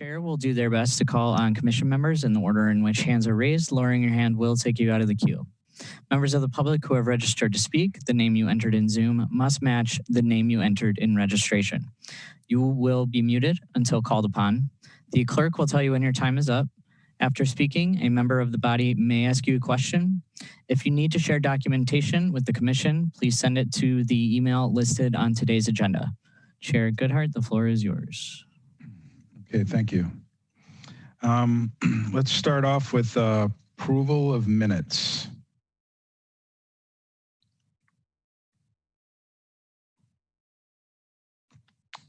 Chair will do their best to call on commission members in the order in which hands are raised. Lowering your hand will take you out of the queue. Members of the public who have registered to speak, the name you entered in Zoom must match the name you entered in registration. You will be muted until called upon. The clerk will tell you when your time is up. After speaking, a member of the body may ask you a question. If you need to share documentation with the commission, please send it to the email listed on today's agenda. Chair Goodhart, the floor is yours. Okay, thank you. Let's start off with approval of minutes.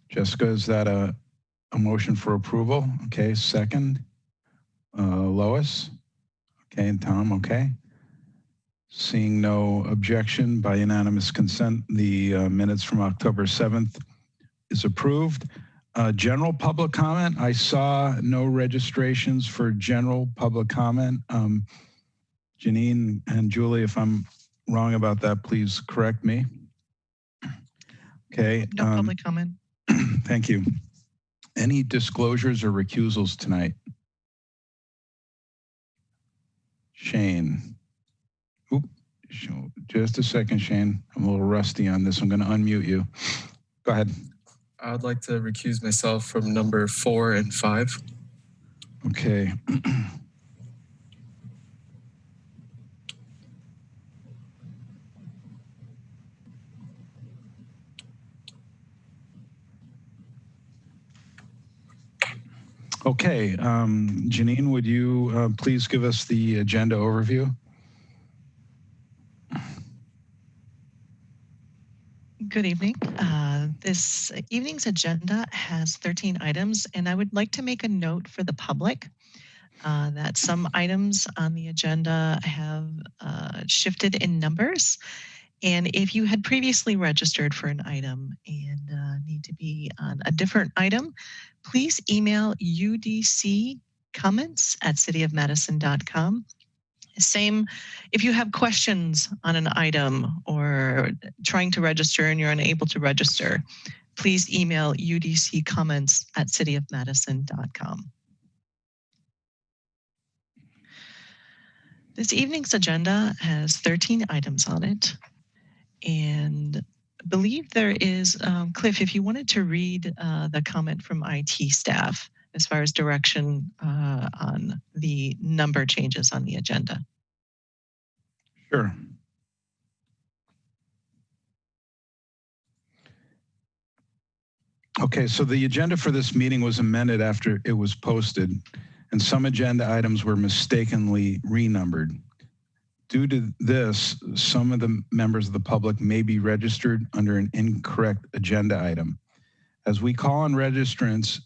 Jessica, is that a motion for approval? Okay, second. Lois? Okay, and Tom, okay. Seeing no objection by unanimous consent, the minutes from October 7th is approved. General public comment, I saw no registrations for general public comment. Janine and Julie, if I'm wrong about that, please correct me. Okay. No public comment. Thank you. Any disclosures or recusals tonight? Shane. Oop, just a second, Shane. I'm a little rusty on this. I'm going to unmute you. Go ahead. I'd like to recuse myself from number 4 and 5. Okay. Okay, Janine, would you please give us the agenda overview? Good evening. This evening's agenda has 13 items, and I would like to make a note for the public that some items on the agenda have shifted in numbers. And if you had previously registered for an item and need to be on a different item, please email udccomments@cityofmadison.com. Same, if you have questions on an item or trying to register and you're unable to register, please email udccomments@cityofmadison.com. This evening's agenda has 13 items on it. And I believe there is, Cliff, if you wanted to read the comment from IT staff as far as direction on the number changes on the agenda. Sure. Okay, so the agenda for this meeting was amended after it was posted, and some agenda items were mistakenly renumbered. Due to this, some of the members of the public may be registered under an incorrect agenda item. As we call on registrants,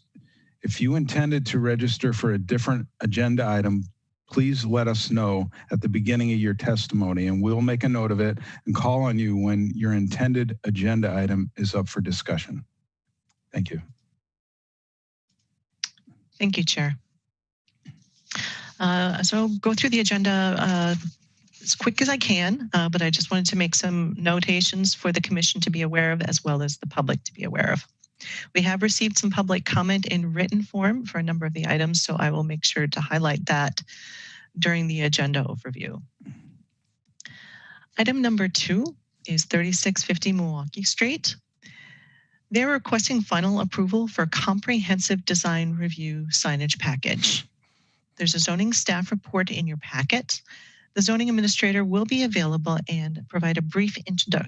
if you intended to register for a different agenda item, please let us know at the beginning of your testimony, and we'll make a note of it and call on you when your intended agenda item is up for discussion. Thank you. Thank you, Chair. So go through the agenda as quick as I can, but I just wanted to make some notations for the commission to be aware of, as well as the public to be aware of. We have received some public comment in written form for a number of the items, so I will make sure to highlight that during the agenda overview. Item number 2 is 3650 Milwaukee Street. They're requesting final approval for comprehensive design review signage package. There's a zoning staff report in your packet. The zoning administrator will be available and provide a brief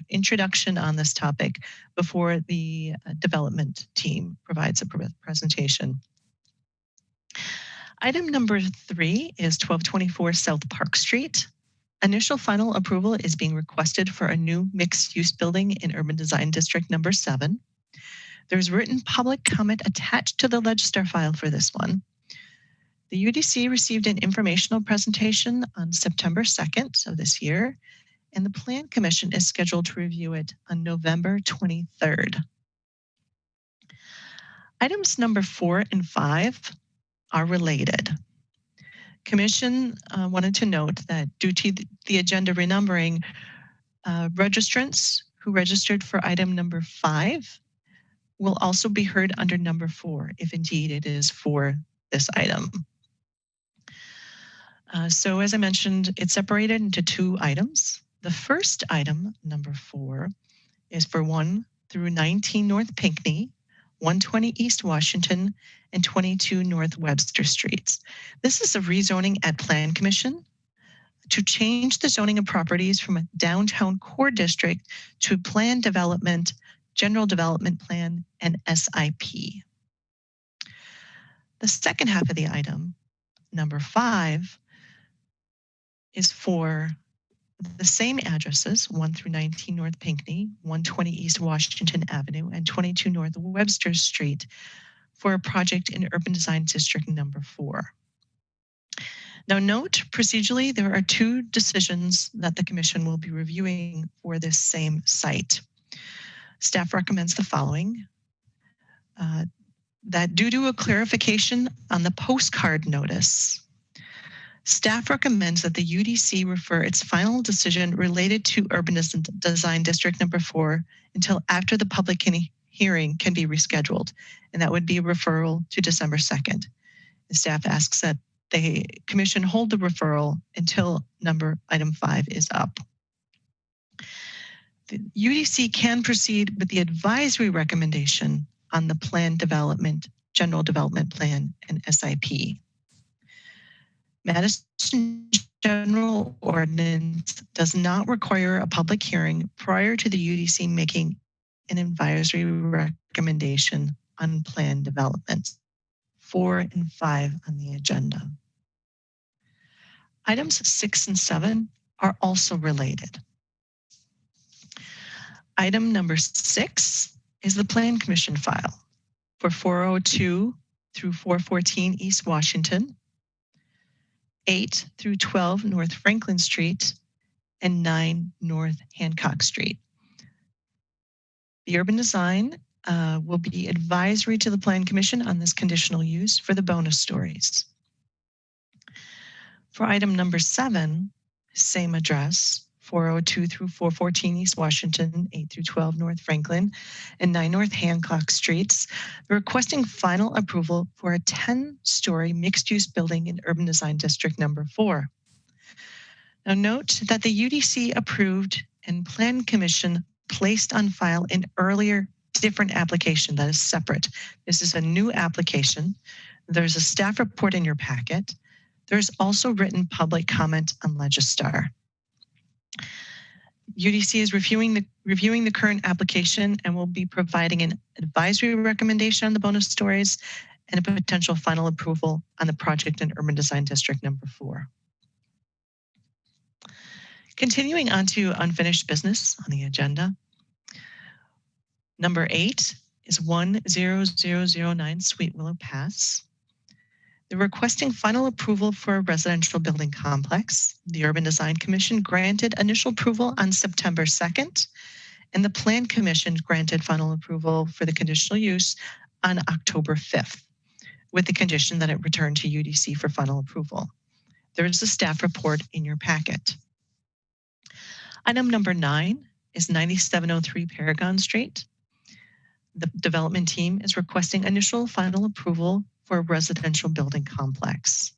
introduction on this topic before the development team provides a presentation. Item number 3 is 1224 South Park Street. Initial final approval is being requested for a new mixed-use building in Urban Design District number 7. There's written public comment attached to the register file for this one. The UDC received an informational presentation on September 2nd of this year, and the Plan Commission is scheduled to review it on November 23rd. Items number 4 and 5 are related. Commission wanted to note that due to the agenda renumbering, registrants who registered for item number 5 will also be heard under number 4, if indeed it is for this item. So as I mentioned, it's separated into two items. The first item, number 4, is for 1 through 19 North Pinckney, 120 East Washington, and 22 North Webster Streets. This is a rezoning at Plan Commission to change the zoning of properties from a downtown core district to plan development, general development plan, and SIP. The second half of the item, number 5, is for the same addresses, 1 through 19 North Pinckney, 120 East Washington Avenue, and 22 North Webster Street for a project in Urban Design District number 4. Now note, procedurally, there are 2 decisions that the Commission will be reviewing for this same site. Staff recommends the following. That due to a clarification on the postcard notice, staff recommends that the UDC refer its final decision related to Urban Design District number 4 until after the public hearing can be rescheduled, and that would be a referral to December 2nd. The staff asks that the Commission hold the referral until item 5 is up. The UDC can proceed with the advisory recommendation on the plan development, general development plan, and SIP. Madison General Ordinance does not require a public hearing prior to the UDC making an advisory recommendation on plan development. 4 and 5 on the agenda. Items 6 and 7 are also related. Item number 6 is the Plan Commission file for 402 through 414 East Washington, 8 through 12 North Franklin Street, and 9 North Hancock Street. The urban design will be advisory to the Plan Commission on this conditional use for the bonus stories. For item number 7, same address, 402 through 414 East Washington, 8 through 12 North Franklin, and 9 North Hancock Streets, requesting final approval for a 10-story mixed-use building in Urban Design District number 4. Now note that the UDC approved and Plan Commission placed on file an earlier different application that is separate. This is a new application. There's a staff report in your packet. There's also written public comment on Legistar. UDC is reviewing the current application and will be providing an advisory recommendation on the bonus stories and a potential final approval on the project in Urban Design District number 4. Continuing on to unfinished business on the agenda. Number 8 is 10009 Sweet Willow Pass. They're requesting final approval for a residential building complex. The Urban Design Commission granted initial approval on September 2nd, and the Plan Commission granted final approval for the conditional use on October 5th, with the condition that it return to UDC for final approval. There is a staff report in your packet. Item number 9 is 9703 Paragon Street. The development team is requesting initial final approval for a residential building complex.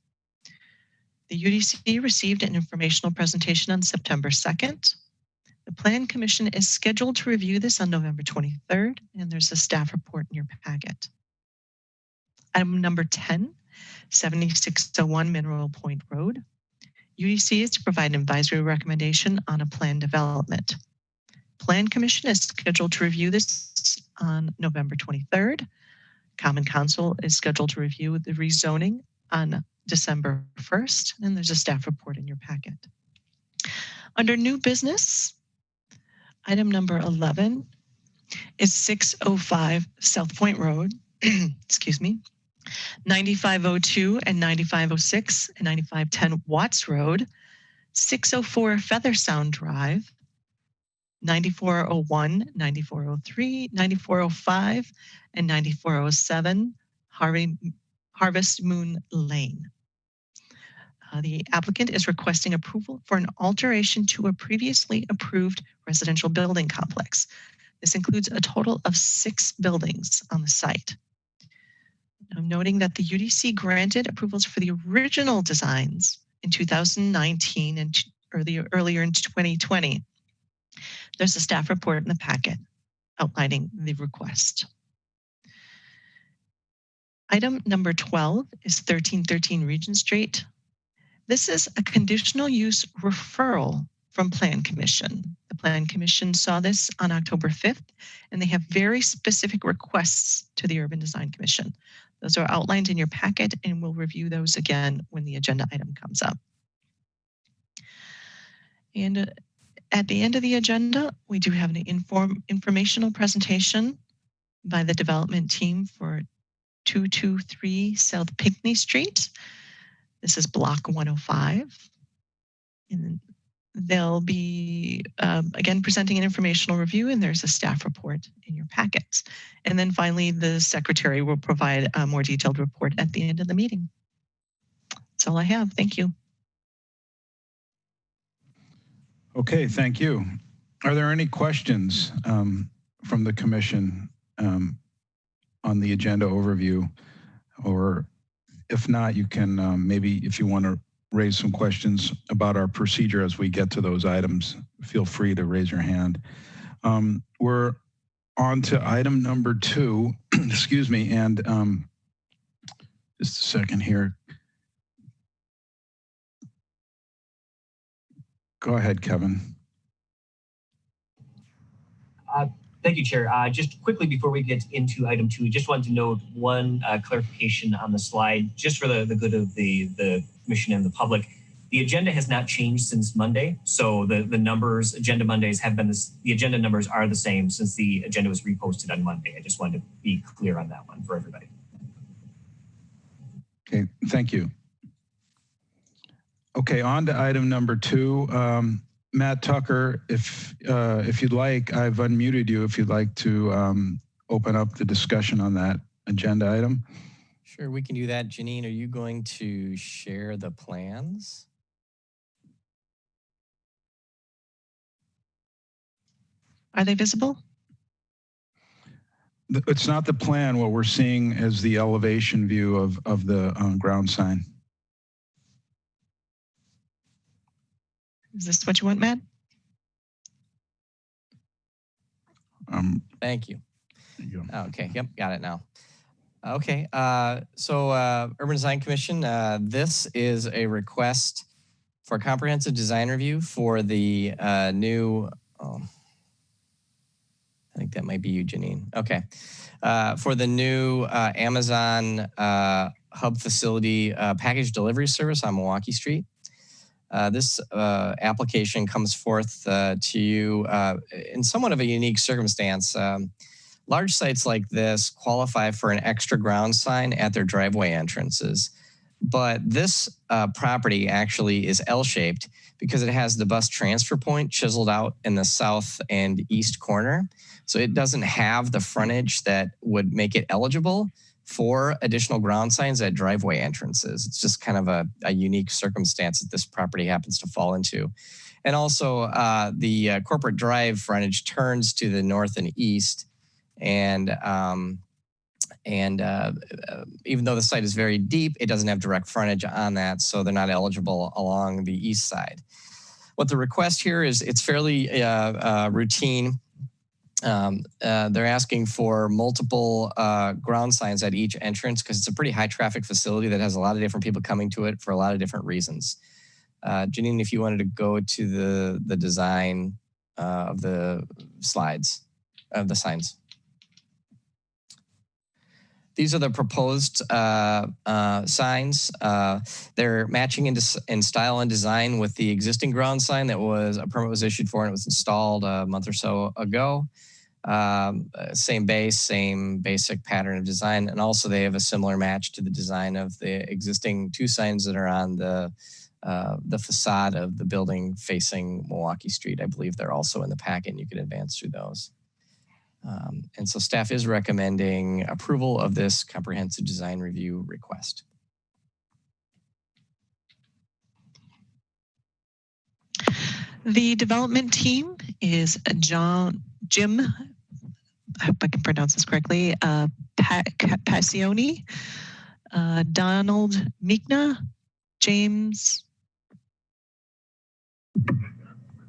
The UDC received an informational presentation on September 2nd. The Plan Commission is scheduled to review this on November 23rd, and there's a staff report in your packet. Item number 10, 7601 Mineral Point Road. UDC is to provide an advisory recommendation on a plan development. Plan Commission is scheduled to review this on November 23rd. Common Council is scheduled to review the rezoning on December 1st, and there's a staff report in your packet. Under new business, item number 11 is 605 South Point Road, excuse me, 9502 and 9506 and 9510 Watts Road, 604 Feather Sound Drive, 9401, 9403, 9405, and 9407 Harvest Moon Lane. The applicant is requesting approval for an alteration to a previously approved residential building complex. This includes a total of 6 buildings on the site. I'm noting that the UDC granted approvals for the original designs in 2019 and earlier in 2020. There's a staff report in the packet outlining the request. Item number 12 is 1313 Regent Street. This is a conditional use referral from Plan Commission. The Plan Commission saw this on October 5th, and they have very specific requests to the Urban Design Commission. Those are outlined in your packet, and we'll review those again when the agenda item comes up. And at the end of the agenda, we do have an informational presentation by the development team for 223 South Pinckney Street. This is block 105. And they'll be, again, presenting an informational review, and there's a staff report in your packets. And then finally, the secretary will provide a more detailed report at the end of the meeting. That's all I have. Thank you. Okay, thank you. Are there any questions from the commission on the agenda overview? Or if not, you can maybe, if you want to raise some questions about our procedure as we get to those items, feel free to raise your hand. We're on to item number 2, excuse me, and just a second here. Go ahead, Kevin. Thank you, Chair. Just quickly before we get into item 2, just wanted to note one clarification on the slide, just for the good of the commission and the public. The agenda has not changed since Monday, so the numbers, agenda Mondays have been the agenda numbers are the same since the agenda was reposted on Monday. I just wanted to be clear on that one for everybody. Okay, thank you. Okay, on to item number 2. Matt Tucker, if you'd like, I've unmuted you if you'd like to open up the discussion on that agenda item. Sure, we can do that. Janine, are you going to share the plans? Are they visible? It's not the plan. What we're seeing is the elevation view of the ground sign. Is this what you want, Matt? Thank you. There you go. Okay, yep, got it now. Okay, so Urban Design Commission, this is a request for a comprehensive design review for the new, I think that might be you, Janine. Okay, for the new Amazon hub facility package delivery service on Milwaukee Street. This application comes forth to you in somewhat of a unique circumstance. Large sites like this qualify for an extra ground sign at their driveway entrances. But this property actually is L-shaped because it has the bus transfer point chiseled out in the south and east corner. So it doesn't have the frontage that would make it eligible for additional ground signs at driveway entrances. It's just kind of a unique circumstance that this property happens to fall into. And also the corporate drive frontage turns to the north and east. And even though the site is very deep, it doesn't have direct frontage on that, so they're not eligible along the east side. What the request here is, it's fairly routine. They're asking for multiple ground signs at each entrance because it's a pretty high traffic facility that has a lot of different people coming to it for a lot of different reasons. Janine, if you wanted to go to the design of the slides, of the signs. These are the proposed signs. They're matching in style and design with the existing ground sign that a permit was issued for and it was installed a month or so ago. Same base, same basic pattern of design. And also they have a similar match to the design of the existing 2 signs that are on the facade of the building facing Milwaukee Street. I believe they're also in the packet and you can advance through those. And so staff is recommending approval of this comprehensive design review request. The development team is Jim I hope I can pronounce this correctly, Passioni, Donald Meekna, James.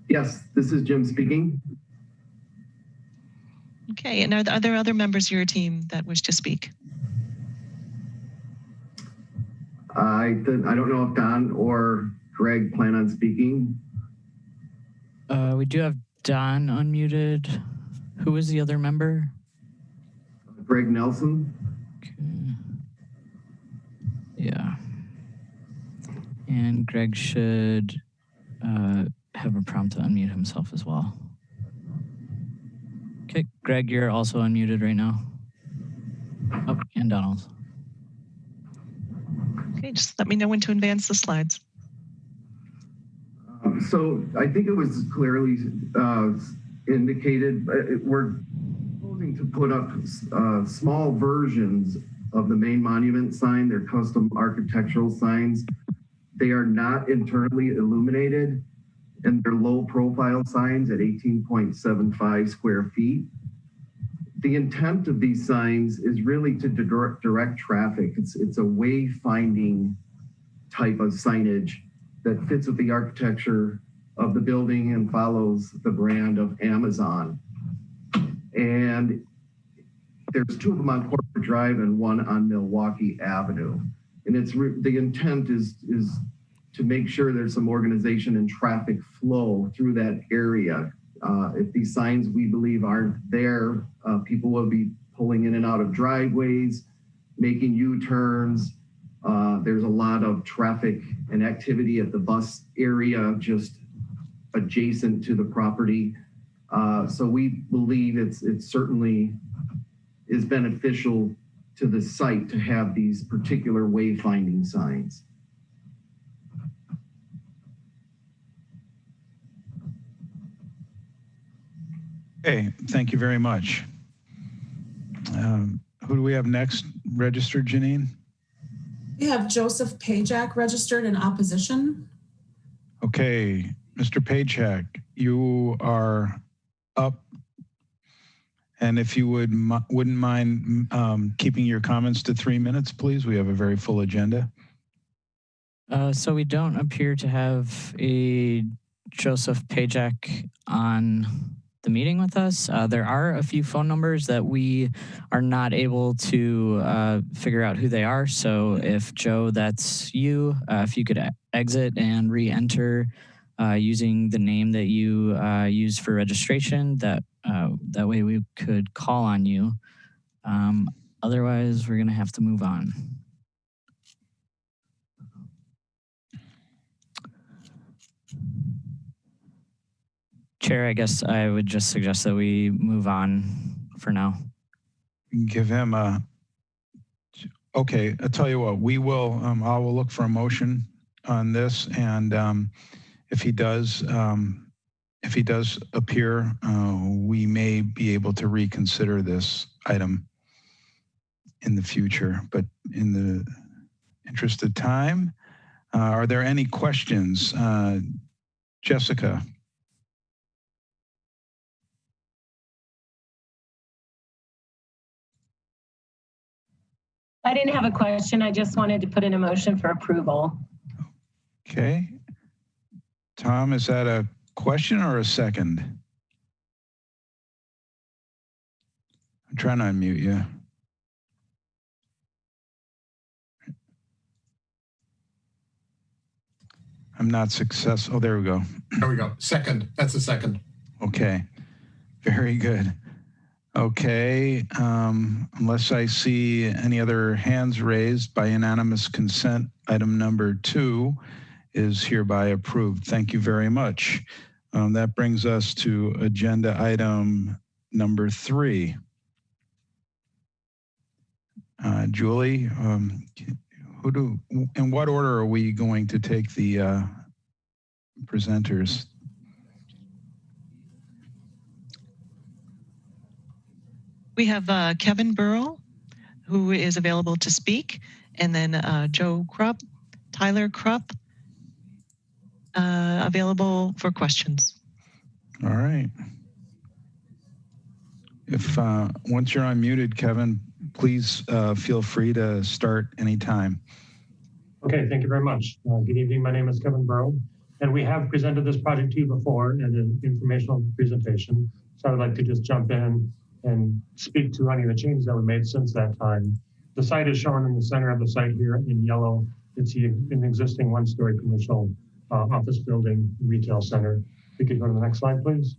Yes, this is Jim speaking. Okay, and are there other members of your team that wish to speak? I don't know if Don or Greg plan on speaking. We do have Don unmuted. Who is the other member? Greg Nelson. Okay. Yeah. And Greg should have a prompt to unmute himself as well. Okay, Greg, you're also unmuted right now. Oh, and Donald. Okay, just let me know when to advance the slides. So I think it was clearly indicated, we're proposing to put up small versions of the main monument sign. They're custom architectural signs. They are not internally illuminated, and they're low profile signs at 18.75 square feet. The intent of these signs is really to direct traffic. It's a wayfinding type of signage that fits with the architecture of the building and follows the brand of Amazon. And there's two of them on Corporate Drive and one on Milwaukee Avenue. And it's the intent is to make sure there's some organization and traffic flow through that area. If these signs we believe aren't there, people will be pulling in and out of driveways, making U-turns. There's a lot of traffic and activity at the bus area just adjacent to the property. So we believe it certainly is beneficial to the site to have these particular wayfinding signs. Okay, thank you very much. Who do we have next registered, Janine? We have Joseph Pajak registered in opposition. Okay, Mr. Pajak, you are up. And if you wouldn't mind keeping your comments to 3 minutes, please. We have a very full agenda. So we don't appear to have a Joseph Pajak on the meeting with us. There are a few phone numbers that we are not able to figure out who they are. So if Joe, that's you, if you could exit and re-enter using the name that you used for registration, that way we could call on you. Otherwise, we're gonna have to move on. Chair, I guess I would just suggest that we move on for now. Give him a, okay, I'll tell you what, we will, I will look for a motion on this, and if he does appear, we may be able to reconsider this item in the future, but in the interest of time, are there any questions? Jessica. I didn't have a question. I just wanted to put in a motion for approval. Okay. Tom, is that a question or a second? I'm trying to unmute you. I'm not successful. Oh, there we go. There we go. Second. That's a second. Okay. Very good. Okay. Unless I see any other hands raised by unanimous consent, item number 2 is hereby approved. Thank you very much. That brings us to agenda item number 3. Julie, in what order are we going to take the presenters? We have Kevin Burrow, who is available to speak, and then Joe Krupp, Tyler Krupp, available for questions. All right. If once you're unmuted, Kevin, please feel free to start anytime. Okay, thank you very much. Good evening. My name is Kevin Burrow, and we have presented this project to you before in an informational presentation. So I would like to just jump in and speak to any of the changes that we made since that time. The site is shown in the center of the site here in yellow. It's an existing one-story commercial office building retail center. If we could go to the next slide, please.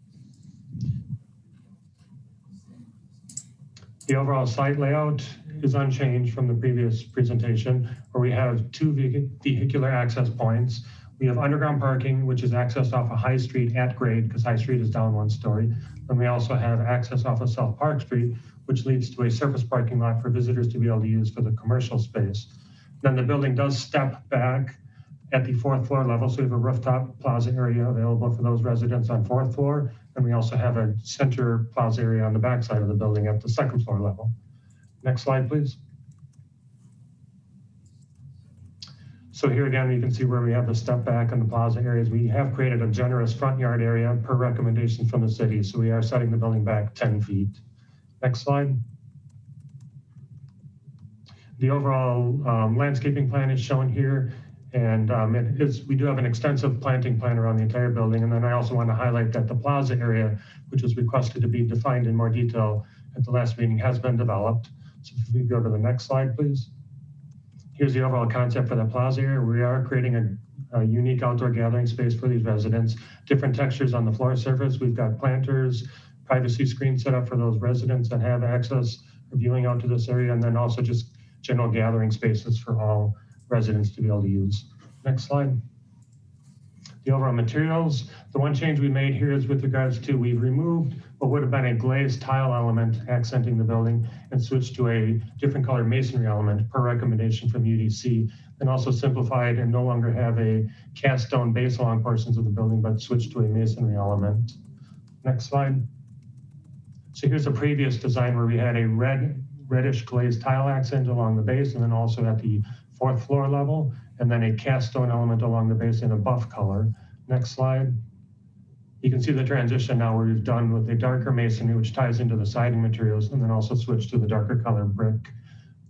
The overall site layout is unchanged from the previous presentation, where we have two vehicular access points. We have underground parking, which is accessed off of High Street at grade, because High Street is down one story. And we also have access off of South Park Street, which leads to a surface parking lot for visitors to be able to use for the commercial space. Then the building does step back at the 4th floor level, so we have a rooftop plaza area available for those residents on 4th floor. And we also have a center plaza area on the back side of the building at the 2nd floor level. Next slide, please. So here again, you can see where we have the step back and the plaza areas. We have created a generous front yard area per recommendation from the city. So we are setting the building back 10 feet. Next slide. The overall landscaping plan is shown here. And we do have an extensive planting plan around the entire building. And then I also want to highlight that the plaza area, which was requested to be defined in more detail at the last meeting, has been developed. So if we go to the next slide, please. Here's the overall concept for the plaza area. We are creating a unique outdoor gathering space for these residents. Different textures on the floor surface. We've got planters, privacy screens set up for those residents that have access or viewing out to this area, and then also just general gathering spaces for all residents to be able to use. Next slide. The overall materials, the one change we made here is with regards to we've removed what would have been a glazed tile element accenting the building and switched to a different color masonry element per recommendation from UDC, and also simplified and no longer have a cast stone base along portions of the building, but switched to a masonry element. Next slide. So here's a previous design where we had a reddish glazed tile accent along the base, and then also at the 4th floor level, and then a cast stone element along the base in a buff color. Next slide. You can see the transition now where we've done with a darker masonry, which ties into the siding materials, and then also switched to the darker color brick,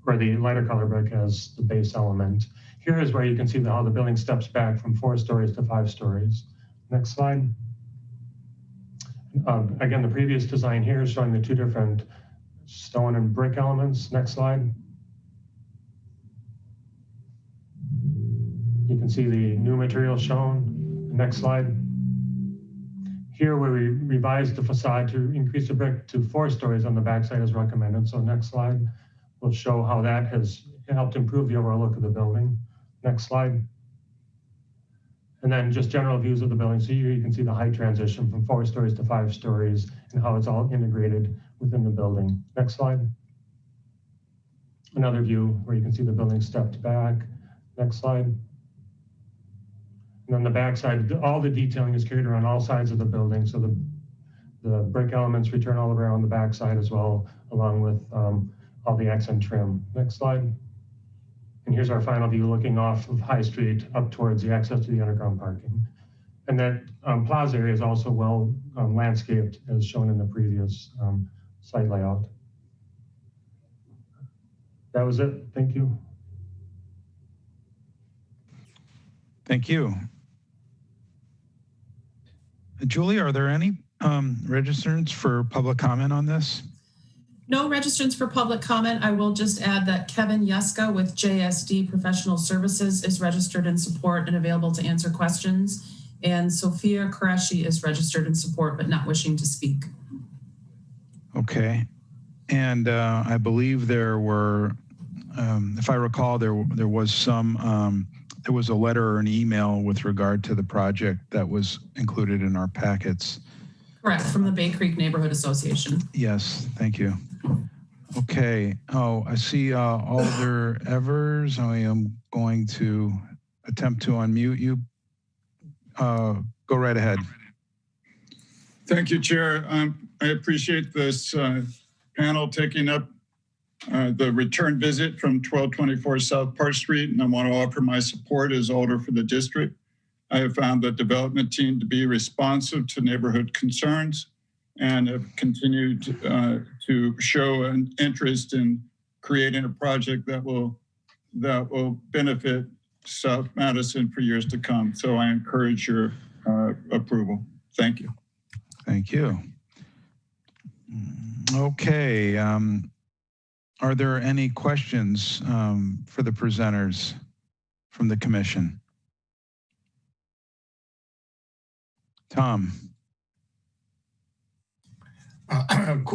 or the lighter color brick as the base element. Here is where you can see how the building steps back from 4 stories to 5 stories. Next slide. Again, the previous design here is showing the 2 different stone and brick elements. Next slide. You can see the new material shown. Next slide. Here where we revised the facade to increase the brick to 4 stories on the backside as recommended. So next slide will show how that has helped improve the overall look of the building. Next slide. And then just general views of the building. So here you can see the height transition from 4 stories to 5 stories and how it's all integrated within the building. Next slide. Another view where you can see the building stepped back. Next slide. And on the back side, all the detailing is carried around all sides of the building. So the brick elements return all around the back side as well, along with all the accent trim. Next slide. And here's our final view looking off of High Street up towards the access to the underground parking. And that plaza area is also well landscaped as shown in the previous site layout. That was it. Thank you. Thank you. Julie, are there any registrants for public comment on this? No registrants for public comment. I will just add that Kevin Yeska with JSD Professional Services is registered in support and available to answer questions. And Sophia Qureshi is registered in support but not wishing to speak. Okay. And I believe there were, if I recall, there was a letter or an email with regard to the project that was included in our packets. Correct, from the Bay Creek Neighborhood Association. Yes, thank you. Okay. Oh, I see Alder Evers. I am going to attempt to unmute you. Go right ahead. Thank you, Chair. I appreciate this panel taking up the return visit from 1224 South Park Street, and I want to offer my support as Alder for the district. I have found the development team to be responsive to neighborhood concerns. and have continued to show an interest in creating a project that will benefit South Madison for years to come. So I encourage your approval. Thank you. Thank you. Okay. Are there any questions for the presenters from the commission? Tom.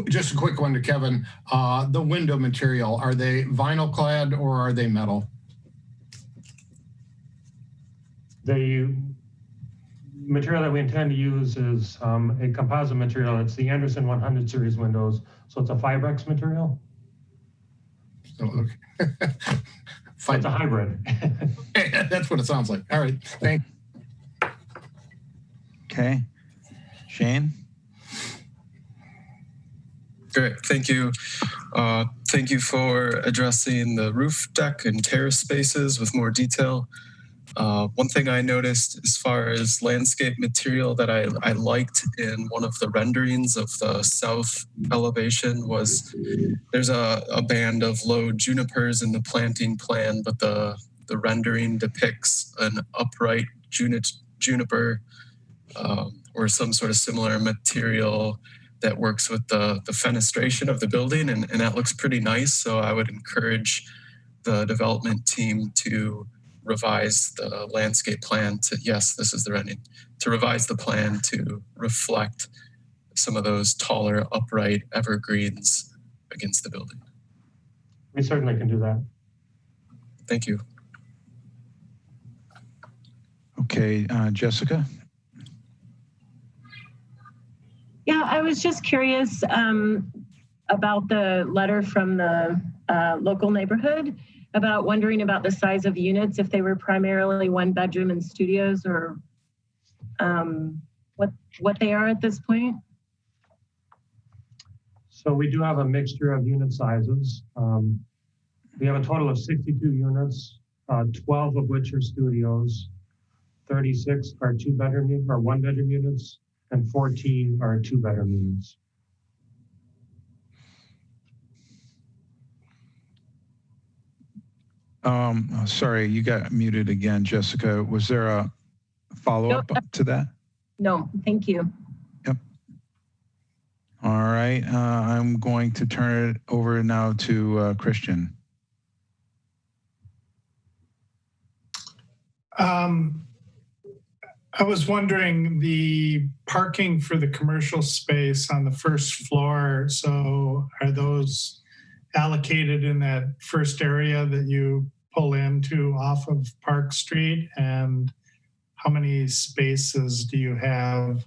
Just a quick one to Kevin. The window material, are they vinyl clad or are they metal? The material that we intend to use is a composite material. It's the Anderson 100 series windows. So it's a Fibrex material. So, okay. It's a hybrid. That's what it sounds like. All right, thanks. Okay. Shane? Great, thank you. Thank you for addressing the roof deck and terrace spaces with more detail. One thing I noticed as far as landscape material that I liked in one of the renderings of the south elevation was there's a band of low junipers in the planting plan, but the rendering depicts an upright juniper or some sort of similar material that works with the fenestration of the building, and that looks pretty nice. So I would encourage the development team to revise the landscape plan to, yes, this is the rendering, to revise the plan to reflect some of those taller upright evergreens against the building. We certainly can do that. Thank you. Okay, Jessica? Yeah, I was just curious about the letter from the local neighborhood about wondering about the size of units, if they were primarily 1 bedroom and studios, or what they are at this point. So we do have a mixture of unit sizes. We have a total of 62 units, 12 of which are studios, 36 are 2-bedroom or 1-bedroom units, and 14 are 2-bedroom units. Sorry, you got muted again, Jessica. Was there a follow-up to that? No, thank you. Yep. All right, I'm going to turn it over now to Christian. I was wondering, the parking for the commercial space on the first floor, so are those allocated in that first area that you pull into off of Park Street? And how many spaces do you have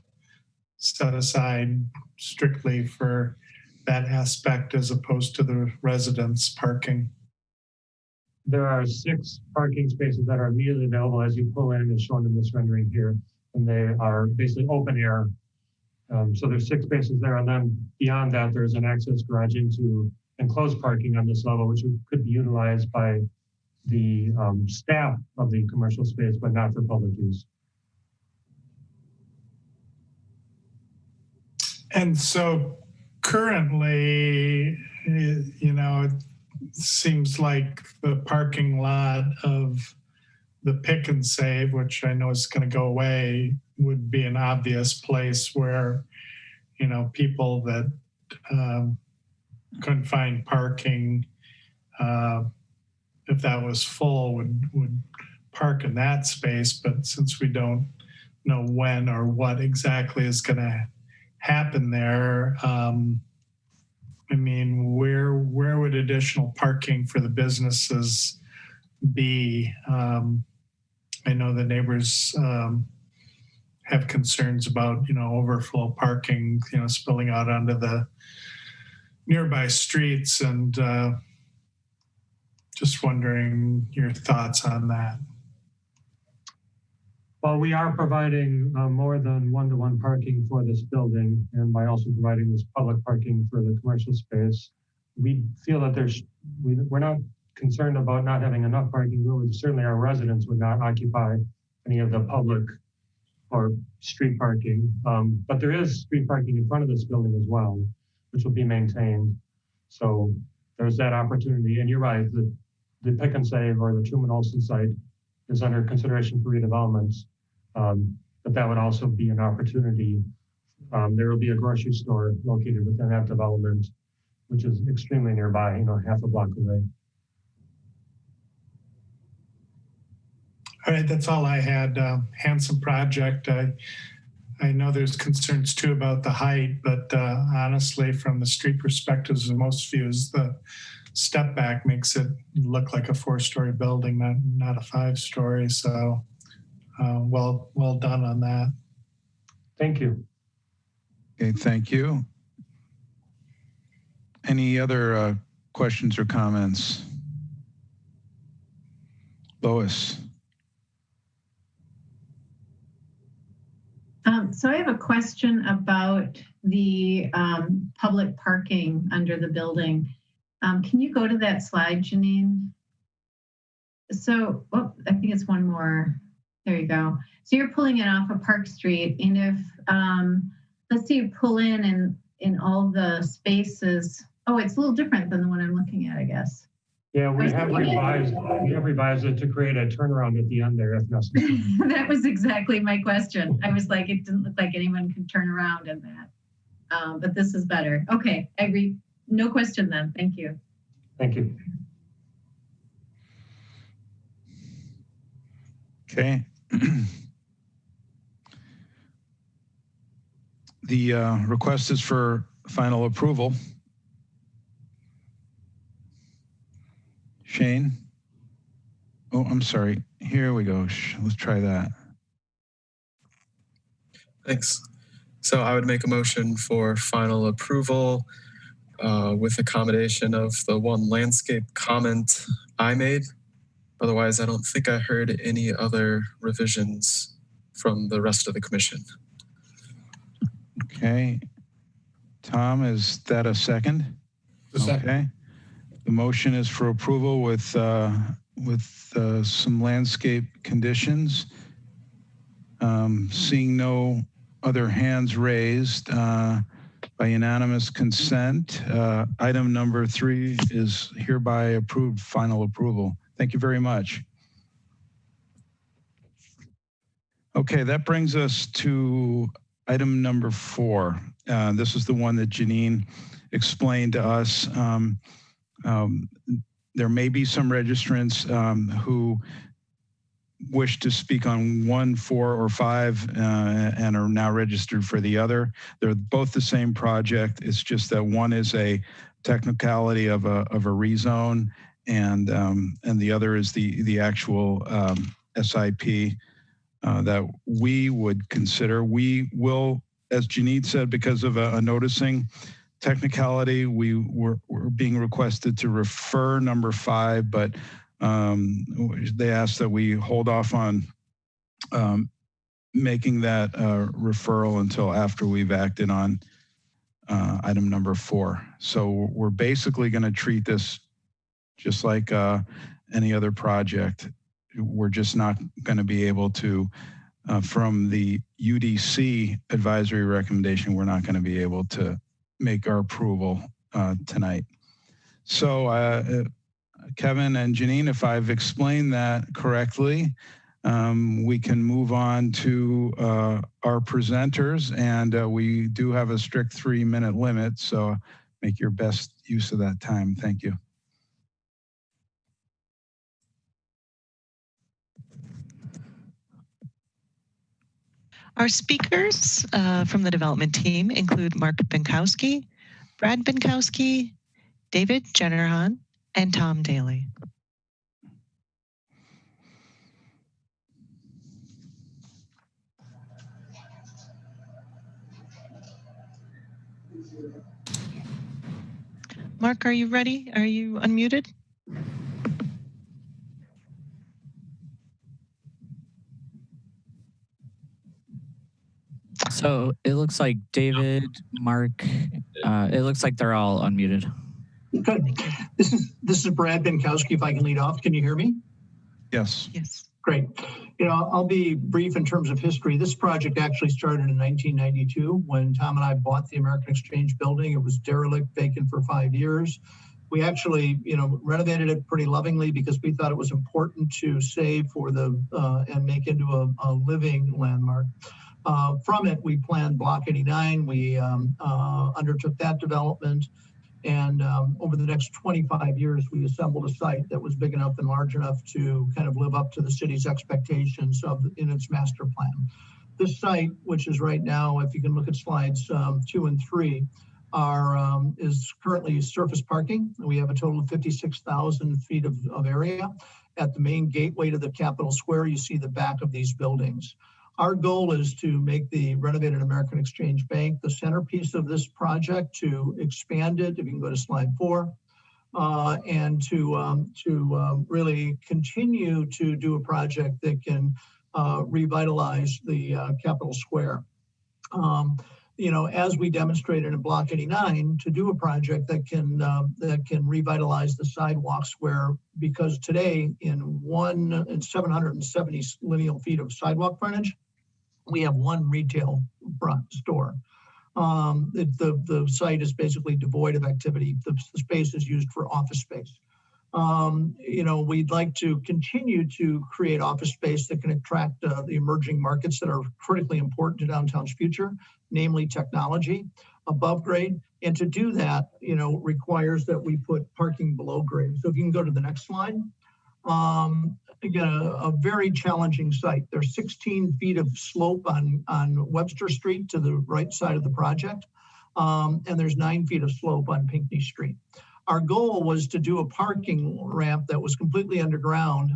set aside strictly for that aspect as opposed to the residents parking? There are 6 parking spaces that are immediately available as you pull in, as shown in this rendering here, and they are basically open air. So there's 6 spaces there, and then beyond that, there's an access garage into enclosed parking on this level, which could be utilized by the staff of the commercial space, but not for public use. And so currently, you know, it seems like the parking lot of the Pick and Save, which I know is going to go away, would be an obvious place where, you know, people that couldn't find parking, if that was full, would park in that space. But since we don't know when or what exactly is going to happen there, I mean, where would additional parking for the businesses be? I know the neighbors have concerns about, you know, overflow parking, you know, spilling out onto the nearby streets, and just wondering your thoughts on that. Well, we are providing more than 1-to-1 parking for this building, and by also providing this public parking for the commercial space, we feel that we're not concerned about not having enough parking. Certainly our residents would not occupy any of the public or street parking. But there is street parking in front of this building as well, which will be maintained. So there's that opportunity. And you're right, the Pick and Save or the Truman Olson site is under consideration for redevelopment. But that would also be an opportunity. There will be a grocery store located within that development, which is extremely nearby, half a block away. All right, that's all I had. Handsome project. I know there's concerns too about the height, but honestly, from the street perspectives of most views, the step back makes it look like a 4-story building, not a 5-story. So well done on that. Thank you. Okay, thank you. Any other questions or comments? Lois. So I have a question about the public parking under the building. Can you go to that slide, Janine? So, I think it's one more. There you go. So you're pulling it off of Park Street, and if let's say you pull in all the spaces. Oh, it's a little different than the one I'm looking at, I guess. Yeah, we have revised it to create a turnaround at the end there if necessary. That was exactly my question. I was like, it didn't look like anyone could turn around in that. But this is better. Okay, no question then. Thank you. Thank you. Okay. The request is for final approval. Shane? Oh, I'm sorry. Here we go. Let's try that. Thanks. So I would make a motion for final approval with accommodation of the one landscape comment I made. Otherwise, I don't think I heard any other revisions from the rest of the commission. Okay. Tom, is that a second? Okay. The motion is for approval with some landscape conditions. Seeing no other hands raised, by unanimous consent, item number 3 is hereby approved final approval. Thank you very much. Okay, that brings us to item number 4. This is the one that Janine explained to us. There may be some registrants who wish to speak on 1, 4, or 5 and are now registered for the other. They're both the same project. It's just that one is a technicality of a rezone, and the other is the actual SIP that we would consider. We will, as Janine said, because of a noticing technicality, we're being requested to refer number 5, but they asked that we hold off on making that referral until after we've acted on item number 4. So we're basically going to treat this just like any other project. We're just not going to be able to, from the UDC advisory recommendation, we're not going to be able to make our approval tonight. So Kevin and Janine, if I've explained that correctly, we can move on to our presenters, and we do have a strict 3-minute limit, so make your best use of that time. Thank you. Our speakers from the development team include Mark Binkowski, Brad Binkowski, David Jennerhan, and Tom Daly. Mark, are you ready? Are you unmuted? So it looks like David, Mark, it looks like they're all unmuted. Okay. This is Brad Binkowski, if I can lead off. Can you hear me? Yes. Yes. Great. I'll be brief in terms of history. This project actually started in 1992 when Tom and I bought the American Exchange building. It was derelict, vacant for 5 years. We actually, renovated it pretty lovingly because we thought it was important to save for and make into a living landmark. From it, we planned Block 89. We undertook that development. And over the next 25 years, we assembled a site that was big enough and large enough to kind of live up to the city's expectations in its master plan. This site, which is right now, if you can look at slides 2 and 3, is currently surface parking. We have a total of 56,000 feet of area. At the main gateway to the Capitol Square, you see the back of these buildings. Our goal is to make the renovated American Exchange Bank the centerpiece of this project, to expand it, if you can go to slide 4, and to really continue to do a project that can revitalize the Capitol Square. As we demonstrated in Block 89, to do a project that can revitalize the sidewalks, because today in 770 lineal feet of sidewalk frontage, we have one retail store. The site is basically devoid of activity. The space is used for office space. We'd like to continue to create office space that can attract the emerging markets that are critically important to downtown's future, namely technology, above grade. And to do that, requires that we put parking below grade. So if you can go to the next slide. Again, a very challenging site. There's 16 feet of slope on Webster Street to the right side of the project. And there's 9 feet of slope on Pinckney Street. Our goal was to do a parking ramp that was completely underground,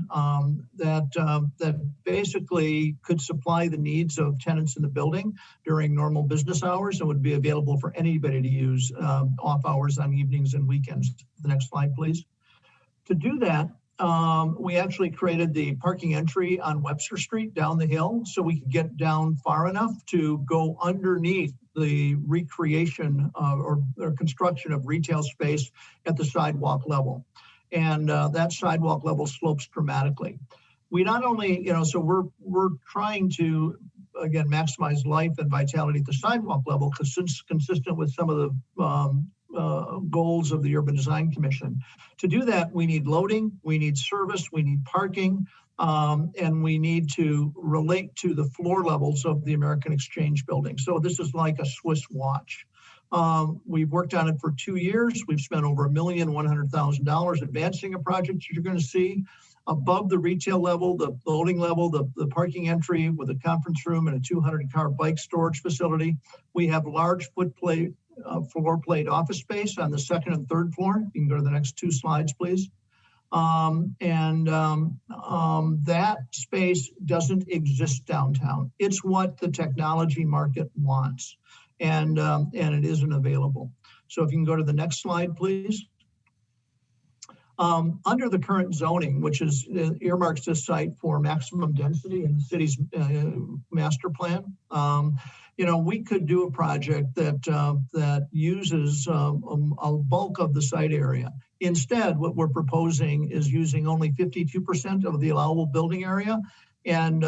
that basically could supply the needs of tenants in the building during normal business hours and would be available for anybody to use off hours on evenings and weekends. The next slide, please. To do that, we actually created the parking entry on Webster Street down the hill so we could get down far enough to go underneath the recreation or construction of retail space at the sidewalk level. And that sidewalk level slopes dramatically. We not only, so we're trying to, again, maximize life and vitality at the sidewalk level, because it's consistent with some of the goals of the Urban Design Commission. To do that, we need loading, we need service, we need parking, and we need to relate to the floor levels of the American Exchange building. So this is like a Swiss watch. We've worked on it for 2 years. We've spent over $1,100,000 advancing a project. You're going to see above the retail level, the loading level, the parking entry with a conference room and a 200-car bike storage facility. We have large floor plate office space on the second and third floor. You can go to the next 2 slides, please. That space doesn't exist downtown. It's what the technology market wants, and it isn't available. So if you can go to the next slide, please. Under the current zoning, which is earmarks this site for maximum density in the city's master plan, we could do a project that uses a bulk of the site area. Instead, what we're proposing is using only 52% of the allowable building area. And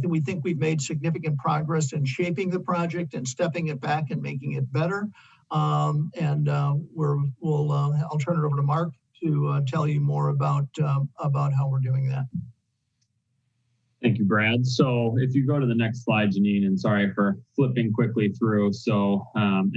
we think we've made significant progress in shaping the project and stepping it back and making it better. I'll turn it over to Mark to tell you more about how we're doing that. Thank you, Brad. So if you go to the next slide, Janine, and sorry for flipping quickly through. So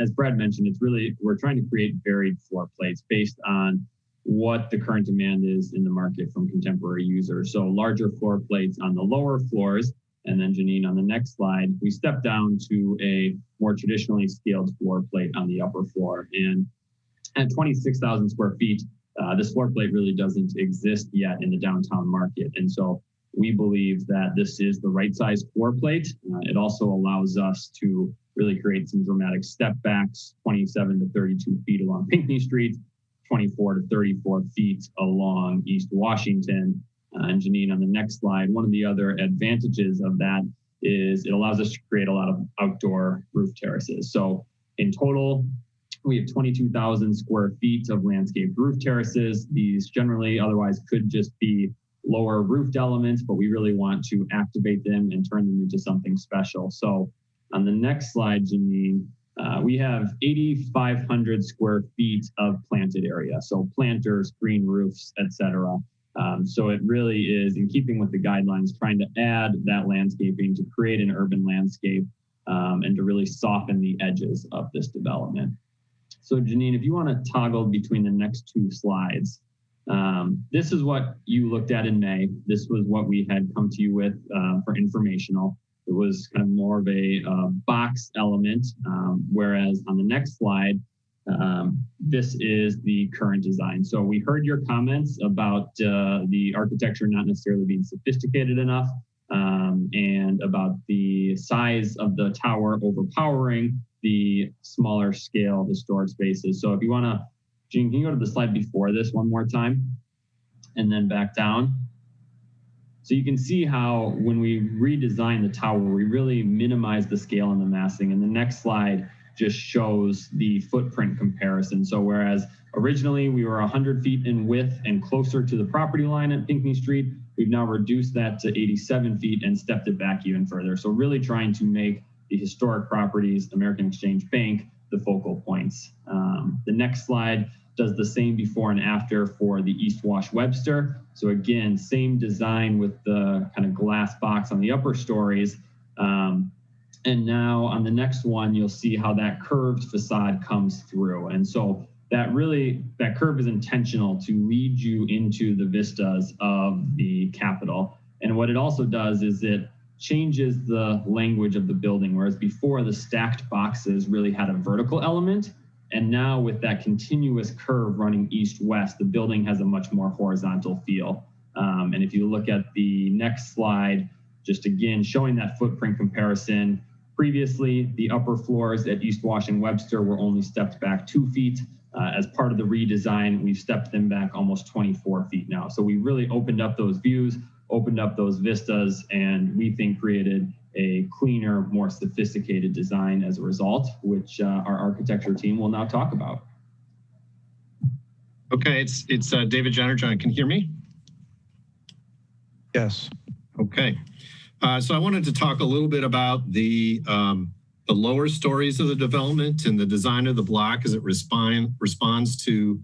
as Brad mentioned, we're trying to create varied floor plates based on what the current demand is in the market from contemporary users. So larger floor plates on the lower floors. And then Janine, on the next slide, we step down to a more traditionally scaled floor plate on the upper floor. And at 26,000 square feet, this floor plate really doesn't exist yet in the downtown market. And so we believe that this is the right size floor plate. It also allows us to really create some dramatic step backs, 27 to 32 feet along Pinckney Street, 24 to 34 feet along East Washington. And Janine, on the next slide, one of the other advantages of that is it allows us to create a lot of outdoor roof terraces. So in total, we have 22,000 square feet of landscaped roof terraces. These generally otherwise could just be lower roofed elements, but we really want to activate them and turn them into something special. So on the next slide, Janine, we have 8,500 square feet of planted area. So planters, green roofs, etc. So it really is in keeping with the guidelines, trying to add that landscaping to create an urban landscape and to really soften the edges of this development. So Janine, if you want to toggle between the next two slides, this is what you looked at in May. This was what we had come to you with for informational. It was kind of more of a box element, whereas on the next slide, this is the current design. So we heard your comments about the architecture not necessarily being sophisticated enough and about the size of the tower overpowering the smaller scale historic spaces. So if you want to, Gene, can you go to the slide before this one more time and then back down? So you can see how when we redesign the tower, we really minimize the scale and the massing. And the next slide just shows the footprint comparison. So whereas originally we were 100 feet in width and closer to the property line at Pinckney Street, we've now reduced that to 87 feet and stepped it back even further. So really trying to make the historic properties, American Exchange Bank, the focal points. The next slide does the same before and after for the East Wash Webster. So again, same design with the kind of glass box on the upper stories. And now on the next one, you'll see how that curved facade comes through. And so that curve is intentional to lead you into the vistas of the Capitol. And what it also does is it changes the language of the building, whereas before the stacked boxes really had a vertical element. And now with that continuous curve running east-west, the building has a much more horizontal feel. And if you look at the next slide, just again, showing that footprint comparison, previously the upper floors at East Wash and Webster were only stepped back 2 feet. As part of the redesign, we've stepped them back almost 24 feet now. So we really opened up those views, opened up those vistas, and we think created a cleaner, more sophisticated design as a result, which our architecture team will now talk about. Okay, it's David Jennerjohn. Can you hear me? Yes. Okay. So I wanted to talk a little bit about the lower stories of the development and the design of the block as it responds to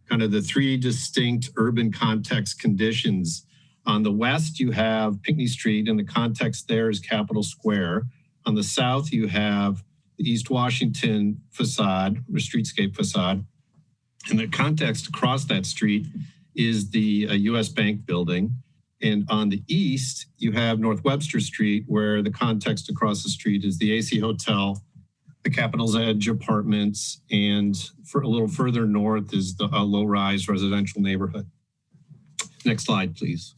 kind of the three distinct urban context conditions. On the west, you have Pinckney Street, and the context there is Capitol Square. On the south, you have the East Washington facade, or streetscape facade. And the context across that street is the US Bank building. And on the east, you have North Webster Street, where the context across the street is the AC Hotel, the Capitol's Edge apartments, and for a little further north is the low-rise residential neighborhood. Next slide, please.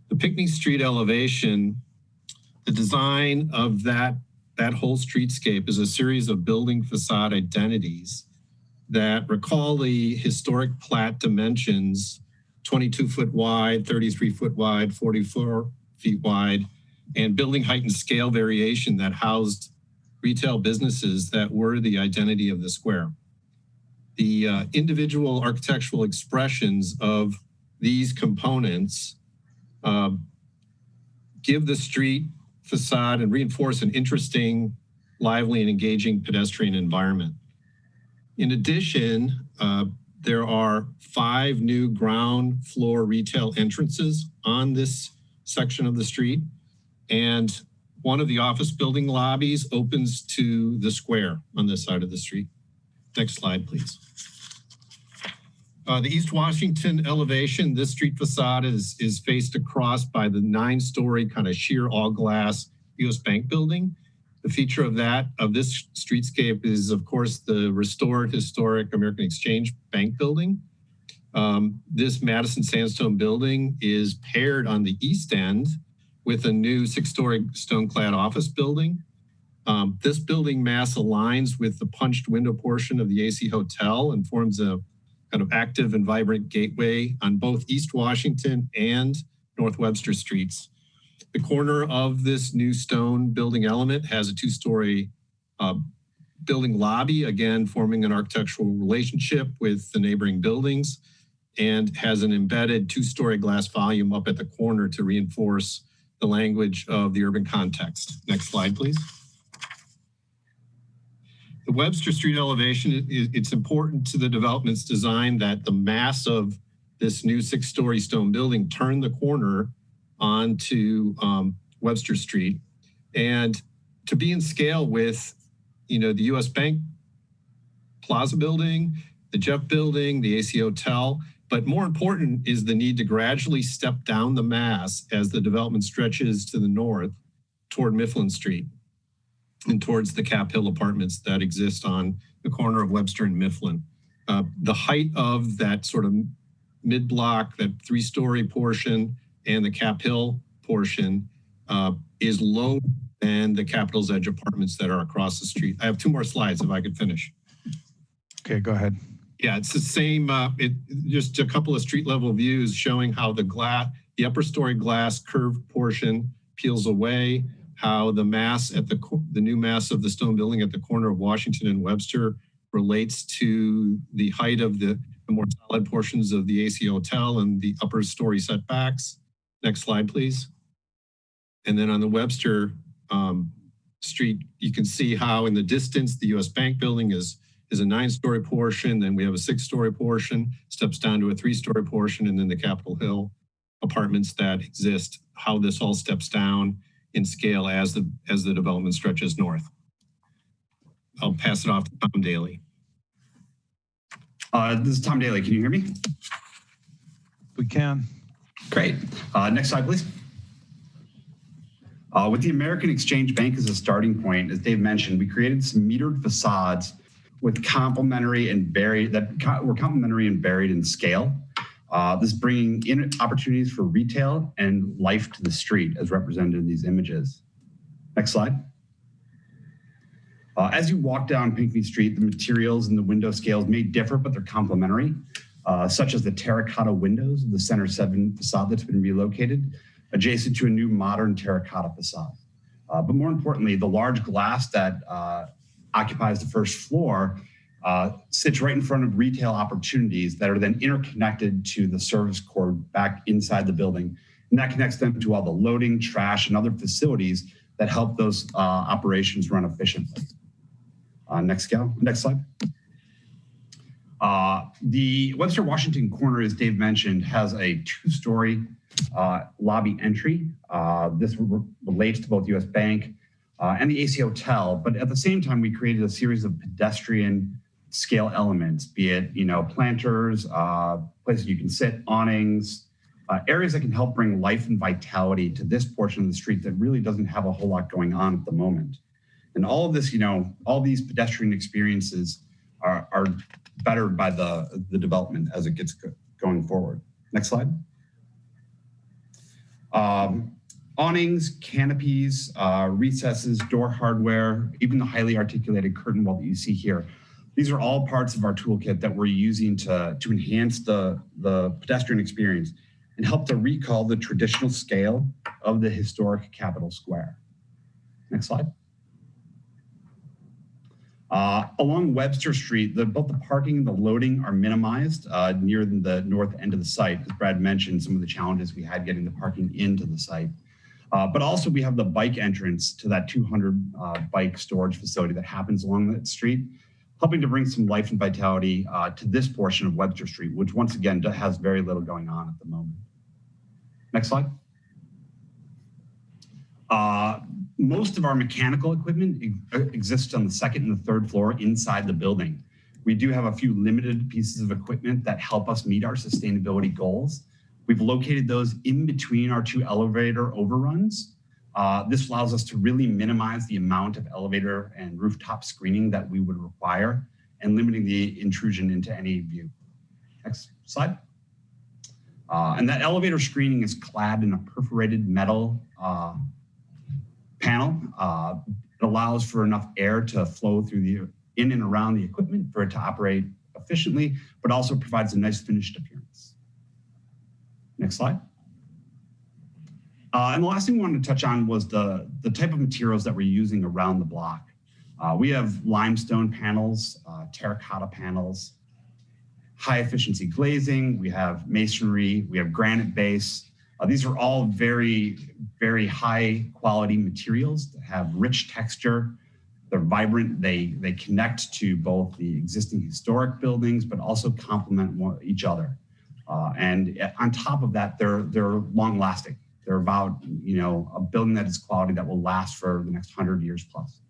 The Pinckney Street elevation, the design of that whole streetscape is a series of building facade identities that recall the historic plat dimensions, 22 foot wide, 33 foot wide, 44 feet wide, and building height and scale variation that housed retail businesses that were the identity of the square. The individual architectural expressions of these components give the street facade and reinforce an interesting, lively, and engaging pedestrian environment. In addition, there are 5 new ground floor retail entrances on this section of the street, and one of the office building lobbies opens to the square on this side of the street. Next slide, please. The East Washington elevation, this street facade is faced across by the 9-story kind of sheer all glass US Bank building. The feature of this streetscape is, of course, the restored historic American Exchange Bank building. This Madison sandstone building is paired on the east end with a new 6-story stone-clad office building. This building mass aligns with the punched window portion of the AC Hotel and forms a kind of active and vibrant gateway on both East Washington and North Webster Streets. The corner of this new stone building element has a 2-story building lobby, again, forming an architectural relationship with the neighboring buildings. and has an embedded 2-story glass volume up at the corner to reinforce the language of the urban context. Next slide, please. The Webster Street elevation, it's important to the development's design that the mass of this new 6-story stone building turn the corner onto Webster Street, and to be in scale with, the US Bank Plaza building, the Jeff building, the AC Hotel. But more important is the need to gradually step down the mass as the development stretches to the north toward Mifflin Street and towards the Cap Hill apartments that exist on the corner of Webster and Mifflin. The height of that sort of mid-block, that 3-story portion, and the Cap Hill portion is lower than the Capitol's Edge apartments that are across the street. I have 2 more slides if I could finish. Okay, go ahead. Yeah, it's the same, just a couple of street level views showing how the upper story glass curved portion peels away, how the mass at the new mass of the stone building at the corner of Washington and Webster relates to the height of the more solid portions of the AC Hotel and the upper story setbacks. Next slide, please. And then on the Webster Street, you can see how in the distance the US Bank building is a 9-story portion, then we have a 6-story portion, steps down to a 3-story portion, and then the Capitol Hill apartments that exist, how this all steps down in scale as the development stretches north. I'll pass it off to Tom Daly. This is Tom Daly. Can you hear me? We can. Great. Next slide, please. With the American Exchange Bank as a starting point, as Dave mentioned, we created some metered facades with complementary and varied in scale. This bringing in opportunities for retail and life to the street as represented in these images. Next slide. As you walk down Pinckney Street, the materials and the window scales may differ, but they're complementary, such as the terracotta windows of the Center 7 facade that's been relocated, adjacent to a new modern terracotta facade. But more importantly, the large glass that occupies the first floor sits right in front of retail opportunities that are then interconnected to the service cord back inside the building. And that connects them to all the loading, trash, and other facilities that help those operations run efficiently. Next slide. The Webster Washington corner, as Dave mentioned, has a 2-story lobby entry. This relates to both US Bank and the AC Hotel, but at the same time, we created a series of pedestrian scale elements, be it planters, places you can sit, awnings, areas that can help bring life and vitality to this portion of the street that really doesn't have a whole lot going on at the moment. And all of this, all these pedestrian experiences are bettered by the development as it gets going forward. Next slide. Awnings, canopies, recesses, door hardware, even the highly articulated curtain wall that you see here. These are all parts of our toolkit that we're using to enhance the pedestrian experience and help to recall the traditional scale of the historic Capitol Square. Next slide. Along Webster Street, both the parking and the loading are minimized near the north end of the site. As Brad mentioned, some of the challenges we had getting the parking into the site. But also we have the bike entrance to that 200 bike storage facility that happens along that street, helping to bring some life and vitality to this portion of Webster Street, which once again has very little going on at the moment. Next slide. Most of our mechanical equipment exists on the 2nd and the 3rd floor inside the building. We do have a few limited pieces of equipment that help us meet our sustainability goals. We've located those in between our 2 elevator overruns. This allows us to really minimize the amount of elevator and rooftop screening that we would require and limiting the intrusion into any view. Next slide. And that elevator screening is clad in a perforated metal panel. It allows for enough air to flow through in and around the equipment for it to operate efficiently, but also provides a nice finished appearance. Next slide. And the last thing we wanted to touch on was the type of materials that we're using around the block. We have limestone panels, terracotta panels, high efficiency glazing, we have masonry, we have granite base. These are all very, very high quality materials that have rich texture. They're vibrant. They connect to both the existing historic buildings, but also complement each other. And on top of that, they're long lasting. They're about, a building that is quality that will last for the next 100 years plus.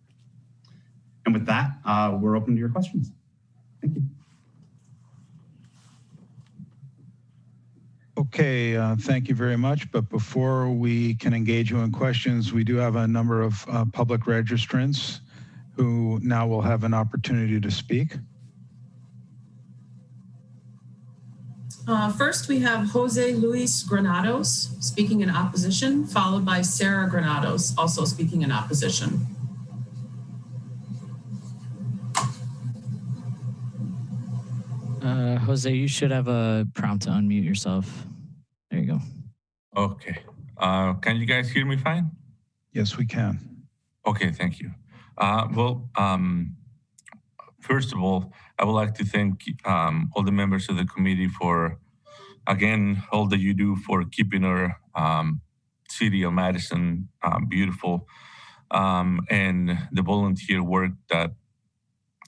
And with that, we're open to your questions. Thank you. Okay, thank you very much. But before we can engage you in questions, we do have a number of public registrants who now will have an opportunity to speak. First, we have Jose Luis Granados speaking in opposition, followed by Sarah Granados, also speaking in opposition. Jose, you should have a prompt to unmute yourself. There you go. Okay. Can you guys hear me fine? Yes, we can. Okay, thank you. First of all, I would like to thank all the members of the committee for, again, all that you do for keeping our city of Madison beautiful, and the volunteer work that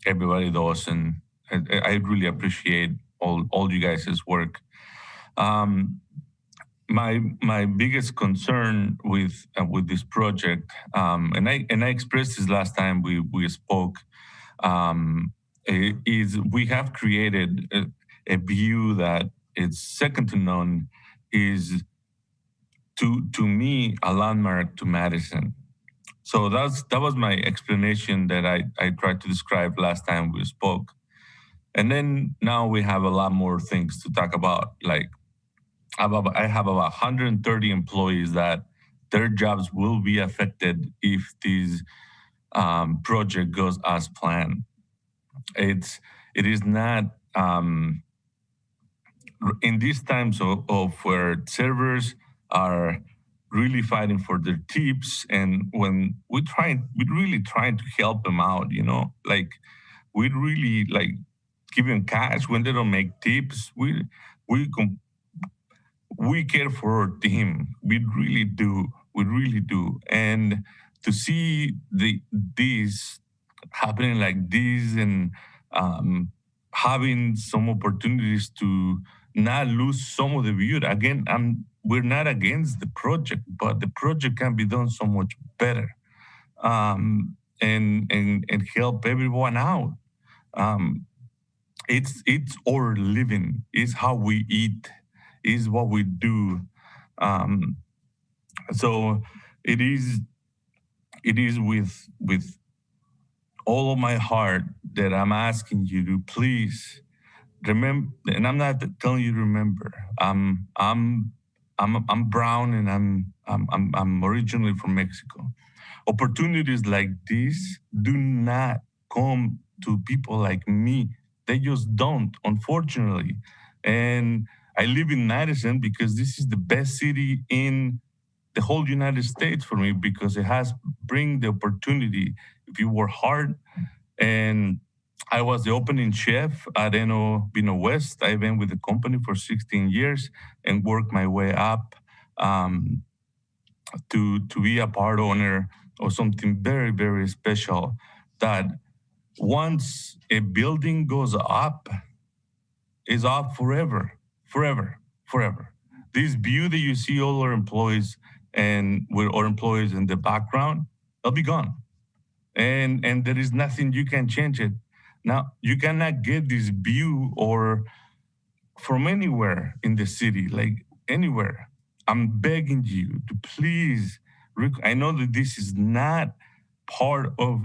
everybody does. And I really appreciate all you guys' work. My biggest concern with this project, and I expressed this last time we spoke, is we have created a view that is second to none, is to me a landmark to Madison. So that was my explanation that I tried to describe last time we spoke. And then now we have a lot more things to talk about. Like I have about 130 employees that their jobs will be affected if this project goes as planned. It is not in these times of where servers are really fighting for their tips, and when we're really trying to help them out, like we really like give them cash when they don't make tips. We care for our team. We really do. We really do. And to see this happening like this, and having some opportunities to not lose some of the view. Again, we're not against the project, but the project can be done so much better, and help everyone out. It's our living. It's how we eat. Is what we do. So it is with all of my heart that I'm asking you to please remember. And I'm not telling you to remember. I'm brown, and I'm originally from Mexico. Opportunities like this do not come to people like me. They just don't, unfortunately. And I live in Madison because this is the best city in the whole United States for me, because it has bring the opportunity. If you work hard, and I was the opening chef at Vino West. I've been with the company for 16 years and worked my way up to be a part owner of something very, very special, that once a building goes up, is up forever. Forever. This view that you see all our employees and with our employees in the background, they'll be gone. And there is nothing you can change it. Now, you cannot get this view or from anywhere in the city, like anywhere. I'm begging you to please, I know that this is not part of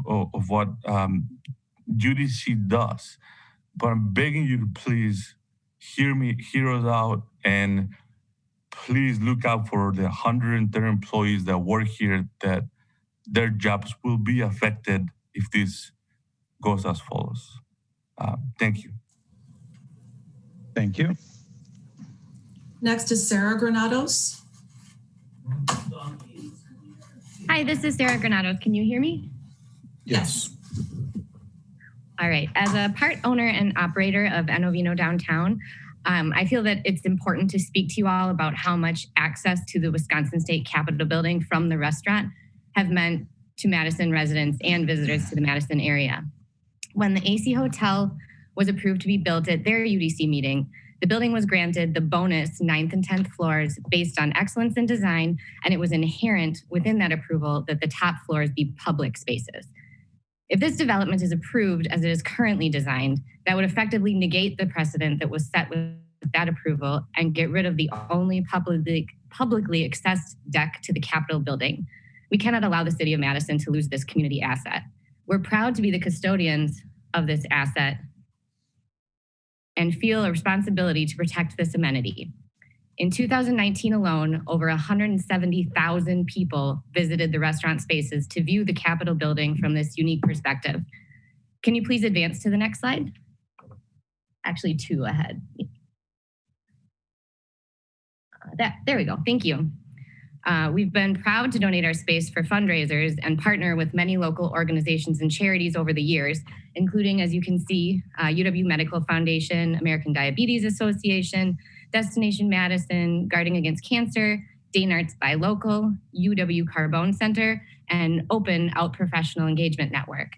what UDC does, but I'm begging you to please hear us out, and please look out for the 130 employees that work here, that their jobs will be affected if this goes as follows. Thank you. Thank you. Next is Sarah Granados. Hi, this is Sarah Granados. Can you hear me? Yes. All All right. As a part owner and operator of Enovino Downtown, I feel that it's important to speak to you all about how much access to the Wisconsin State Capitol building from the restaurant have meant to Madison residents and visitors to the Madison area. When the AC Hotel was approved to be built at their UDC meeting, the building was granted the bonus 9th and 10th floors based on excellence in design, and it was inherent within that approval that the top floors be public spaces. If this development is approved as it is currently designed, that would effectively negate the precedent that was set with that approval and get rid of the only publicly accessed deck to the Capitol building. We cannot allow the city of Madison to lose this community asset. We're proud to be the custodians of this asset and feel a responsibility to protect this amenity. In 2019 alone, over 170,000 people visited the restaurant spaces to view the Capitol building from this unique perspective. Can you please advance to the next slide? Actually, 2 ahead. There we go, thank you. We've been proud to donate our space for fundraisers and partner with many local organizations and charities over the years, including, as you can see, UW Medical Foundation, American Diabetes Association, Destination Madison, Guarding Against Cancer, Dane Arts Buy Local, UW Carbone Center, and Open Out Professional Engagement Network.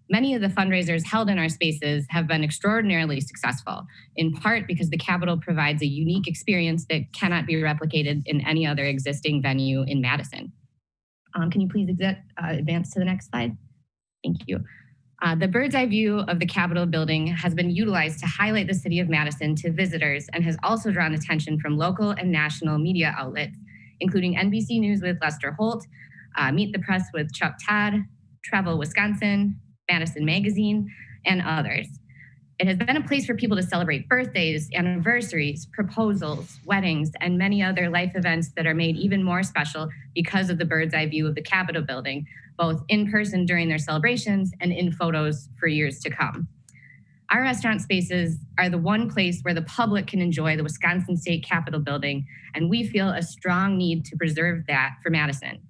Many of the fundraisers held in our spaces have been extraordinarily successful, in part because the Capitol provides a unique experience that cannot be replicated in any other existing venue in Madison. Can you please advance to the next slide? Thank you. The bird's eye view of the Capitol building has been utilized to highlight the city of Madison to visitors and has also drawn attention from local and national media outlets, including NBC News with Lester Holt, Meet the Press with Chuck Todd, Travel Wisconsin, Madison Magazine, and others. It has been a place for people to celebrate birthdays, anniversaries, proposals, weddings, and many other life events that are made even more special because of the bird's eye view of the Capitol building, both in person during their celebrations and in photos for years to come. Our restaurant spaces are the one place where the public can enjoy the Wisconsin State Capitol building, and we feel a strong need to preserve that for Madison.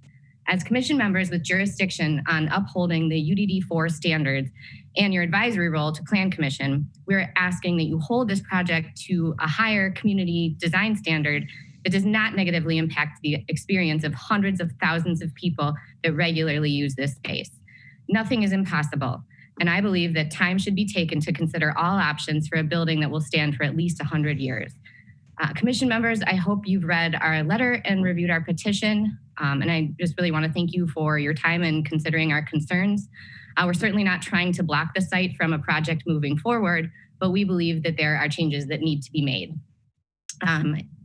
As commission members with jurisdiction on upholding the UDD4 standards and your advisory role to Plan Commission, we're asking that you hold this project to a higher community design standard that does not negatively impact the experience of hundreds of thousands of people that regularly use this space. Nothing is impossible, and I believe that time should be taken to consider all options for a building that will stand for at least 100 years. Commission members, I hope you've read our letter and reviewed our petition. And I just really want to thank you for your time and considering our concerns. We're certainly not trying to block the site from a project moving forward, but we believe that there are changes that need to be made.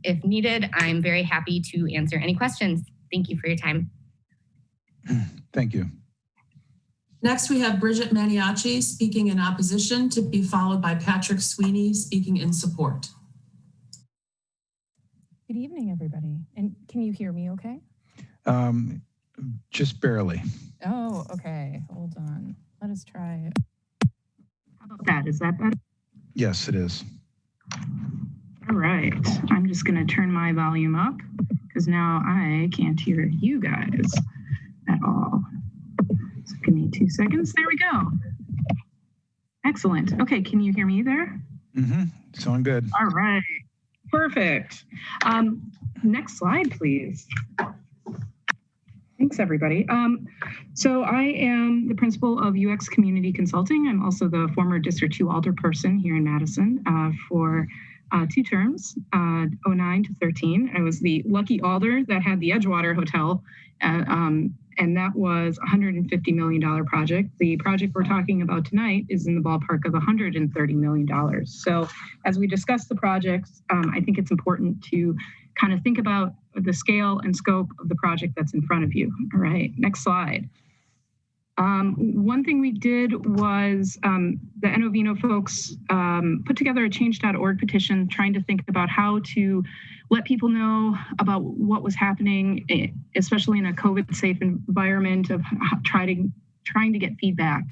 If needed, I'm very happy to answer any questions. Thank you for your time. Thank you. Next, we have Bridget Maniaci speaking in opposition, to be followed by Patrick Sweeney speaking in support. Good evening, everybody. And can you hear me okay? Just barely. Oh, okay. Hold on. Let us try it. How about that? Is that better? Yes, it is. All right. I'm just going to turn my volume up because now I can't hear you guys at all. So give me 2 seconds. There we go. Excellent. Okay. Can you hear me there? Mm-hmm. Sound good. All right. Perfect. Next slide, please. Thanks, everybody. So I am the principal of UX Community Consulting. I'm also the former District 2 alderperson here in Madison for 2 terms, 09 to 13. I was the lucky alder that had the Edgewater Hotel, and that was a $150 million project. The project we're talking about tonight is in the ballpark of $130 million. So as we discuss the projects, I think it's important to kind of think about the scale and scope of the project that's in front of you. All right, next slide. One thing we did was the Enovino folks put together a change.org petition trying to think about how to let people know about what was happening, especially in a COVID-safe environment, of trying to get feedback.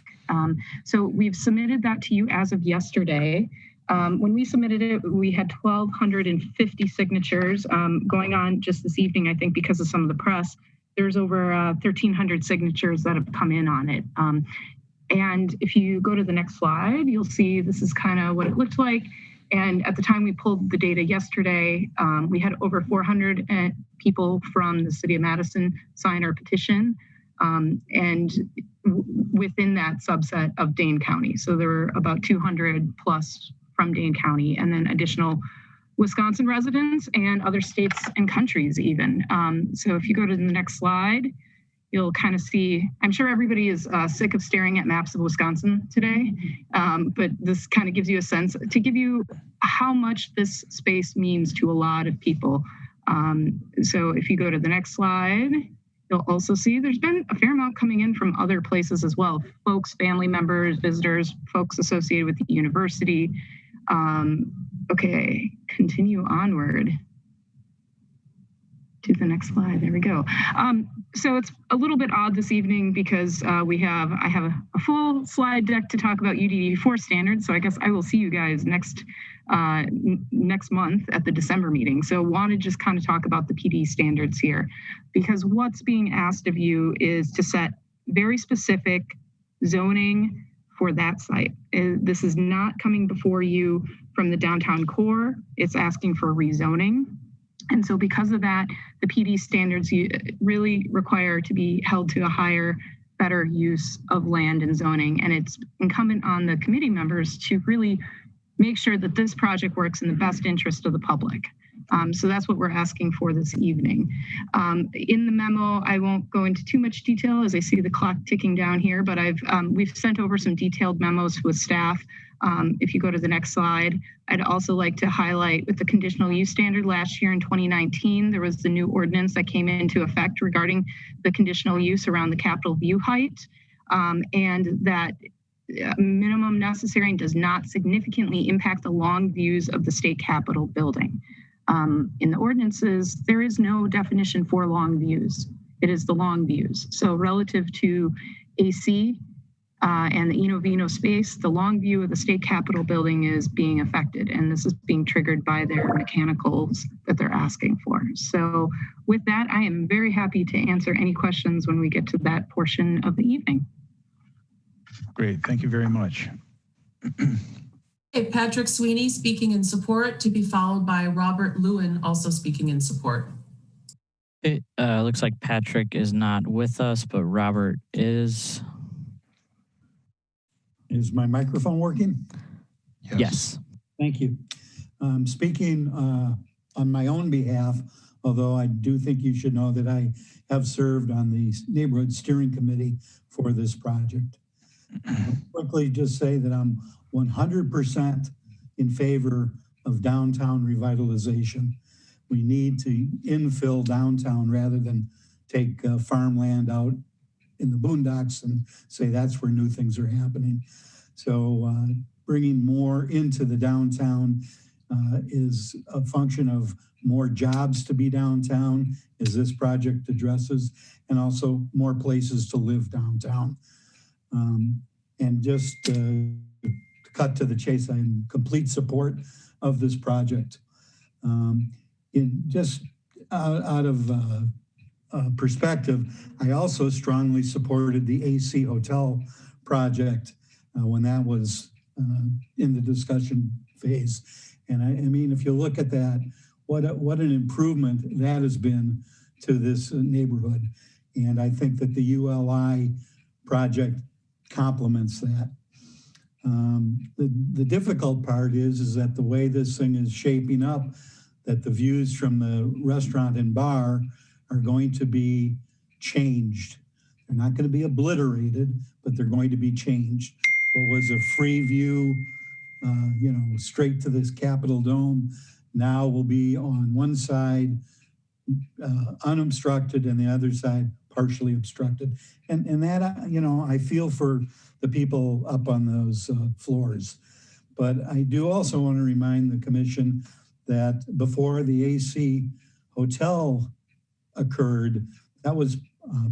So we've submitted that to you as of yesterday. When we submitted it, we had 1,250 signatures going on just this evening, I think, because of some of the press. There's over 1,300 signatures that have come in on it. And if you go to the next slide, you'll see this is kind of what it looked like. And at the time we pulled the data yesterday, we had over 400 people from the city of Madison sign our petition. And within that subset of Dane County. So there were about 200 plus from Dane County, and then additional Wisconsin residents and other states and countries even. So if you go to the next slide, you'll kind of see, I'm sure everybody is sick of staring at maps of Wisconsin today, but this kind of gives you a sense to give you how much this space means to a lot of people. So if you go to the next slide, you'll also see there's been a fair amount coming in from other places as well. Folks, family members, visitors, folks associated with the university. Okay, continue onward to the next slide. There we go. So it's a little bit odd this evening because I have a full slide deck to talk about UDD4 standards. So I guess I will see you guys next month at the December meeting. So want to just kind of talk about the PD standards here, because what's being asked of you is to set very specific zoning for that site. This is not coming before you from the downtown core. It's asking for rezoning. And so because of that, the PD standards really require to be held to a higher, better use of land and zoning. And it's incumbent on the committee members to really make sure that this project works in the best interest of the public. So that's what we're asking for this evening. In the memo, I won't go into too much detail as I see the clock ticking down here, but we've sent over some detailed memos with staff. If you go to the next slide, I'd also like to highlight with the conditional use standard last year in 2019, there was the new ordinance that came into effect regarding the conditional use around the Capitol view height, and that minimum necessary and does not significantly impact the long views of the state Capitol building. In the ordinances, there is no definition for long views. It is the long views. So relative to AC and the Eno Vino space, the long view of the state Capitol building is being affected, and this is being triggered by their mechanicals that they're asking for. So with that, I am very happy to answer any questions when we get to that portion of the evening. Great, thank you very much. Okay, Patrick Sweeney speaking in support, to be followed by Robert Lewin also speaking in support. It looks like Patrick is not with us, but Robert is. Is my microphone working? Yes. Thank you. Speaking on my own behalf, although I do think you should know that I have served on the neighborhood steering committee for this project. I'll quickly just say that I'm 100% in favor of downtown revitalization. We need to infill downtown rather than take farmland out in the boondocks and say that's where new things are happening. So bringing more into the downtown is a function of more jobs to be downtown, as this project addresses, and also more places to live downtown. And just to cut to the chase, I'm in complete support of this project. Just out of perspective, I also strongly supported the AC Hotel project when that was in the discussion phase. And I mean, if you look at that, what an improvement that has been to this neighborhood. And I think that the ULI project complements that. The difficult part is that the way this thing is shaping up, that the views from the restaurant and bar are going to be changed. They're not going to be obliterated, but they're going to be changed. What was a free view, straight to this Capitol Dome, now will be on one side unobstructed and the other side partially obstructed. And that, I feel for the people up on those floors. But I do also want to remind the commission that before the AC Hotel occurred, that was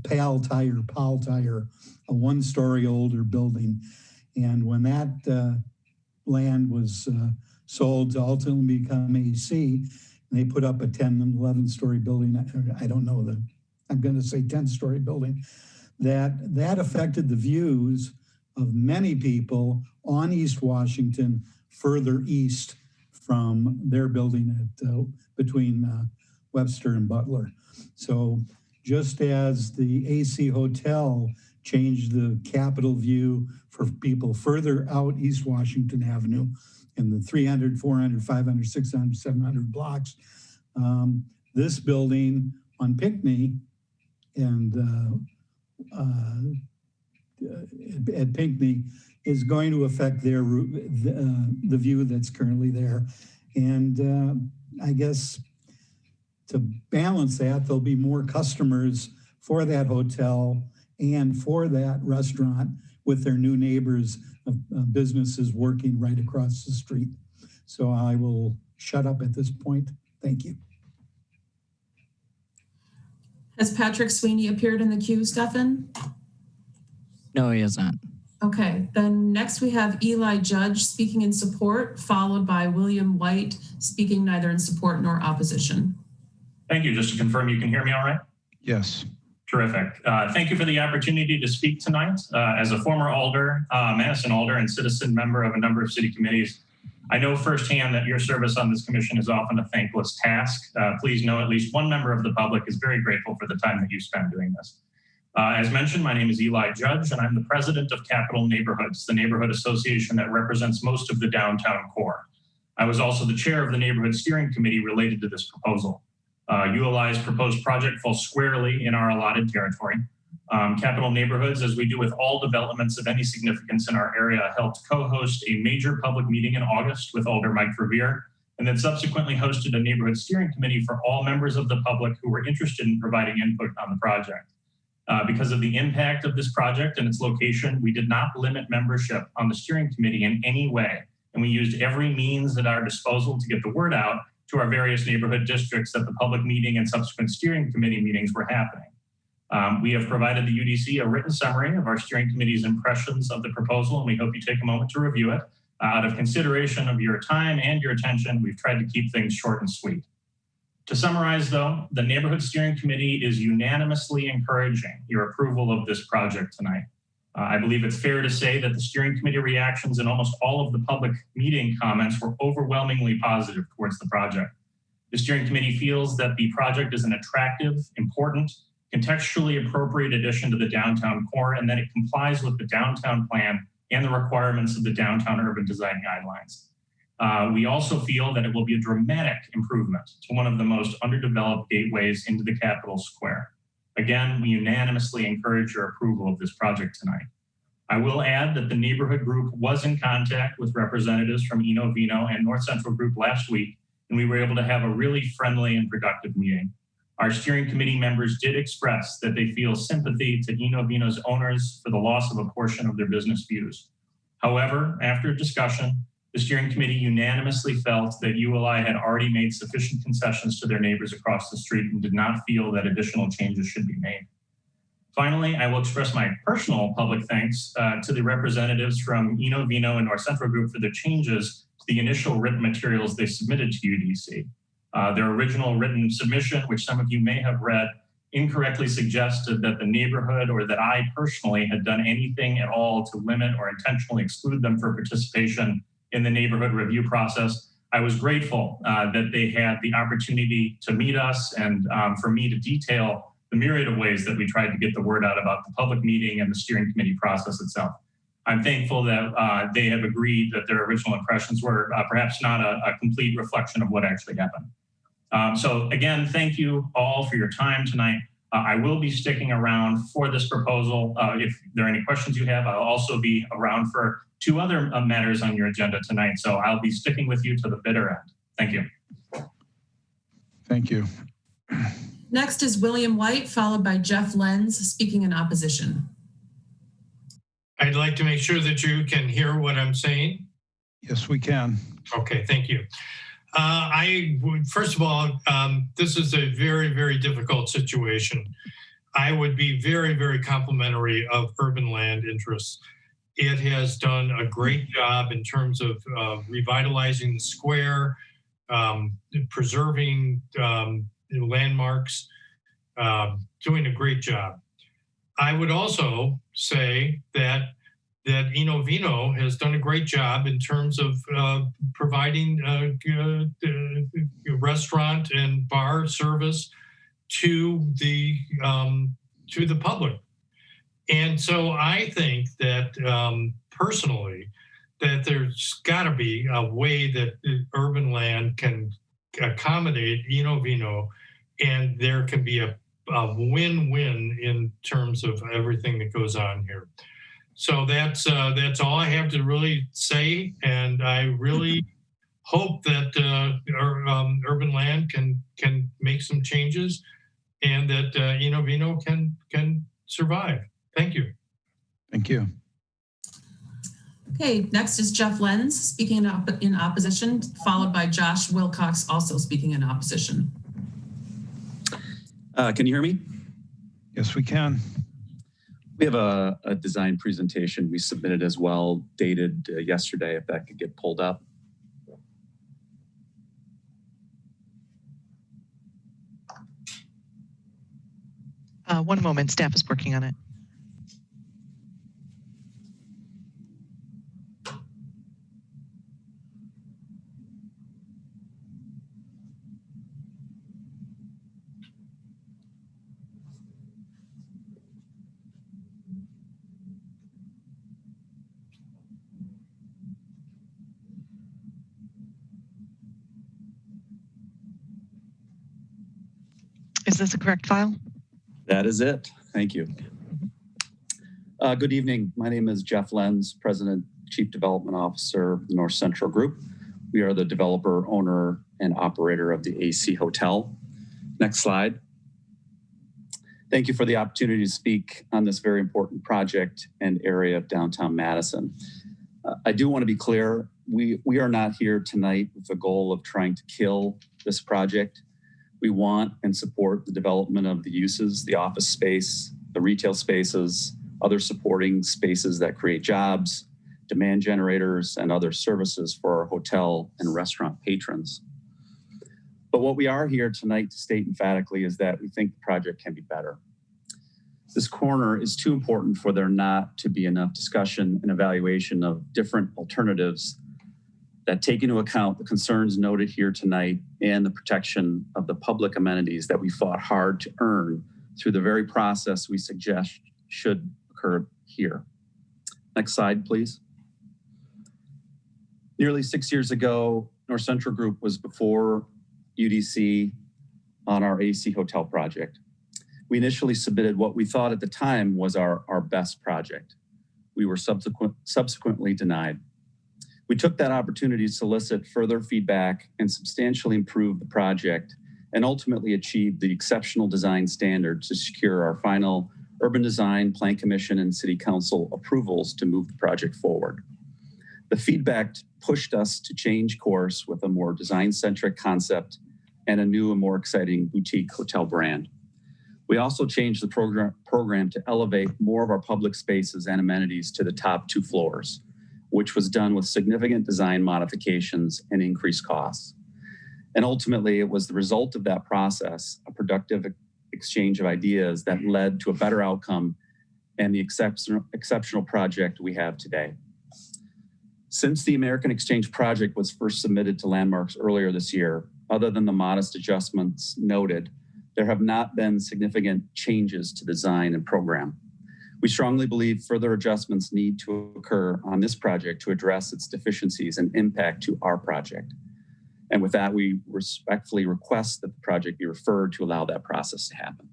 Pal Tire, a one-story older building. And when that land was sold to ultimately become AC, and they put up a 10 and 11-story building, I don't know, I'm going to say 10-story building, that affected the views of many people on East Washington, further east from their building at between Webster and Butler. So just as the AC Hotel changed the Capitol view for people further out East Washington Avenue in the 300, 400, 500, 600, 700 blocks, this building on Pinckney and at Pinckney is going to affect their the view that's currently there. And I guess to balance that, there'll be more customers for that hotel and for that restaurant with their new neighbors of businesses working right across the street. So I will shut up at this point. Thank you. Has Patrick Sweeney appeared in the queue, Stefan? No, he has not. Okay, then next we have Eli Judge speaking in support, followed by William White speaking neither in support nor opposition. Thank you. Just to confirm, you can hear me all right? Yes. Terrific. Thank you for the opportunity to speak tonight. As a former alder, Madison alder and citizen member of a number of city committees, I know firsthand that your service on this commission is often a thankless task. Please know at least one member of the public is very grateful for the time that you spend doing this. As mentioned, my name is Eli Judge, and I'm the president of Capital Neighborhoods, the neighborhood association that represents most of the downtown core. I was also the chair of the neighborhood steering committee related to this proposal. ULI's proposed project falls squarely in our allotted territory. Capital Neighborhoods, as we do with all developments of any significance in our area, helped co-host a major public meeting in August with Alder Mike Revere, and then subsequently hosted a neighborhood steering committee for all members of the public who were interested in providing input on the project. Because of the impact of this project and its location, we did not limit membership on the steering committee in any way, and we used every means at our disposal to get the word out to our various neighborhood districts that the public meeting and subsequent steering committee meetings were happening. We have provided the UDC a written summary of our steering committee's impressions of the proposal, and we hope you take a moment to review it. Out of consideration of your time and your attention, we've tried to keep things short and sweet. To summarize though, the Neighborhood Steering Committee is unanimously encouraging your approval of this project tonight. I believe it's fair to say that the steering committee reactions and almost all of the public meeting comments were overwhelmingly positive towards the project. The steering committee feels that the project is an attractive, important, contextually appropriate addition to the downtown core and that it complies with the downtown plan and the requirements of the downtown urban design guidelines. We also feel that it will be a dramatic improvement to one of the most underdeveloped gateways into the Capitol Square. Again, we unanimously encourage your approval of this project tonight. I will add that the neighborhood group was in contact with representatives from Eno Vino and North Central Group last week, and we were able to have a really friendly and productive meeting. Our steering committee members did express that they feel sympathy to Eno Vino's owners for the loss of a portion of their business views. However, after discussion, the steering committee unanimously felt that ULI had already made sufficient concessions to their neighbors across the street and did not feel that additional changes should be made. Finally, I will express my personal public thanks to the representatives from Eno Vino and North Central Group for the changes to the initial written materials they submitted to UDC. Their original written submission, which some of you may have read, incorrectly suggested that the neighborhood or that I personally had done anything at all to limit or intentionally exclude them for participation in the neighborhood review process. I was grateful that they had the opportunity to meet us and for me to detail the myriad of ways that we tried to get the word out about the public meeting and the steering committee process itself. I'm thankful that they have agreed that their original impressions were perhaps not a complete reflection of what actually happened. So again, thank you all for your time tonight. I will be sticking around for this proposal. If there are any questions you have, I'll also be around for two other matters on your agenda tonight. So I'll be sticking with you to the bitter end. Thank you. Thank you. Next is William White, followed by Jeff Lenz, speaking in opposition. I'd like to make sure that you can hear what I'm saying. Yes, we can. Okay, thank you. First of all, this is a very, very difficult situation. I would be very, very complimentary of urban land interests. It has done a great job in terms of revitalizing the square, preserving landmarks, doing a great job. I would also say that that Vino has done a great job in terms of providing restaurant and bar service to the public. And so I think that personally, that there's got to be a way that urban land can accommodate Vino, and there can be a win-win in terms of everything that goes on here. So that's all I have to really say, and I really hope that urban land can make some changes, and that Vino can survive. Thank you. Thank you. Okay, next is Jeff Lenz speaking in opposition, followed by Josh Wilcox also speaking in opposition. Can you hear me? Yes, we can. We have a design presentation we submitted as well, dated yesterday, if that could get pulled up. One moment, staff is working on it. Is this a correct file? That is it. Thank you. Good evening. My name is Jeff Lenz, President, Chief Development Officer of the North Central Group. We are the developer, owner, and operator of the AC Hotel. Next slide. Thank you for the opportunity to speak on this very important project and area of downtown Madison. I do want to be clear, we are not here tonight with the goal of trying to kill this project. We want and support the development of the uses, the office space, the retail spaces, other supporting spaces that create jobs, demand generators, and other services for our hotel and restaurant patrons. But what we are here tonight to state emphatically is that we think the project can be better. This corner is too important for there not to be enough discussion and evaluation of different alternatives that take into account the concerns noted here tonight and the protection of the public amenities that we fought hard to earn through the very process we suggest should occur here. Next slide, please. Nearly 6 years ago, North Central Group was before UDC on our AC Hotel project. We initially submitted what we thought at the time was our best project. We were subsequently denied. We took that opportunity to solicit further feedback and substantially improve the project, and ultimately achieve the exceptional design standards to secure our final Urban Design, Plan Commission, and City Council approvals to move the project forward. The feedback pushed us to change course with a more design-centric concept and a new and more exciting boutique hotel brand. We also changed the program to elevate more of our public spaces and amenities to the top 2 floors, which was done with significant design modifications and increased costs. And ultimately, it was the result of that process, a productive exchange of ideas, that led to a better outcome and the exceptional project we have today. Since the American Exchange project was first submitted to Landmarks earlier this year, other than the modest adjustments noted, there have not been significant changes to design and program. We strongly believe further adjustments need to occur on this project to address its deficiencies and impact to our project. And with that, we respectfully request that the project be referred to allow that process to happen.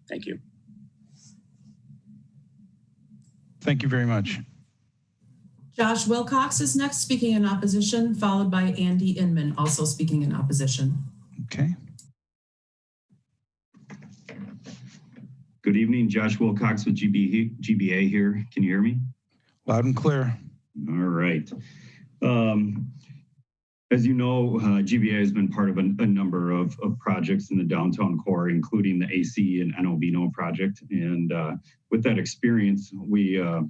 Thank you. Thank you very much. Josh Wilcox is next speaking in opposition, followed by Andy Inman also speaking in opposition. Okay. Good evening, Josh Wilcox with GBA here. Can you hear me? Loud and clear. All right. As you know, GBA has been part of a number of projects in the downtown core, including the AC and Vino project. And with that experience, we are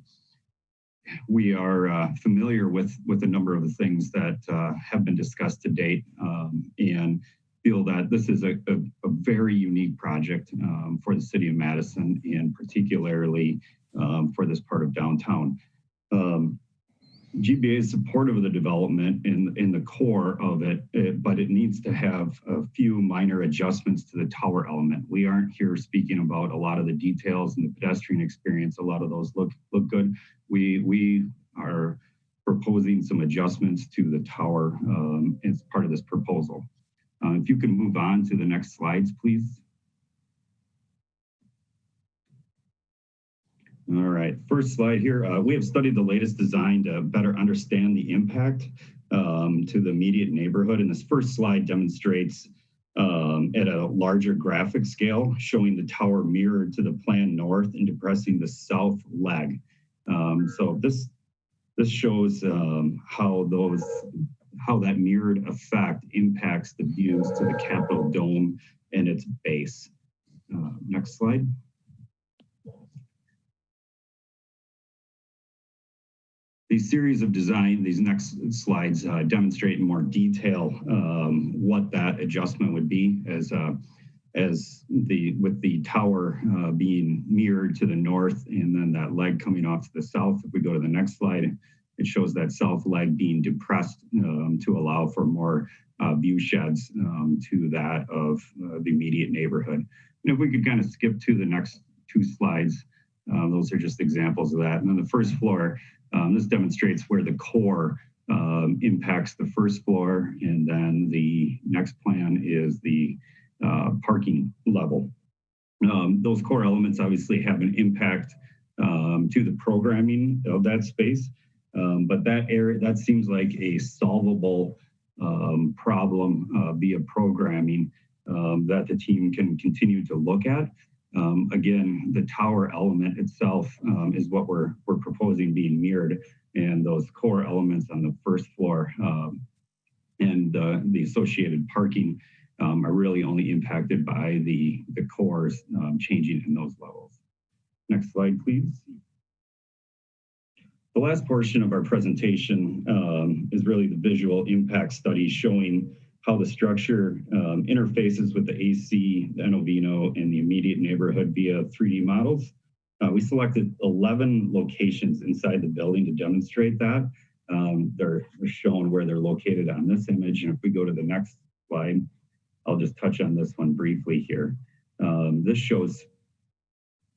familiar with a number of the things that have been discussed to date, and feel that this is a very unique project for the city of Madison, and particularly for this part of downtown. GBA is supportive of the development in the core of it, but it needs to have a few minor adjustments to the tower element. We aren't here speaking about a lot of the details and the pedestrian experience. A lot of those look good. We are proposing some adjustments to the tower as part of this proposal. If you can move on to the next slides, please. All right, first slide here. We have studied the latest design to better understand the impact to the immediate neighborhood. And this first slide demonstrates at a larger graphic scale, showing the tower mirrored to the plan north and depressing the south leg. So this shows how that mirrored effect impacts the views to the Capitol Dome and its base. Next slide. These series of design, these next slides demonstrate in more detail what that adjustment would be with the tower being mirrored to the north and then that leg coming off to the south. If we go to the next slide, it shows that south leg being depressed to allow for more view sheds to that of the immediate neighborhood. And if we could kind of skip to the next two slides, those are just examples of that. And then the first floor, this demonstrates where the core impacts the first floor, and then the next plan is the parking level. Those core elements obviously have an impact to the programming of that space, but that seems like a solvable problem via programming that the team can continue to look at. Again, the tower element itself is what we're proposing being mirrored, and those core elements on the first floor and the associated parking are really only impacted by the cores changing in those levels. Next slide, please. The last portion of our presentation is really the visual impact study showing how the structure interfaces with the AC, the Enovino, and the immediate neighborhood via 3D models. We selected 11 locations inside the building to demonstrate that. They're shown where they're located on this image. And if we go to the next slide, I'll just touch on this one briefly here. This shows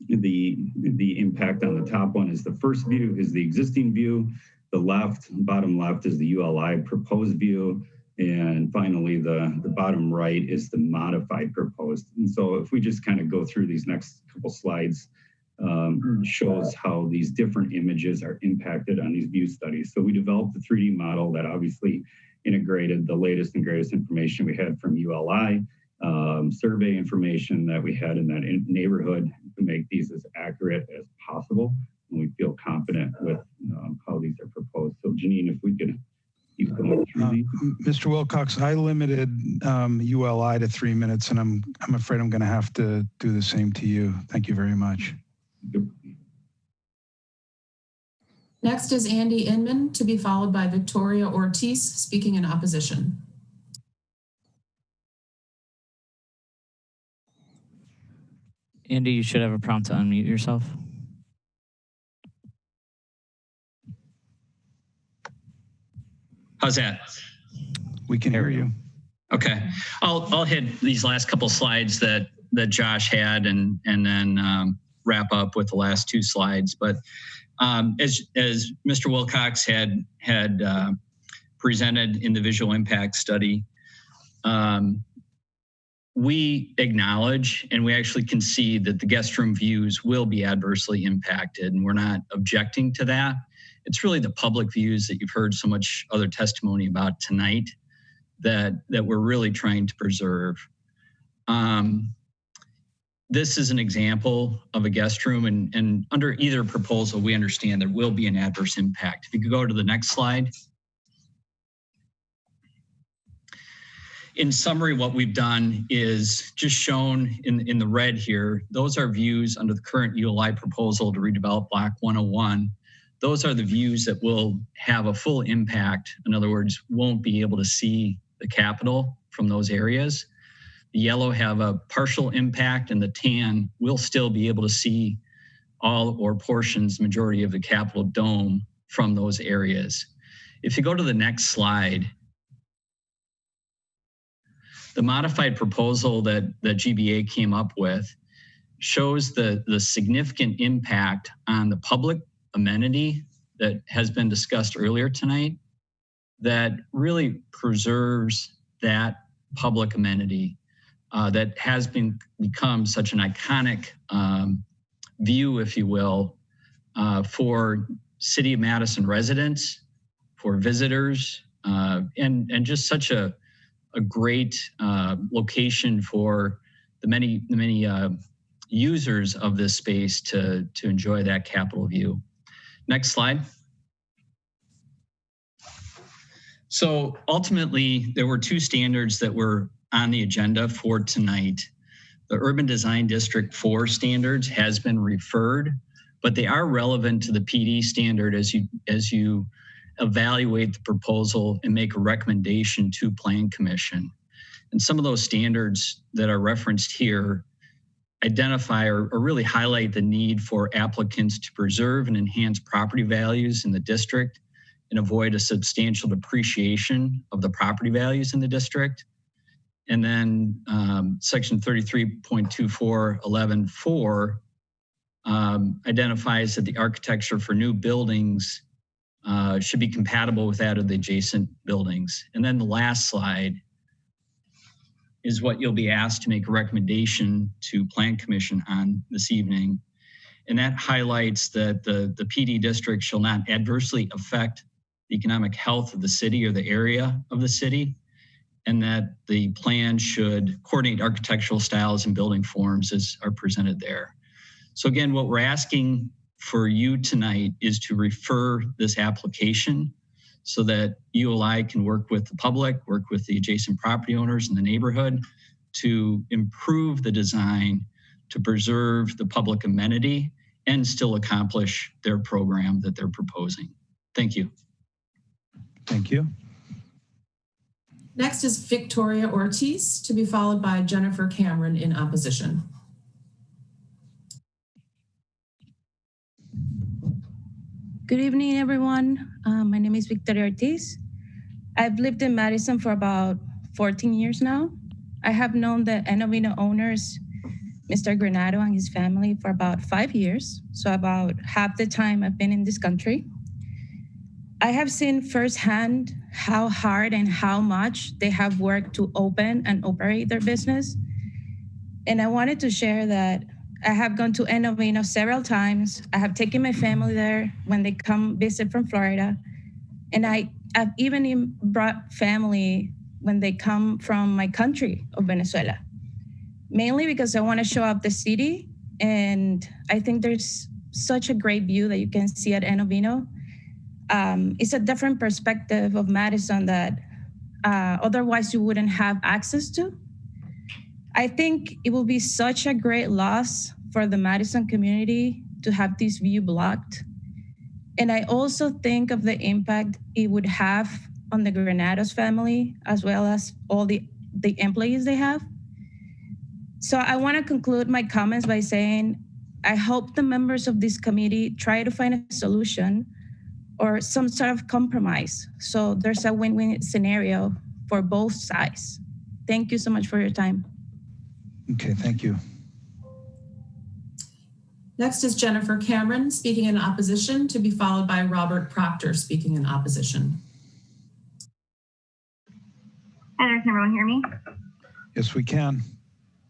the impact on the top one is the first view is the existing view. The bottom left is the ULI proposed view. And finally, the bottom right is the modified proposed. And so if we just kind of go through these next couple slides, shows how these different images are impacted on these view studies. So we developed a 3D model that obviously integrated the latest and greatest information we had from ULI, survey information that we had in that neighborhood to make these as accurate as possible. And we feel confident with how these are proposed. So Janine, if we could keep going through these. Mr. Wilcox, I limited ULI to 3 minutes, and I'm afraid I'm going to have to do the same to you. Thank you very much. Next is Andy Inman, to be followed by Victoria Ortiz, speaking in opposition. Andy, you should have a prompt to unmute yourself. How's that? We can hear you. Okay, I'll hit these last couple slides that Josh had, and then wrap up with the last two slides. But as Mr. Wilcox had presented in the visual impact study, we acknowledge and we actually concede that the guest room views will be adversely impacted, and we're not objecting to that. It's really the public views that you've heard so much other testimony about tonight that we're really trying to preserve. This is an example of a guest room, and under either proposal, we understand there will be an adverse impact. If you could go to the next slide. In summary, what we've done is just shown in the red here. Those are views under the current ULI proposal to redevelop Block 101. Those are the views that will have a full impact. In other words, won't be able to see the Capitol from those areas. The yellow have a partial impact, and the tan will still be able to see all or portions, majority of the Capitol Dome from those areas. If you go to the next slide, the modified proposal that GBA came up with shows the significant impact on the public amenity that has been discussed earlier tonight that really preserves that public amenity that has become such an iconic view, if you will, for City of Madison residents, for visitors, and just such a great location for the many users of this space to enjoy that Capitol view. Next slide. So ultimately, there were two standards that were on the agenda for tonight. The Urban Design District 4 standards has been referred, but they are relevant to the PD standard as you evaluate the proposal and make a recommendation to Plan Commission. And some of those standards that are referenced here identify or really highlight the need for applicants to preserve and enhance property values in the district and avoid a substantial depreciation of the property values in the district. And then section 33.2411.4 identifies that the architecture for new buildings should be compatible with that of the adjacent buildings. And then the last slide is what you'll be asked to make a recommendation to Plan Commission on this evening. And that highlights that the PD district shall not adversely affect the economic health of the city or the area of the city, and that the plan should coordinate architectural styles and building forms as are presented there. So again, what we're asking for you tonight is to refer this application so that ULI can work with the public, work with the adjacent property owners in the neighborhood to improve the design, to preserve the public amenity, and still accomplish their program that they're proposing. Thank you. Thank you. Next is Victoria Ortiz, to be followed by Jennifer Cameron in opposition. Good evening, everyone. My name is Victoria Ortiz. I've lived in Madison for about 14 years now. I have known the Enovino owners, Mr. Granado and his family, for about 5 years, so about half the time I've been in this country. I have seen firsthand how hard and how much they have worked to open and operate their business. And I wanted to share that I have gone to Enovino several times. I have taken my family there when they come visit from Florida. And I've even brought family when they come from my country of Venezuela, mainly because I want to show up the city. And I think there's such a great view that you can see at Enovino. It's a different perspective of Madison that otherwise you wouldn't have access to. I think it will be such a great loss for the Madison community to have this view blocked. And I also think of the impact it would have on the Granados family, as well as all the employees they have. So I want to conclude my comments by saying, I hope the members of this committee try to find a solution or some sort of compromise, so there's a win-win scenario for both sides. Thank you so much for your time. Okay, thank you. Next is Jennifer Cameron speaking in opposition, to be followed by Robert Proctor speaking in opposition. Hi there, can everyone hear me? Yes, we can.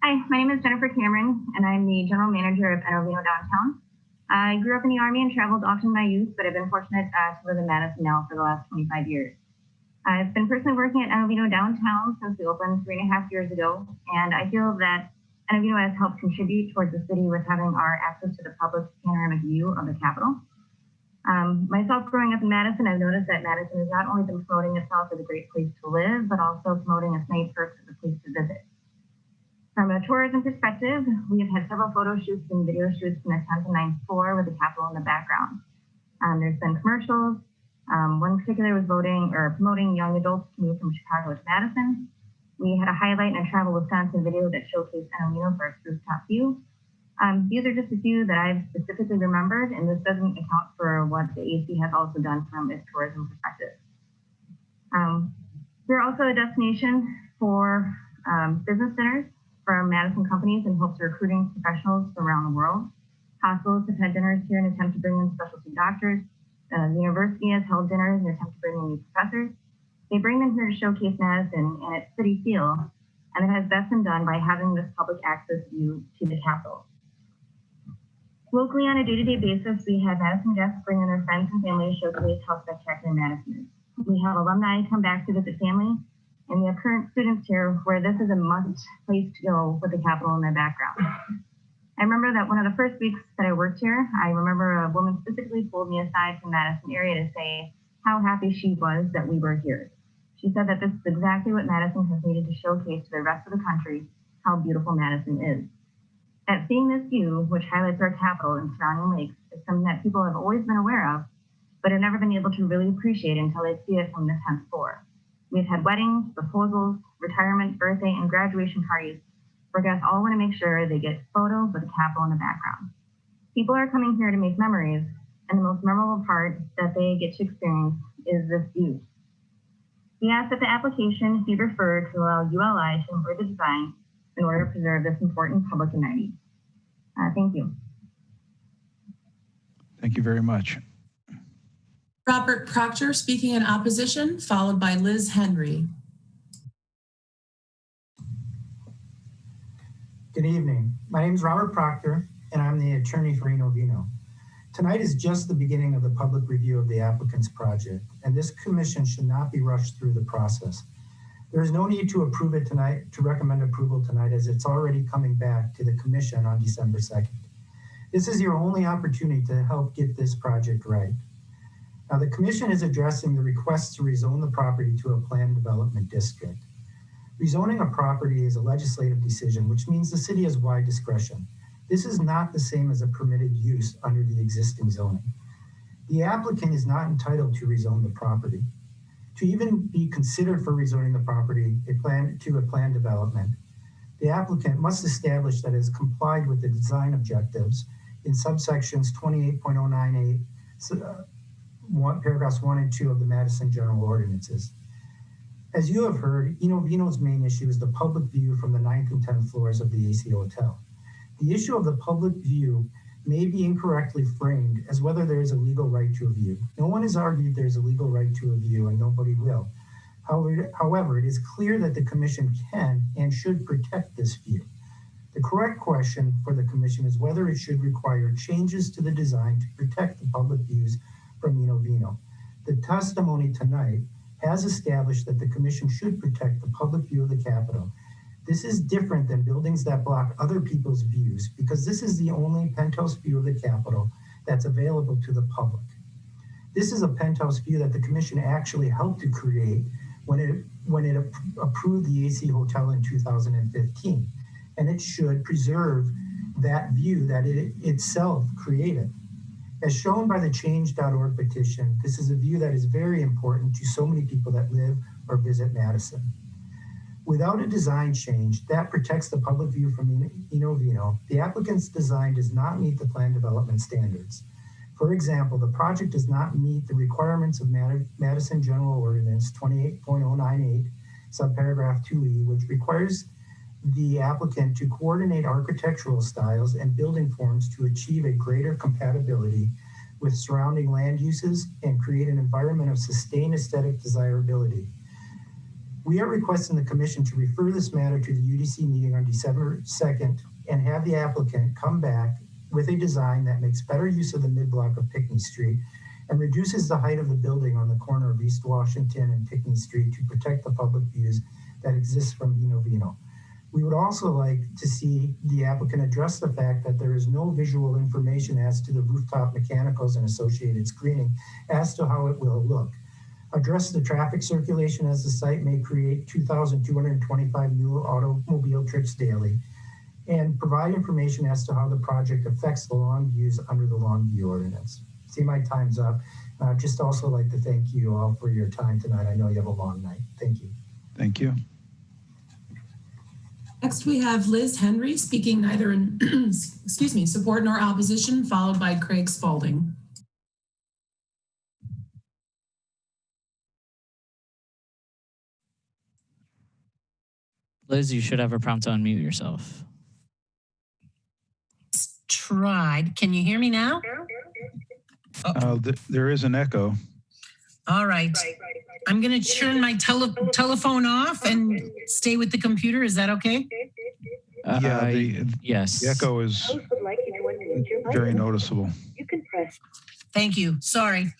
Hi, my name is Jennifer Cameron, and I'm the general manager of Enovino Downtown. I grew up in the Army and traveled often in my youth, but I've been fortunate to live in Madison now for the last 25 years. I've been personally working at Enovino Downtown since we opened 3.5 years ago, and I feel that Enovino has helped contribute towards the city with having our access to the public panoramic view of the Capitol. Myself growing up in Madison, I've noticed that Madison has not only been promoting itself as a great place to live, but also promoting its many perks as a place to visit. From a tourism perspective, we have had several photo shoots and video shoots from the 10th and 9th floor with the Capitol in the background. There's been commercials. One in particular was promoting young adults to move from Chicago to Madison. We had a highlight and a Travel Wisconsin video that showcased Enovino for its rooftop view. These are just a few that I've specifically remembered, and this doesn't account for what the AC has also done from its tourism perspective. We're also a destination for business dinners for Madison companies in hopes of recruiting professionals from around the world. Hospitals have had dinners here in an attempt to bring in specialty doctors. The university has held dinners in an attempt to bring in new professors. They bring them here to showcase Madison and its city feel, and it has best been done by having this public access view to the Capitol. Locally, on a day-to-day basis, we have Madison guests bring in their friends and family to showcase how spectacular Madison is. We have alumni come back to visit family, and we have current students here where this is a must place to go with the Capitol in their background. I remember that one of the first weeks that I worked here, I remember a woman specifically pulled me aside from Madison area to say how happy she was that we were here. She said that this is exactly what Madison has needed to showcase to the rest of the country how beautiful Madison is. That seeing this view, which highlights our Capitol and surrounding lakes, is something that people have always been aware of, but have never been able to really appreciate until they see it from the 10th floor. We've had weddings, proposals, retirement, birthday, and graduation parties where guests all want to make sure they get photos with the Capitol in the background. People are coming here to make memories, and the most memorable part that they get to experience is this view. We ask that the application be referred to allow ULI to improve the design in order to preserve this important public amenity. Thank you. Thank you very much. Robert Proctor speaking in opposition, followed by Liz Henry. Good evening. My name is Robert Proctor, and I'm the attorney for Inovino. Tonight is just the beginning of the public review of the applicant's project, and this commission should not be rushed through the process. There is no need to approve it tonight, to recommend approval tonight, as it's already coming back to the commission on December 2nd. This is your only opportunity to help get this project right. Now, the commission is addressing the request to rezone the property to a planned development district. Rezoning a property is a legislative decision, which means the city has wide discretion. This is not the same as a permitted use under the existing zoning. The applicant is not entitled to rezone the property. To even be considered for rezoning the property to a planned development, the applicant must establish that it has complied with the design objectives in subsections 28.098, paragraphs 1 and 2 of the Madison General Ordinances. As you have heard, Inovino's main issue is the public view from the 9th and 10th floors of the AC Hotel. The issue of the public view may be incorrectly framed as whether there is a legal right to a view. No one has argued there's a legal right to a view, and nobody will. However, it is clear that the commission can and should protect this view. The correct question for the commission is whether it should require changes to the design to protect the public views from Inovino. The testimony tonight has established that the commission should protect the public view of the Capitol. This is different than buildings that block other people's views, because this is the only penthouse view of the Capitol that's available to the public. This is a penthouse view that the commission actually helped to create when it approved the AC Hotel in 2015. And it should preserve that view that it itself created. As shown by the change.org petition, this is a view that is very important to so many people that live or visit Madison. Without a design change that protects the public view from Inovino, the applicant's design does not meet the plan development standards. For example, the project does not meet the requirements of Madison General Ordinance 28.098, subparagraph 2E, which requires the applicant to coordinate architectural styles and building forms to achieve a greater compatibility with surrounding land uses and create an environment of sustained aesthetic desirability. We are requesting the commission to refer this matter to the UDC meeting on December 2nd and have the applicant come back with a design that makes better use of the mid-block of Pinckney Street and reduces the height of the building on the corner of East Washington and Pinckney Street to protect the public views that exist from Inovino. We would also like to see the applicant address the fact that there is no visual information as to the rooftop mechanicals and associated screening as to how it will look. Address the traffic circulation, as the site may create 2,225 new automobile trips daily, and provide information as to how the project affects the lawn views under the lawn view ordinance. See, my time's up. Just also like to thank you all for your time tonight. I know you have a long night. Thank you. Thank you. Next, we have Liz Henry speaking neither in excuse me, support nor opposition, followed by Craig Spalding. Liz, you should have a prompt to unmute yourself. Tried. Can you hear me now? There is an echo. All right. I'm going to turn my telephone off and stay with the computer. Is that okay? Yes. The echo is very noticeable. You can press. Thank you. Sorry.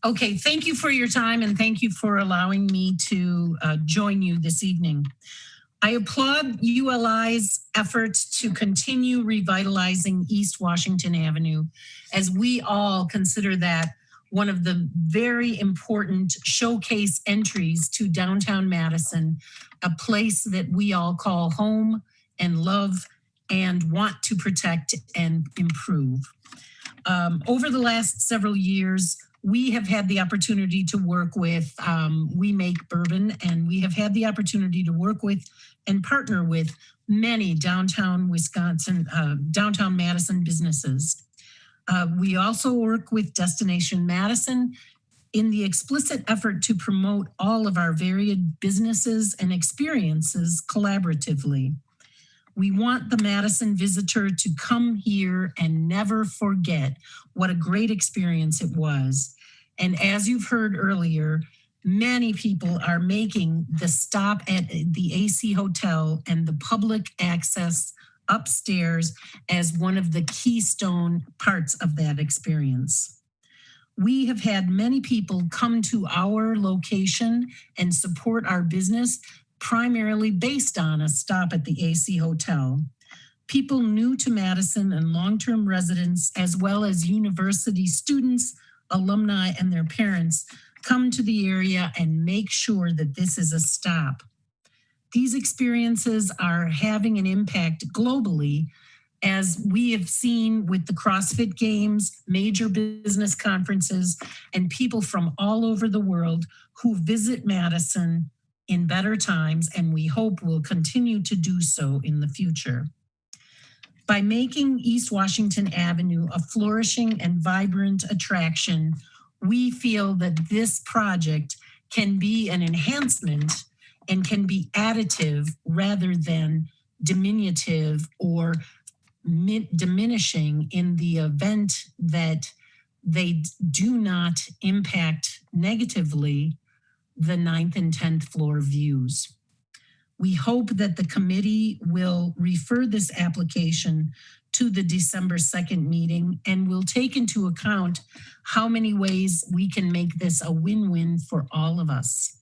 Okay. Thank you for your time and thank you for allowing me to join you this evening. I applaud ULI's efforts to continue revitalizing East Washington Avenue, as we all consider that one of the very important showcase entries to downtown Madison, a place that we all call home and love and want to protect and improve. Over the last several years, we have had the opportunity to work with We Make Bourbon, and we have had the opportunity to work with and partner with many downtown Madison businesses. We also work with Destination Madison in the explicit effort to promote all of our varied businesses and experiences collaboratively. We want the Madison visitor to come here and never forget what a great experience it was. And as you've heard earlier, many people are making the stop at the AC Hotel and the public access upstairs as one of the keystone parts of that experience. We have had many people come to our location and support our business primarily based on a stop at the AC Hotel. People new to Madison and long-term residents, as well as university students, alumni, and their parents come to the area and make sure that this is a stop. These experiences are having an impact globally, as we have seen with the CrossFit Games, major business conferences, and people from all over the world who visit Madison in better times, and we hope will continue to do so in the future. By making East Washington Avenue a flourishing and vibrant attraction, we feel that this project can be an enhancement and can be additive rather than diminutive or diminishing in the event that they do not impact negatively the 9th and 10th floor views. We hope that the committee will refer this application to the December 2nd meeting and will take into account how many ways we can make this a win-win for all of us.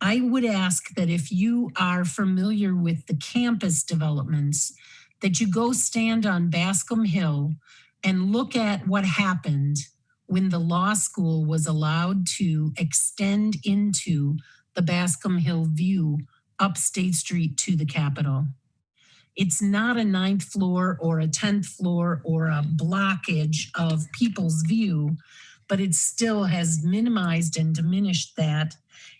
I would ask that if you are familiar with the campus developments, that you go stand on Bascom Hill and look at what happened when the law school was allowed to extend into the Bascom Hill view up State Street to the Capitol. It's not a 9th floor or a 10th floor or a blockage of people's view, but it still has minimized and diminished that.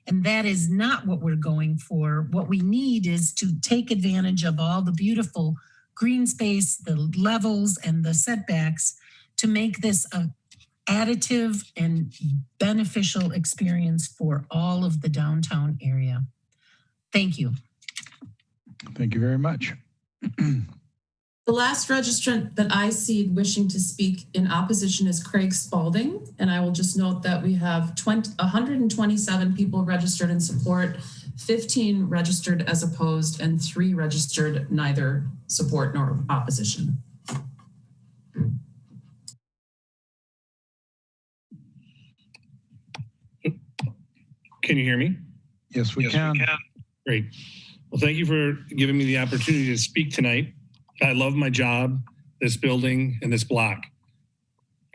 And that is not what we're going for. What we need is to take advantage of all the beautiful green space, the levels, and the setbacks to make this a additive and beneficial experience for all of the downtown area. Thank you. Thank you very much. The last registrant that I see wishing to speak in opposition is Craig Spalding. And I will just note that we have 127 people registered in support, 15 registered as opposed, and 3 registered neither support nor opposition. Can you hear me? Yes, we can. Great. Well, thank you for giving me the opportunity to speak tonight. I love my job, this building, and this block.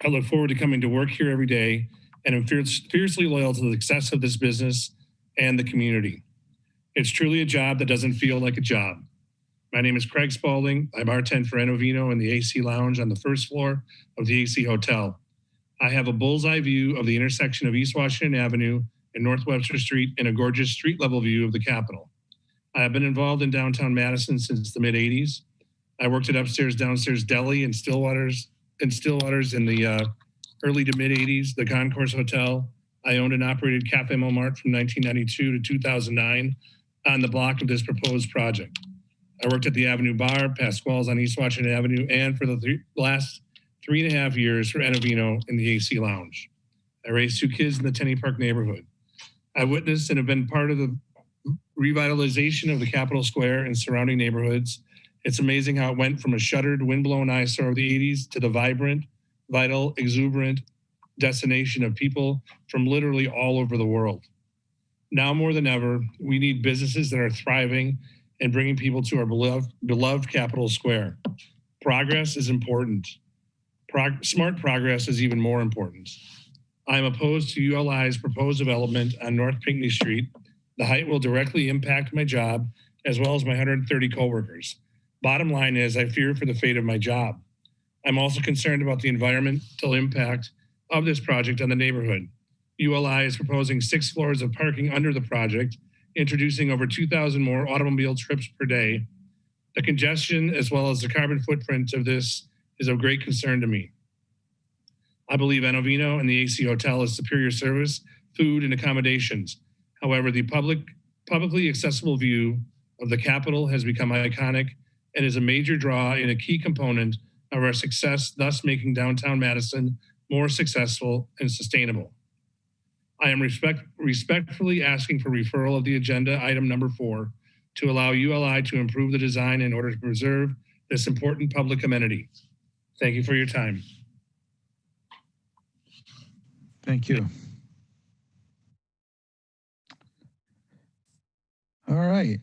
I look forward to coming to work here every day, and I'm fiercely loyal to the success of this business and the community. It's truly a job that doesn't feel like a job. My name is Craig Spalding. I bartend for Enovino in the AC Lounge on the 1st floor of the AC Hotel. I have a bullseye view of the intersection of East Washington Avenue and North Webster Street and a gorgeous street level view of the Capitol. I have been involved in downtown Madison since the mid 80s. I worked at upstairs, downstairs deli in Stillwater's in the early to mid 80s, the Concourse Hotel. I owned and operated Cafe Montmartre from 1992 to 2009 on the block of this proposed project. I worked at the Avenue Bar, Pasquale's on East Washington Avenue, and for the last 3.5 years for Enovino in the AC Lounge. I raised 2 kids in the Tenney Park neighborhood. I witnessed and have been part of the revitalization of the Capitol Square and surrounding neighborhoods. It's amazing how it went from a shuttered, windblown eyesore of the 80s to the vibrant, vital, exuberant destination of people from literally all over the world. Now more than ever, we need businesses that are thriving and bringing people to our beloved Capitol Square. Progress is important. Smart progress is even more important. I'm opposed to ULI's proposed development on North Pinckney Street. The height will directly impact my job as well as my 130 coworkers. Bottom line is I fear for the fate of my job. I'm also concerned about the environmental impact of this project on the neighborhood. ULI is proposing 6 floors of parking under the project, introducing over 2,000 more automobile trips per day. The congestion as well as the carbon footprint of this is of great concern to me. I believe Enovino and the AC Hotel is superior service, food, and accommodations. However, the publicly accessible view of the Capitol has become iconic and is a major draw and a key component of our success, thus making downtown Madison more successful and sustainable. I am respectfully asking for referral of the agenda item number 4 to allow ULI to improve the design in order to preserve this important public amenity. Thank you for your time. Thank you. All right.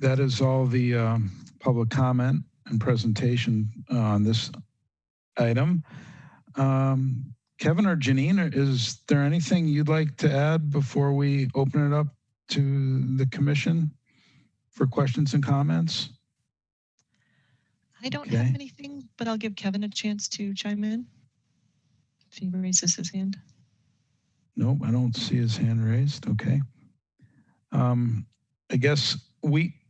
That is all the public comment and presentation on this item. Kevin or Janine, is there anything you'd like to add before we open it up to the commission for questions and comments? I don't have anything, but I'll give Kevin a chance to chime in if he raises his hand. Nope, I don't see his hand raised. Okay. I guess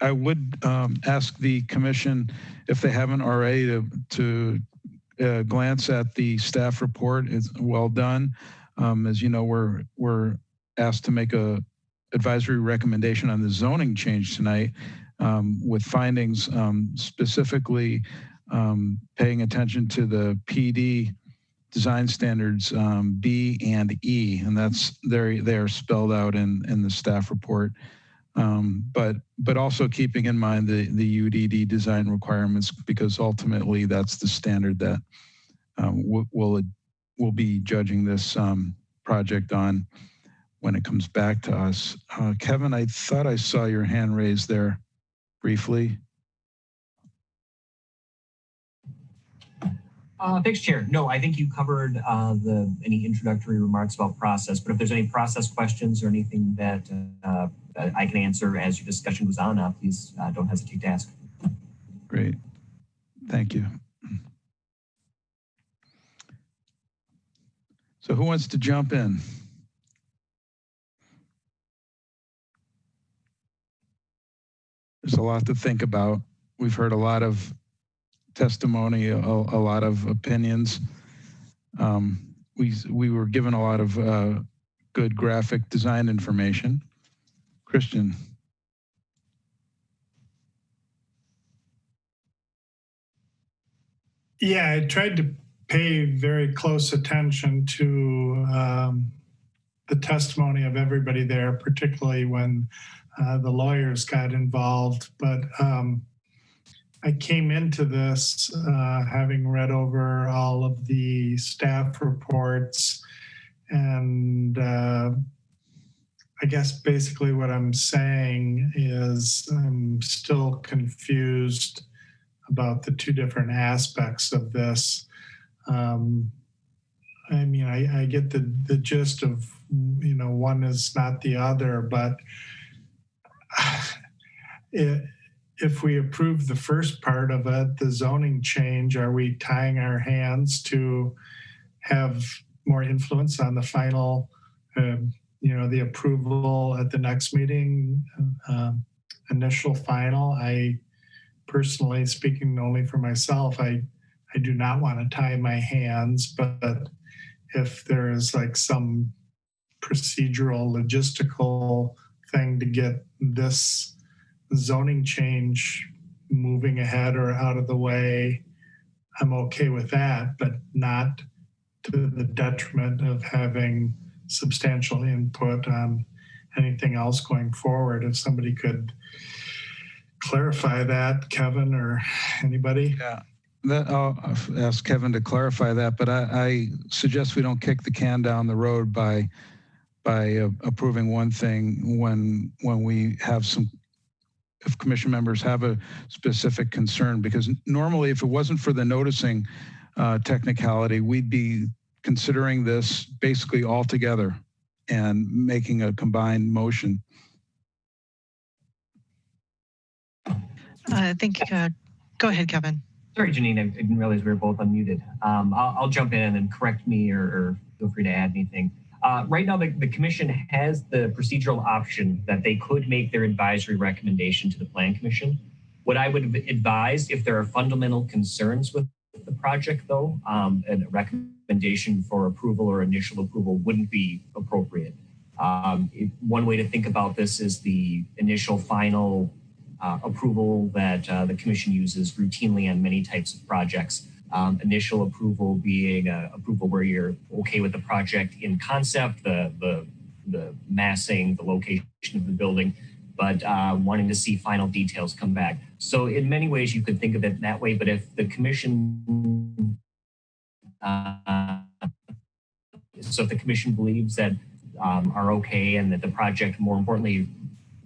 I would ask the commission, if they haven't already, to glance at the staff report. It's well done. As you know, we're asked to make a advisory recommendation on the zoning change tonight, with findings specifically paying attention to the PD design standards B and E, and that's they are spelled out in the staff report. But also keeping in mind the UDD design requirements, because ultimately that's the standard that we'll be judging this project on when it comes back to us. Kevin, I thought I saw your hand raised there briefly. Thanks, Chair. No, I think you covered any introductory remarks about process, but if there's any process questions or anything that I can answer as your discussion goes on, please don't hesitate to ask. Great. Thank you. So who wants to jump in? There's a lot to think about. We've heard a lot of testimony, a lot of opinions. We were given a lot of good graphic design information. Christian. Yeah, I tried to pay very close attention to the testimony of everybody there, particularly when the lawyers got involved. But I came into this having read over all of the staff reports, and I guess basically what I'm saying is I'm still confused about the 2 different aspects of this. I mean, I get the gist of, one is not the other, but if we approve the first part of it, the zoning change, are we tying our hands to have more influence on the final, the approval at the next meeting, initial, final. I personally, speaking only for myself, I do not want to tie my hands, but if there is like some procedural, logistical thing to get this zoning change moving ahead or out of the way, I'm okay with that, but not to the detriment of having substantial input on anything else going forward. If somebody could clarify that, Kevin or anybody. Yeah, I'll ask Kevin to clarify that, but I suggest we don't kick the can down the road by approving one thing when we have some, if commission members have a specific concern, because normally if it wasn't for the noticing technicality, we'd be considering this basically all together and making a combined motion. I think, go ahead, Kevin. Sorry, Janine, I didn't realize we were both unmuted. I'll jump in and then correct me or feel free to add anything. Right now, the commission has the procedural option that they could make their advisory recommendation to the Plan Commission. What I would advise, if there are fundamental concerns with the project, though, a recommendation for approval or initial approval wouldn't be appropriate. One way to think about this is the initial final approval that the commission uses routinely on many types of projects. Initial approval being approval where you're okay with the project in concept, the massing, the location of the building, but wanting to see final details come back. So in many ways you could think of it that way, but if the commission, so if the commission believes that are okay and that the project, more importantly,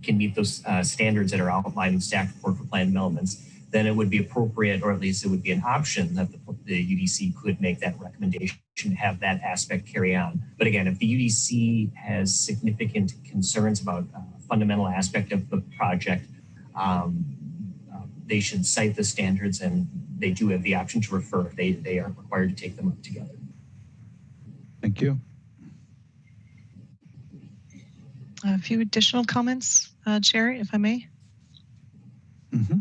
can meet those standards that are outlined in staff report for plan developments, then it would be appropriate, or at least it would be an option that the UDC could make that recommendation to have that aspect carry on. But again, if the UDC has significant concerns about a fundamental aspect of the project, they should cite the standards, and they do have the option to refer. They aren't required to take them up together. Thank you. A few additional comments, Chair, if I may. Mm-hmm.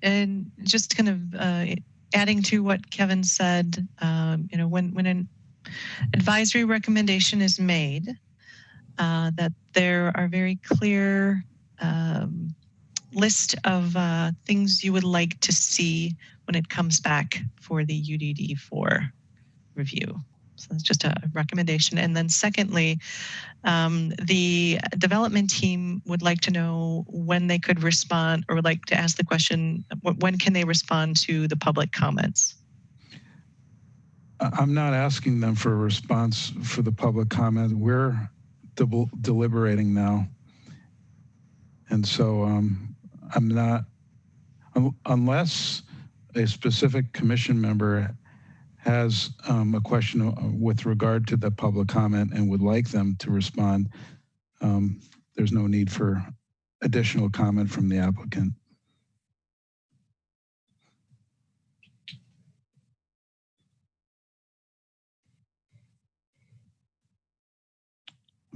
And just kind of adding to what Kevin said, when an advisory recommendation is made, that there are very clear list of things you would like to see when it comes back for the UDD4 review. So that's just a recommendation. And then secondly, the development team would like to know when they could respond, or would like to ask the question, when can they respond to the public comments? I'm not asking them for a response for the public comment. We're deliberating now. And so I'm not, unless a specific commission member has a question with regard to the public comment and would like them to respond, there's no need for additional comment from the applicant.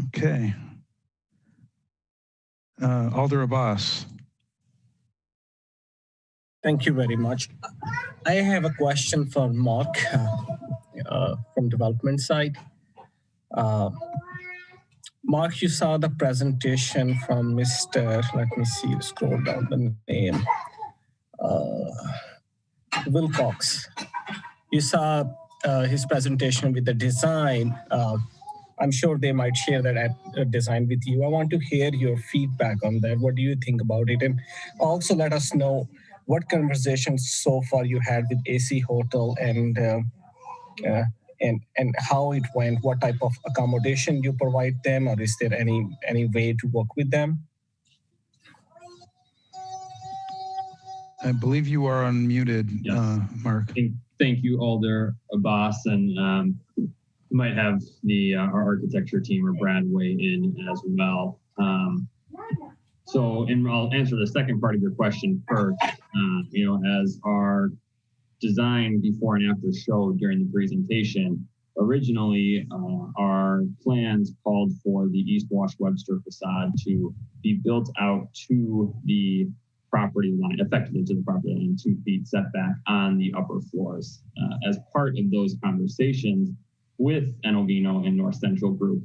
Okay. Alder Abbas. Thank you very much. I have a question for Mark from development side. Mark, you saw the presentation from Mr. Let me see, scroll down the name. Wilcox. You saw his presentation with the design. I'm sure they might share that design with you. I want to hear your feedback on that. What do you think about it? And also let us know what conversations so far you had with AC Hotel and how it went, what type of accommodation you provide them, or is there any way to work with them? I believe you are unmuted, yes. Mark. Thank you, Alder Abbas, and we might have our architecture team or Brad weigh in as well. I'll answer the second part of your question first. As our design before and after showed during the presentation, originally, our plans called for the East Wash Webster facade to be built out to the property line, effectively to the property line, 2 feet setback on the upper floors. As part of those conversations with Enovino and North Central Group,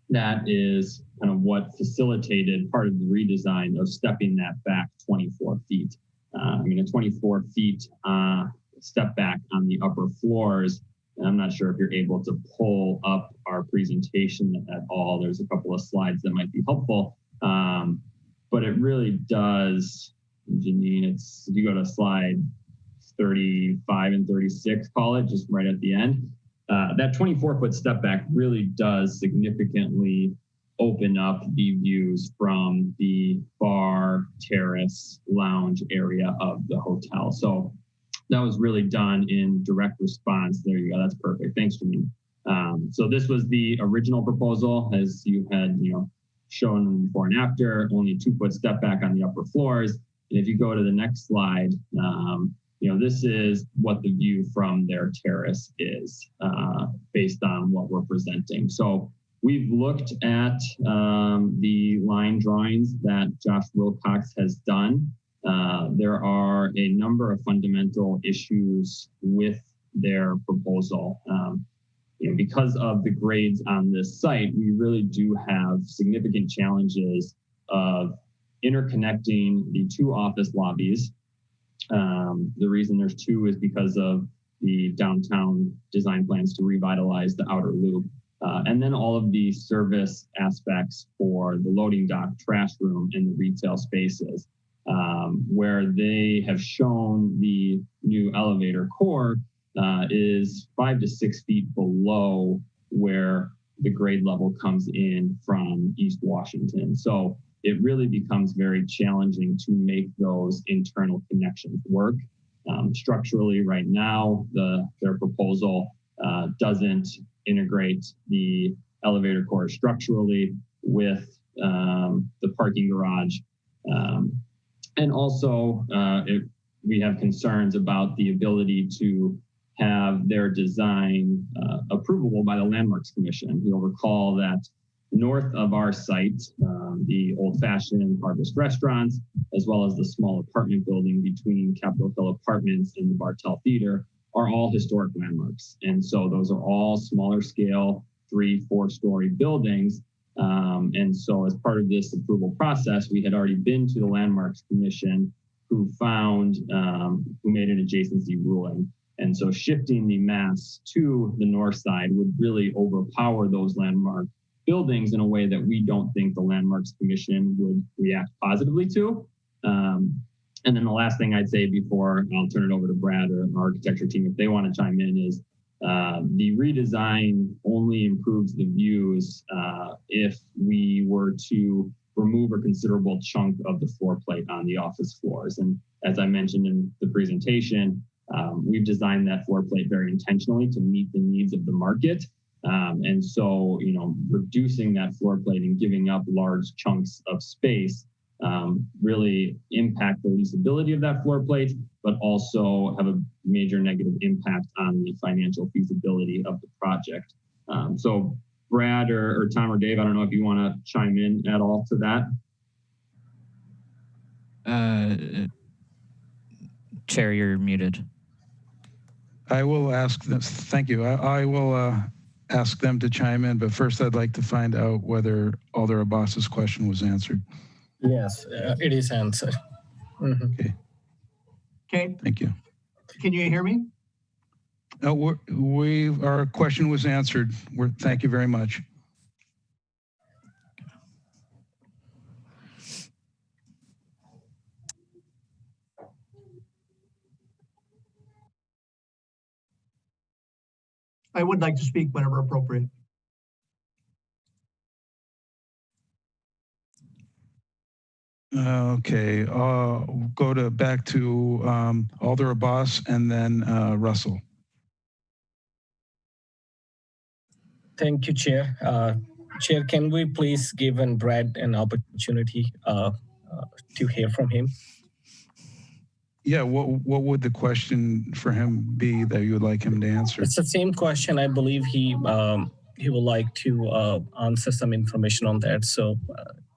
that is kind of what facilitated part of the redesign of stepping that back 24 feet. A 24 feet step back on the upper floors. And I'm not sure if you're able to pull up our presentation at all. There's a couple of slides that might be helpful. But it really does, Janine, if you go to slide 35 and 36, call it, just right at the end, that 24-foot step back really does significantly open up the views from the bar, terrace, lounge area of the hotel. So that was really done in direct response. There you go. That's perfect. Thanks, Janine. So this was the original proposal, as you had, shown before and after, only 2-foot step back on the upper floors. And if you go to the next slide, this is what the view from their terrace is based on what we're presenting. So we've looked at the line drawings that Josh Wilcox has done. There are a number of fundamental issues with their proposal. Because of the grades on this site, we really do have significant challenges of interconnecting the 2 office lobbies. The reason there's 2 is because of the downtown design plans to revitalize the outer loop. And then all of the service aspects for the loading dock, trash room, and the retail spaces, where they have shown the new elevator core is 5 to 6 feet below where the grade level comes in from East Washington. So it really becomes very challenging to make those internal connections work. Structurally, right now, their proposal doesn't integrate the elevator core structurally with the parking garage. And also, we have concerns about the ability to have their design approvable by the Landmarks Commission. You'll recall that north of our site, the old-fashioned Harvest restaurants, as well as the small apartment building between Capitol Hill Apartments and the Bartell Theater, are all historic landmarks. And so those are all smaller scale, 3-4-story buildings. And so as part of this approval process, we had already been to the Landmarks Commission, who made an adjacency ruling. And so shifting the mass to the north side would really overpower those landmark buildings in a way that we don't think the Landmarks Commission would react positively to. And then the last thing I'd say before I'll turn it over to Brad or our architecture team, if they want to chime in, is the redesign only improves the views if we were to remove a considerable chunk of the floor plate on the office floors. And as I mentioned in the presentation, we've designed that floor plate very intentionally to meet the needs of the market. And so, reducing that floor plate and giving up large chunks of space really impact the leasability of that floor plate, but also have a major negative impact on the financial feasibility of the project. So Brad or Tom or Dave, I don't know if you want to chime in at all to that. Chair, you're muted. I will ask them, thank you. I will ask them to chime in, but first I'd like to find out whether Alder Abbas's question was answered. Yes, it is answered. Okay. Okay. Thank you. Can you hear me? Our question was answered. Thank you very much. I would like to speak whenever appropriate. Okay, we'll go back to Alder Abbas and then Russell. Thank you, Chair. Chair, can we please give Brad an opportunity to hear from him? Yeah, what would the question for him be that you would like him to answer? It's the same question. I believe he would like to answer some information on that. So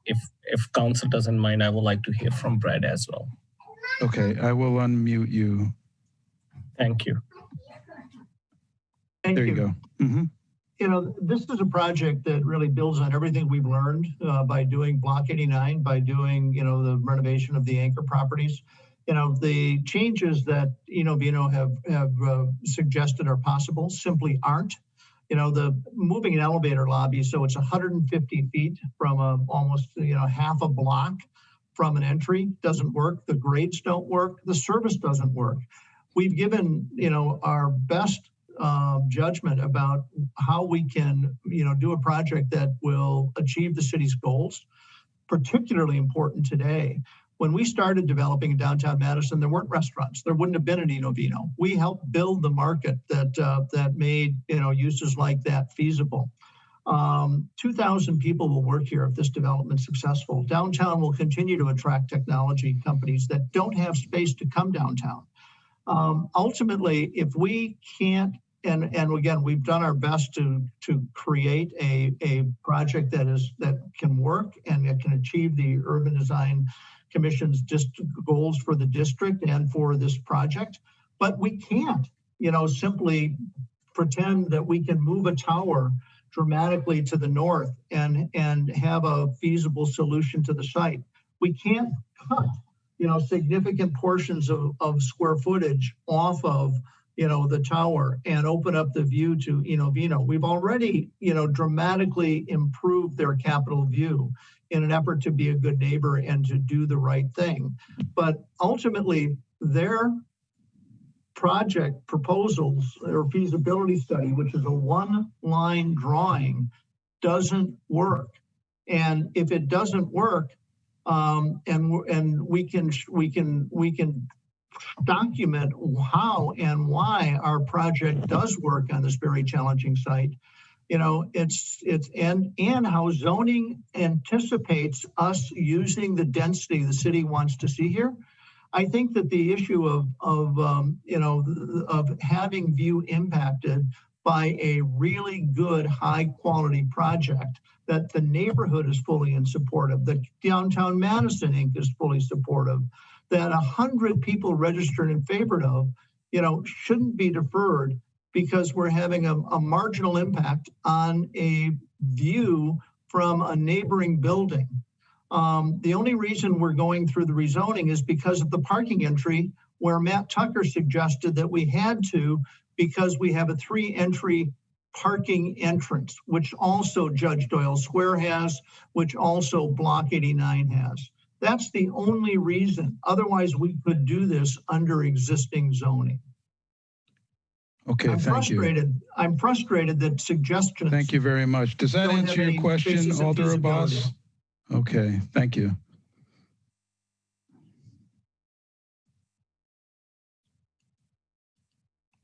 if council doesn't mind, I would like to hear from Brad as well. Okay, I will unmute you. Thank you. There you go. Mm-hmm. You know, this is a project that really builds on everything we've learned by doing Block 89, by doing, you know, the renovation of the anchor properties. You know, the changes that, you know, have suggested are possible simply aren't. You know, the moving an elevator lobby, so it's 150 feet from almost, you know, half a block from an entry doesn't work. The grades don't work. The service doesn't work. We've given, you know, our best judgment about how we can, you know, do a project that will achieve the city's goals. Particularly important today. When we started developing in downtown Madison, there weren't restaurants. There wouldn't have been an Eno Vino. We helped build the market that made, you know, uses like that feasible. 2,000 people will work here if this development's successful. Downtown will continue to attract technology companies that don't have space to come downtown. Ultimately, if we can't, and again, we've done our best to create a project that can work and that can achieve the Urban Design Commission's goals for the district and for this project, but we can't, you know, simply pretend that we can move a tower dramatically to the north and have a feasible solution to the site. We can't cut, you know, significant portions of square footage off of, you know, the tower and open up the view to Eno Vino. We've already, you know, dramatically improved their capital view in an effort to be a good neighbor and to do the right thing. But ultimately, their project proposals or feasibility study, which is a one-line drawing, doesn't work. And if it doesn't work, and we can document how and why our project does work on this very challenging site. You know, and how zoning anticipates us using the density the city wants to see here. I think that the issue of having view impacted by a really good, high quality project that the neighborhood is fully in support of, that Downtown Madison Inc. is fully supportive, that 100 people registered in favor of, you know, shouldn't be deferred because we're having a marginal impact on a view from a neighboring building. The only reason we're going through the rezoning is because of the parking entry, where Matt Tucker suggested that we had to, because we have a 3-entry parking entrance, which also Judge Doyle Square has, which also Block 89 has. That's the only reason. Otherwise, we could do this under existing zoning. Okay, thank you. I'm frustrated that suggestions. Thank you very much. Does that answer your question, Alder Abbas? Okay, thank you.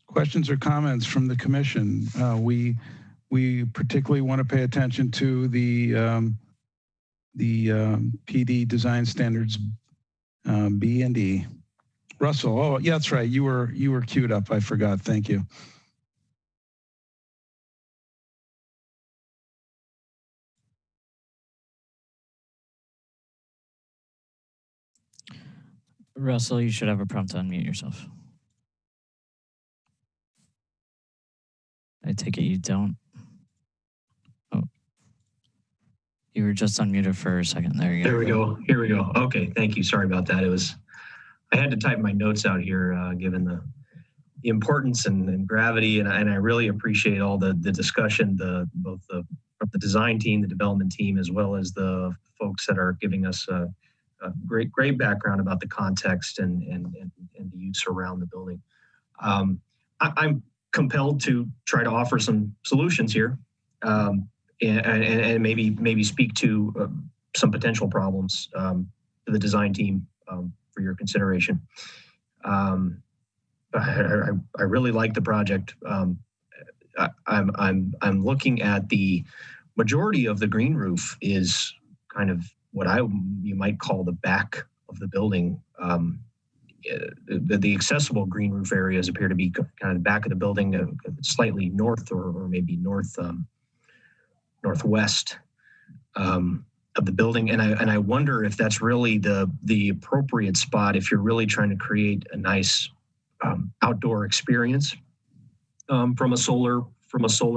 Questions or comments from the commission? We particularly want to pay attention to the PD design standards B and E. Russell, oh yeah, that's right. You were queued up. I forgot. Thank you. Russell, you should have a prompt to unmute yourself. I take it you don't. Oh, you were just unmuted for a second. There you go. There we go. Here we go. Okay, thank you. Sorry about that. I had to type my notes out here, given the importance and gravity, and I really appreciate all the discussion, both the design team, the development team, as well as the folks that are giving us a great background about the context and the use around the building. I'm compelled to try to offer some solutions here, and maybe speak to some potential problems to the design team for your consideration. I really like the project. I'm looking at the majority of the green roof is kind of what you might call the back of the building. the accessible green roof areas appear to be kind of the back of the building, slightly north or maybe northwest of the building. And I wonder if that's really the appropriate spot if you're really trying to create a nice outdoor experience from a solar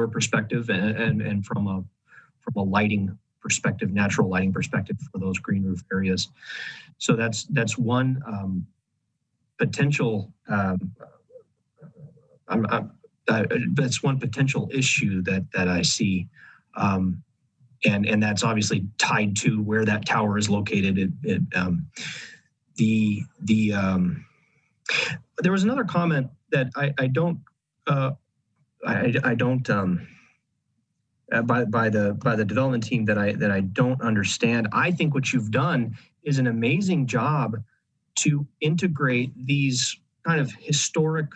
perspective and from a lighting perspective, natural lighting perspective for those green roof areas. So that's one potential that's one potential issue that I see, and that's obviously tied to where that tower is located. There was another comment that I don't by the development team that I don't understand. I think what you've done is an amazing job to integrate these kind of historic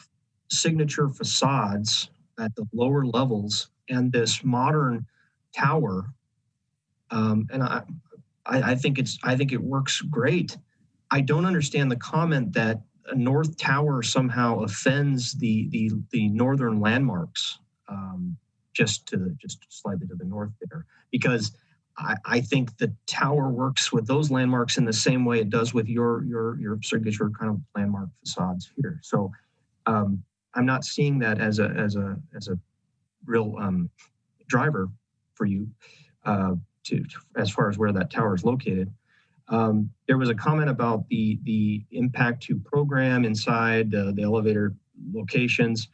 signature facades at the lower levels and this modern tower. And I think it works great. I don't understand the comment that a north tower somehow offends the northern landmarks, just slightly to the north there, because I think the tower works with those landmarks in the same way it does with your signature kind of landmark facades here. So I'm not seeing that as a real driver for you to as far as where that tower is located. There was a comment about the impact to program inside the elevator locations.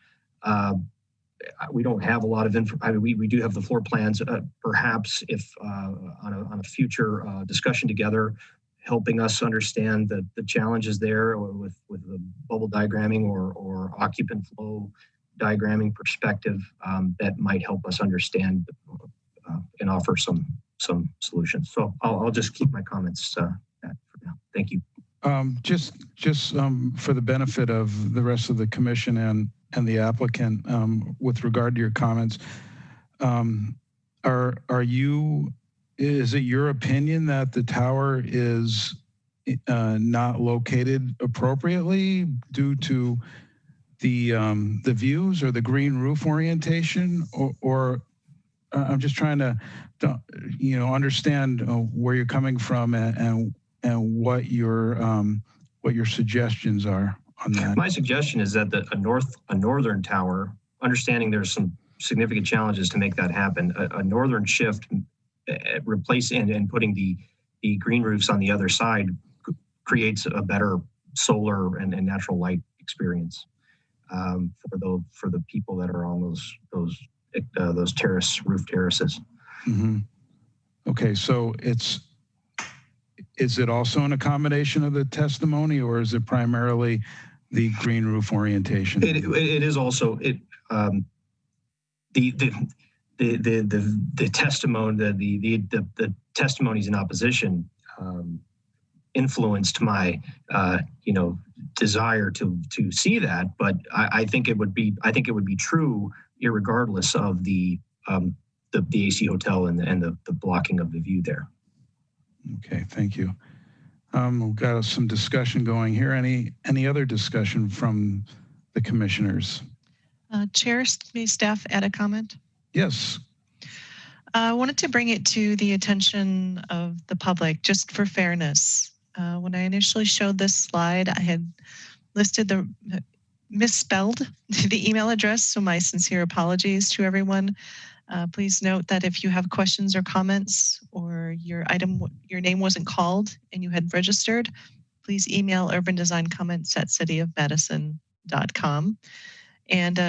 We don't have a lot of info. I mean, we do have the floor plans. Perhaps if on a future discussion together, helping us understand the challenges there with the bubble diagramming or occupant flow diagramming perspective, that might help us understand and offer some solutions. So I'll just keep my comments for now. Thank you. Just for the benefit of the rest of the commission and the applicant, with regard to your comments, is it your opinion that the tower is not located appropriately due to the views or the green roof orientation, or I'm just trying to understand where you're coming from and what your suggestions are on that. My suggestion is that a northern tower, understanding there's some significant challenges to make that happen, a northern shift, replacing and putting the green roofs on the other side creates a better solar and natural light experience for the people that are on those roof terraces. Mm-hmm. Okay, so is it also an accommodation of the testimony, or is it primarily the green roof orientation? It is also the testimony, the testimonies in opposition influenced my desire to see that, but I think it would be true irregardless of the AC hotel and the blocking of the view there. Okay, thank you. We've got some discussion going here. Any other discussion from the commissioners? Chair, may staff add a comment? Yes. I wanted to bring it to the attention of the public, just for fairness. When I initially showed this slide, I had listed misspelled the email address, so my sincere apologies to everyone. Please note that if you have questions or comments, or your name wasn't called and you had registered, please email urbandesigncomments@cityofmadison.com. And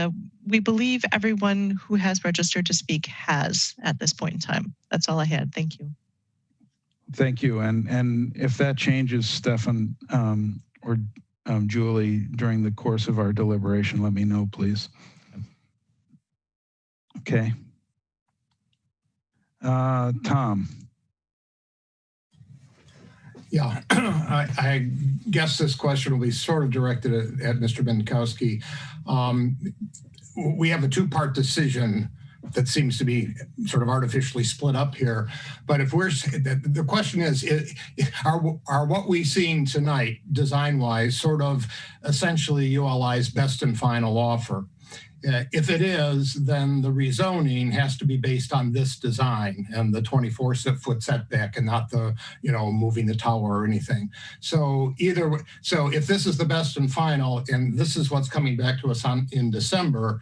we believe everyone who has registered to speak has at this point in time. That's all I had. Thank you. Thank you. And if that changes, Stefan or Julie, during the course of our deliberation, let me know, please. Okay. Tom. Yeah, I guess this question will be sort of directed at Mr. Bienkowski. We have a two-part decision that seems to be sort of artificially split up here. But if we're, the question is are what we've seen tonight, design-wise, sort of essentially ULI's best and final offer? If it is, then the rezoning has to be based on this design and the 24-foot setback, and not the, moving the tower or anything. So if this is the best and final, and this is what's coming back to us in December,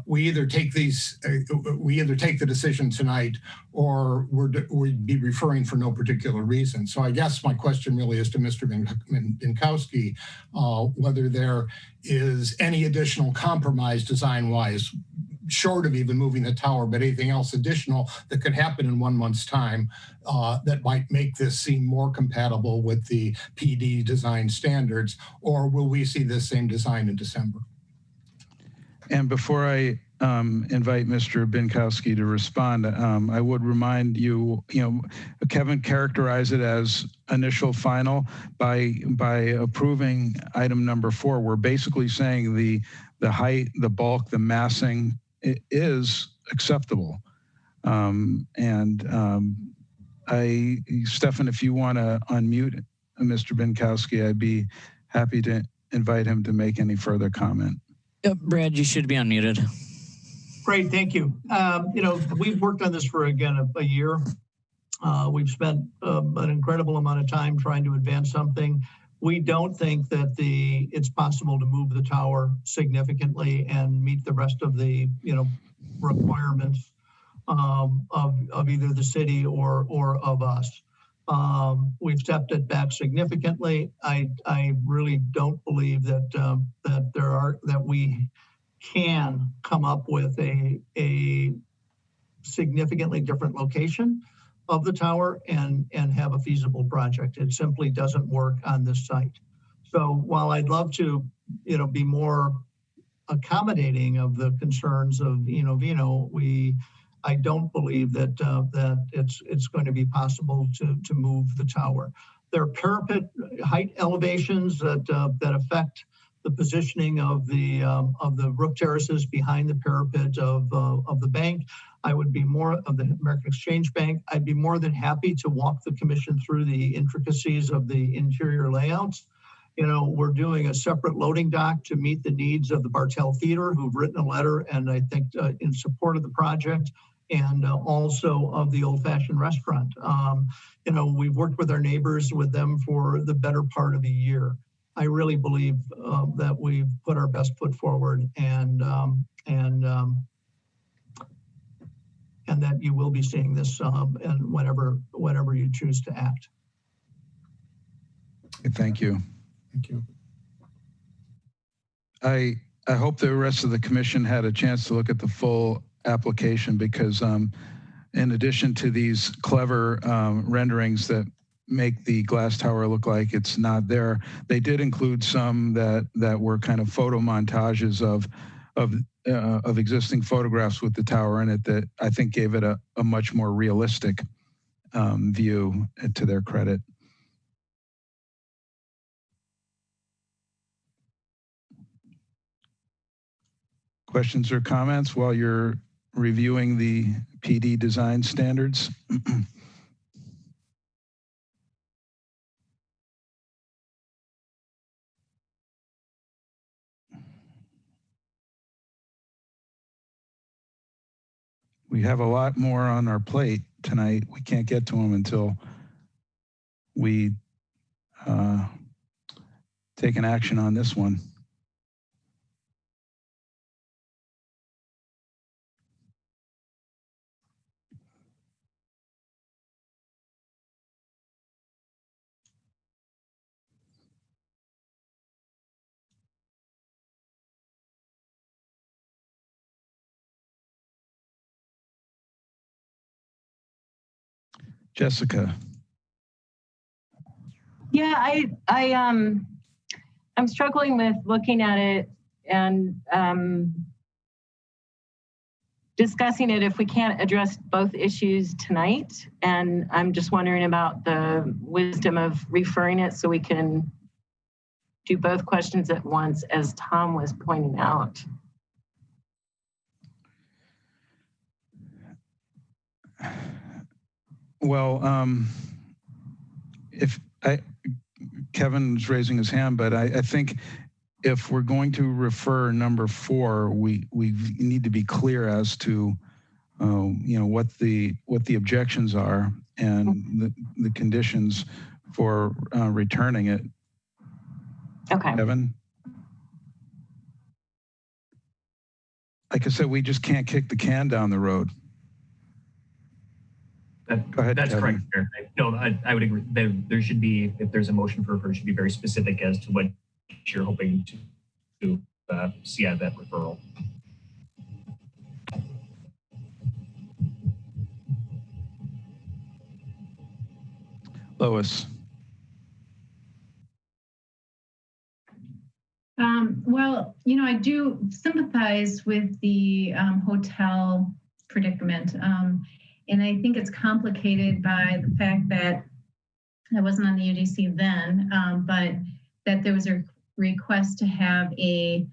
we either take the decision tonight, or we'd be referring for no particular reason. So I guess my question really is to Mr. Binkowski, whether there is any additional compromise design-wise, short of even moving the tower, but anything else additional that could happen in 1 month's time that might make this seem more compatible with the PD design standards, or will we see this same design in December? And before I invite Mr. Binkowski to respond, I would remind you, Kevin characterized it as initial final. By approving item number 4, we're basically saying the height, the bulk, the massing is acceptable. Stefan, if you want to unmute Mr. Binkowski, I'd be happy to invite him to make any further comment. Yep, Brad, you should be unmuted. Great, thank you. We've worked on this for, again, a year. We've spent an incredible amount of time trying to advance something. We don't think that it's possible to move the tower significantly and meet the rest of the, requirements of either the city or of us. We've stepped it back significantly. I really don't believe that we can come up with a significantly different location of the tower and have a feasible project. It simply doesn't work on this site. So while I'd love to, be more accommodating of the concerns of Vino, I don't believe that it's going to be possible to move the tower. There are parapet height elevations that affect the positioning of the roof terraces behind the parapet of the bank. I would be more of the American Exchange Bank. I'd be more than happy to walk the commission through the intricacies of the interior layouts. We're doing a separate loading dock to meet the needs of the Bartell Theater, who've written a letter, and I think in support of the project, and also of the Old Fashioned Restaurant. We've worked with our neighbors, with them for the better part of a year. I really believe that we've put our best foot forward, and that you will be seeing this and whenever you choose to act. Thank you. Thank you. I hope the rest of the commission had a chance to look at the full application, because in addition to these clever renderings that make the glass tower look like it's not there, they did include some that were kind of photo montages of existing photographs with the tower in it that I think gave it a much more realistic view, to their credit. Questions or comments while you're reviewing the PD design standards? We have a lot more on our plate tonight. We can't get to them until we take an action on this one. Jessica. Yeah, I'm struggling with looking at it and discussing it if we can't address both issues tonight. And I'm just wondering about the wisdom of referring it so we can do both questions at once, as Tom was pointing out. Well, Kevin's raising his hand, but I think if we're going to refer number 4, we need to be clear as to what the objections are and the conditions for returning it. Okay. Kevin? Like I said, we just can't kick the can down the road. Go ahead, That's Kevin. correct. No, I would agree. There should be, if there's a motion for referral, it should be very specific as to what you're hoping to see out of that referral. Lois. Well, I do sympathize with the hotel predicament. And I think it's complicated by the fact that I wasn't on the UDC then, but that there was a request to have a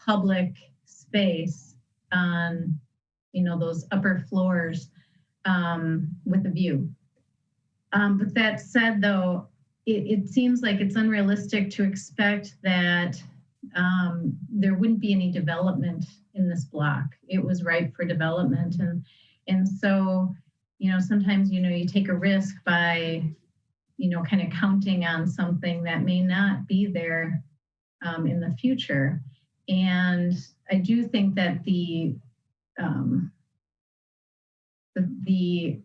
public space on, those upper floors with a view. But that said, though, it seems like it's unrealistic to expect that there wouldn't be any development in this block. It was ripe for development. And so, sometimes, you take a risk by, kind of counting on something that may not be there in the future. And I do think that the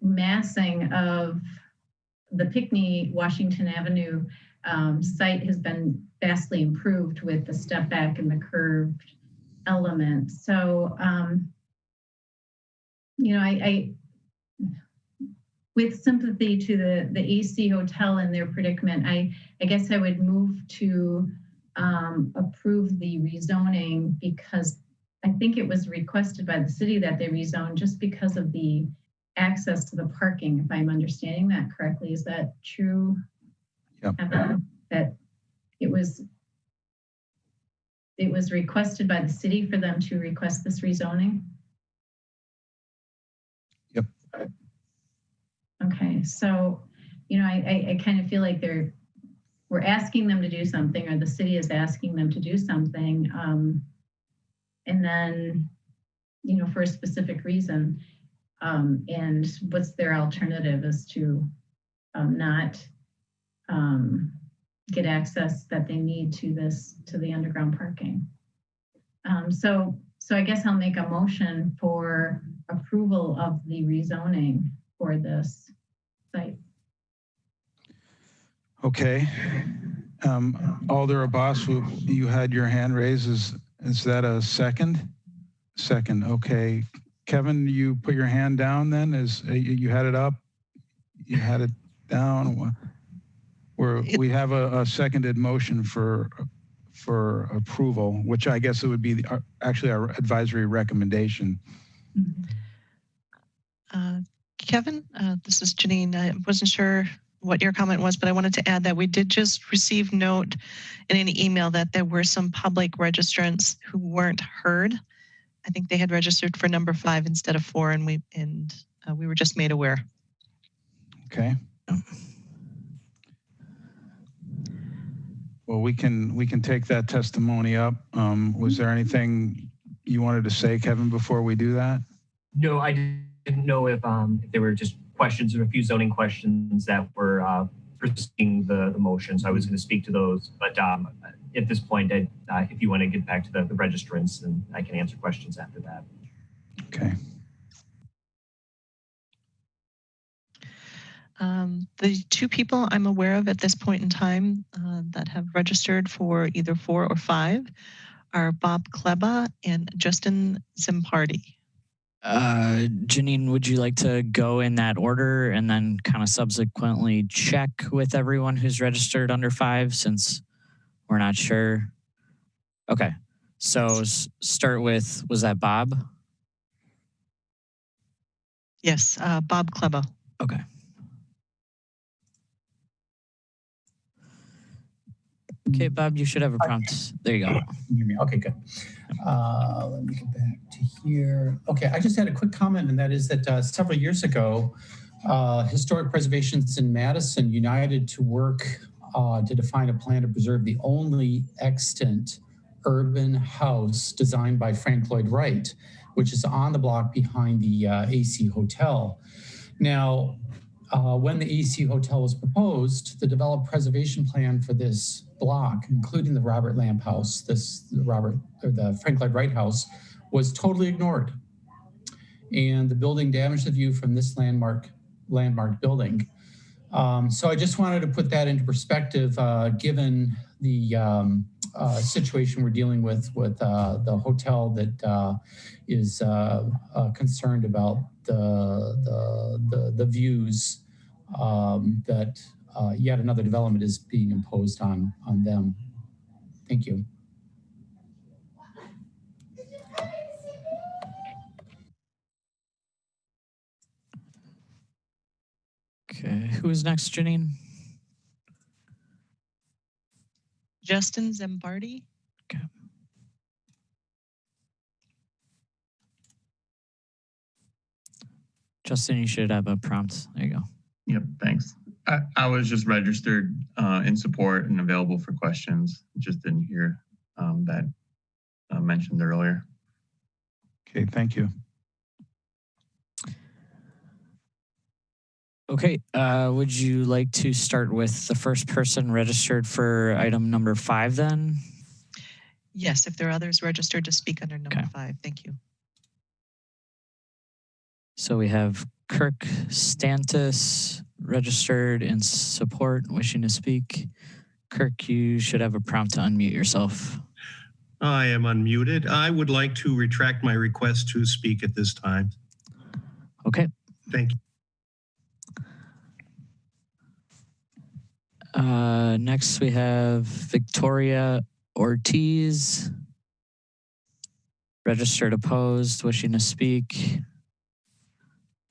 massing of the Pinckney Washington Avenue site has been vastly improved with the step back and the curved element. So, I with sympathy to the AC Hotel and their predicament, I guess I would move to approve the rezoning, because I think it was requested by the city that they rezone just because of the access to the parking, if I'm understanding that correctly. Is that true? Yep. That it was requested by the city for them to request this rezoning? Yep. Okay, so, I kind of feel like we're asking them to do something, or the city is asking them to do something, and then, for a specific reason. And what's their alternative is to not get access that they need to the underground parking. So I guess I'll make a motion for approval of the rezoning for this site. Okay. Alder Abbas, you had your hand raised. Is that a second? Second. Okay. Kevin, you put your hand down then? You had it up? You had it down? We have a seconded motion for approval, which I guess it would be actually our advisory recommendation. Kevin, this is Janine. I wasn't sure what your comment was, but I wanted to add that we did just receive note in an email that there were some public registrants who weren't heard. I think they had registered for number 5 instead of 4, and we were just made aware. Okay. Well, we can take that testimony up. Was there anything you wanted to say, Kevin, before we do that? No, I didn't know if there were just questions or a few zoning questions that were preceding the motion. So I was going to speak to those, but at this point, if you want to get back to the registrants, then I can answer questions after that. Okay. The 2 people I'm aware of at this point in time that have registered for either 4 or 5 are Bob Kleba and Justin Zimpardi. Janine, would you like to go in that order and then kind of subsequently check with everyone who's registered under 5, since we're not sure? Okay, so start with, was that Bob? Yes, Bob Kleba. Okay. Okay, Bob, you should have a prompt. There you go. Can you hear me? Okay, good. Let me get back to here. Okay, I just had a quick comment, and that is that several years ago, Historic Preservations in Madison united to work to define a plan to preserve the only extant urban house designed by Frank Lloyd Wright, which is on the block behind the AC Hotel. Now, when the AC Hotel was proposed, the developed preservation plan for this block, including the Robert Lamb House, the Frank Lloyd Wright House, was totally ignored. And the building damaged the view from this landmark building. So I just wanted to put that into perspective, given the situation we're dealing with the hotel that is concerned about the views that yet another development is being imposed on them. Thank you. Okay, who's next, Janine? Justin Zambardi. Okay. Justin, you should have a prompt. There you go. Yep, thanks. I was just registered in support and available for questions. Just didn't hear that mentioned earlier. Okay, thank you. Okay, would you like to start with the first person registered for item number 5 then? Yes, if there are others registered to speak under number 5. Thank you. So we have Kirk Stantis registered in support, wishing to speak. Kirk, you should have a prompt to unmute yourself. I am unmuted. I would like to retract my request to speak at this time. Okay. Thank you. Next we have Victoria Ortiz, registered opposed, wishing to speak.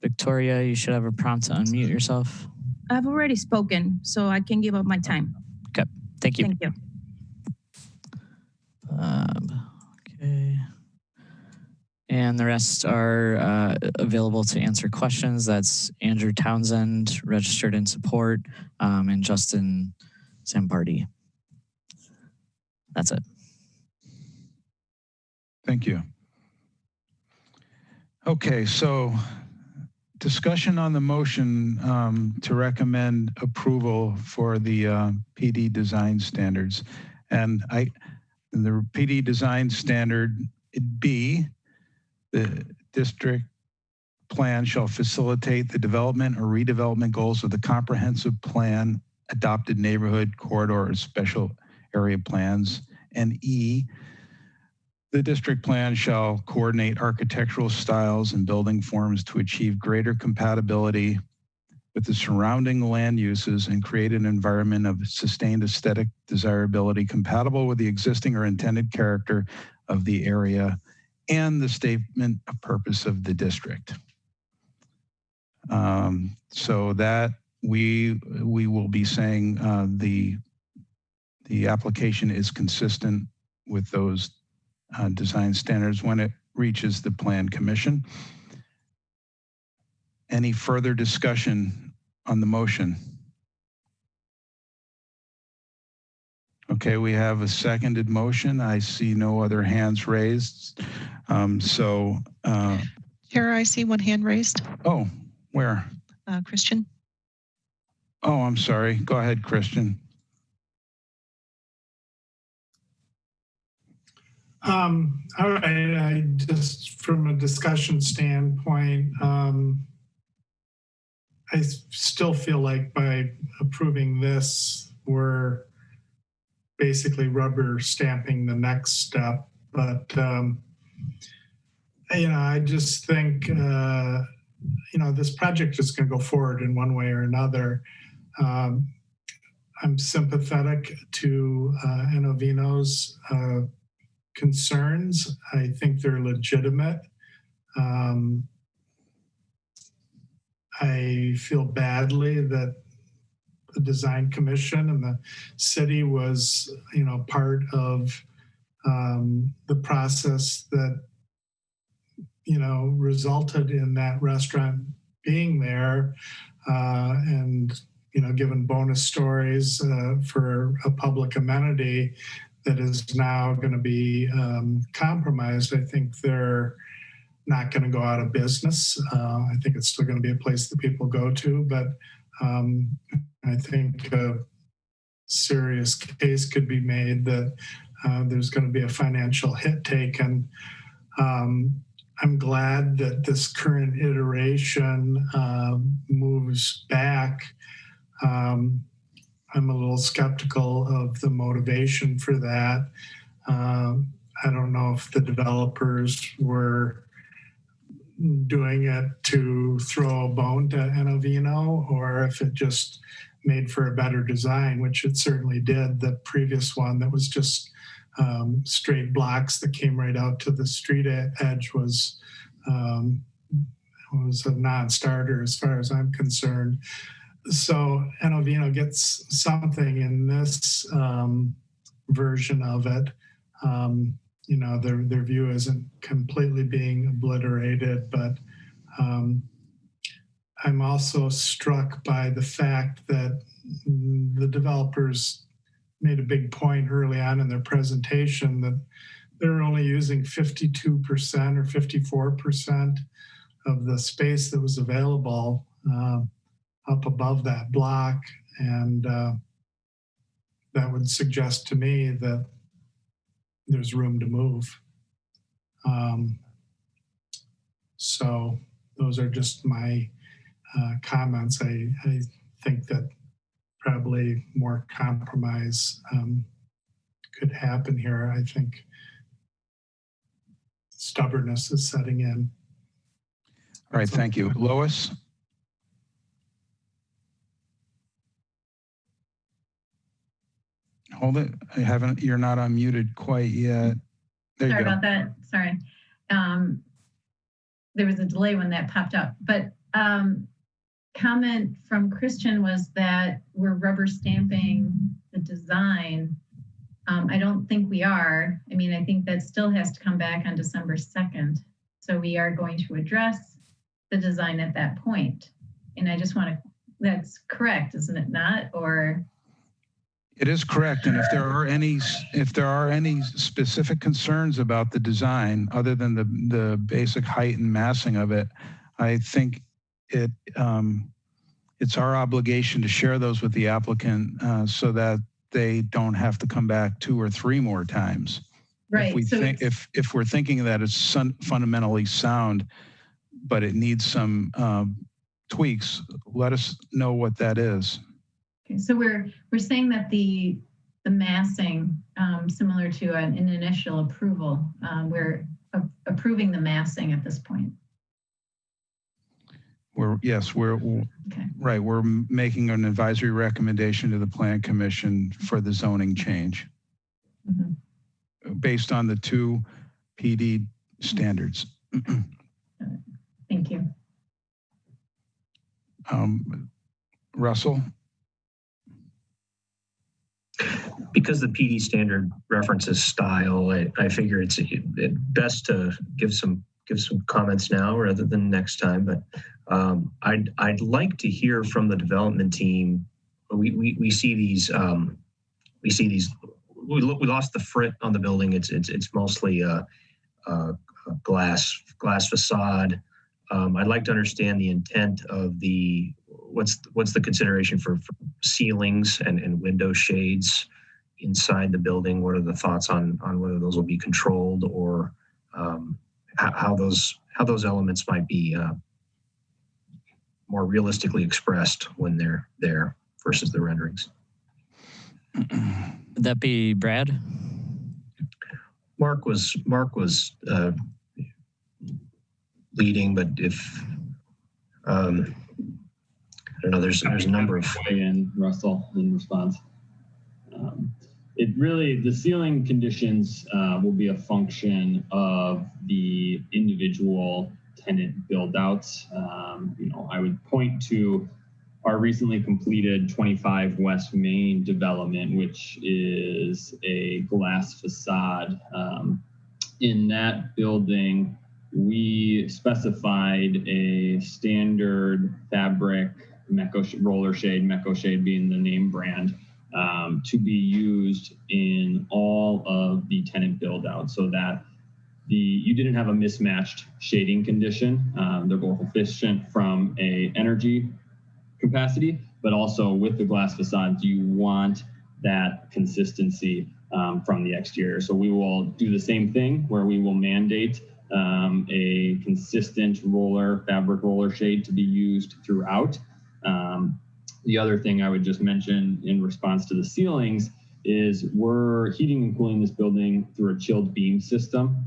Victoria, you should have a prompt to unmute yourself. I've already spoken, so I can give up my time. Okay, thank you. Thank you. Okay. And the rest are available to answer questions. That's Andrew Townsend, registered in support, and Justin Zambardi. That's it. Thank you. Okay, so discussion on the motion to recommend approval for the PD design standards. And the PD design standard B, the district plan shall facilitate the development or redevelopment goals of the comprehensive plan, adopted neighborhood, corridor, or special area plans. And E, the district plan shall coordinate architectural styles and building forms to achieve greater compatibility with the surrounding land uses and create an environment of sustained aesthetic desirability compatible with the existing or intended character of the area and the statement of purpose of the district. So that we will be saying the application is consistent with those design standards when it reaches the Plan Commission. Any further discussion on the motion? Okay, we have a seconded motion. I see no other hands raised. Chair, I see one hand raised. Oh, where? Christian. Oh, I'm sorry. Go ahead, Christian. All right, I just, from a discussion standpoint, I still feel like by approving this, we're basically rubber stamping the next step. But, I just think, this project is going to go forward in one way or another. I'm sympathetic to Enovino's concerns. I think they're legitimate. I feel badly that the design commission and the city was, part of the process that, resulted in that restaurant being there, and given bonus stories for a public amenity that is now going to be compromised, I think they're not going to go out of business. I think it's still going to be a place that people go to, but I think a serious case could be made that there's going to be a financial hit taken. I'm glad that this current iteration moves back. I'm a little skeptical of the motivation for that. I don't know if the developers were doing it to throw a bone to Enovino, or if it just made for a better design, which it certainly did. The previous one that was just straight blocks that came right out to the street edge was a non-starter as far as I'm concerned. So Enovino gets something in this version of it. Their view isn't completely being obliterated, but I'm also struck by the fact that the developers made a big point early on in their presentation that they're only using 52% or 54% of the space that was available up above that block. And that would suggest to me that there's room to move. So those are just my comments. I think that probably more compromise could happen here. I think stubbornness is setting in. All right, thank you. Lois? Hold it. You're not unmuted quite yet. There you go. Sorry about that. Sorry. There was a delay when that popped up. But comment from Christian was that we're rubber stamping the design. I don't think we are. I mean, I think that still has to come back on December 2nd. So we are going to address the design at that point. And I just want to, that's correct, isn't it not? Or it is correct, and if there are any specific concerns about the design, other than the basic height and massing of it, I think it's our obligation to share those with the applicant so that they don't have to come back 2 or 3 more times. Right. If we're thinking that it's fundamentally sound, but it needs some tweaks, let us know what that is. Okay, so we're saying that the massing, similar to an initial approval, we're approving the massing at this point. We're okay. Right. We're making an advisory recommendation to the Plan Commission for the zoning change based on the 2 PD standards. Thank you. Russell? Because the PD standard references style, I figure it's best to give some comments now rather than next time. But I'd like to hear from the development team. We see these. We lost the frit on the building. It's mostly a glass facade. I'd like to understand the intent of what's the consideration for ceilings and window shades inside the building. What are the thoughts on whether those will be controlled, or how those elements might be more realistically expressed when they're there versus the renderings? Would that be Brad? Mark was leading, but if I don't know, there's a number of way in Russell in response. It really, the ceiling conditions will be a function of the individual tenant build outs. I would point to our recently completed 25 West Main development, which is a glass facade. In that building, we specified a standard fabric roller shade, Meco Shade being the name brand, to be used in all of the tenant build out so that you didn't have a mismatched shading condition. They're both efficient from a energy capacity, but also with the glass facades, you want that consistency from the exterior. So we will do the same thing where we will mandate a consistent fabric roller shade to be used throughout. The other thing I would just mention in response to the ceilings is we're heating and cooling this building through a chilled beam system.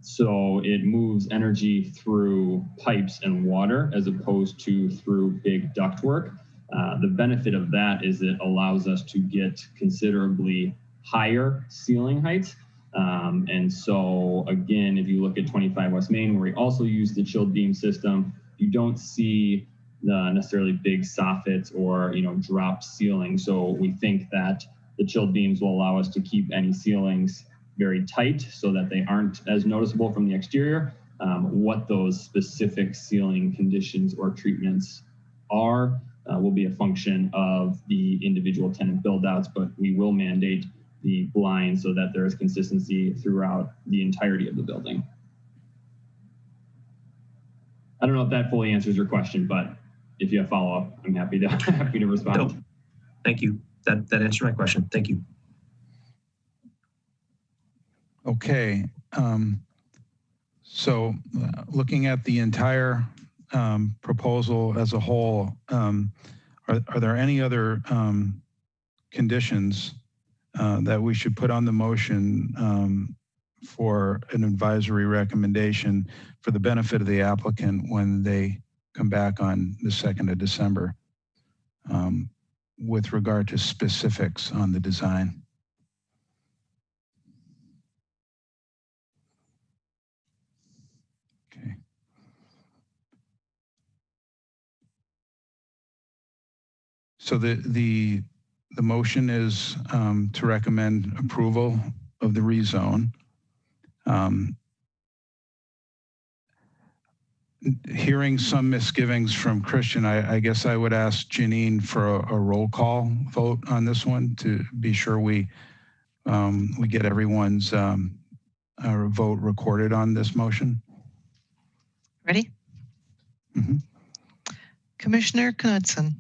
So it moves energy through pipes and water as opposed to through big ductwork. The benefit of that is it allows us to get considerably higher ceiling heights. And so again, if you look at 25 West Main, where we also use the chilled beam system, you don't see the necessarily big soffits or drop ceilings. So we think that the chilled beams will allow us to keep any ceilings very tight so that they aren't as noticeable from the exterior. What those specific ceiling conditions or treatments are will be a function of the individual tenant build outs, but we will mandate the blinds so that there is consistency throughout the entirety of the building. I don't know if that fully answers your question, but if you have follow-up, I'm happy to respond. No, thank you. That answered my question. Thank you. Okay. So looking at the entire proposal as a whole, are there any other conditions that we should put on the motion for an advisory recommendation for the benefit of the applicant when they come back on the 2nd of December with regard to specifics on the design? Okay. So the motion is to recommend approval of the rezone. Hearing some misgivings from Christian, I guess I would ask Janine for a roll call vote on this one to be sure we get everyone's vote recorded on this motion. Ready? Mm-hmm. Commissioner Knudsen.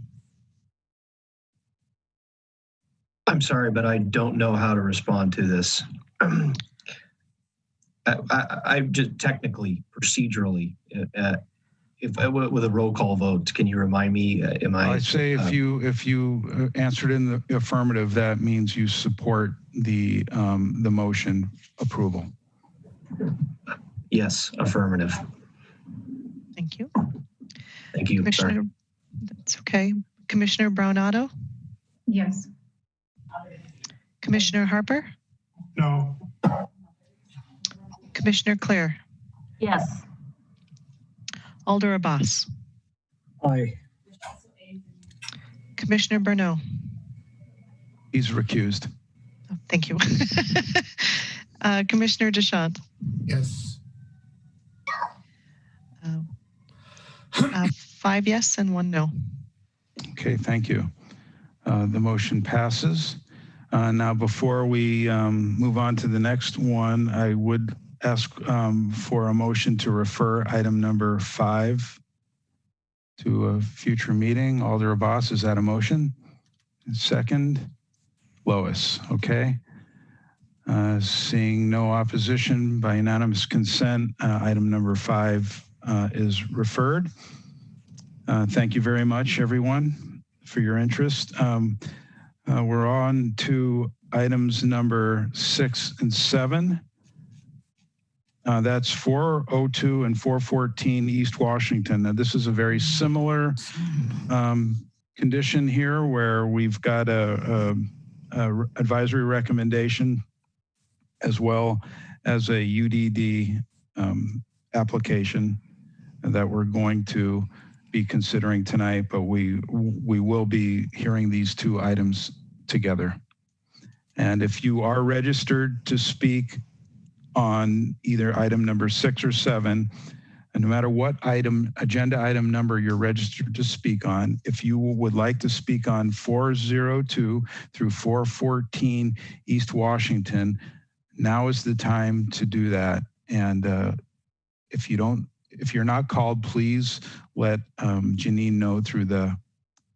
I'm sorry, but I don't know how to respond to this. I just technically, procedurally, if with a roll call vote, can you remind me? I'd say if you answered in the affirmative, that means you support the motion approval. Yes, affirmative. Thank you. Thank you. Commissioner, sorry. That's okay. Commissioner Brown-Otto? Yes. Commissioner Harper? No. Commissioner Clare? Yes. Alder Abbas? Aye. Commissioner Bernot? He's recused. Oh, thank you. Commissioner Deschamps? Yes. 5 yes and 1 no. Okay, thank you. The motion passes. Now, before we move on to the next one, I would ask for a motion to refer item number 5 to a future meeting. Alder Abbas, is that a motion? Second, Lois, okay. Seeing no opposition by unanimous consent, item number 5 is referred. Thank you very much, everyone, for your interest. We're on to items number 6 and 7. That's 402 and 414 East Washington. Now, this is a very similar condition here where we've got a advisory recommendation as well as a UDD application that we're going to be considering tonight, but we will be hearing these two items together. And if you are registered to speak on either item number 6 or 7, and no matter what agenda item number you're registered to speak on, if you would like to speak on 402 through 414 East Washington, now is the time to do that. And if you're not called, please let Janine know through the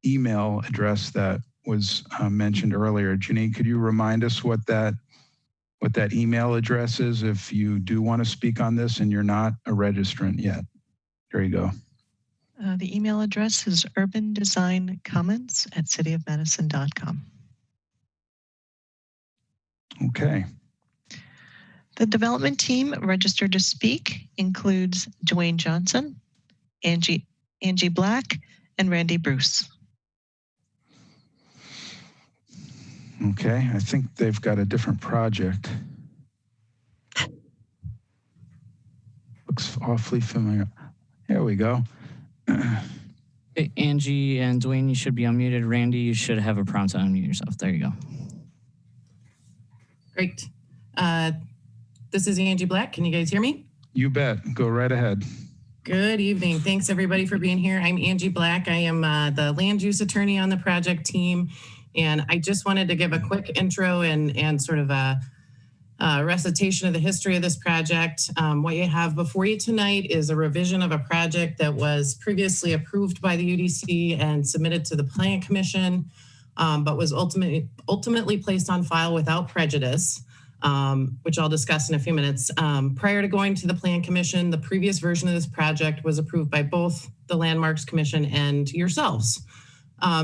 email address that was mentioned earlier. Janine, could you remind us what that email address is if you do want to speak on this and you're not a registrant yet? There you go. The email address is urbandesigncomments@cityofmadison.com. Okay. The development team registered to speak includes Dwayne Johnson, Angie Black, and Randy Bruce. Okay, I think they've got a different project. Looks awfully familiar. There we go. Hey, Angie and Dwayne, you should be unmuted. Randy, you should have a prompt to unmute yourself. There you go. Great. This is Angie Black. Can you guys hear me? You bet. Go right ahead. Good evening. Thanks everybody for being here. I'm Angie Black. I am the land use attorney on the project team. And I just wanted to give a quick intro and sort of a recitation of the history of this project. What you have before you tonight is a revision of a project that was previously approved by the UDC and submitted to the Plan Commission, but was ultimately placed on file without prejudice, which I'll discuss in a few minutes. Prior to going to the Plan Commission, the previous version of this project was approved by both the Landmarks Commission and yourselves.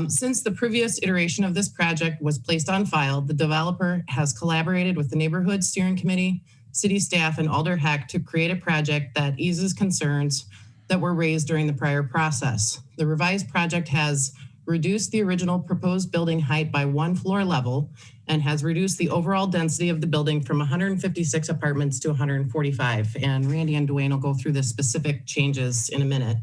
Since the previous iteration of this project was placed on file, the developer has collaborated with the Neighborhood Steering Committee, city staff, and Alder Heck to create a project that eases concerns that were raised during the prior process. The revised project has reduced the original proposed building height by 1 floor level and has reduced the overall density of the building from 156 apartments to 145. And Randy and Dwayne will go through the specific changes in a minute.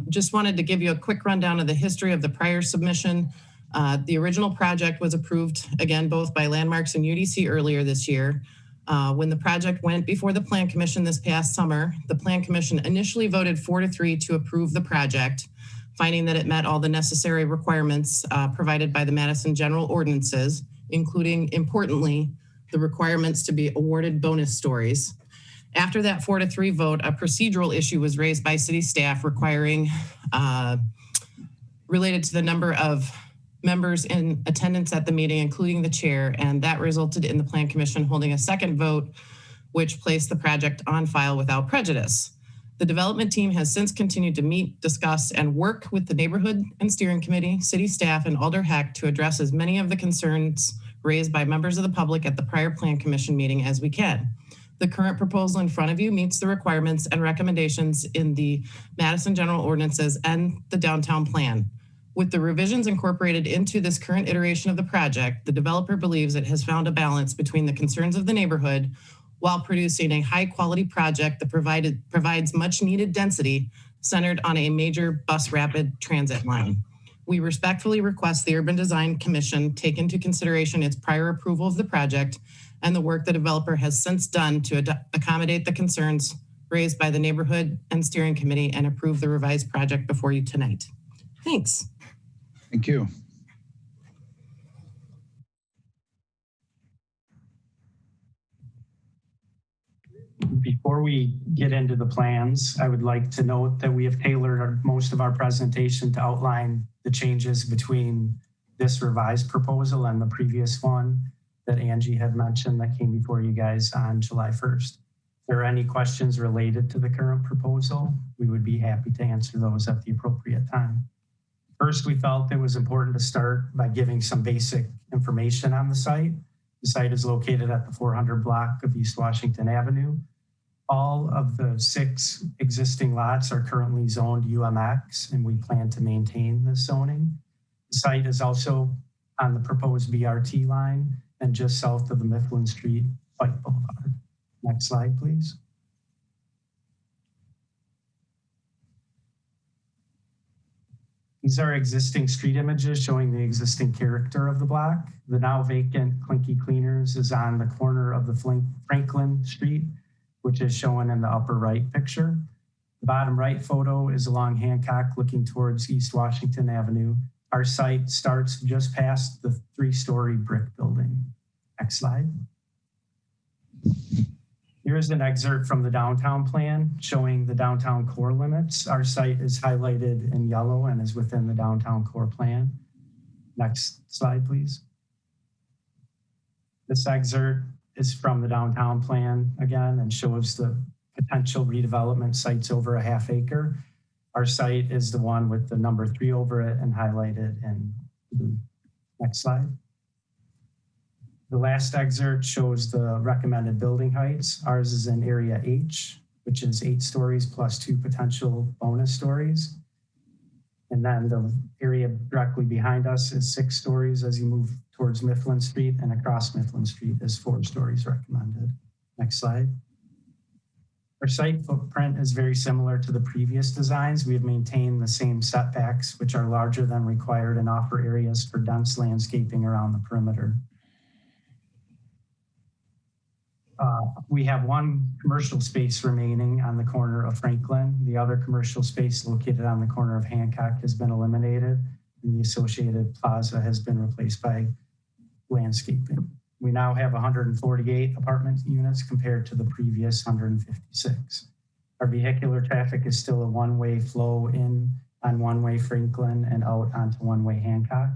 Just wanted to give you a quick rundown of the history of the prior submission. The original project was approved, again, both by Landmarks and UDC earlier this year. When the project went before the Plan Commission this past summer, the Plan Commission initially voted 4-3 to approve the project, finding that it met all the necessary requirements provided by the Madison general ordinances, including, importantly, the requirements to be awarded bonus stories. After that 4-3 vote, a procedural issue was raised by city staff requiring, related to the number of members in attendance at the meeting, including the chair, and that resulted in the Plan Commission holding a second vote, which placed the project on file without prejudice. The development team has since continued to meet, discuss, and work with the Neighborhood and Steering Committee, city staff, and Alder Heck to address as many of the concerns raised by members of the public at the prior Plan Commission meeting as we can. The current proposal in front of you meets the requirements and recommendations in the Madison General Ordinances and the Downtown Plan. With the revisions incorporated into this current iteration of the project, the developer believes it has found a balance between the concerns of the neighborhood while producing a high-quality project that provides much-needed density centered on a major bus rapid transit line. We respectfully request the Urban Design Commission take into consideration its prior approval of the project and the work the developer has since done to accommodate the concerns raised by the Neighborhood and Steering Committee and approve the revised project before you tonight. Thanks. Thank you. Before we get into the plans, I would like to note that we have tailored most of our presentation to outline the changes between this revised proposal and the previous one that Angie had mentioned that came before you guys on July 1st. If there are any questions related to the current proposal, we would be happy to answer those at the appropriate time. First, we felt it was important to start by giving some basic information on the site. The site is located at the 400 block of East Washington Avenue. All of the 6 existing lots are currently zoned UMX, and we plan to maintain this zoning. The site is also on the proposed BRT line and just south of the Mifflin Street Bike Boulevard. Next slide, please. These are existing street images showing the existing character of the block. The now vacant Clinky Cleaners is on the corner of the Franklin Street, which is shown in the upper right picture. The bottom right photo is along Hancock looking towards East Washington Avenue. Our site starts just past the 3-story brick building. Next slide. Here's an excerpt from the downtown plan showing the downtown core limits. Our site is highlighted in yellow and is within the downtown core plan. Next slide, please. This excerpt is from the downtown plan again and shows the potential redevelopment sites over a half acre. Our site is the one with the number 3 over it and highlighted in blue. Next slide. The last excerpt shows the recommended building heights. Ours is in area H, which is 8 stories plus 2 potential bonus stories. And then the area directly behind us is 6 stories as you move towards Mifflin Street, and across Mifflin Street is 4 stories recommended. Next slide. Our site footprint is very similar to the previous designs. We have maintained the same setbacks, which are larger than required and offer areas for dense landscaping around the perimeter. We have 1 commercial space remaining on the corner of Franklin. The other commercial space located on the corner of Hancock has been eliminated, and the associated plaza has been replaced by landscaping. We now have 148 apartment units compared to the previous 156. Our vehicular traffic is still a one-way flow in on one-way Franklin and out onto one-way Hancock.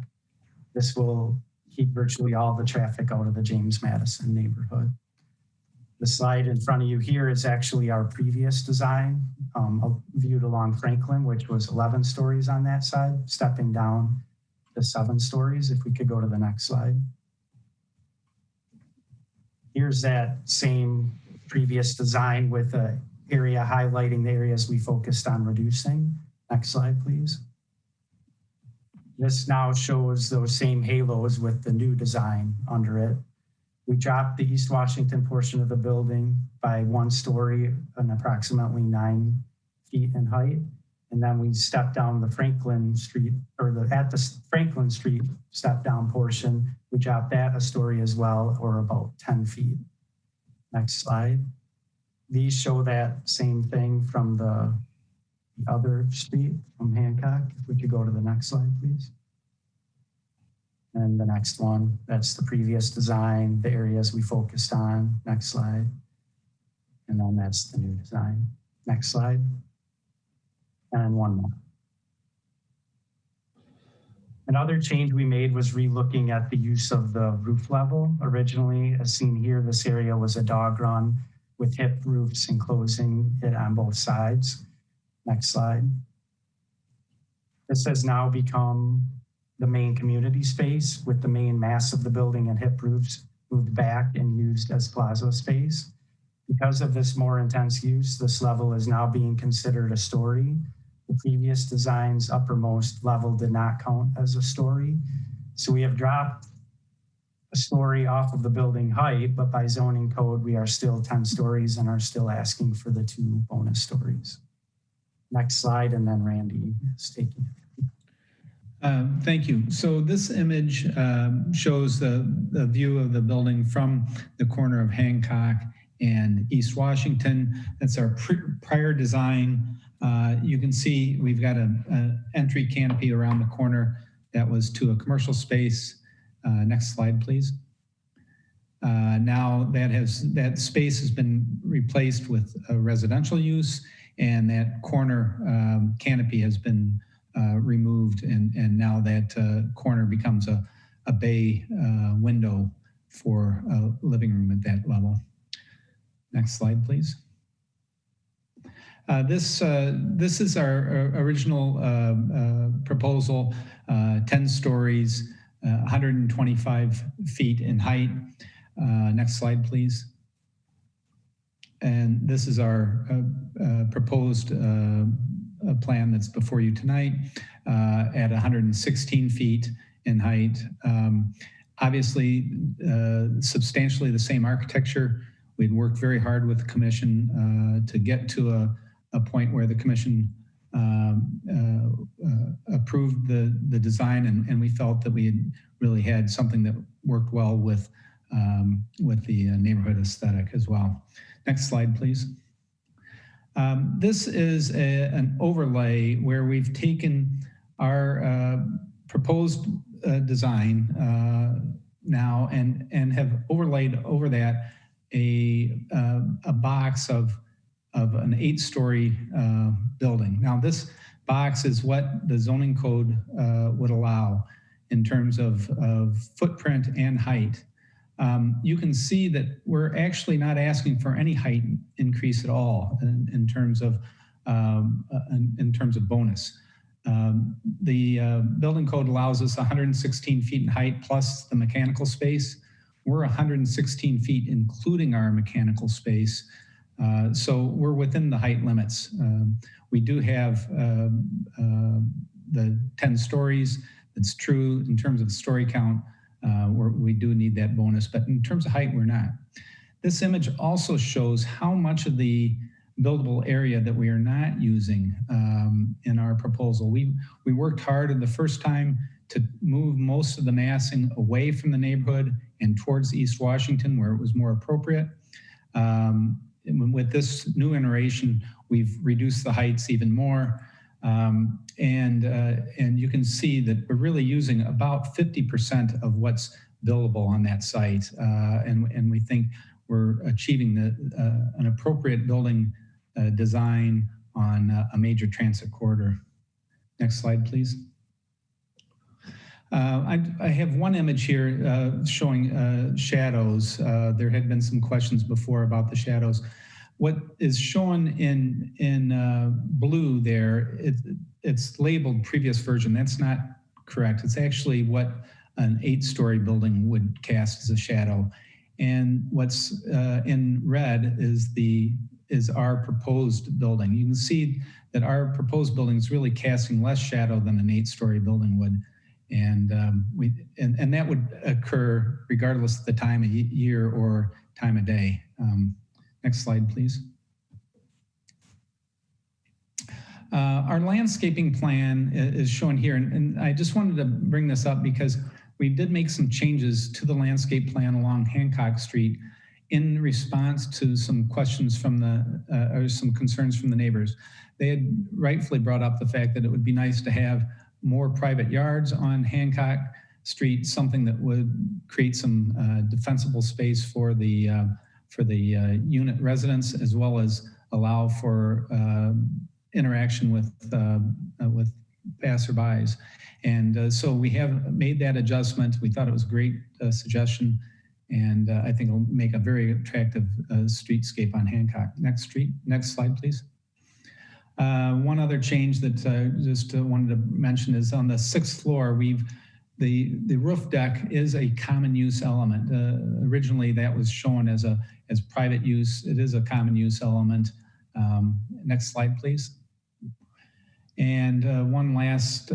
This will keep virtually all the traffic out of the James Madison neighborhood. The slide in front of you here is actually our previous design, viewed along Franklin, which was 11 stories on that side, stepping down to 7 stories. If we could go to the next slide. Here's that same previous design with an area highlighting the areas we focused on reducing. Next slide, please. This now shows those same halos with the new design under it. We dropped the East Washington portion of the building by 1 story and approximately 9 feet in height. And then we stepped down the Franklin Street, or at the Franklin Street step down portion, we dropped that a story as well, or about 10 feet. Next slide. These show that same thing from the other street from Hancock. If we could go to the next slide, please. And the next one, that's the previous design, the areas we focused on. Next slide. And then that's the new design. Next slide. And one more. Another change we made was re-looking at the use of the roof level. Originally, as seen here, this area was a dog run with hip roofs enclosing it on both sides. Next slide. This has now become the main community space with the main mass of the building and hip roofs moved back and used as plaza space. Because of this more intense use, this level is now being considered a story. The previous design's uppermost level did not count as a story. So we have dropped a story off of the building height, but by zoning code, we are still 10 stories and are still asking for the 2 bonus stories. Next slide, and then Randy is taking it. Thank you. So this image shows the view of the building from the corner of Hancock and East Washington. That's our prior design. You can see we've got an entry canopy around the corner that was to a commercial space. Next slide, please. Now that space has been replaced with a residential use, and that corner canopy has been removed, and now that corner becomes a bay window for a living room at that level. Next slide, please. This is our original proposal, 10 stories, 125 feet in height. Next slide, please. And this is our proposed plan that's before you tonight at 116 feet in height. Obviously, substantially the same architecture. We'd worked very hard with the commission to get to a point where the commission approved the design, and we felt that we had really had something that worked well with the neighborhood aesthetic as well. Next slide, please. This is an overlay where we've taken our proposed design now and have overlaid over that a box of an 8-story building. Now this box is what the zoning code would allow in terms of footprint and height. You can see that we're actually not asking for any height increase at all in terms of bonus. The building code allows us 116 feet in height plus the mechanical space. We're 116 feet, including our mechanical space. So we're within the height limits. We do have the 10 stories. It's true in terms of the story count. We do need that bonus, but in terms of height, we're not. This image also shows how much of the buildable area that we are not using in our proposal. We worked hard in the first time to move most of the massing away from the neighborhood and towards East Washington where it was more appropriate. With this new iteration, we've reduced the heights even more. And you can see that we're really using about 50% of what's buildable on that site. And we think we're achieving an appropriate building design on a major transit corridor. Next slide, please. I have one image here showing shadows. There had been some questions before about the shadows. What is shown in blue there, it's labeled previous version. That's not correct. It's actually what an 8-story building would cast as a shadow. And what's in red is our proposed building. You can see that our proposed building is really casting less shadow than an 8-story building would. And that would occur regardless of the time of year or time of day. Next slide, please. Our landscaping plan is shown here, and I just wanted to bring this up because we did make some changes to the landscape plan along Hancock Street in response to some questions from or some concerns from the neighbors. They had rightfully brought up the fact that it would be nice to have more private yards on Hancock Street, something that would create some defensible space for the unit residents, as well as allow for interaction with passerbys. And so we have made that adjustment. We thought it was a great suggestion, and I think it'll make a very attractive streetscape on Hancock. Next slide, please. One other change that I just wanted to mention is on the 6th floor, the roof deck is a common use element. Originally, that was shown as private use. It is a common use element. Next slide, please. And one last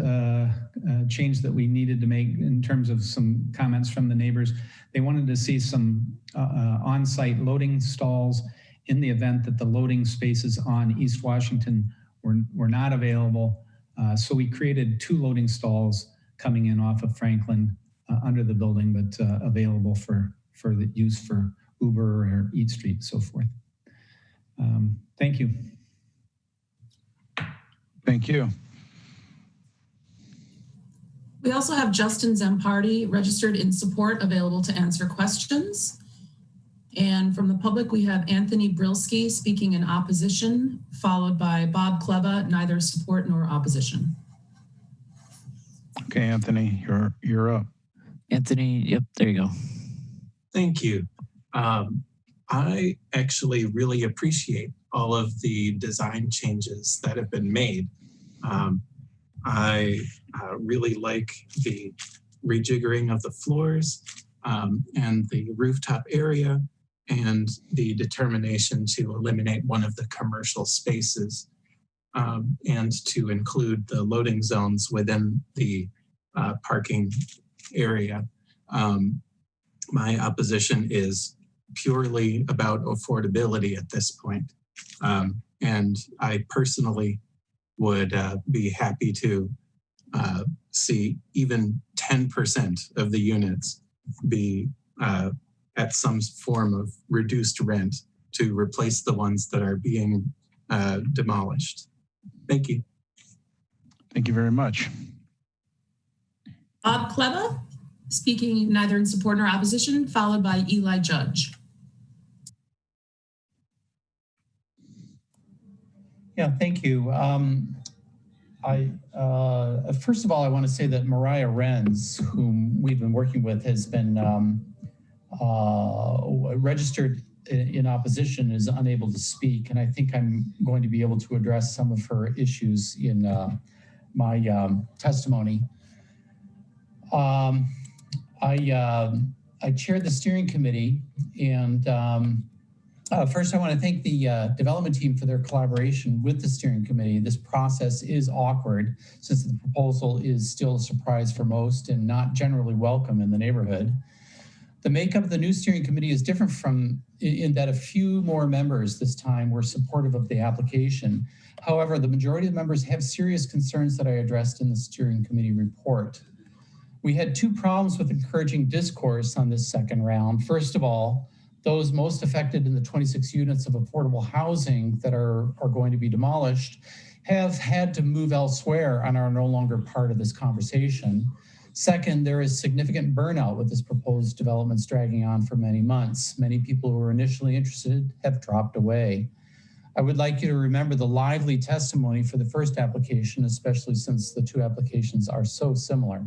change that we needed to make in terms of some comments from the neighbors. They wanted to see some on-site loading stalls in the event that the loading spaces on East Washington were not available. So we created 2 loading stalls coming in off of Franklin under the building, but available for the use for Uber or Eat Street and so forth. Thank you. Thank you. We also have Justin Zampardi registered in support, available to answer questions. And from the public, we have Anthony Brilski speaking in opposition, followed by Bob Kleva, neither support nor opposition. Okay, Anthony, you're up. Anthony, yep, there you go. Thank you. I actually really appreciate all of the design changes that have been made. I really like the rejiggering of the floors and the rooftop area, and the determination to eliminate one of the commercial spaces and to include the loading zones within the parking area. My opposition is purely about affordability at this point. And I personally would be happy to see even 10% of the units be at some form of reduced rent to replace the ones that are being demolished. Thank you. Thank you very much. Bob Kleba, speaking neither in support nor opposition, followed by Eli Judge. Yeah, thank you. First of all, I want to say that Mariah Renz, whom we've been working with, has been registered in opposition, is unable to speak. And I think I'm going to be able to address some of her issues in my testimony. I chaired the steering committee, and first I want to thank the development team for their collaboration with the steering committee. This process is awkward since the proposal is still a surprise for most and not generally welcome in the neighborhood. The makeup of the new steering committee is different in that a few more members this time were supportive of the application. However, the majority of the members have serious concerns that I addressed in the steering committee report. We had two problems with encouraging discourse on this second round. First of all, those most affected in the 26 units of affordable housing that are going to be demolished have had to move elsewhere and are no longer part of this conversation. Second, there is significant burnout with this proposed developments dragging on for many months. Many people who were initially interested have dropped away. I would like you to remember the lively testimony for the first application, especially since the two applications are so similar.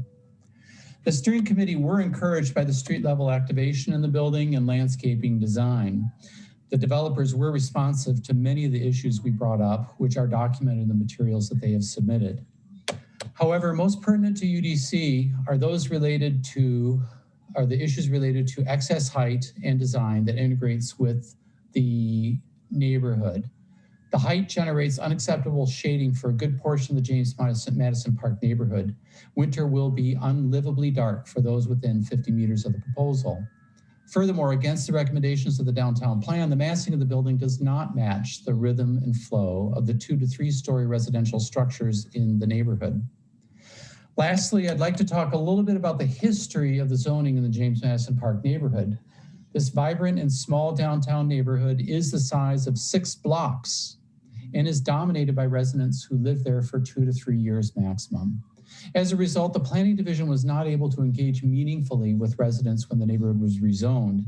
The steering committee were encouraged by the street level activation in the building and landscaping design. The developers were responsive to many of the issues we brought up, which are documented in the materials that they have submitted. However, most pertinent to UDC are the issues related to excess height and design that integrates with the neighborhood. The height generates unacceptable shading for a good portion of the James Madison Park neighborhood. Winter will be unlivably dark for those within 50 meters of the proposal. Furthermore, against the recommendations of the downtown plan, the massing of the building does not match the rhythm and flow of the 2 to 3 story residential structures in the neighborhood. Lastly, I'd like to talk a little bit about the history of the zoning in the James Madison Park neighborhood. This vibrant and small downtown neighborhood is the size of 6 blocks and is dominated by residents who live there for 2 to 3 years maximum. As a result, the planning division was not able to engage meaningfully with residents when the neighborhood was rezoned.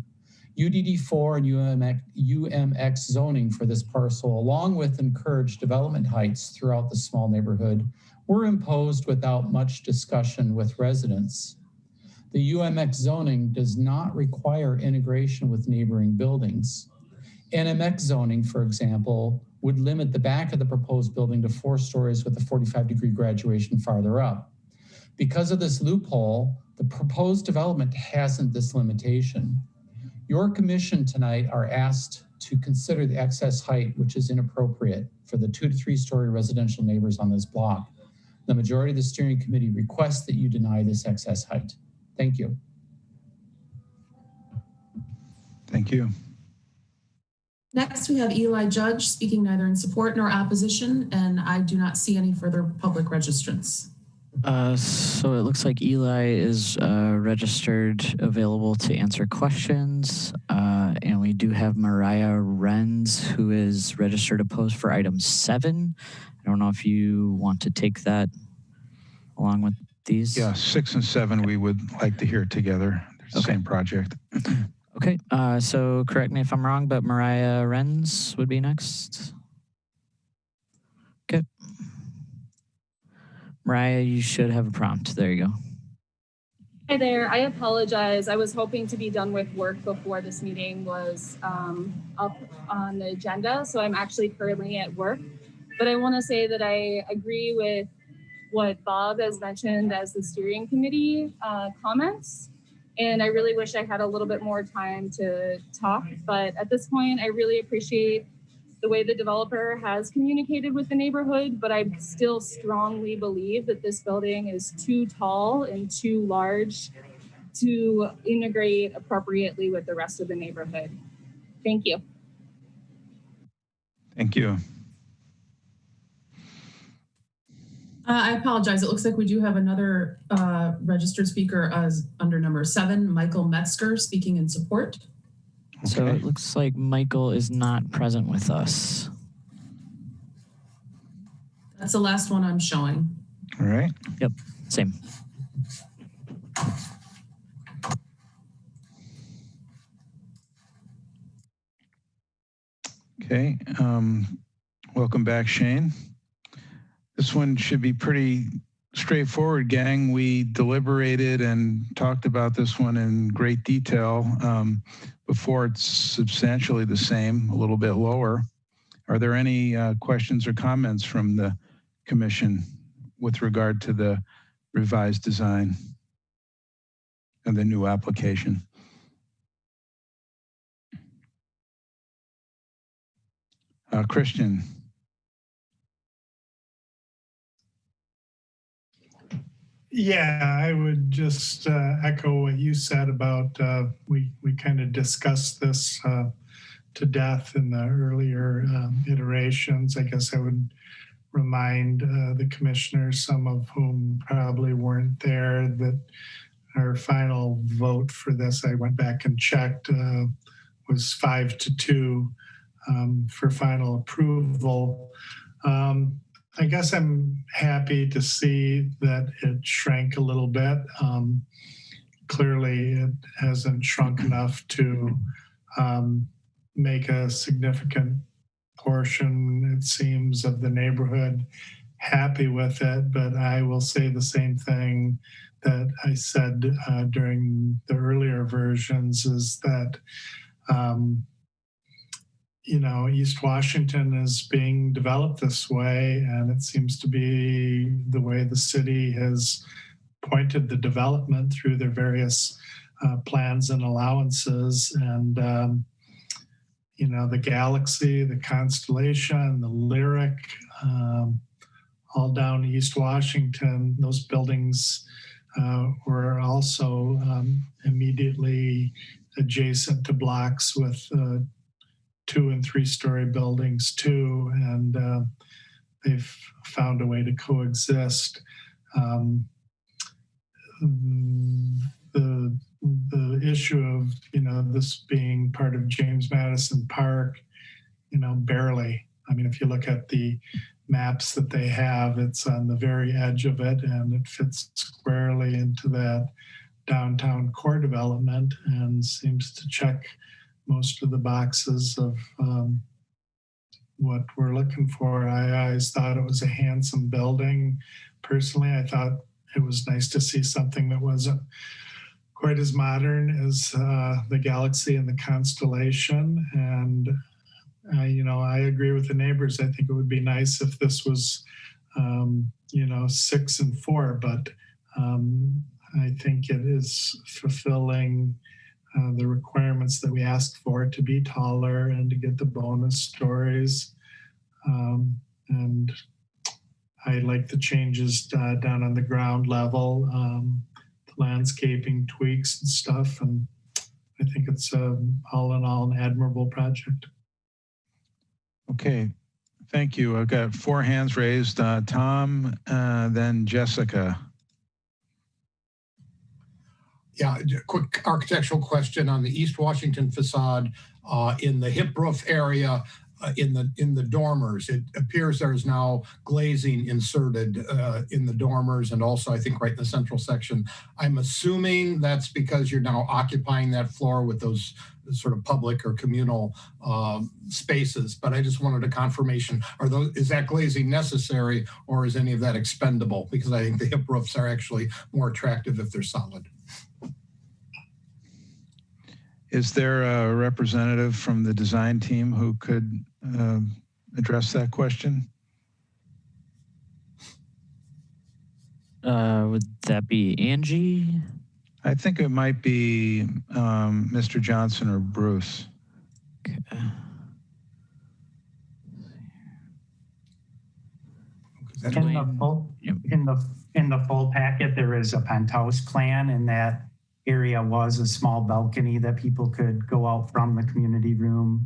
UDD4 and UMX zoning for this parcel, along with encouraged development heights throughout the small neighborhood, were imposed without much discussion with residents. The UMX zoning does not require integration with neighboring buildings. NMX zoning, for example, would limit the back of the proposed building to 4 stories with a 45-degree graduation farther up. Because of this loophole, the proposed development hasn't this limitation. Your commission tonight are asked to consider the excess height, which is inappropriate for the 2 to 3 story residential neighbors on this block. The majority of the steering committee requests that you deny this excess height. Thank you. Thank you. Next, we have Eli Judge, speaking neither in support nor opposition, and I do not see any further public registrants. So it looks like Eli is registered, available to answer questions. And we do have Mariah Renz, who is registered opposed for item 7. I don't know if you want to take that along with these. Yeah, 6 and 7 we would like to hear together. They're the same project. Okay, so correct me if I'm wrong, but Mariah Renz would be next. Okay. Mariah, you should have a prompt. There you go. Hi there. I apologize. I was hoping to be done with work before this meeting was up on the agenda, so I'm actually currently at work. But I want to say that I agree with what Bob has mentioned as the steering committee comments. And I really wish I had a little bit more time to talk. But at this point, I really appreciate the way the developer has communicated with the neighborhood, but I still strongly believe that this building is too tall and too large to integrate appropriately with the rest of the neighborhood. Thank you. Thank you. I apologize. It looks like we do have another registered speaker as under number 7, Michael Metzger, speaking in support. Okay. So it looks like Michael is not present with us. That's the last one I'm showing. All right. Yep, same. Okay, welcome back, Shane. This one should be pretty straightforward, gang. We deliberated and talked about this one in great detail before. It's substantially the same, a little bit lower. Are there any questions or comments from the commission with regard to the revised design and the new application? Christian. Yeah, I would just echo what you said about we kind of discussed this to death in the earlier iterations. I guess I would remind the commissioners, some of whom probably weren't there, that our final vote for this, I went back and checked, was 5-2 for final approval. I guess I'm happy to see that it shrank a little bit. Clearly, it hasn't shrunk enough to make a significant portion, it seems, of the neighborhood happy with it. But I will say the same thing that I said during the earlier versions, is that you know, East Washington is being developed this way, and it seems to be the way the city has pointed the development through their various plans and allowances. And, you know, the Galaxy, the Constellation, the Lyric, all down East Washington, those buildings were also immediately adjacent to blocks with 2- and 3-story buildings too, and they've found a way to coexist. The issue of, you know, this being part of James Madison Park, you know, barely. I mean, if you look at the maps that they have, it's on the very edge of it, and it fits squarely into that downtown core development and seems to check most of the boxes of what we're looking for. I always thought it was a handsome building. Personally, I thought it was nice to see something that wasn't quite as modern as the Galaxy and the Constellation. And, you know, I agree with the neighbors. I think it would be nice if this was, you know, 6 and 4, but I think it is fulfilling the requirements that we asked for, to be taller and to get the bonus stories. And I like the changes down on the ground level, the landscaping tweaks and stuff. And I think it's all in all an admirable project. Okay, thank you. I've got 4 hands raised. Tom, then Jessica. Yeah, quick architectural question on the East Washington facade in the hip roof area in the dormers. It appears there's now glazing inserted in the dormers and also I think right in the central section. I'm assuming that's because you're now occupying that floor with those sort of public or communal spaces, but I just wanted a confirmation. Is that glazing necessary, or is any of that expendable? Because I think the hip roofs are actually more attractive if they're solid. Is there a representative from the design team who could address that question? Would that be Angie? I think it might be Mr. Johnson or Bruce. Okay. In the full packet, there is a penthouse plan, and that area was a small balcony that people could go out from the community room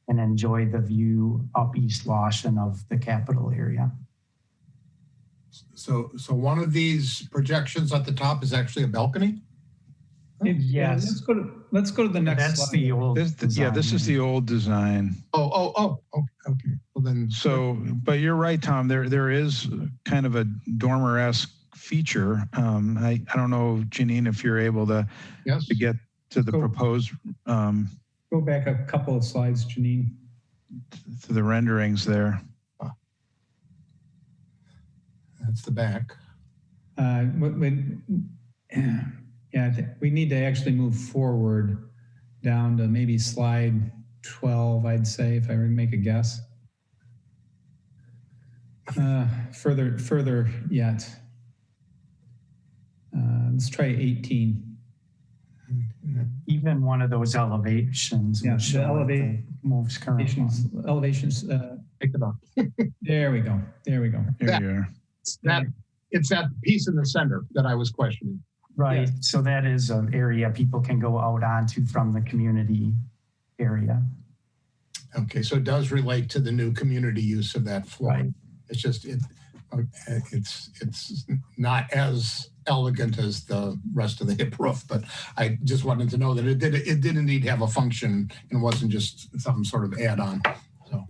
and enjoy the view up East Washington of the Capitol area. So one of these projections at the top is actually a balcony? Yes. Let's go to the next That's slide. the old design. This is the old design. Oh, okay. Well then. So, but you're right, Tom. There is kind of a dormer-esque feature. I don't know, Janine, if you're able to get to the proposed. Go back a couple of slides, Janine. To the renderings there. That's the back. Yeah, we need to actually move forward down to maybe slide 12, I'd say, if I were to make a guess. Further yet. Let's try 18. Even one of those elevations. Yeah, the moves elevations. Pick it up. There we go. There we go. There you are. It's that piece in the center that I was questioning. Right. Yes. So that is an area people can go out onto from the community area. Okay, so it does relate to the new community use of that floor. Right. It's just it's not as elegant as the rest of the hip roof, but I just wanted to know that it did indeed have a function and wasn't just some sort of add-on. So,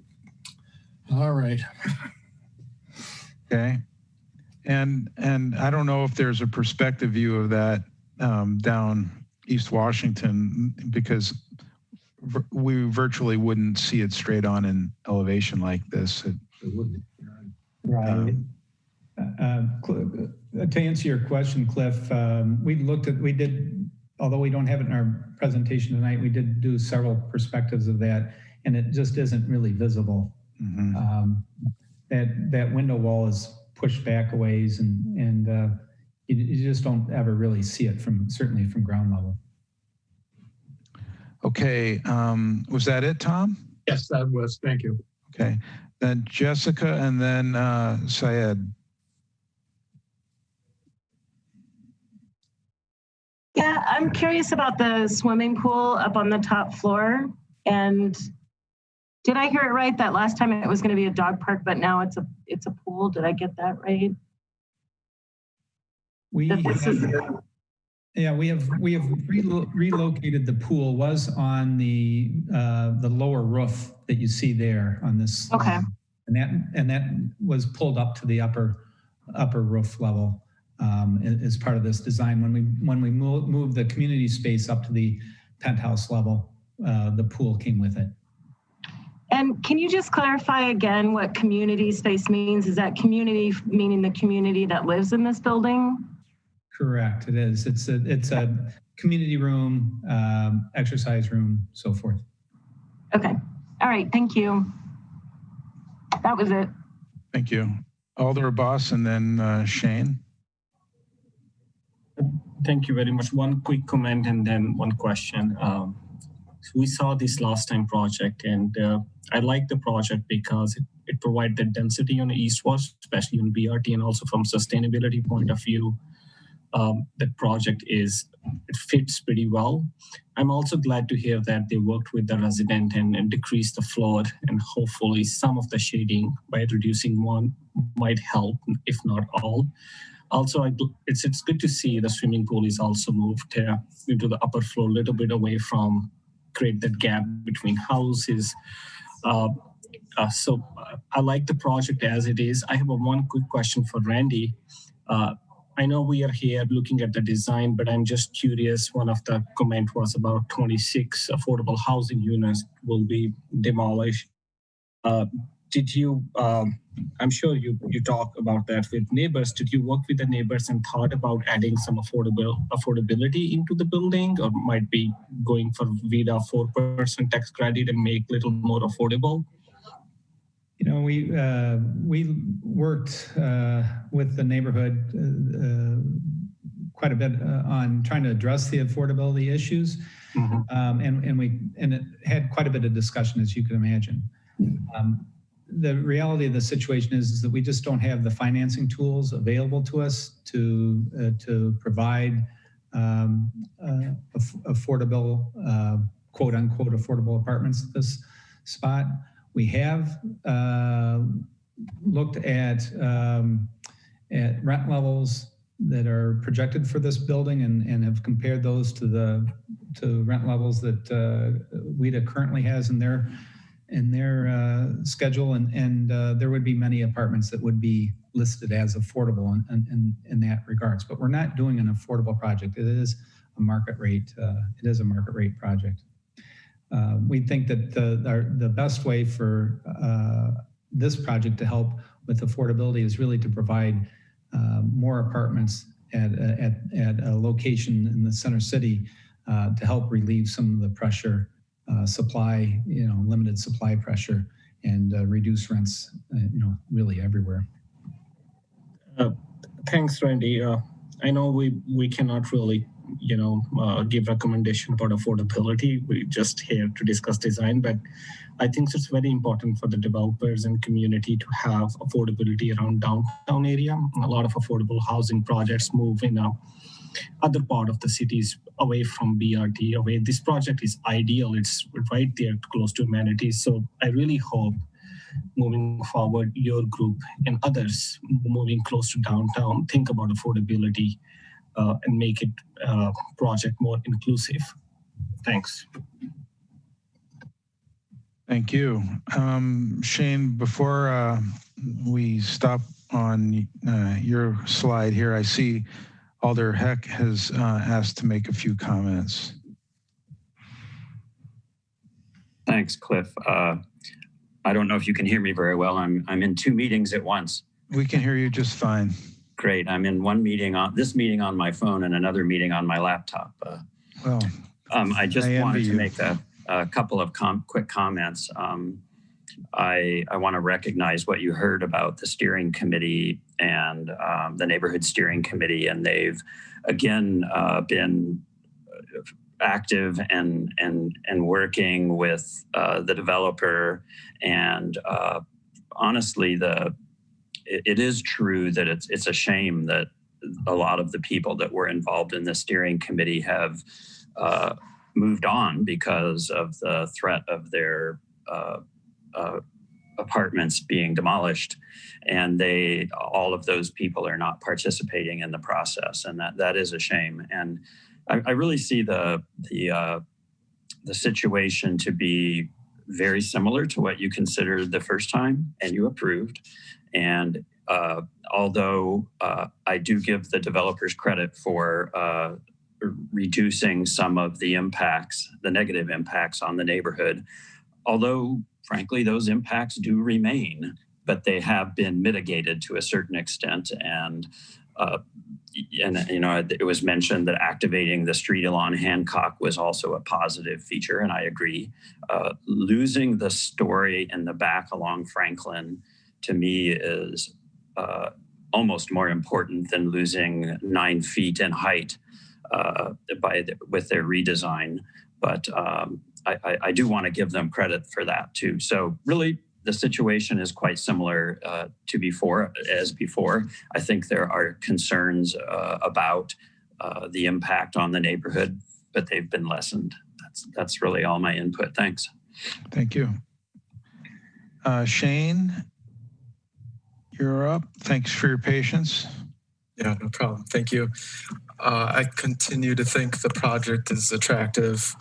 all right. Okay. And I don't know if there's a perspective view of that down East Washington, because we virtually wouldn't see it straight on in elevation like this. It wouldn't. Right. To answer your question, Cliff, we did, although we don't have it in our presentation tonight, we did do several perspectives of that, and it just isn't really visible. Mm-hmm. That window wall is pushed back a ways, and you just don't ever really see it certainly from ground level. Okay, was that it, Tom? Yes, that was. Thank you. Okay, then Jessica, and then Syed. Yeah, I'm curious about the swimming pool up on the top floor. And did I hear it right that last time it was going to be a dog park, but now it's a pool? Did I get that right? We have relocated the pool. Was on the lower roof that you see there on this. Okay. And that was pulled up to the upper roof level as part of this design. When we moved the community space up to the penthouse level, the pool came with it. And can you just clarify again what community space means? Is that community meaning the community that lives in this building? Correct, it is. It's a community room, exercise room, so forth. Okay, all right, thank you. That was it. Thank you. Alder Boss, and then Shane. Thank you very much. One quick comment and then one question. We saw this last time project, and I like the project because it provides the density on the East Wash, especially on BRT, and also from sustainability point of view. That project it fits pretty well. I'm also glad to hear that they worked with the resident and decreased the floor, and hopefully some of the shading by reducing one might help, if not all. Also, it's good to see the swimming pool is also moved into the upper floor a little bit away from create that gap between houses. So I like the project as it is. I have one quick question for Randy. I know we are here looking at the design, but I'm just curious. One of the comment was about 26 affordable housing units will be demolished. Did you, I'm sure you talk about that with neighbors. Did you work with the neighbors and thought about adding some affordability into the building, or might be going for VIDA 4% tax credit and make a little more affordable? You know, we worked with the neighborhood quite a bit on trying to address the affordability issues, and it had quite a bit of discussion, as you can imagine. The reality of the situation is that we just don't have the financing tools available to us to provide affordable, quote unquote, affordable apartments at this spot. We have looked at at rent levels that are projected for this building and have compared those to rent levels that WIDA currently has in their schedule, and there would be many apartments that would be listed as affordable in that regards. But we're not doing an affordable project. It is a market rate. It is a market rate project. We think that the best way for this project to help with affordability is really to provide more apartments at a location in the center city to help relieve some of the pressure, supply, limited supply pressure, and reduce rents, really everywhere. Thanks, Randy. I know we cannot really, give recommendation about affordability. We're just here to discuss design, but I think it's very important for the developers and community to have affordability around downtown area. A lot of affordable housing projects move in other part of the cities away from BRT. Away. This project is ideal. It's right there close to amenities. So I really hope moving forward, your group and others moving close to downtown think about affordability and make it project more inclusive. Thanks. Thank you. Shane, before we stop on your slide here, I see Alder Heck has asked to make a few comments. Thanks, Cliff. I don't know if you can hear me very well. I'm in two meetings at once. We can hear you just fine. Great. I'm in this meeting on my phone and another meeting on my laptop. I just wanted to make a couple of quick comments. I want to recognize what you heard about the steering committee and the neighborhood steering committee, and they've again been active and working with the developer. And honestly, it is true that it's a shame that a lot of the people that were involved in the steering committee have moved on because of the threat of their apartments being demolished, and all of those people are not participating in the process, and that is a shame. And I really see the situation to be very similar to what you considered the first time and you approved. And although I do give the developers credit for reducing some of the impacts, the negative impacts on the neighborhood, although frankly those impacts do remain, but they have been mitigated to a certain extent. And it was mentioned that activating the street along Hancock was also a positive feature, and I agree. Losing the story in the back along Franklin, to me, is almost more important than losing 9 feet in height with their redesign. But I do want to give them credit for that too. So really, the situation is quite similar to before. I think there are concerns about the impact on the neighborhood, but they've been lessened. That's really all my input. Thanks. Thank you. Shane, you're up. Thanks for your patience. Yeah, no problem. Thank you. I continue to think the project is attractive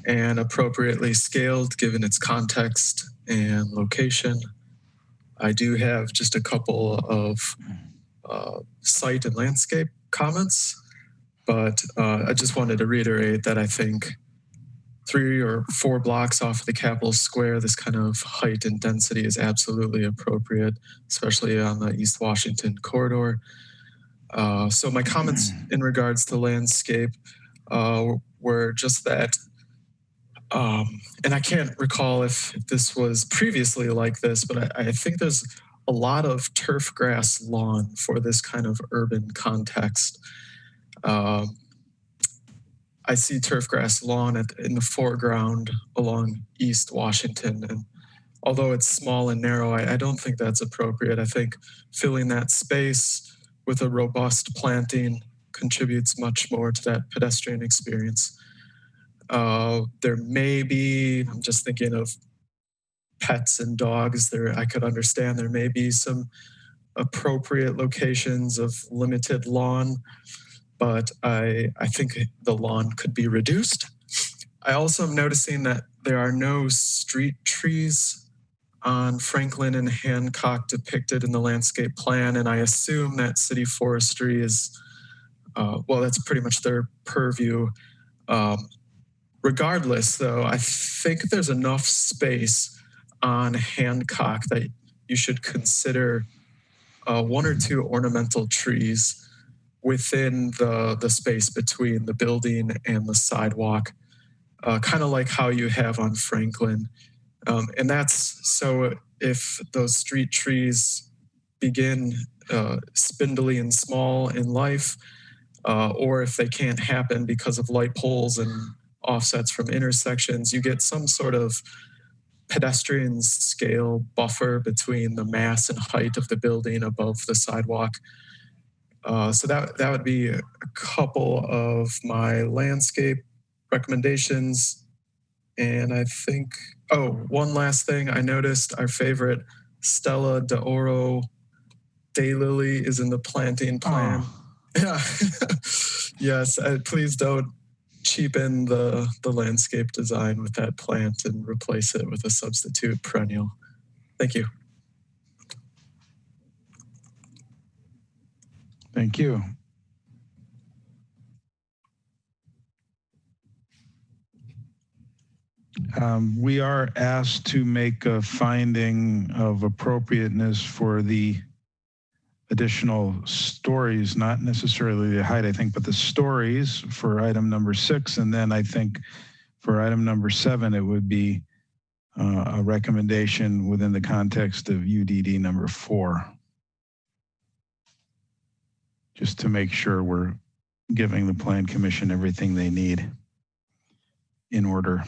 and appropriately scaled given its context and location. I do have just a couple of site and landscape comments, but I just wanted to reiterate that I think 3 or 4 blocks off of the Capitol Square, this kind of height and density is absolutely appropriate, especially on the East Washington corridor. So my comments in regards to landscape were just that, and I can't recall if this was previously like this, but I think there's a lot of turf grass lawn for this kind of urban context. I see turf grass lawn in the foreground along East Washington, and although it's small and narrow, I don't think that's appropriate. I think filling that space with a robust planting contributes much more to that pedestrian experience. There may be, I'm just thinking of pets and dogs there, I could understand there may be some appropriate locations of limited lawn, but I think the lawn could be reduced. I also am noticing that there are no street trees on Franklin and Hancock depicted in the landscape plan, and I assume that city forestry is, well, that's pretty much their purview. Regardless, though, I think there's enough space on Hancock that you should consider 1 or 2 ornamental trees within the space between the building and the sidewalk, kind of like how you have on Franklin. And that's so if those street trees begin spindly and small in life, or if they can't happen because of light poles and offsets from intersections, you get some sort of pedestrian scale buffer between the mass and height of the building above the sidewalk. So that would be a couple of my landscape recommendations. And I think, oh, one last thing. I noticed our favorite Stella d'Oro daylily is in the planting plan. Oh. Yeah. Yes, please don't cheapen the landscape design with that plant and replace it with a substitute perennial. Thank you. Thank you. We are asked to make a finding of appropriateness for the additional stories, not necessarily the height, I think, but the stories for item number 6. And then I think for item number 7, it would be a recommendation within the context of UDD number 4. Just to make sure we're giving the Plan Commission everything they need in order.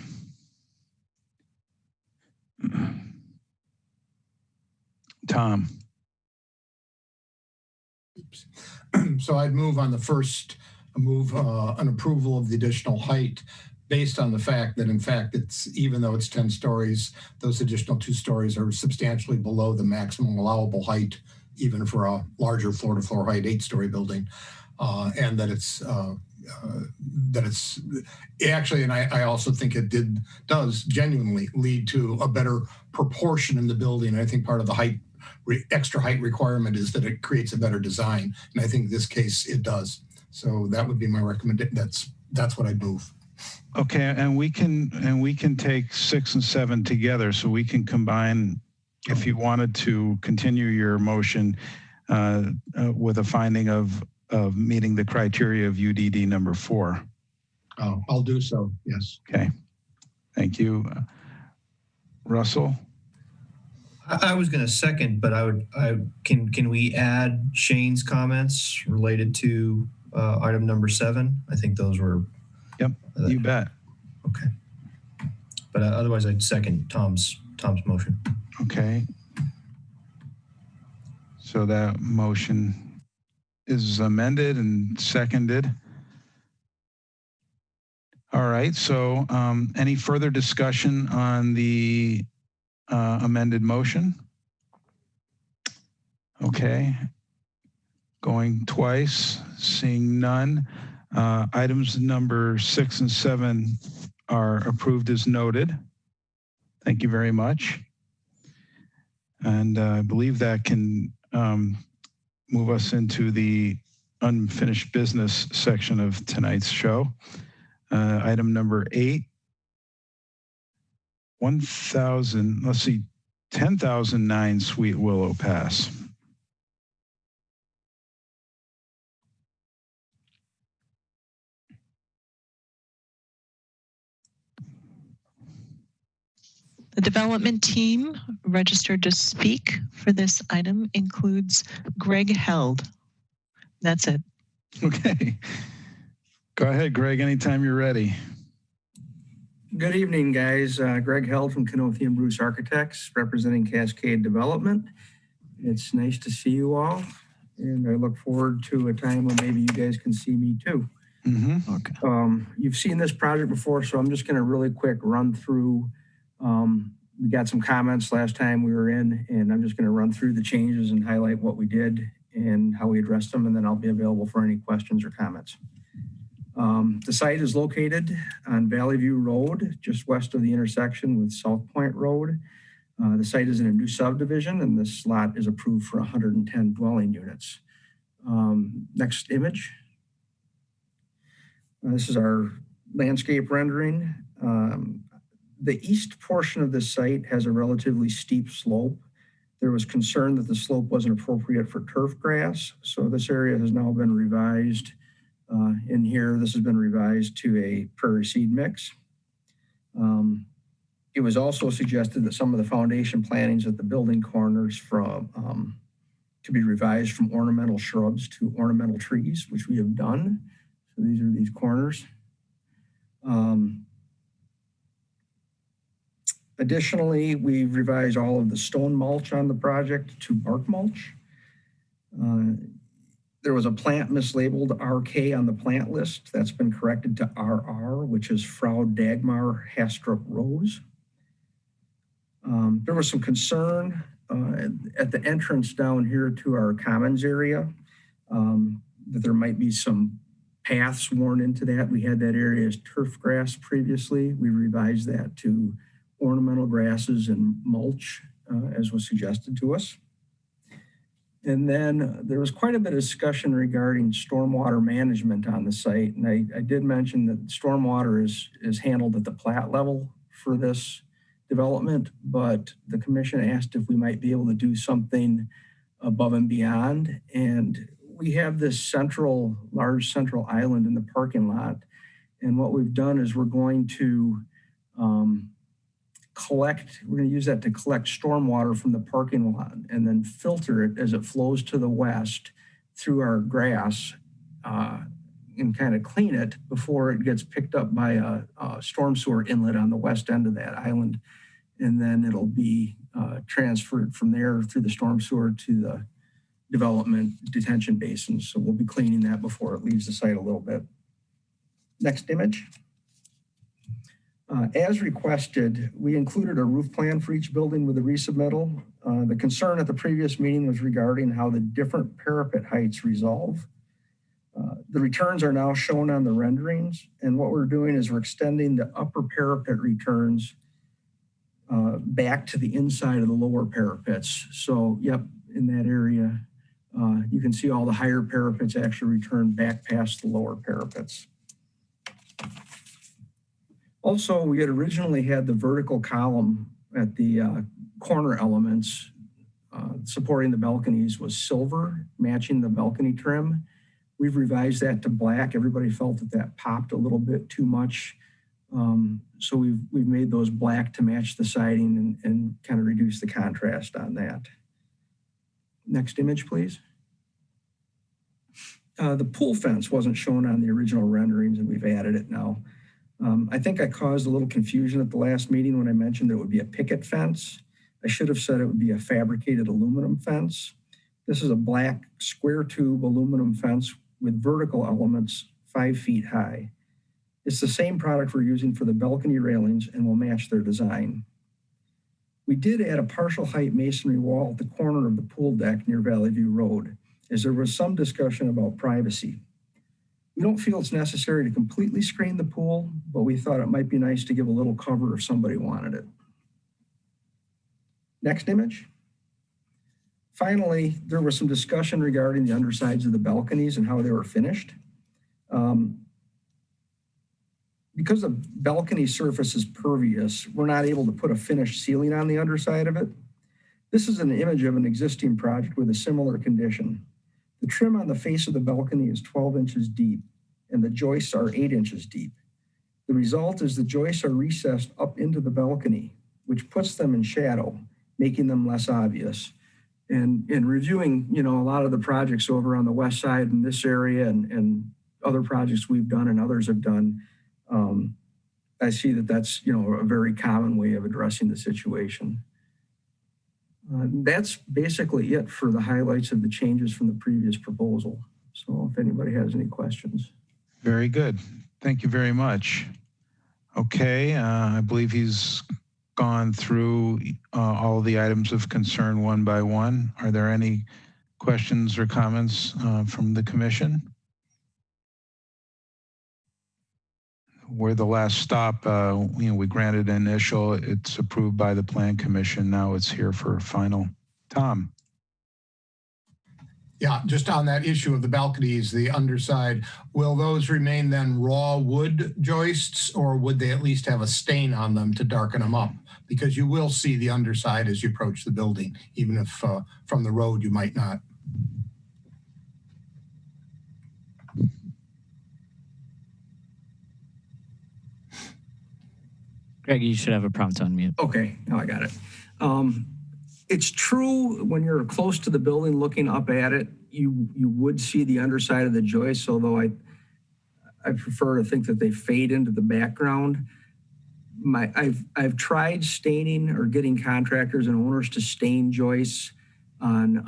Tom. So I'd move on the first, an approval of the additional height based on the fact that, in fact, it's, even though it's 10 stories, those additional 2 stories are substantially below the maximum allowable height, even for a larger floor-to-floor height 8-story building, and that it's actually, and I also think it does genuinely lead to a better proportion in the building. I think part of the height, extra height requirement is that it creates a better design, and I think in this case it does. So that would be my recommendation. That's what I'd move. Okay, and we can take 6 and 7 together, so we can combine. If you wanted to continue your motion with a finding of meeting the criteria of UDD number 4. Oh, I'll do so, yes. Okay, thank you. Russell? I was going to second, but can we add Shane's comments related to item number 7? I think those were. Yep, you bet. Okay. But otherwise I'd second Tom's motion. Okay. So that motion is amended and seconded. All right, so any further discussion on the amended motion? Okay, going twice, seeing none. Items number 6 and 7 are approved as noted. Thank you very much. And I believe that can move us into the unfinished business section of tonight's show. Item number 8, 10,009 Sweet Willow Pass. The development team registered to speak for this item includes Greg Held. That's it. Okay. Go ahead, Greg, anytime you're ready. Good evening, guys. Greg Held from Canothy and Bruce Architects, representing Cascade Development. It's nice to see you all, and I look forward to a time when maybe you guys can see me too. Mm-hmm. Okay. You've seen this project before, so I'm just going to really quick run through We got some comments last time we were in, and I'm just going to run through the changes and highlight what we did and how we addressed them, and then I'll be available for any questions or comments. The site is located on Valley View Road, just west of the intersection with South Point Road. The site is in a new subdivision, and this lot is approved for 110 dwelling units. Next image. This is our landscape rendering. The east portion of this site has a relatively steep slope. There was concern that the slope wasn't appropriate for turf grass, so this area has now been revised. In here, this has been revised to a prairie seed mix. It was also suggested that some of the foundation plantings at the building corners to be revised from ornamental shrubs to ornamental trees, which we have done. So these are these corners. Additionally, we've revised all of the stone mulch on the project to bark mulch. There was a plant mislabeled RK on the plant list. That's been corrected to RR, which is Frau Dagmar Hastrup Rose. There was some concern at the entrance down here to our commons area that there might be some paths worn into that. We had that area as turf grass previously. We revised that to ornamental grasses and mulch as was suggested to us. And then there was quite a bit of discussion regarding stormwater management on the site. And I did mention that stormwater is handled at the plat level for this development, but the commission asked if we might be able to do something above and beyond. And we have this large central island in the parking lot. And what we've done is we're going to use that to collect stormwater from the parking lot and then filter it as it flows to the west through our grass and kind of clean it before it gets picked up by a storm sewer inlet on the west end of that island. And then it'll be transferred from there through the storm sewer to the development detention basins. So we'll be cleaning that before it leaves the site a little bit. Next image. As requested, we included a roof plan for each building with a resubmittal. The concern at the previous meeting was regarding how the different parapet heights resolve. The returns are now shown on the renderings, and what we're doing is we're extending the upper parapet returns back to the inside of the lower parapets. So, yep, in that area, you can see all the higher parapets actually return back past the lower parapets. Also, we had originally had the vertical column at the corner elements supporting the balconies was silver, matching the balcony trim. We've revised that to black. Everybody felt that popped a little bit too much. So we've made those black to match the siding and kind of reduce the contrast on that. Next image, please. The pool fence wasn't shown on the original renderings, and we've added it now. I think I caused a little confusion at the last meeting when I mentioned it would be a picket fence. I should have said it would be a fabricated aluminum fence. This is a black square tube aluminum fence with vertical elements 5 feet high. It's the same product we're using for the balcony railings and will match their design. We did add a partial height masonry wall at the corner of the pool deck near Valley View Road, as there was some discussion about privacy. We don't feel it's necessary to completely screen the pool, but we thought it might be nice to give a little cover if somebody wanted it. Next image. Finally, there was some discussion regarding the undersides of the balconies and how they were finished. Because the balcony surface is pervious, we're not able to put a finished ceiling on the underside of it. This is an image of an existing project with a similar condition. The trim on the face of the balcony is 12 inches deep, and the joists are 8 inches deep. The result is the joists are recessed up into the balcony, which puts them in shadow, making them less obvious. And in reviewing, a lot of the projects over on the west side in this area and other projects we've done and others have done, I see that that's, a very common way of addressing the situation. That's basically it for the highlights of the changes from the previous proposal. So if anybody has any questions. Very good. Thank you very much. Okay, I believe he's gone through all the items of concern one by one. Are there any questions or comments from the commission? We're the last stop. We granted initial, it's approved by the Plan Commission. Now it's here for final. Tom. Yeah, just on that issue of the balconies, the underside, will those remain then raw wood joists, or would they at least have a stain on them to darken them up? Because you will see the underside as you approach the building, even if from the road you might not. Greg, you should have a prompt on mute. Okay, now I got it. It's true when you're close to the building looking up at it, you would see the underside of the joist, although I prefer to think that they fade into the background. I've tried staining or getting contractors and owners to stain joists on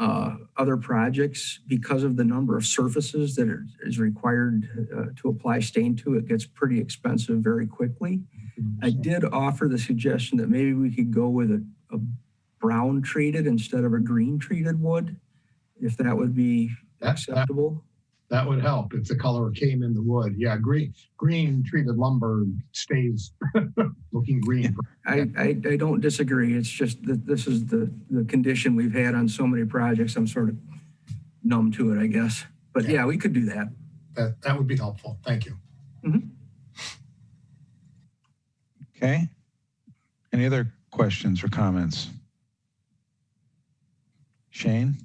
other projects. Because of the number of surfaces that is required to apply stain to, it gets pretty expensive very quickly. I did offer the suggestion that maybe we could go with a brown treated instead of a green treated wood, if that would be acceptable. That would help if the color came in the wood. Yeah, green treated lumber stays looking green. I don't disagree. It's just that this is the condition we've had on so many projects. I'm sort of numb to it, I guess. But yeah, we could do that. That would be helpful. Thank you. Mm-hmm. Okay. Any other questions or comments? Shane?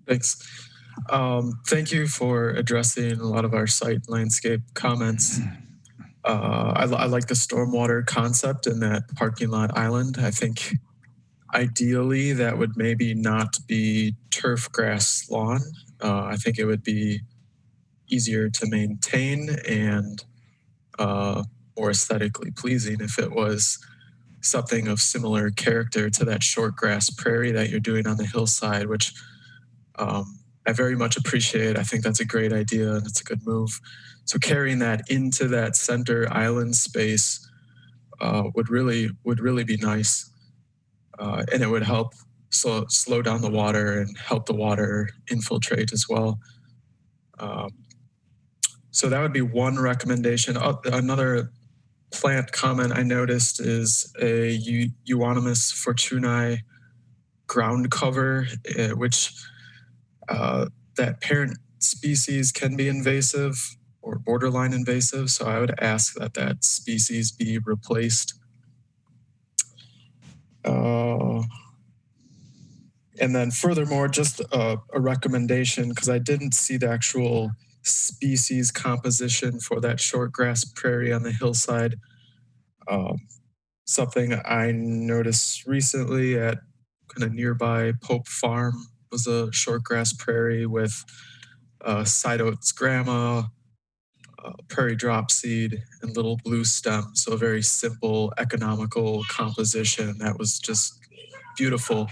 Thanks. Thank you for addressing a lot of our site landscape comments. I like the stormwater concept in that parking lot island. I think ideally that would maybe not be turf grass lawn. I think it would be easier to maintain and more aesthetically pleasing if it was something of similar character to that short grass prairie that you're doing on the hillside, which I very much appreciate. I think that's a great idea and it's a good move. So carrying that into that center island space would really be nice. And it would help slow down the water and help the water infiltrate as well. So that would be one recommendation. Another plant comment I noticed is a Euonymus fortunei ground cover, which that parent species can be invasive or borderline invasive. So I would ask that species be replaced. And then furthermore, just a recommendation, because I didn't see the actual species composition for that short grass prairie on the hillside. Something I noticed recently at kind of nearby Pope Farm was a short grass prairie with side oats grama, prairie dropseed, and little blue stem. So a very simple, economical composition that was just beautiful.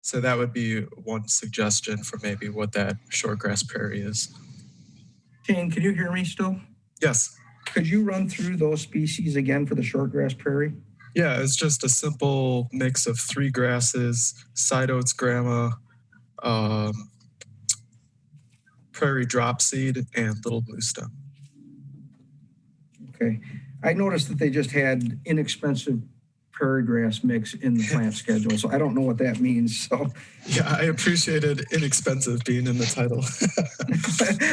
So that would be one suggestion for maybe what that short grass prairie is. Shane, can you hear me still? Yes. Could you run through those species again for the short grass prairie? Yeah, it's just a simple mix of 3 grasses, side oats grama, prairie dropseed, and little blue stem. Okay. I noticed that they just had inexpensive prairie grass mix in the plant schedule, so I don't know what that means. So yeah, I appreciated inexpensive being in the title.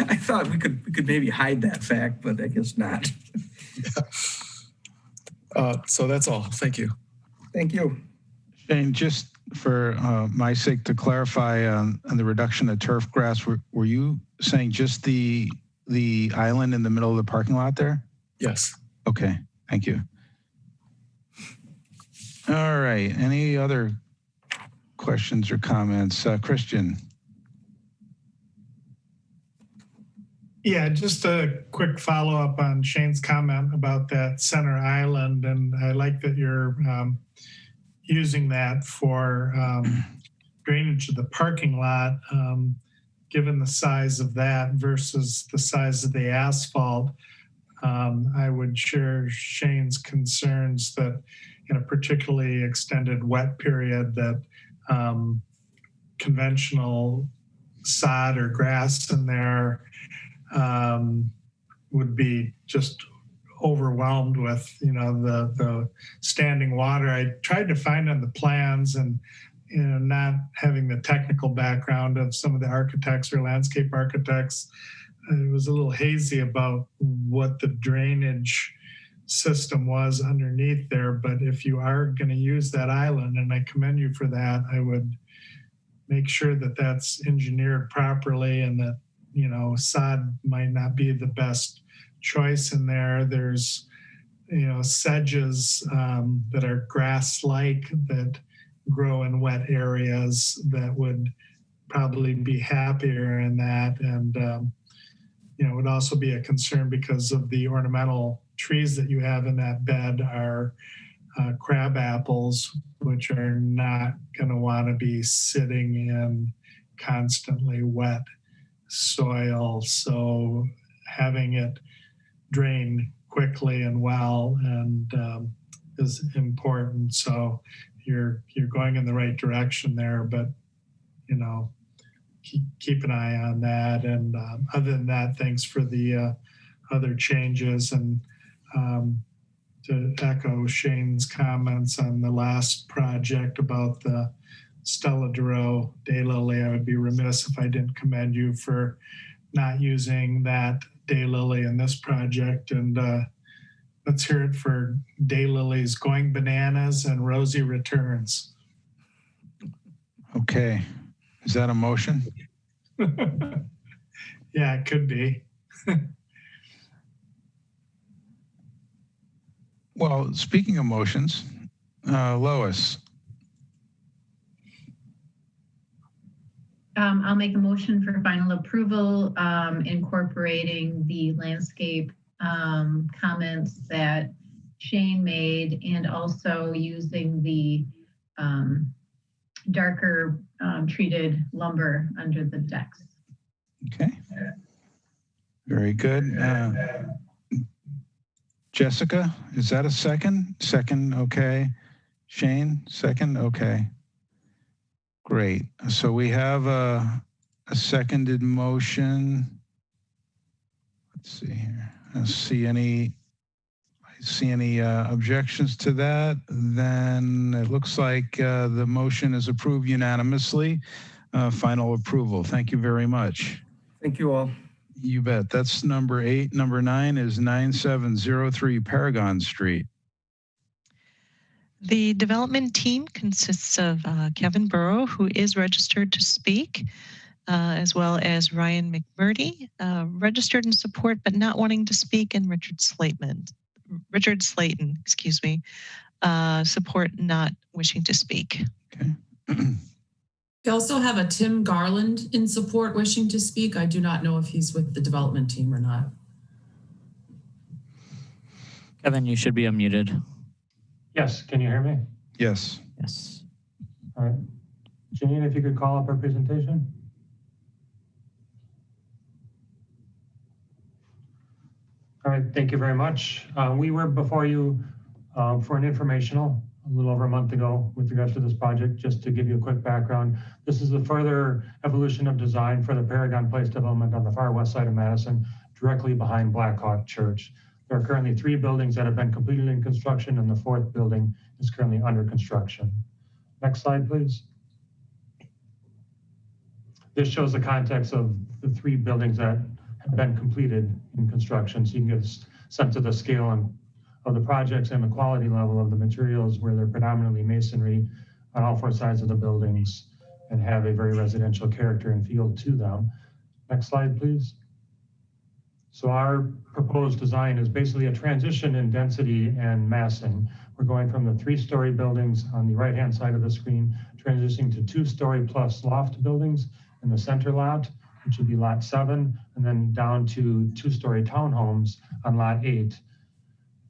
I thought we could maybe hide that fact, but I guess not. Yeah. So that's all. Thank you. Thank you. Shane, just for my sake to clarify on the reduction of turf grass, were you saying just the island in the middle of the parking lot there? Yes. Okay, thank you. All right, any other questions or comments? Christian? Yeah, just a quick follow-up on Shane's comment about that center island, and I like that you're using that for drainage of the parking lot, given the size of that versus the size of the asphalt. I would share Shane's concerns that in a particularly extended wet period that conventional sod or grass in there would be just overwhelmed with, the standing water. I tried to find on the plans, and not having the technical background of some of the architects or landscape architects, it was a little hazy about what the drainage system was underneath there. But if you are going to use that island, and I commend you for that, I would make sure that that's engineered properly, and that, sod might not be the best choice in there. There's, sedges that are grass-like that grow in wet areas that would probably be happier in that. And, it would also be a concern because of the ornamental trees that you have in that bed are crab apples, which are not going to want to be sitting in constantly wet soil. So having it drain quickly and well and is important. So you're going in the right direction there, but keep an eye on that. And other than that, thanks for the other changes. And to echo Shane's comments on the last project about the Stella Duro daylily, I would be remiss if I didn't commend you for not using that daylily in this project. And let's hear it for daylilies going bananas and rosy returns. Okay. Is that a motion? Yeah, it could be. Well, speaking of motions, Lois. I'll make a motion for final approval, incorporating the landscape comments that Shane made, and also using the darker treated lumber under the decks. Okay. Very good. Jessica, is that a second? Second, okay. Shane, second, okay. Great. So we have a seconded motion. Let's see here. I see any objections to that? Then it looks like the motion is approved unanimously. Final approval. Thank you very much. Thank you all. You bet. That's number 8. Number 9 is 9703 Paragon Street. The development team consists of Kevin Burrow, who is registered to speak, as well as Ryan McMurdy, registered in support but not wanting to speak, and Richard Slayton, support not wishing to speak. Okay. We also have a Tim Garland in support wishing to speak. I do not know if he's with the development team or not. Kevin, you should be unmuted. Yes, can you hear me? Yes. Yes. All right. Janine, if you could call up our presentation. All right, thank you very much. We were before you for an informational a little over a month ago with regards to this project. Just to give you a quick background, this is a further evolution of design for the Paragon Place development on the far west side of Madison, directly behind Blackhawk Church. There are currently 3 buildings that have been completed in construction, and the 4th building is currently under construction. Next slide, please. This shows the context of the 3 buildings that have been completed in construction, so you can get a sense of the scale of the projects and the quality level of the materials, where they're predominantly masonry on all 4 sides of the buildings and have a very residential character and feel to them. Next slide, please. So our proposed design is basically a transition in density and massing. We're going from the 3-story buildings on the right-hand side of the screen, transitioning to 2-story plus loft buildings in the center lot, which would be lot 7, and then down to 2-story townhomes on lot 8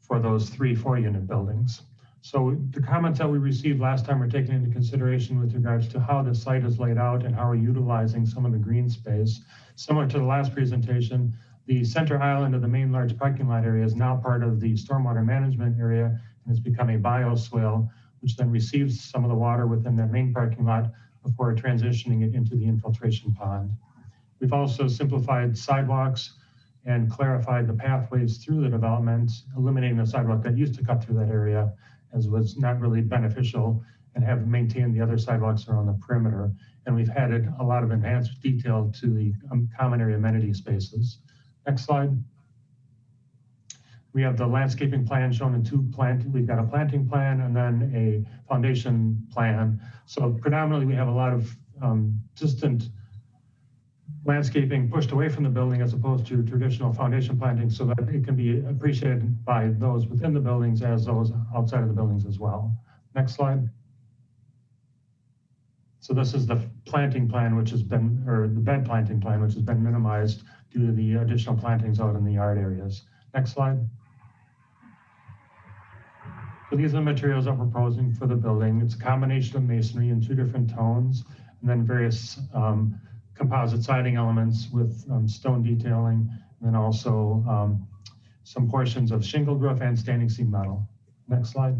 for those 3 4-unit buildings. So the comments that we received last time were taken into consideration with regards to how the site is laid out and how we're utilizing some of the green space. Similar to the last presentation, The center island of the main large parking lot area is now part of the stormwater management area and has become a bioswale, which then receives some of the water within that main parking lot before transitioning it into the infiltration pond. We've also simplified sidewalks and clarified the pathways through the development, eliminating the sidewalk that used to cut through that area as was not really beneficial, and have maintained the other sidewalks around the perimeter. And we've added a lot of enhanced detail to the common area amenity spaces. Next slide. We have the landscaping plan shown in we've got a planting plan and then a foundation plan. So predominantly we have a lot of distant landscaping pushed away from the building as opposed to traditional foundation planting so that it can be appreciated by those within the buildings as those outside of the buildings as well. Next slide. So this is the planting plan, which has been, or the bed planting plan, which has been minimized due to the additional plantings out in the yard areas. Next slide. So these are the materials that we're proposing for the building. It's a combination of masonry in 2 different tones, and then various composite siding elements with stone detailing, and then also some portions of shingled roof and standing seam metal. Next slide.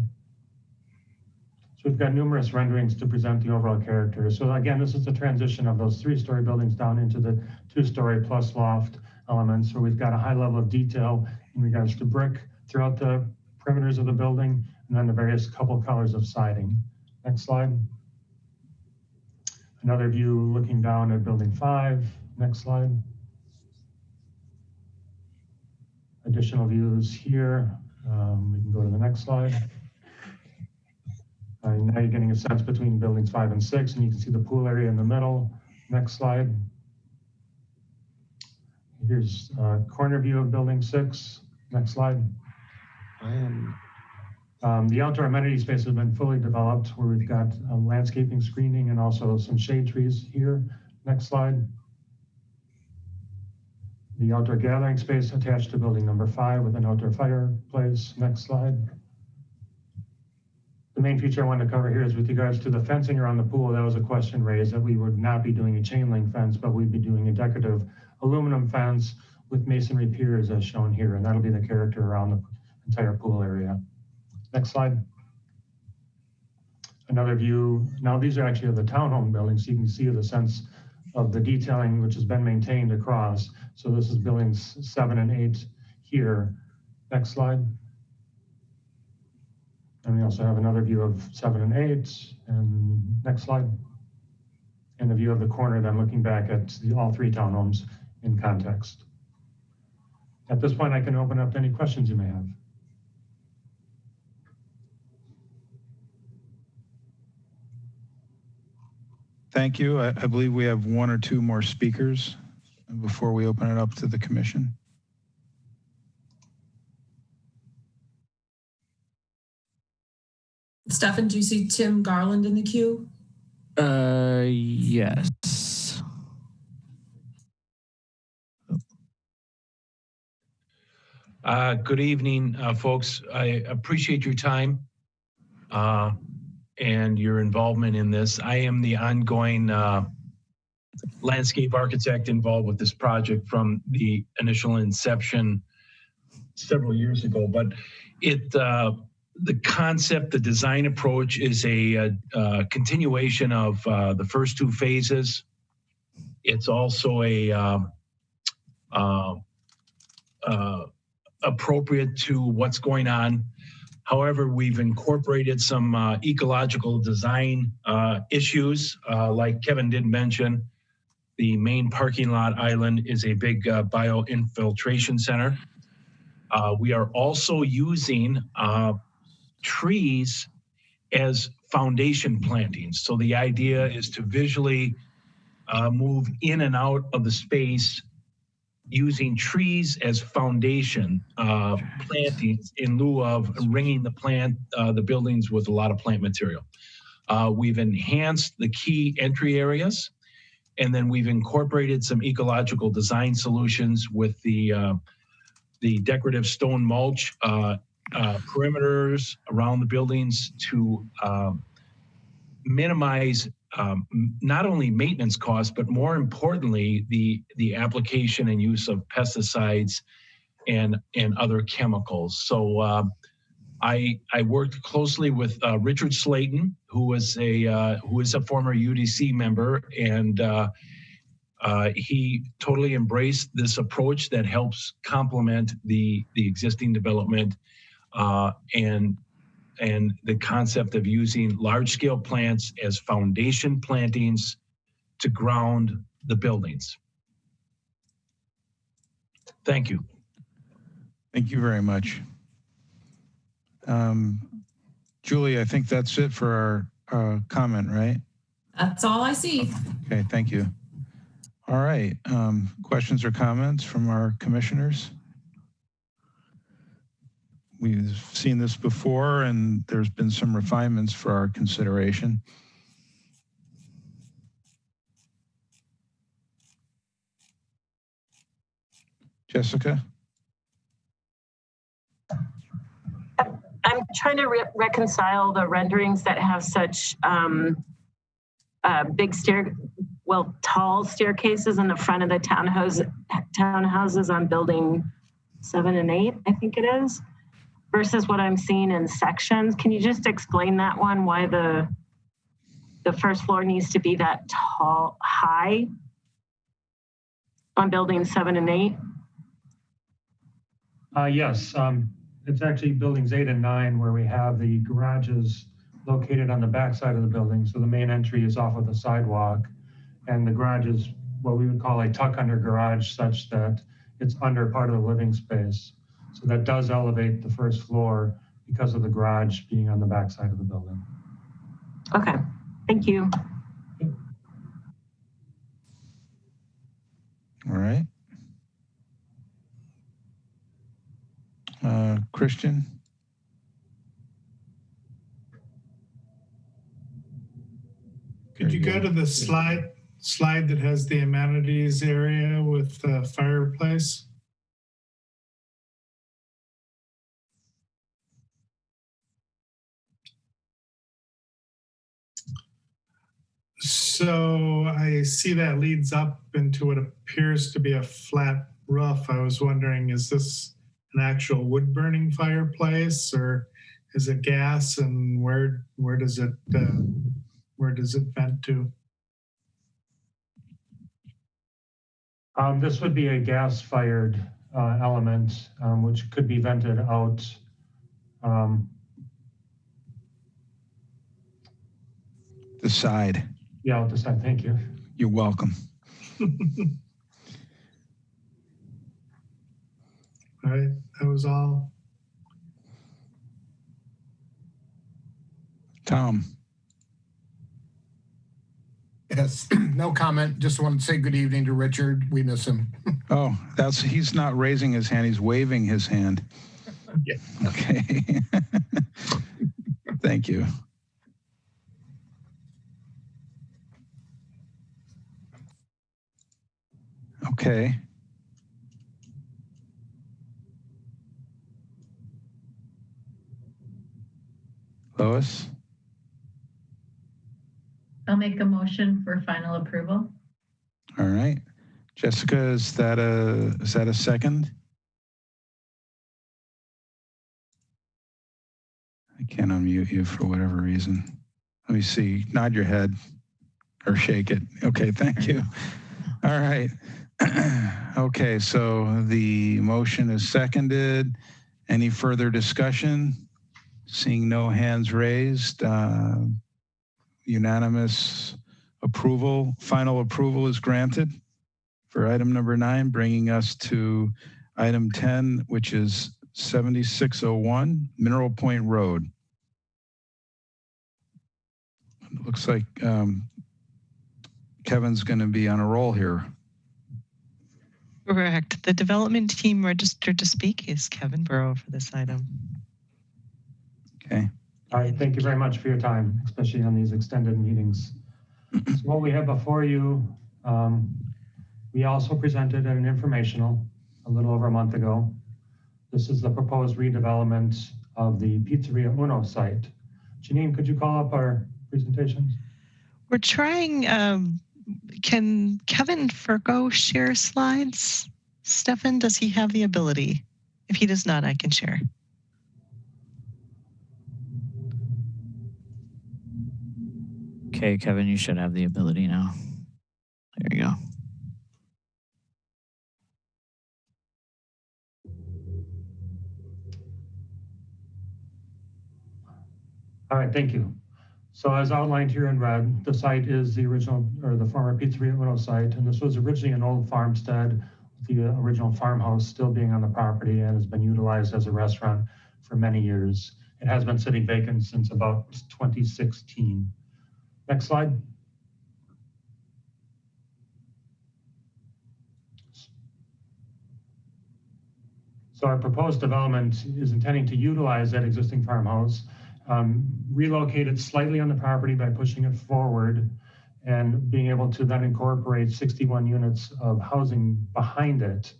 So we've got numerous renderings to present the overall character. So again, this is the transition of those 3-story buildings down into the 2-story plus loft elements, where we've got a high level of detail in regards to brick throughout the perimeters of the building, and then the various couple colors of siding. Next slide. Another view looking down at building 5. Next slide. Additional views here. We can go to the next slide. Now you're getting a sense between buildings 5 and 6, and you can see the pool area in the middle. Next slide. Here's a corner view of building 6. Next slide. The outdoor amenity space has been fully developed, where we've got landscaping, screening, and also some shade trees here. Next slide. The outdoor gathering space attached to building number 5 with an outdoor fireplace. Next slide. The main feature I wanted to cover here is with regards to the fencing around the pool. That was a question raised that we would not be doing a chain link fence, but we'd be doing a decorative aluminum fence with masonry piers as shown here, and that'll be the character around the entire pool area. Next slide. Another view. Now these are actually of the townhome buildings, so you can see the sense of the detailing which has been maintained across. So this is buildings 7 and 8 here. Next slide. And we also have another view of 7 and 8. And next slide. And a view of the corner then looking back at all 3 townhomes in context. At this point, I can open up any questions you may have. Thank you. I believe we have 1 or 2 more speakers before we open it up to the commission. Stefan, do you see Tim Garland in the queue? Yes. Good evening, folks. I appreciate your time and your involvement in this. I am the ongoing landscape architect involved with this project from the initial inception several years ago. But the concept, the design approach is a continuation of the first 2 phases. It's also appropriate to what's going on. However, we've incorporated some ecological design issues. Like Kevin did mention, the main parking lot island is a big bio-infiltration center. We are also using trees as foundation plantings. So the idea is to visually move in and out of the space using trees as foundation plantings in lieu of ringing the buildings with a lot of plant material. We've enhanced the key entry areas, and then we've incorporated some ecological design solutions with the decorative stone mulch perimeters around the buildings to minimize not only maintenance costs, but more importantly, the application and use of pesticides and other chemicals. So I worked closely with Richard Slayton, who is a former UDC member, and he totally embraced this approach that helps complement the existing development and the concept of using large-scale plants as foundation plantings to ground the buildings. Thank you. Thank you very much. Julie, I think that's it for our comment, right? That's all I see. Okay, thank you. All right, questions or comments from our commissioners? We've seen this before and there's been some refinements for our consideration. Jessica? I'm trying to reconcile the renderings that have such big tall staircases in the front of the townhouses on building 7 and 8, I think it is, versus what I'm seeing in sections. Can you just explain that one, why the first floor needs to be that high on building 7 and 8? Yes, it's actually buildings 8 and 9 where we have the garages located on the back side of the building. So the main entry is off of the sidewalk, and the garage is what we would call a tuck under garage, such that it's under part of the living space. So that does elevate the first floor because of the garage being on the back side of the building. Okay, thank you. All right. Christian? Could you go to the slide that has the amenities area with the fireplace? So I see that leads up into what appears to be a flat roof. I was wondering, is this an actual wood burning fireplace or is it gas, and where does it vent to? This would be a gas-fired element, which could be vented out. The side. Yeah, out the side. Thank you. You're welcome. All right, that was all. Tom. Yes, no comment. Just wanted to say good evening to Richard. We miss him. Oh, he's not raising his hand. He's waving his hand. Yeah. Okay. Thank you. Okay. Lois? I'll make a motion for final approval. All right. Jessica, is that a second? I can't unmute you for whatever reason. Let me see. Nod your head or shake it. Okay, thank you. All right. Okay, so the motion is seconded. Any further discussion? Seeing no hands raised, unanimous approval. Final approval is granted for item number 9, bringing us to item 10, which is 7601 Mineral Point Road. It looks like Kevin's going to be on a roll here. Correct. The development team registered to speak is Kevin Burrow for this item. Okay. All right, thank you very much for your time, especially on these extended meetings. So what we have before you, we also presented an informational a little over a month ago. This is the proposed redevelopment of the Pizzeria Uno site. Janine, could you call up our presentation? We're trying, can Kevin Furco share slides? Stefan, does he have the ability? If he does not, I can share. Okay, Kevin, you should have the ability now. There you go. All right, thank you. So as outlined here in red, the site is the original, or the former Pizzeria Uno site, and this was originally an old farmstead with the original farmhouse still being on the property and has been utilized as a restaurant for many years. It has been sitting vacant since about 2016. Next slide. So our proposed development is intending to utilize that existing farmhouse, relocate it slightly on the property by pushing it forward and being able to then incorporate 61 units of housing behind it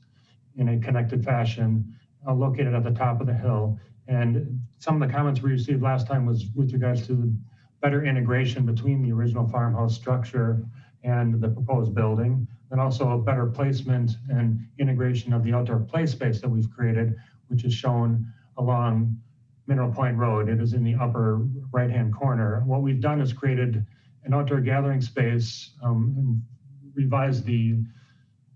in a connected fashion, located at the top of the hill. And some of the comments we received last time was with regards to the better integration between the original farmhouse structure and the proposed building, and also a better placement and integration of the outdoor play space that we've created, which is shown along Mineral Point Road. It is in the upper right-hand corner. What we've done is created an outdoor gathering space and revised the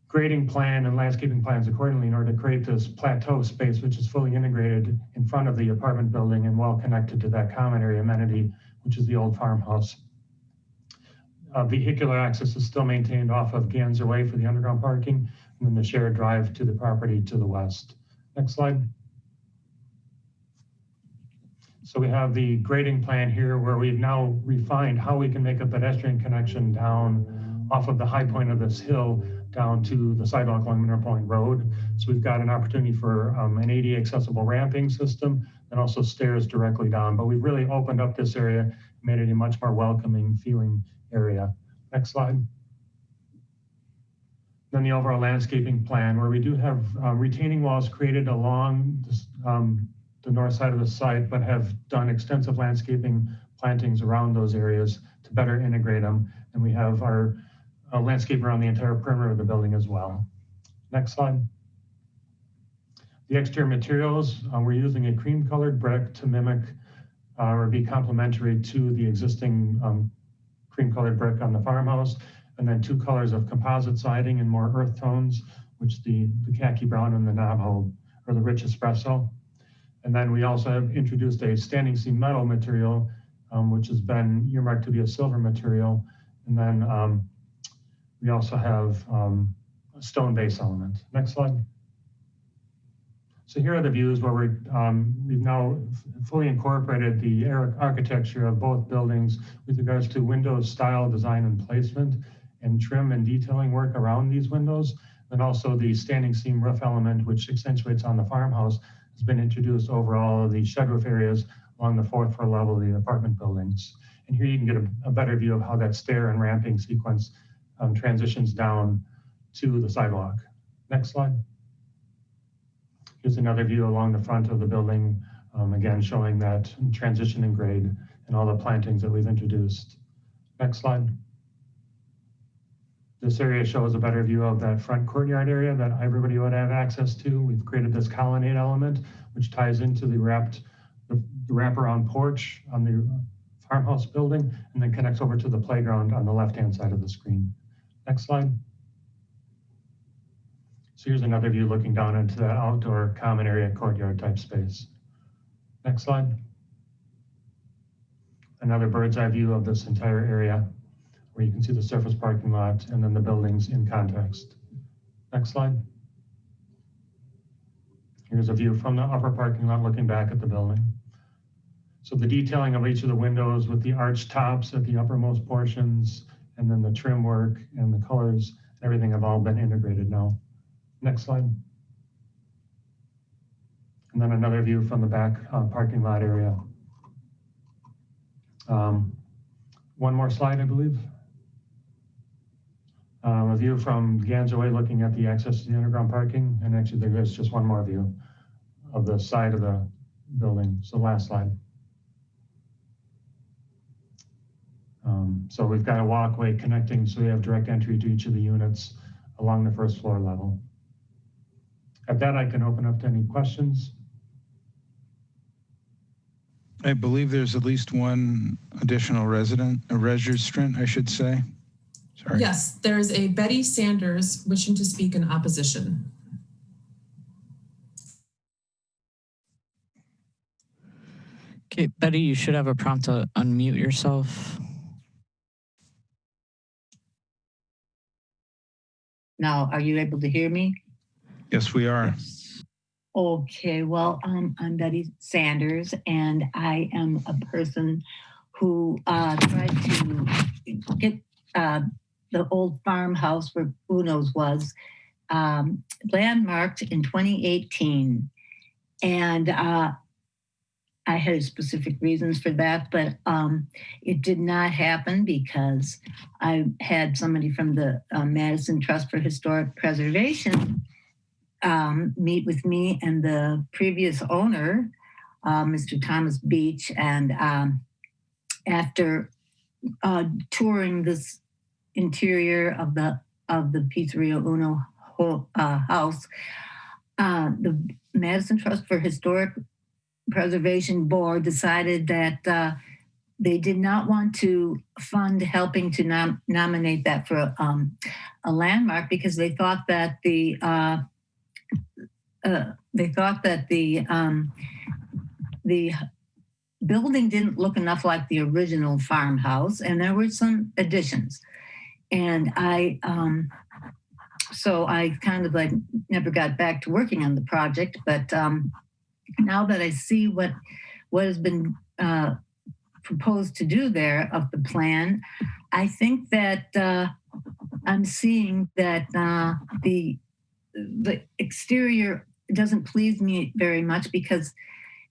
grading plan and landscaping plans accordingly in order to create this plateau space, which is fully integrated in front of the apartment building and well connected to that common area amenity, which is the old farmhouse. Vehicular access is still maintained off of Ganser Way for the underground parking, and then the shared drive to the property to the west. Next slide. So we have the grading plan here where we've now refined how we can make a pedestrian connection down off of the high point of this hill down to the sidewalk along Mineral Point Road. So we've got an opportunity for an ADA accessible ramping system and also stairs directly down. But we've really opened up this area, made it a much more welcoming feeling area. Next slide. Then the overall landscaping plan, where we do have retaining walls created along this, the north side of the site, but have done extensive landscaping plantings around those areas to better integrate them. And we have our landscape around the entire perimeter of the building as well. Next slide. The exterior materials, we're using a cream colored brick to mimic or be complementary to the existing cream colored brick on the farmhouse, and then 2 colors of composite siding and more earth tones, which the khaki brown and the Navajo or the rich espresso. And then we also have introduced a standing seam metal material, which has been earmarked to be a silver material. And then we also have a stone base element. Next slide. So here are the views where we've now fully incorporated the architecture of both buildings with regards to windows style, design, and placement, and trim and detailing work around these windows. And also the standing seam roof element, which accentuates on the farmhouse, has been introduced over all of the shed roof areas along the 4th floor level of the apartment buildings. And here you can get a better view of how that stair and ramping sequence transitions down to the sidewalk. Next slide. Here's another view along the front of the building, again showing that transition in grade and all the plantings that we've introduced. Next slide. This area shows a better view of that front courtyard area that everybody would have access to. We've created this colonnade element, which ties into the wraparound porch on the farmhouse building, and then connects over to the playground on the left-hand side of the screen. Next slide. So here's another view looking down into that outdoor common area courtyard type space. Next slide. Another bird's eye view of this entire area where you can see the surface parking lot and then the buildings in context. Next slide. Here's a view from the upper parking lot looking back at the building. So the detailing of each of the windows with the arched tops at the uppermost portions, and then the trim work and the colors, everything have all been integrated now. Next slide. And then another view from the back parking lot area. One more slide, I believe. A view from Ganser Way looking at the access to the underground parking. And actually there's just one more view of the side of the building. So last slide. So we've got a walkway connecting, so we have direct entry to each of the units along the first floor level. At that, I can open up to any questions. I believe there's at least one additional registrant, I should say. Sorry. Yes, there's a Betty Sanders wishing to speak in opposition. Okay, Betty, you should have a prompt to unmute yourself. Now, are you able to hear me? Yes, we are. Okay, well, I'm Betty Sanders, and I am a person who tried to get the old farmhouse where Uno's was landmarked in 2018. And I had specific reasons for that, but it did not happen because I had somebody from the Madison Trust for Historic Preservation meet with me and the previous owner, Mr. Thomas Beach. And after touring this interior of the Pizzeria Uno house, the Madison Trust for Historic Preservation Board decided that they did not want to fund helping to nominate that for a landmark because they thought that the building didn't look enough like the original farmhouse, and there were some additions. And so I kind of like never got back to working on the project, but now that I see what has been proposed to do there of the plan, I think that I'm seeing that the exterior doesn't please me very much because,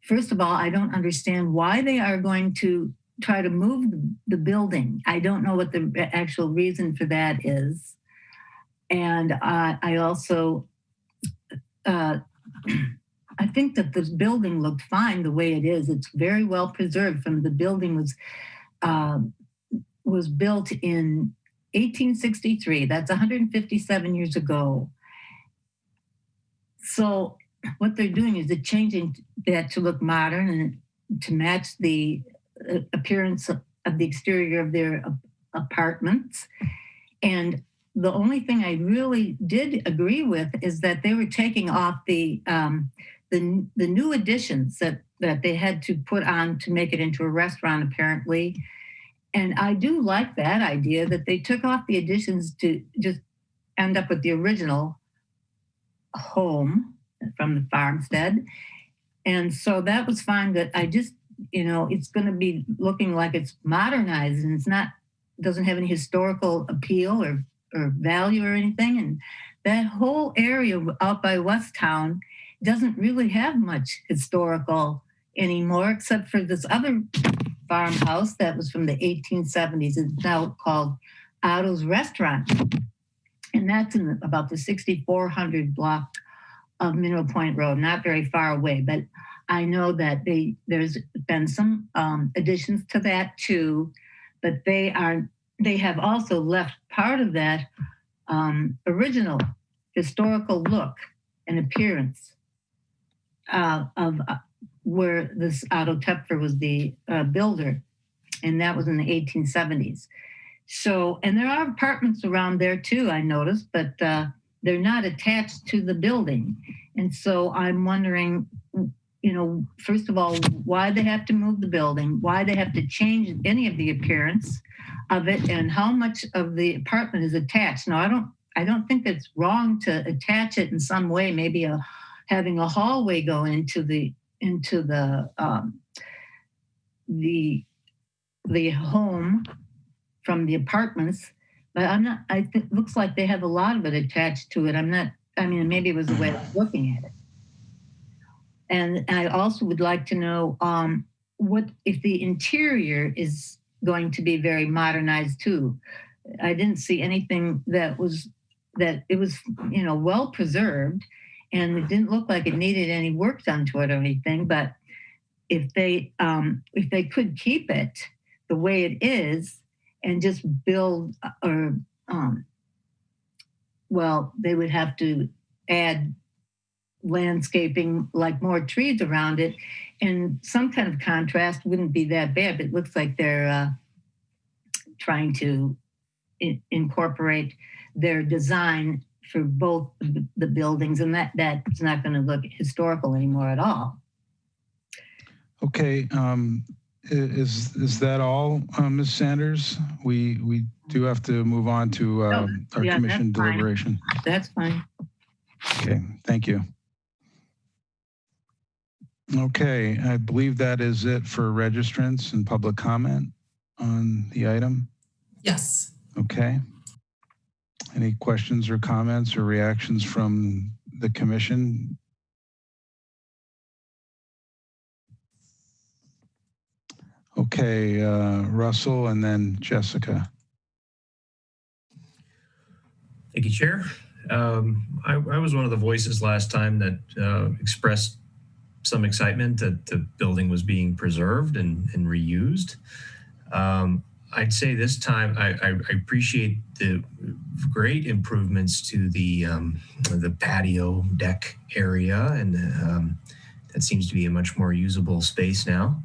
first of all, I don't understand why they are going to try to move the building. I don't know what the actual reason for that is. And I also, I think that this building looked fine the way it is. It's very well preserved. From the building was built in 1863. That's 157 years ago. So what they're doing is they're changing that to look modern and to match the appearance of the exterior of their apartments. And the only thing I really did agree with is that they were taking off the new additions that they had to put on to make it into a restaurant, apparently. And I do like that idea that they took off the additions to just end up with the original home from the farmstead. And so that was fine, but I just, it's going to be looking like it's modernized and doesn't have any historical appeal or value or anything. And that whole area out by Westtown doesn't really have much historical anymore, except for this other farmhouse that was from the 1870s. It's now called Otto's Restaurant. And that's in about the 6400 block of Mineral Point Road, not very far away. But I know that there's been some additions to that too, but they have also left part of that original historical look and appearance of where this Otto Tepfer was the builder, and that was in the 1870s. So, and there are apartments around there too, I noticed, but they're not attached to the building. And so I'm wondering, first of all, why they have to move the building, why they have to change any of the appearance of it, and how much of the apartment is attached. Now, I don't think it's wrong to attach it in some way, maybe having a hallway go into the home from the apartments, but it looks like they have a lot of it attached to it. Maybe it was the way of looking at it. And I also would like to know what if the interior is going to be very modernized too. I didn't see anything that it was well preserved, and it didn't look like it needed any work done to it or anything. But if they could keep it the way it is and just build, or well, they would have to add landscaping, like more trees around it, and some kind of contrast wouldn't be that bad. But it looks like they're trying to incorporate their design for both the buildings, and that's not going to look historical anymore at all. Okay, is that all, Ms. Sanders? We do have to move on to our commission deliberation. That's fine. Okay, thank you. Okay, I believe that is it for registrants and public comment on the item. Yes. Okay. Any questions or comments or reactions from the commission? Okay, Russell and then Jessica. Thank you, Chair. I was one of the voices last time that expressed some excitement that the building was being preserved and reused. I'd say this time I appreciate the great improvements to the patio deck area, and that seems to be a much more usable space now.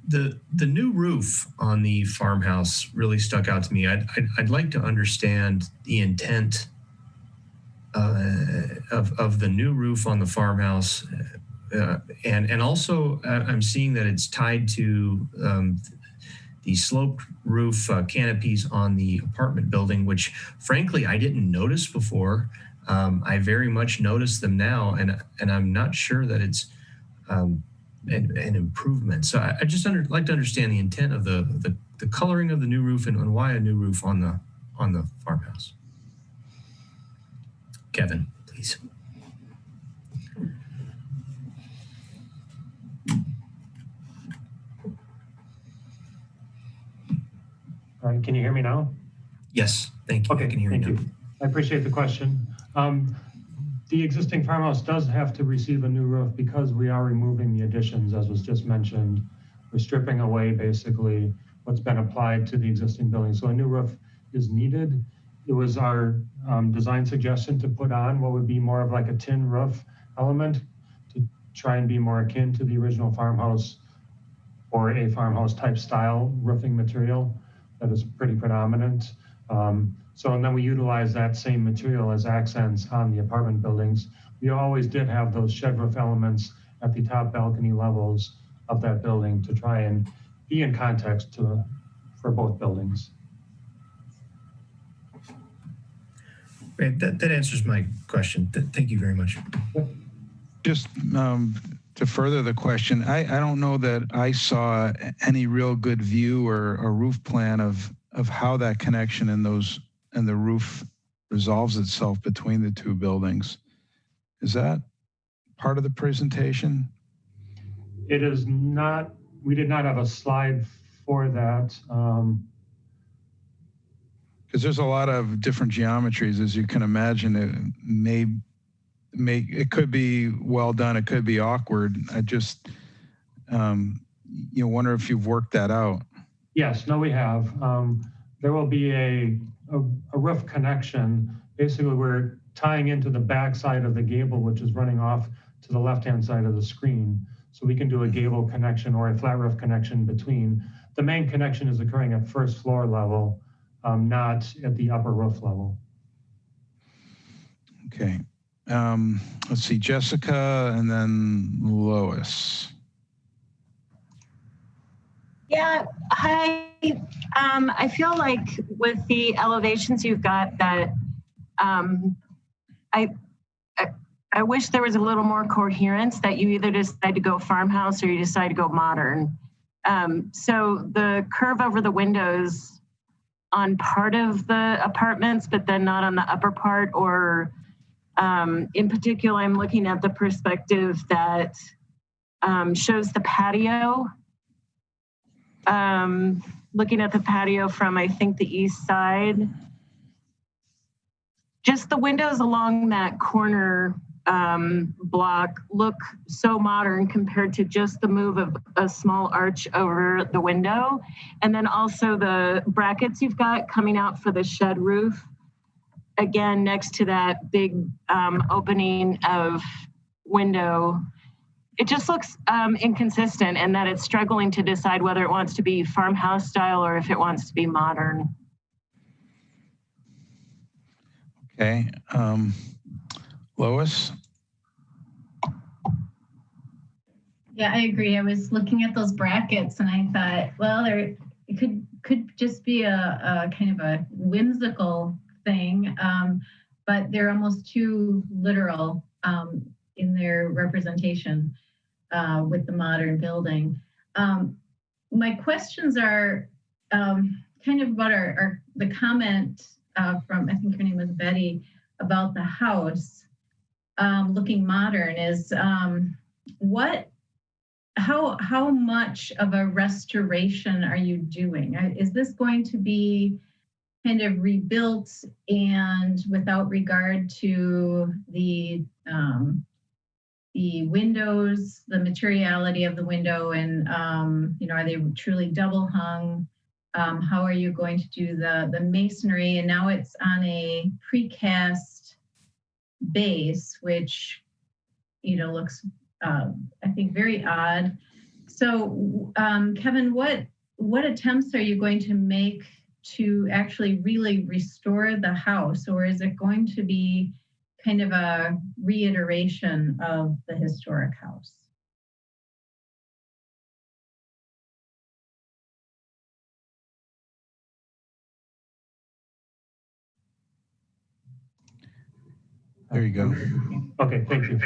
The new roof on the farmhouse really stuck out to me. I'd like to understand the intent of the new roof on the farmhouse, and also I'm seeing that it's tied to the sloped roof canopies on the apartment building, which frankly I didn't notice before. I very much notice them now, and I'm not sure that it's an improvement. So I just like to understand the intent of the coloring of the new roof and why a new roof on the farmhouse. Kevin, please. All right, can you hear me now? Yes, thank you. Okay, I can hear thank you. I appreciate the question. The existing farmhouse does have to receive a new roof because we are removing the additions, as was just mentioned. We're stripping away basically what's been applied to the existing building. So a new roof is needed. It was our design suggestion to put on what would be more of like a tin roof element to try and be more akin to the original farmhouse or a farmhouse type style roofing material that is pretty predominant. And then we utilize that same material as accents on the apartment buildings. We always did have those shed roof elements at the top balcony levels of that building to try and be in context for both buildings. Great, that answers my question. Thank you very much. Just to further the question, I don't know that I saw any real good view or a roof plan of how that connection and the roof resolves itself between the two buildings. Is that part of the presentation? It is not. We did not have a slide for that. Because there's a lot of different geometries, as you can imagine. It could be well done. It could be awkward. I just, wonder if you've worked that out. Yes, no, we have. There will be a roof connection. Basically, we're tying into the back side of the gable, which is running off to the left-hand side of the screen. So we can do a gable connection or a flat roof connection between. The main connection is occurring at first floor level, not at the upper roof level. Okay. Let's see, Jessica and then Lois. Yeah, hi. I feel like with the elevations you've got that I wish there was a little more coherence, that you either decide to go farmhouse or you decide to go modern. So the curve over the windows on part of the apartments, but then not on the upper part, or in particular, I'm looking at the perspective that shows the patio. Looking at the patio from, I think, the east side. Just the windows along that corner block look so modern compared to just the move of a small arch over the window? And then also the brackets you've got coming out for the shed roof, again, next to that big opening of window. It just looks inconsistent, and that it's struggling to decide whether it wants to be farmhouse style or if it wants to be modern. Okay. Lois? Yeah, I agree. I was looking at those brackets and I thought, well, it could just be a kind of a whimsical thing, but they're almost too literal in their representation with the modern building. My questions are kind of about the comment from, I think her name was Betty, about the house looking modern is how much of a restoration are you doing? Is this going to be kind of rebuilt and without regard to the windows, the materiality of the window, and are they truly double hung? How are you going to do the masonry? And now it's on a precast base, which looks I think very odd. So Kevin, what attempts are you going to make to actually really restore the house, or is it going to be kind of a reiteration of the historic house? There you go. Okay, thank you.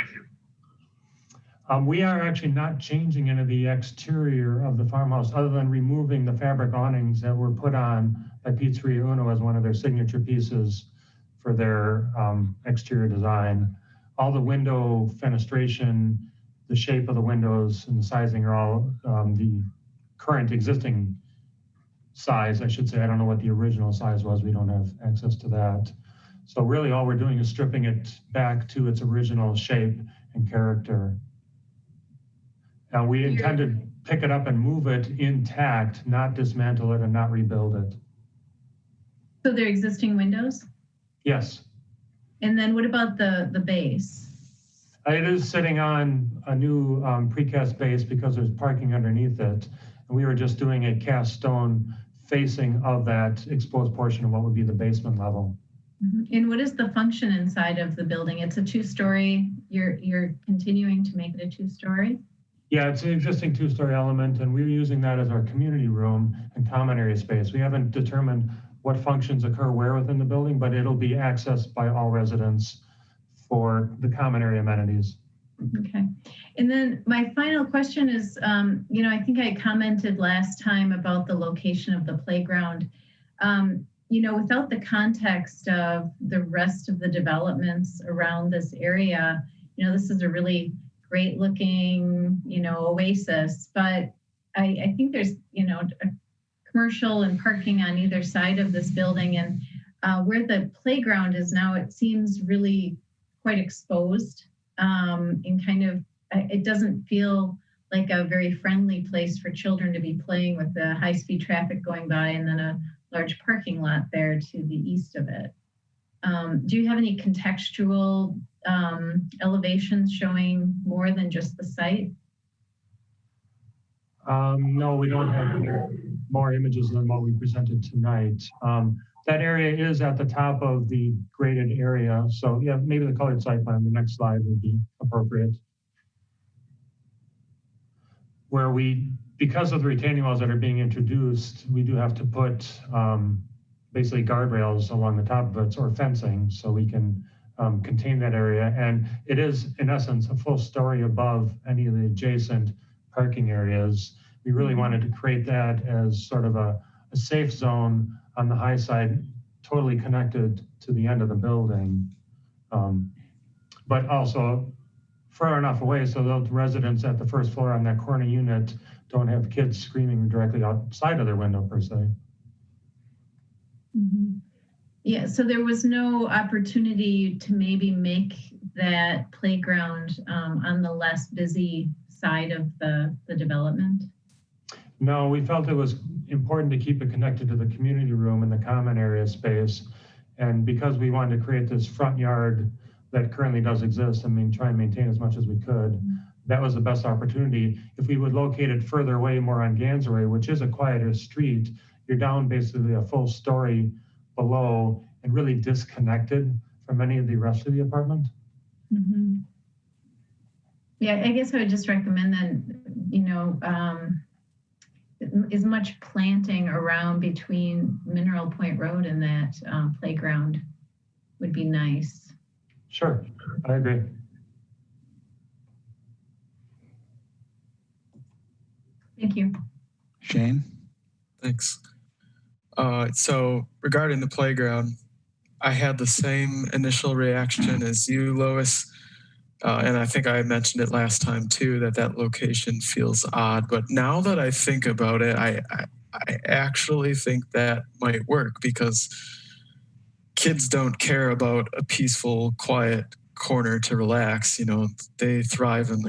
We are actually not changing any of the exterior of the farmhouse other than removing the fabric awnings that were put on by Pizzeria Uno as one of their signature pieces for their exterior design. All the window fenestration, the shape of the windows and the sizing are all the current existing size, I should say. I don't know what the original size was. We don't have access to that. So really all we're doing is stripping it back to its original shape and character. Now we intend to pick it up and move it intact, not dismantle it and not rebuild it. So they're existing windows? Yes. And then what about the base? It is sitting on a new precast base because there's parking underneath it. And we were just doing a cast stone facing of that exposed portion of what would be the basement level. Mm-hmm. And what is the function inside of the building? It's a two-story. You're continuing to make it a two-story? Yeah, it's an existing two-story element, and we're using that as our community room and common area space. We haven't determined what functions occur where within the building, but it'll be accessed by all residents for the common area amenities. Okay. And then my final question is, I think I commented last time about the location of the playground. Without the context of the rest of the developments around this area, this is a really great looking, oasis, but I think there's, a commercial and parking on either side of this building. And where the playground is now, it seems really quite exposed and kind of, it doesn't feel like a very friendly place for children to be playing with the high-speed traffic going by and then a large parking lot there to the east of it. Do you have any contextual elevations showing more than just the site? No, we don't have more images than what we presented tonight. That area is at the top of the graded area. So yeah, maybe the colored site plan on the next slide would be appropriate. Where because of the retaining walls that are being introduced, we do have to put basically guardrails along the top of it or fencing so we can contain that area. And it is, in essence, a full story above any of the adjacent parking areas. We really wanted to create that as sort of a safe zone on the high side, totally connected to the end of the building, but also far enough away so that the residents at the first floor on that corner unit don't have kids screaming directly outside of their window per se. Mm-hmm. Yeah, so there was no opportunity to maybe make that playground on the less busy side of the development? No, we felt it was important to keep it connected to the community room and the common area space. And because we wanted to create this front yard that currently does exist, try and maintain as much as we could, that was the best opportunity. If we would locate it further away, more on Ganseray, which is a quieter street, you're down basically a full story below and really disconnected from any of the rest of the apartment. Mm-hmm. Yeah, I guess I would just recommend then, as much planting around between Mineral Point Road and that playground would be nice. Sure, I agree. Thank you. Shane? Thanks. So regarding the playground, I had the same initial reaction as you, Lois. And I think I mentioned it last time too, that location feels odd. But now that I think about it, I actually think that might work because kids don't care about a peaceful, quiet corner to relax. They thrive in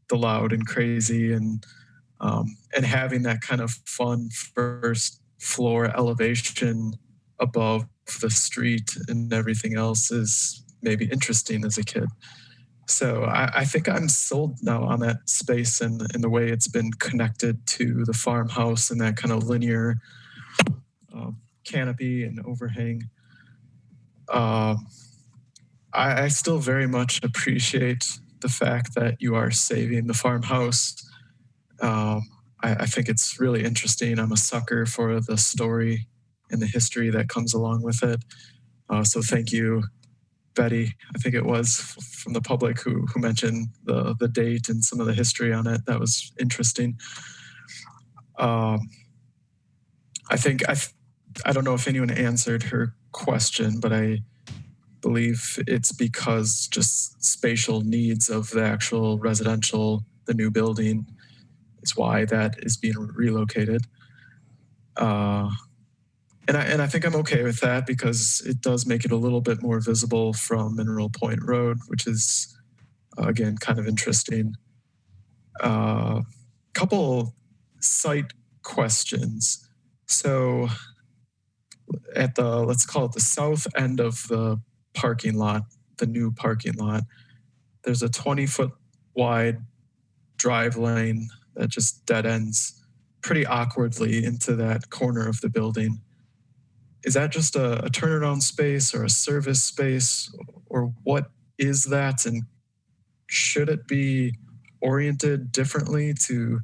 the loud and crazy, and having that kind of fun first floor elevation above the street and everything else is maybe interesting as a kid. So I think I'm sold now on that space and the way it's been connected to the farmhouse and that kind of linear canopy and overhang. I still very much appreciate the fact that you are saving the farmhouse. I think it's really interesting. I'm a sucker for the story and the history that comes along with it. So thank you, Betty. I think it was from the public who mentioned the date and some of the history on it. That was interesting. I don't know if anyone answered her question, but I believe it's because just spatial needs of the actual residential, the new building, is why that is being relocated. And I think I'm okay with that because it does make it a little bit more visible from Mineral Point Road, which is, again, kind of interesting. Couple site questions. So at let's call it the south end of the parking lot, the new parking lot, there's a 20-foot wide drive lane that just dead ends pretty awkwardly into that corner of the building. Is that just a turnaround space or a service space, or what is that? And should it be oriented differently to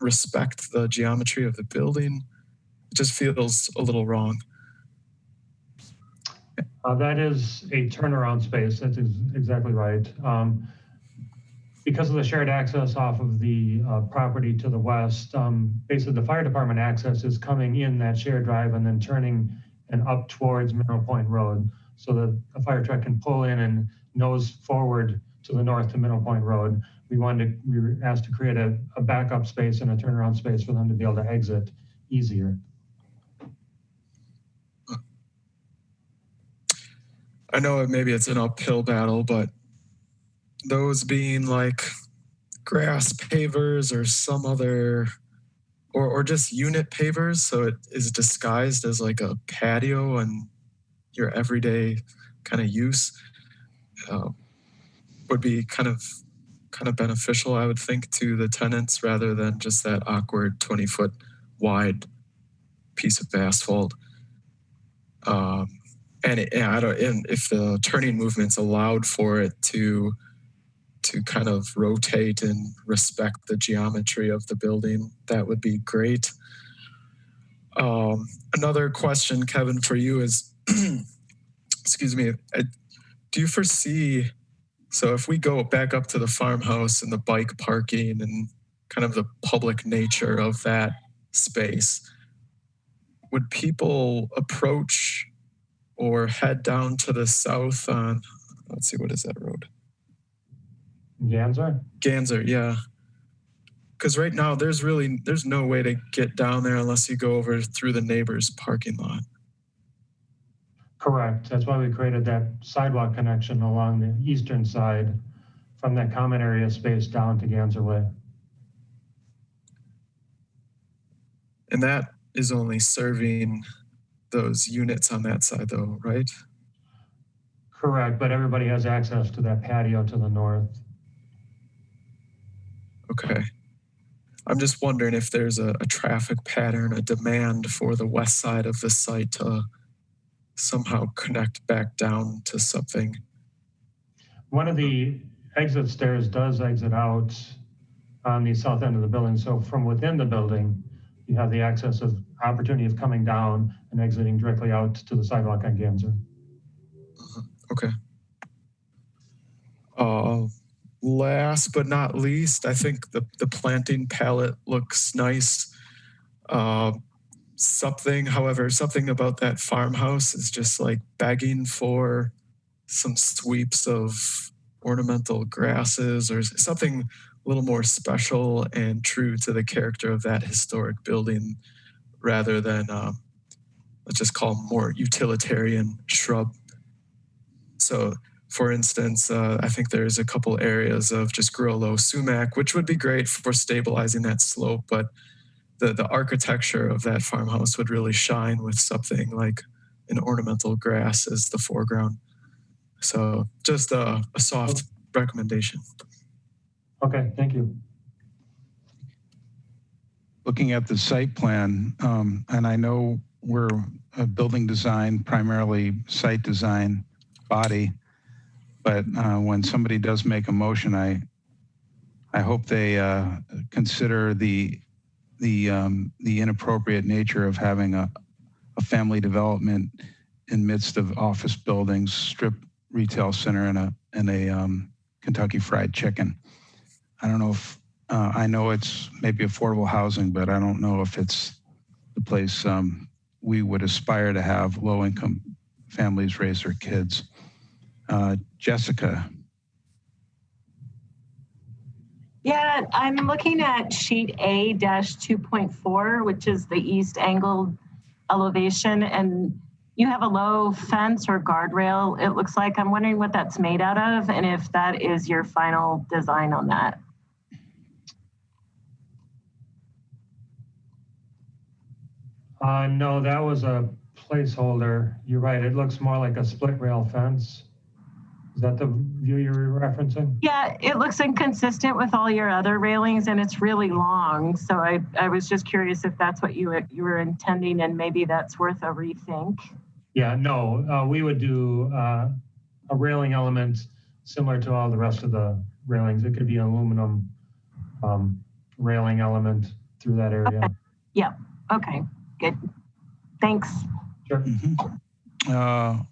respect the geometry of the building? It just feels a little wrong. That is a turnaround space. That is exactly right. Because of the shared access off of the property to the west, basically the fire department access is coming in that shared drive and then turning and up towards Mineral Point Road so that a fire truck can pull in and nose forward to the north to Mineral Point Road. We were asked to create a backup space and a turnaround space for them to be able to exit easier. I know maybe it's an uphill battle, but those being like grass pavers or some other, or just unit pavers, so it is disguised as like a patio and your everyday kind of use, would be kind of beneficial, I would think, to the tenants rather than just that awkward 20-foot wide piece of asphalt. And if the turning movement's allowed for it to kind of rotate and respect the geometry of the building, that would be great. Another question, Kevin, for you is, excuse me, do you foresee, so if we go back up to the farmhouse and the bike parking and kind of the public nature of that space, would people approach or head down to the south on, let's see, what is that road? Ganser, yeah. Because right now there's no way to get down there unless you go over through the neighbor's parking lot. Correct. That's why we created that sidewalk connection along the eastern side from that common area space down to Ganser Way. And that is only serving those units on that side though, right? Correct, but everybody has access to that patio to the north. Okay. I'm just wondering if there's a traffic pattern, a demand for the west side of the site to somehow connect back down to something. One of the exit stairs does exit out on the south end of the building. So from within the building, you have the access of opportunity of coming down and exiting directly out to the sidewalk on Ganser. Okay. Last but not least, I think the planting palette looks nice. Something about that farmhouse is just like begging for some sweeps of ornamental grasses or something a little more special and true to the character of that historic building rather than, let's just call more utilitarian shrub. So for instance, I think there's a couple areas of just Grillo sumac, which would be great for stabilizing that slope, but the architecture of that farmhouse would really shine with something like an ornamental grass as the foreground. So just a soft recommendation. Okay, thank you. Looking at the site plan, and I know we're a building design, primarily site design body, but when somebody does make a motion, I hope they consider the inappropriate nature of having a family development in midst of office buildings, strip retail center, and a Kentucky Fried Chicken. I don't know if I know it's maybe affordable housing, but I don't know if it's the place we would aspire to have low-income families raise their kids. Jessica. Yeah, I'm looking at sheet A-2.4, which is the east angled elevation, and you have a low fence or guardrail, it looks like. I'm wondering what that's made out of and if that is your final design on that. No, that was a placeholder. You're right, it looks more like a split rail fence. Is that the view you're referencing? Yeah, it looks inconsistent with all your other railings and it's really long. So I was just curious if that's what you were intending and maybe that's worth a rethink. Yeah, no, we would do a railing element similar to all the rest of the railings. It could be an aluminum railing element through that area. Okay. Yeah, okay, good. Thanks. Sure. Mm-hmm.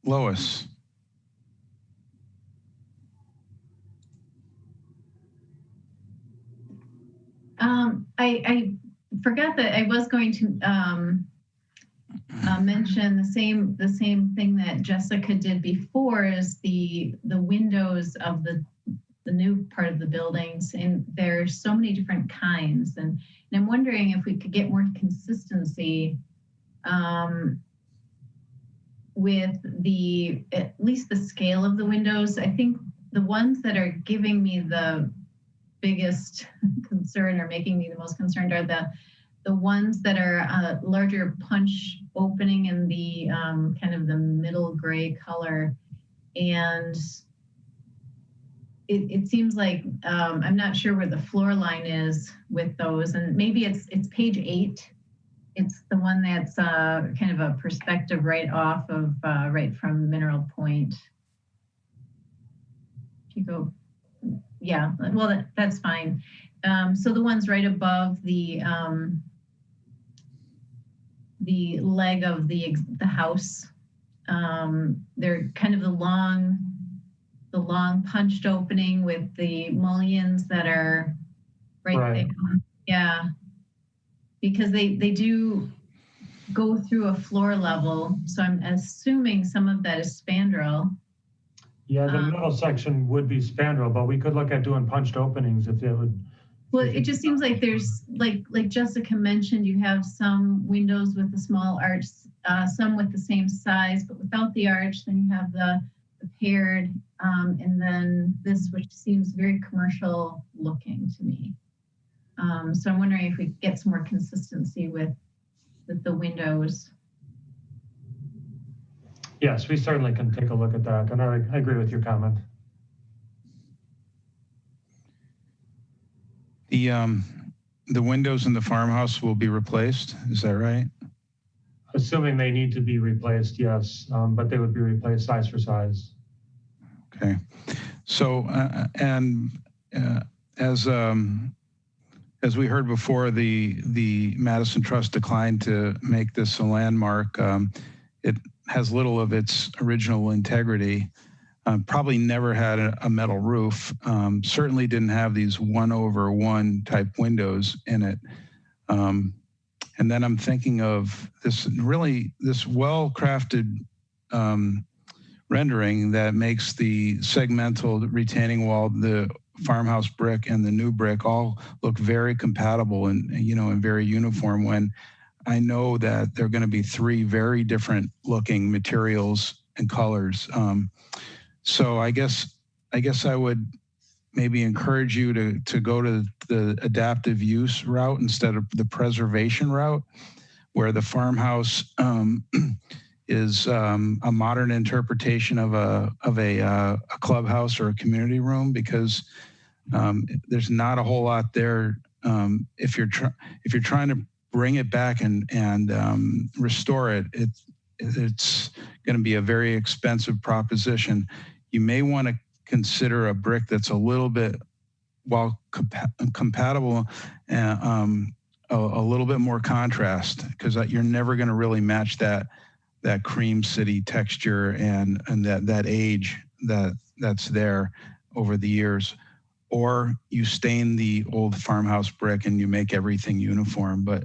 Lois. I forgot that I was going to mention the same thing that Jessica did before is the windows of the new part of the buildings, and there's so many different kinds, and I'm wondering if we could get more consistency with at least the scale of the windows. I think the ones that are giving me the biggest concern or making me the most concerned are the ones that are a larger punch opening in the kind of the middle gray color. And it seems like I'm not sure where the floor line is with those, and maybe it's page 8. It's the one that's kind of a perspective right off of right from Mineral Point. If you go, yeah, well, that's fine. So the ones right above the leg of the house, they're kind of the long punched opening with the mullions that are right there. Yeah, because they do go through a floor level. So I'm assuming some of that is spandrel. Yeah, the middle section would be spandrel, but we could look at doing punched openings if it would Well, it just seems like there's, like Jessica mentioned, you have some windows with a small arch, some with the same size, but without the arch. Then you have the paired, and then this, which seems very commercial looking to me. So I'm wondering if we could get some more consistency with the windows. Yes, we certainly can take a look at that. And I agree with your comment. The windows in the farmhouse will be replaced. Is that right? Assuming they need to be replaced, yes, but they would be replaced size for size. Okay. So, as we heard before, the Madison Trust declined to make this a landmark. It has little of its original integrity. Probably never had a metal roof. Certainly didn't have these 1/1 type windows in it. And then I'm thinking of this well-crafted rendering that makes the segmental retaining wall, the farmhouse brick and the new brick all look very compatible and very uniform, when I know that they're going to be three very different looking materials and colors. So I guess I would maybe encourage you to go to the adaptive use route instead of the preservation route, where the farmhouse is a modern interpretation of a clubhouse or a community room, because there's not a whole lot there. If you're trying to bring it back and restore it, it's going to be a very expensive proposition. You may want to consider a brick that's a little bit, while compatible, and a little bit more contrast, because you're never going to really match that cream city texture and that age that's there over the years. Or you stain the old farmhouse brick and you make everything uniform. But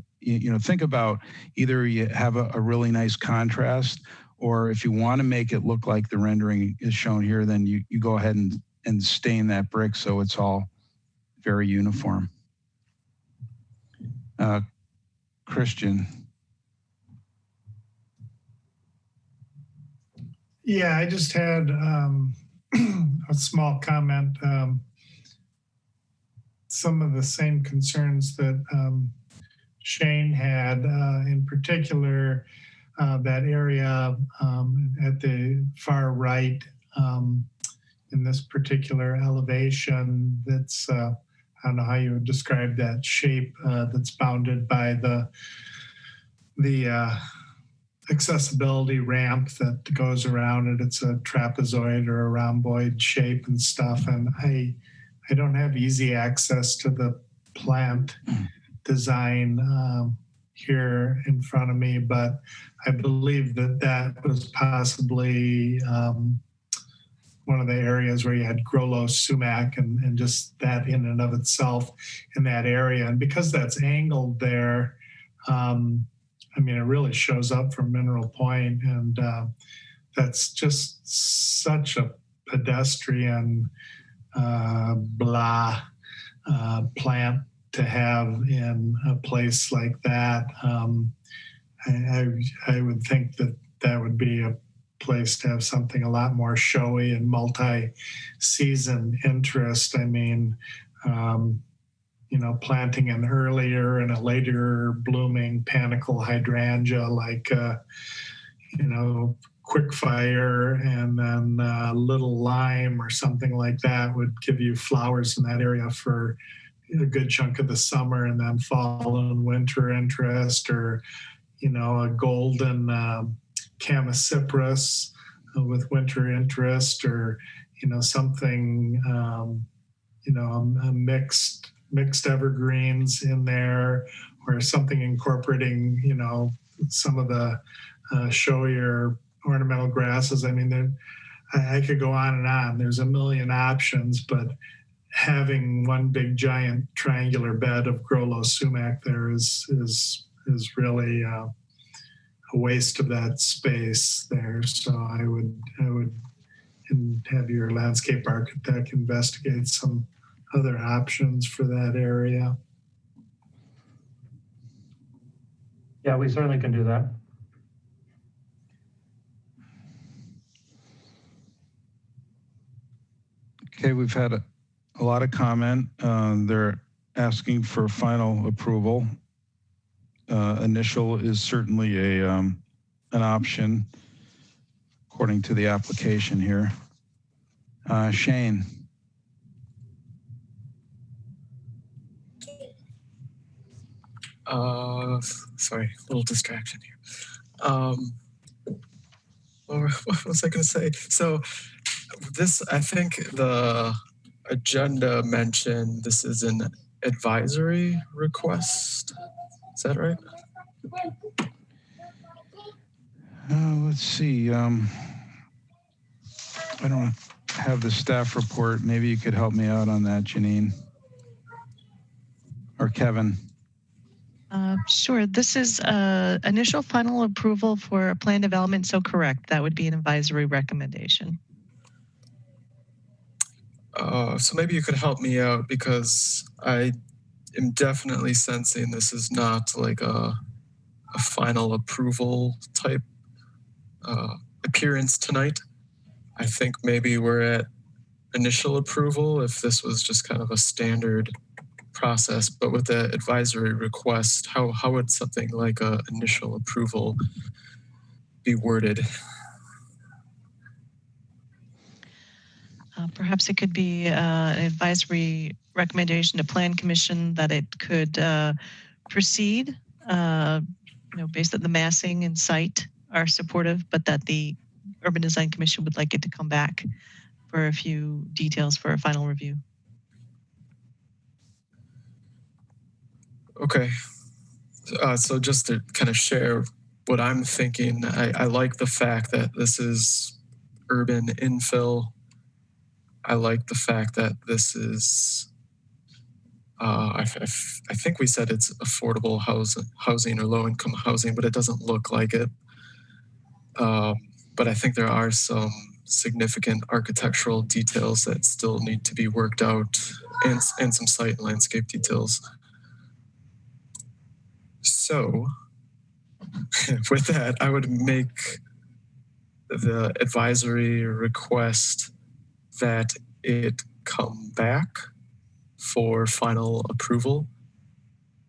think about either you have a really nice contrast, or if you want to make it look like the rendering is shown here, then you go ahead and stain that brick so it's all very uniform. Christian. Yeah, I just had a small comment. Some of the same concerns that Shane had, in particular, that area at the far right in this particular elevation. That's I don't know how you would describe that shape that's bounded by the accessibility ramp that goes around it. It's a trapezoid or a rhomboid shape and stuff. And I don't have easy access to the plant design here in front of me, but I believe that was possibly one of the areas where you had Grollo sumac and just that in and of itself in that area. And because that's angled there, it really shows up from Mineral Point, and that's just such a pedestrian plant to have in a place like that. I would think that would be a place to have something a lot more showy and multi-season interest. Planting an earlier and a later blooming panicle hydrangea like, quickfire and then little lime or something like that would give you flowers in that area for a good chunk of the summer, and then fall and winter interest, or, a golden chamaecyparis with winter interest, or, something, a mixed evergreens in there, or something incorporating, some of the showier ornamental grasses. I could go on and on. There's a million options, but having one big giant triangular bed of Grollo sumac there is really a waste of that space there. So I would have your landscape architect investigate some other options for that area. Yeah, we certainly can do that. Okay, we've had a lot of comment. They're asking for final approval. Initial is certainly an option according to the application here. Shane. Sorry, a little distraction here. What was I going to say? So this, I think the agenda mentioned this is an advisory request. Is that right? Let's see. I don't have the staff report. Maybe you could help me out on that, Janine. Or Kevin. Sure. This is initial final approval for plan development. So correct. That would be an advisory recommendation. So maybe you could help me out because I am definitely sensing this is not like a final approval type appearance tonight. I think maybe we're at initial approval if this was just kind of a standard process, but with the advisory request, how would something like a initial approval be worded? Perhaps it could be an advisory recommendation to Plan Commission that it could proceed, based on the massing and site are supportive, but that the Urban Design Commission would like it to come back for a few details for a final review. Okay. So just to kind of share what I'm thinking, I like the fact that this is urban infill. I like the fact that this is, I think we said it's affordable housing or low-income housing, but it doesn't look like it. But I think there are some significant architectural details that still need to be worked out and some site and landscape details. So with that, I would make the advisory request that it come back for final approval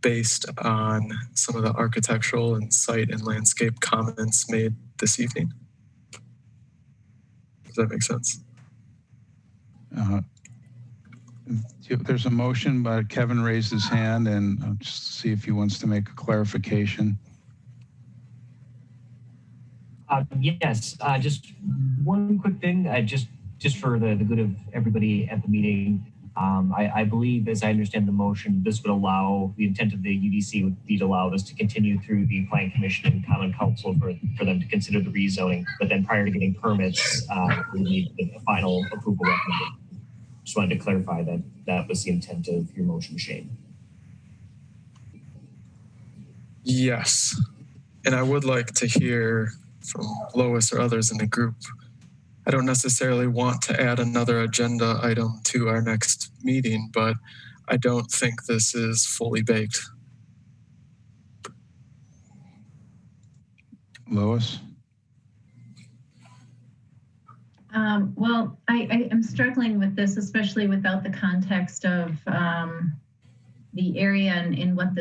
based on some of the architectural and site and landscape comments made this evening. Does that make sense? There's a motion, but Kevin raised his hand, and I'll just see if he wants to make a clarification. Yes, just one quick thing, just for the good of everybody at the meeting. I believe, as I understand the motion, this would allow, the intent of the UDC would be to allow this to continue through the Plan Commission and Common Council for them to consider the rezoning, but then prior to getting permits, we need a final approval recommendation. Just wanted to clarify that that was the intent of your motion, Shane. Yes, and I would like to hear from Lois or others in the group. I don't necessarily want to add another agenda item to our next meeting, but I don't think this is fully baked. Lois? Well, I am struggling with this, especially without the context of the area and what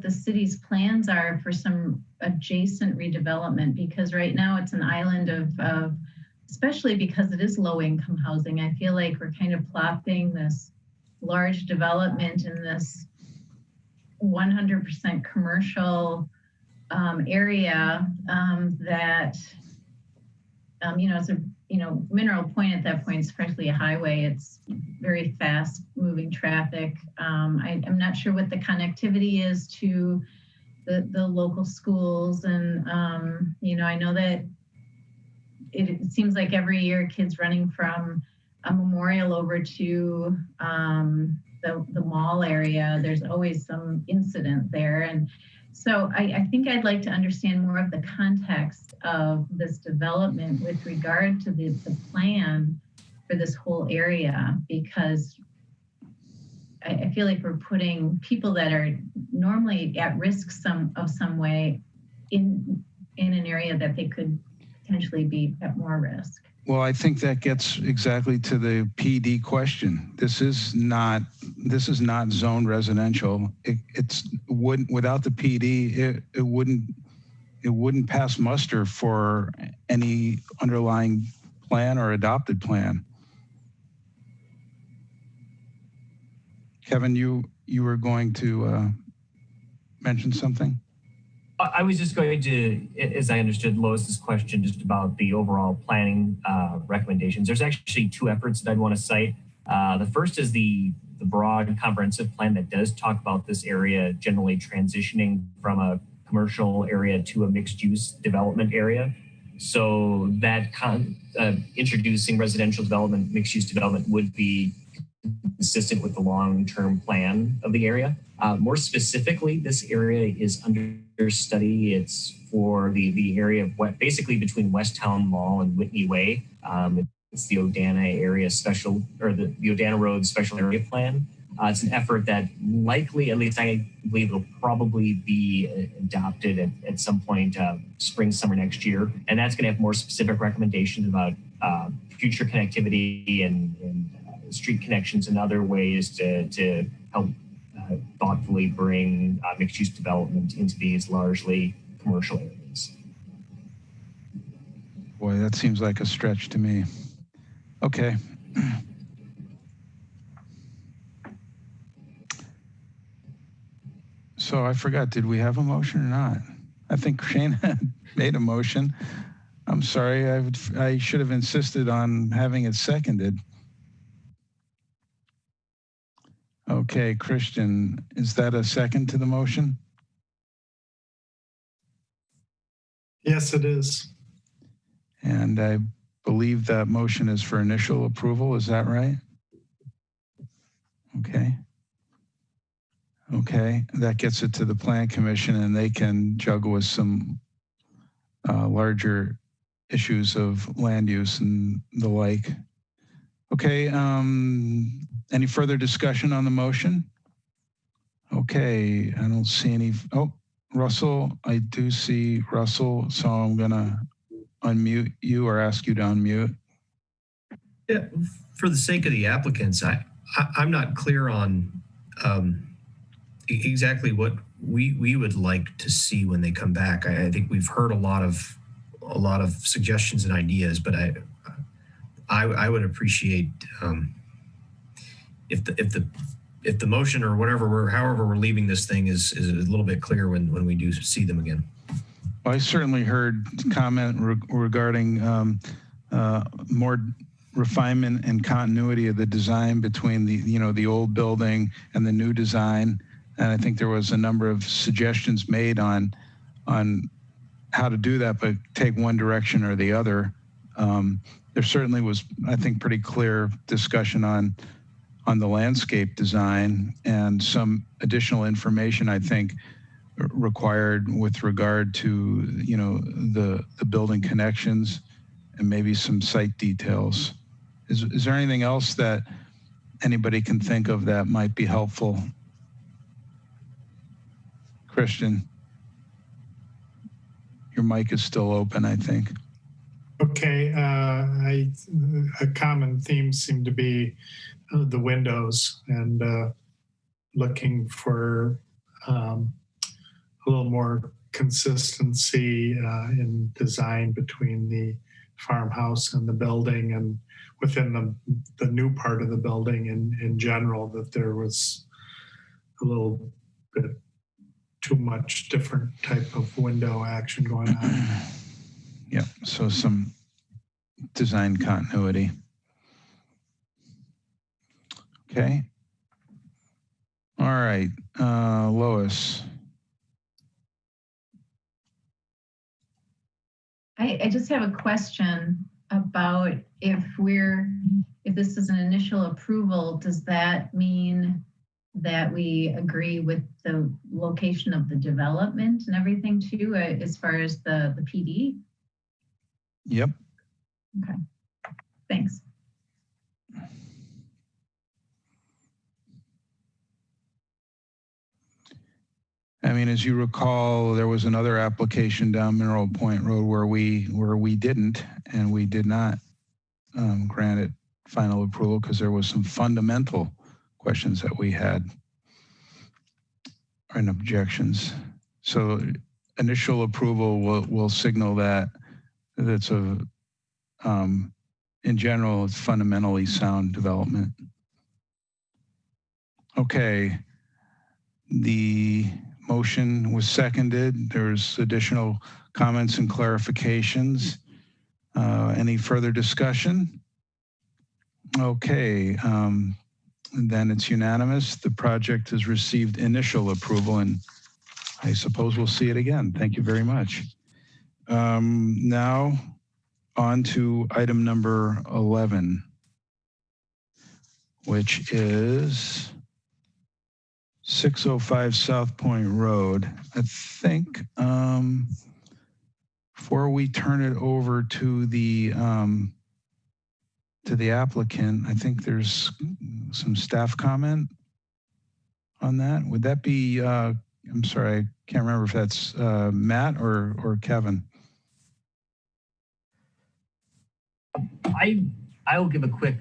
the city's plans are for some adjacent redevelopment, because right now it's an island of especially because it is low income housing. I feel like we're kind of plopping this large development in this 100% commercial area that, it's a, Mineral Point at that point is practically a highway. It's very fast moving traffic. I'm not sure what the connectivity is to the local schools. And, I know that it seems like every year kids running from a Memorial over to the mall area, there's always some incident there. And so I think I'd like to understand more of the context of this development with regard to the plan for this whole area, because I feel like we're putting people that are normally at risk some way in an area that they could potentially be at more risk. Well, I think that gets exactly to the PD question. This is not zone residential. Without the PD, it wouldn't pass muster for any underlying plan or adopted plan. Kevin, you were going to mention something? I was just going to, as I understood Lois's question, just about the overall planning recommendations. There's actually two efforts that I'd want to cite. The first is the broad comprehensive plan that does talk about this area generally transitioning from a commercial area to a mixed use development area. So that introducing residential development, mixed use development would be consistent with the long-term plan of the area. More specifically, this area is under study. It's for the area of basically between Westtown Mall and Whitney Way. It's the Odana area special, or the Odana Road special area plan. It's an effort that likely, at least I believe, will probably be adopted at some point spring, summer next year. And that's going to have more specific recommendations about future connectivity and street connections and other ways to help thoughtfully bring mixed-use development into these largely commercial areas. Boy, that seems like a stretch to me. Okay. So I forgot, did we have a motion or not? I think Shane made a motion. I'm sorry, I should have insisted on having it seconded. Okay, Christian, is that a second to the motion? Yes, it is. And I believe that motion is for initial approval, is that right? Okay. Okay, that gets it to the Plan Commission and they can juggle with some larger issues of land use and the like. Okay, any further discussion on the motion? Okay, I don't see any. Oh, Russell, I do see Russell, so I'm gonna unmute you or ask you to unmute. Yeah, for the sake of the applicants, I'm not clear on exactly what we would like to see when they come back. I think we've heard a lot of suggestions and ideas, but I would appreciate if the motion or whatever however we're leaving this thing is a little bit clear when we do see them again. Well, I certainly heard comment regarding more refinement and continuity of the design between the old building and the new design. And I think there was a number of suggestions made on how to do that, but take one direction or the other. There certainly was, I think, pretty clear discussion on the landscape design and some additional information, I think, required with regard to, the building connections and maybe some site details. Is there anything else that anybody can think of that might be helpful? Christian, your mic is still open, I think. Okay, a common theme seemed to be the windows and looking for a little more consistency in design between the farmhouse and the building and within the new part of the building in general, that there was a little bit too much different type of window action going on. Yeah, so some design continuity. Okay. All right, Lois. I just have a question about if this is an initial approval, does that mean that we agree with the location of the development and everything too, as far as the PD? Yep. Okay, thanks. mean, as you recall, there was another application down Mineral Point Road where we didn't, and we did not grant it final approval because there was some fundamental questions that we had and objections. So initial approval will signal that it's a, in general, it's fundamentally sound development. Okay, the motion was seconded. There's additional comments and clarifications. Any further discussion? Okay, then it's unanimous. The project has received initial approval, and I suppose we'll see it again. Thank you very much. Now on to item number 11, which is 605 South Point Road. I think before we turn it over to the applicant, I think there's some staff comment on that. Would that be, I'm sorry, I can't remember if that's Matt or Kevin. I will give a quick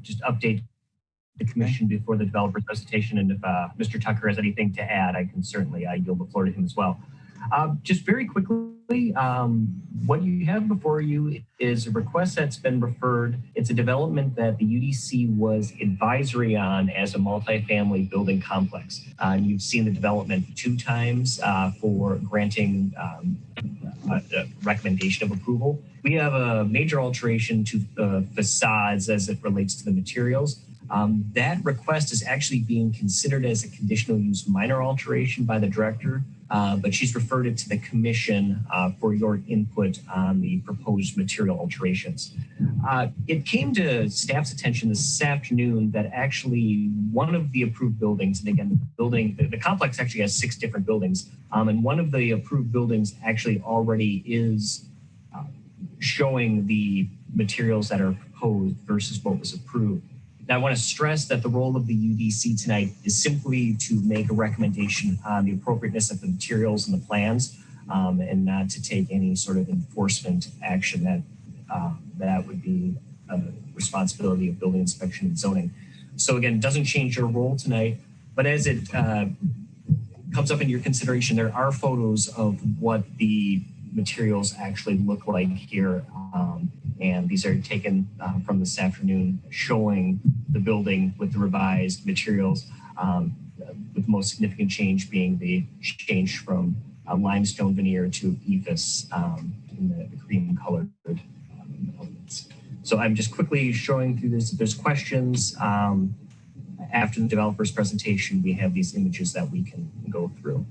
just update the commission before the developer presentation, and if Mr. Tucker has anything to add, I can certainly yield the floor to him as well. Just very quickly, what you have before you is a request that's been referred. It's a development that the UDC was advisory on as a multifamily building complex. You've seen the development 2 times for granting a recommendation of approval. We have a major alteration to facades as it relates to the materials. That request is actually being considered as a conditional use minor alteration by the director, but she's referred it to the commission for your input on the proposed material alterations. It came to staff's attention this afternoon that actually one of the approved buildings, and again, the complex actually has 6 different buildings, and one of the approved buildings actually already is showing the materials that are proposed versus what was approved. Now, I want to stress that the role of the UDC tonight is simply to make a recommendation on the appropriateness of the materials and the plans, and not to take any sort of enforcement action that would be a responsibility of building inspection and zoning. So again, it doesn't change your role tonight, but as it comes up in your consideration, there are photos of what the materials actually look like here. And these are taken from this afternoon, showing the building with the revised materials, with the most significant change being the change from limestone veneer to ephes in the cream colored elements. So I'm just quickly showing through this. If there's questions, after the developer's presentation, we have these images that we can go through.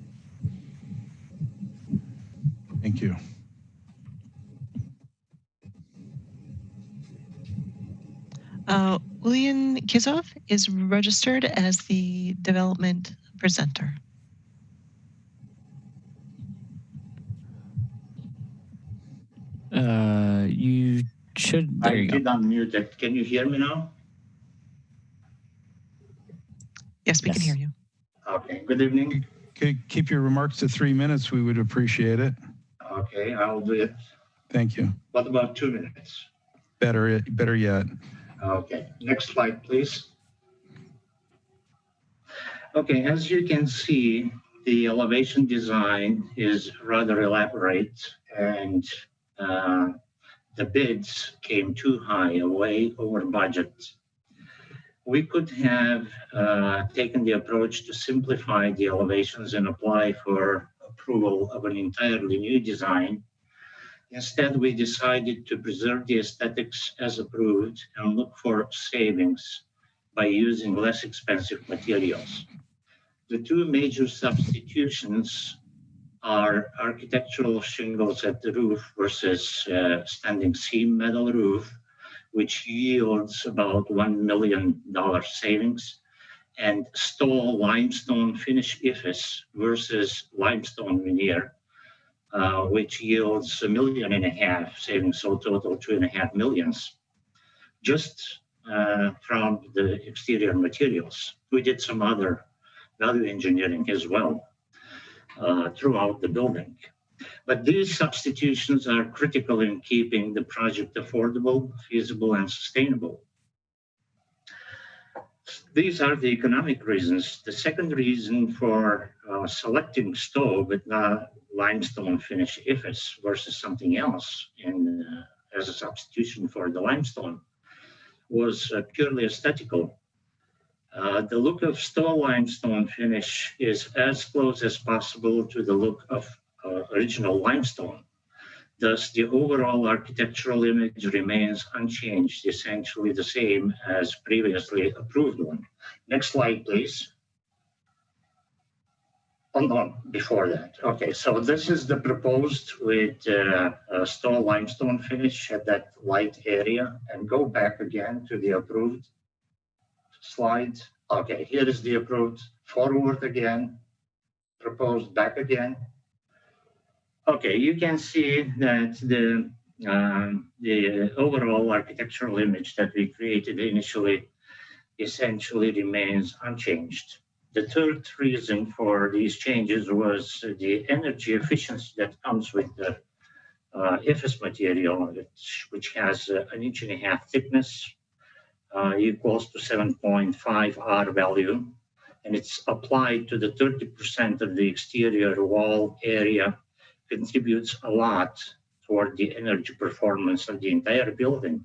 Thank you. William Kizov is registered as the development presenter. You should. There you go. I did unmute it. Can you hear me now? Yes, we can hear you. Okay. Good evening. Okay, keep your remarks to 3 minutes. We would appreciate it. Okay, I'll do it. Thank you. What about 2 minutes? Better yet. Okay, next slide, please. Okay, as you can see, the elevation design is rather elaborate, and the bids came too high, way over budget. We could have taken the approach to simplify the elevations and apply for approval of an entirely new design. Instead, we decided to preserve the aesthetics as approved and look for savings by using less expensive materials. The 2 major substitutions are architectural shingles at the roof versus standing seam metal roof, which yields about $1 million savings, and Stoll limestone finish ephes versus limestone veneer, which yields $1.5 million savings, so total $2.5 million, just from the exterior materials. We did some other value engineering as well. throughout the building. But these substitutions are critical in keeping the project affordable, feasible, and sustainable. These are the economic reasons. The second reason for selecting stove with limestone finish IFES versus something else as a substitution for the limestone was purely aesthetical. The look of stove limestone finish is as close as possible to the look of original limestone. Thus, the overall architectural image remains unchanged, essentially the same as previously approved one. Next slide, please. Oh, no, before that. Okay, so this is the proposed with stone limestone finish at that light area, and go back again to the approved slide. Okay, here is the approved. Forward again, proposed back again. Okay, you can see that the overall architectural image that we created initially essentially remains unchanged. The third reason for these changes was the energy efficiency that comes with the IFES material, which has an 1.5 inch thickness, equals to 7.5 R value, and it's applied to the 30% of the exterior wall area, contributes a lot toward the energy performance of the entire building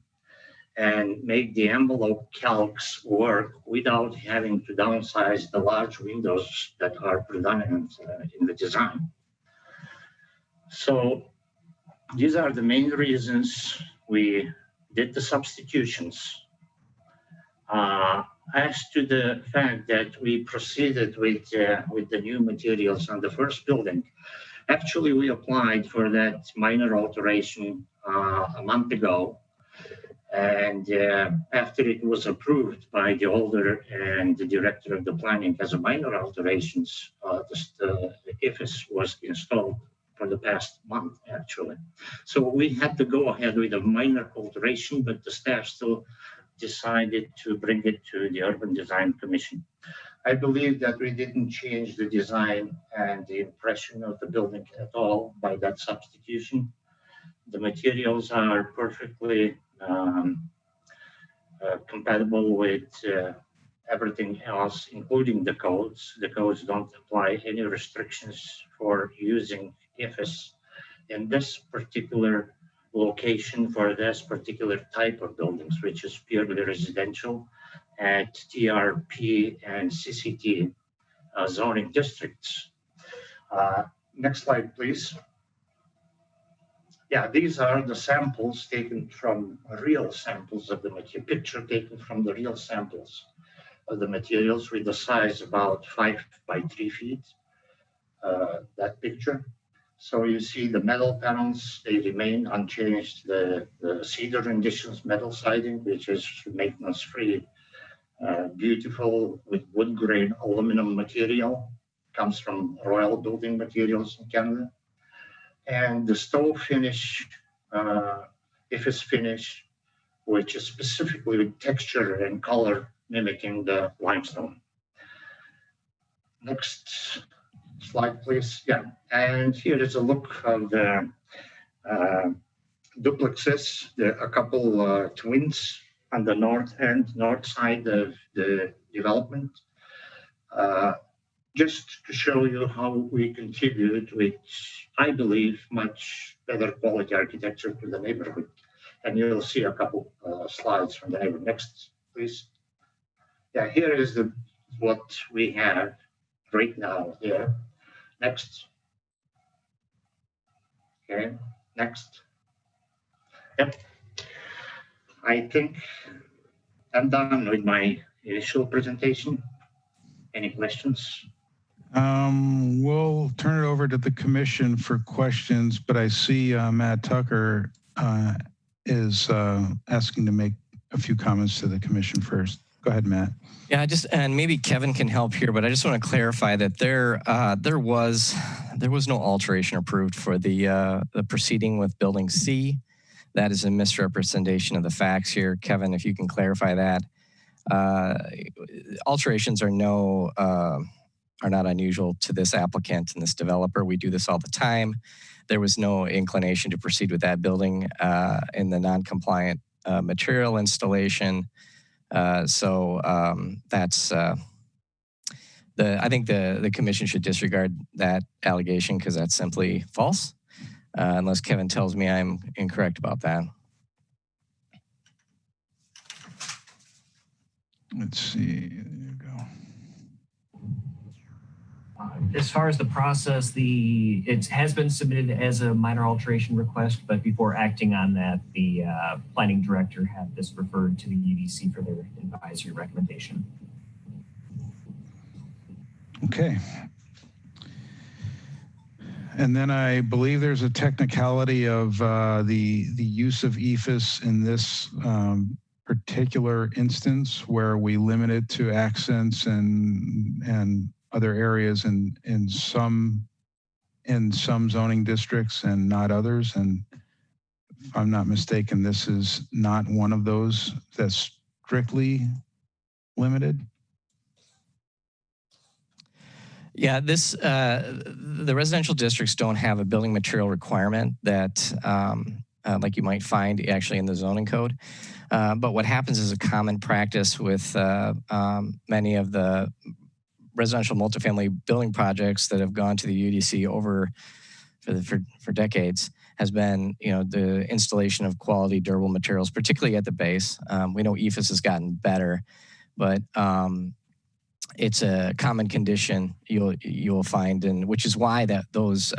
and make the envelope calcs work without having to downsize the large windows that are predominant in the design. So these are the main reasons we did the substitutions. As to the fact that we proceeded with the new materials on the first building, actually we applied for that minor alteration a month ago. And after it was approved by the holder and the director of the planning as a minor alterations, the IFES was installed for the past month, actually. So we had to go ahead with a minor alteration, but the staff still decided to bring it to the Urban Design Commission. I believe that we didn't change the design and the impression of the building at all by that substitution. The materials are perfectly compatible with everything else, including the codes. The codes don't apply any restrictions for using IFES in this particular location for this particular type of buildings, which is purely residential at TRP and CCT zoning districts. Next slide, please. Yeah, these are the samples taken from real samples of the material, picture taken from the real samples of the materials with the size about 5 by 3 feet, that picture. So you see the metal panels, they remain unchanged. The cedar renditions metal siding, which is maintenance free, beautiful with wood grain aluminum material, comes from Royal Building Materials in Canada. And the stove finish, IFES finish, which is specifically with texture and color mimicking the limestone. Next slide, please. Yeah, and here is a look of the duplexes, a couple twins on the north side of the development. Just to show you how we contribute with, I believe, much better quality architecture to the neighborhood. And you'll see a couple slides from the neighborhood. Next, please. Yeah, here is what we have right now here. Next. Okay, next. Yep. I think I'm done with my initial presentation. Any questions? We'll turn it over to the commission for questions, but I see Matt Tucker is asking to make a few comments to the commission first. Go ahead, Matt. Yeah, and maybe Kevin can help here, but I just want to clarify that there was no alteration approved for the proceeding with Building C. That is a misrepresentation of the facts here. Kevin, if you can clarify that. Alterations are no are not unusual to this applicant and this developer. We do this all the time. There was no inclination to proceed with that building in the non-compliant material installation. So that's I think the commission should disregard that allegation because that's simply false, unless Kevin tells me I'm incorrect about that. Let's see. There you go. As far as the process, it has been submitted as a minor alteration request, but before acting on that, the planning director had this referred to the UDC for their advisory recommendation. Okay. And then I believe there's a technicality of the use of EFS in this particular instance where we limit it to accents and other areas in some zoning districts and not others. And if I'm not mistaken, this is not one of those that's strictly limited. Yeah, the residential districts don't have a building material requirement that like you might find actually in the zoning code. But what happens is a common practice with many of the residential multifamily building projects that have gone to the UDC for decades has been, the installation of quality durable materials, particularly at the base. We know EFS has gotten better, but it's a common condition you'll find, and which is why those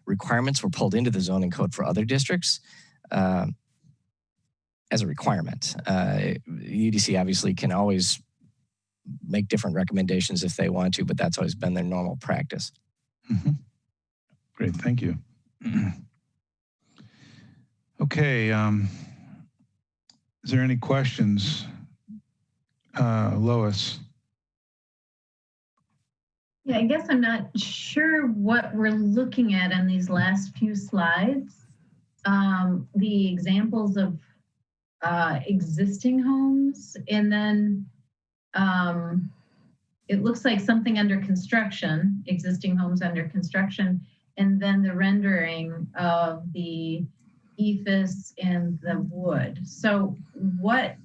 requirements were pulled into the zoning code for other districts as a requirement. UDC obviously can always make different recommendations if they want to, but that's always been their normal practice. Mm-hmm. Great, thank you. Okay, is there any questions? Lois? Yeah, I guess I'm not sure what we're looking at in these last few slides. The examples of existing homes, and then it looks like something under construction, existing homes under construction, and then the rendering of the EFS and the wood. So why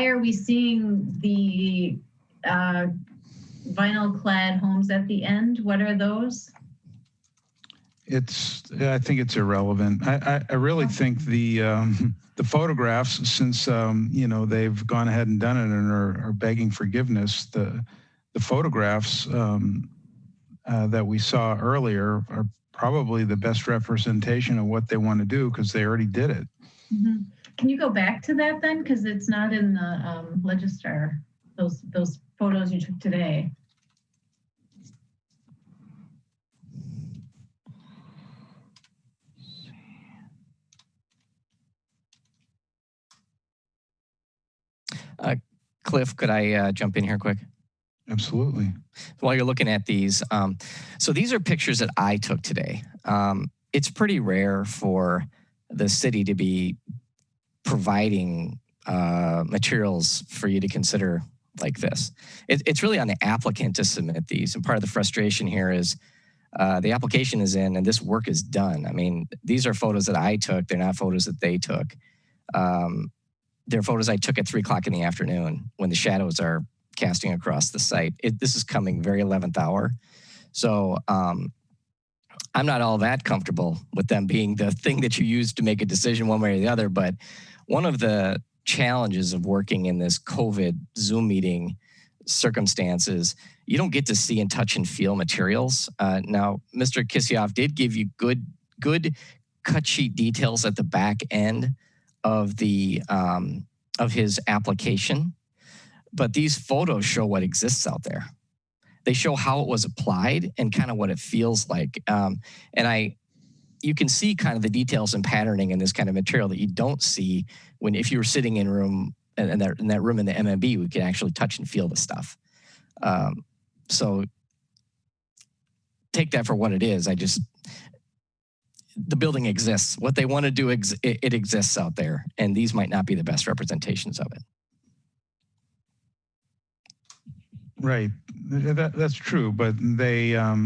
are we seeing the vinyl clad homes at the end? What are those? I think it's irrelevant. I really think the photographs, since they've gone ahead and done it and are begging forgiveness, the photographs that we saw earlier are probably the best representation of what they want to do because they already did it. Mm-hmm. Can you go back to that then? Because it's not in the Legistar, those photos you took today. Cliff, could I jump in here quick? Absolutely. While you're looking at these, so these are pictures that I took today. It's pretty rare for the city to be providing materials for you to consider like this. It's really on the applicant to submit these. And part of the frustration here is the application is in and this work is done. I mean, these are photos that I took. They're not photos that they took. They're photos I took at 3 o'clock in the afternoon when the shadows are casting across the site. This is coming very 11th hour. So I'm not all that comfortable with them being the thing that you use to make a decision one way or the other. But one of the challenges of working in this COVID Zoom meeting circumstances, you don't get to see and touch and feel materials. Now, Mr. Kisioff did give you good cut sheet details at the back end of the of his application, but these photos show what exists out there. They show how it was applied and kind of what it feels like. You can see kind of the details and patterning in this kind of material that you don't see if you were sitting in that room in the MMB, we could actually touch and feel the stuff. So take that for what it is. The building exists. What they want to do, it exists out there, and these might not be the best representations of it. Right. That's true, but they are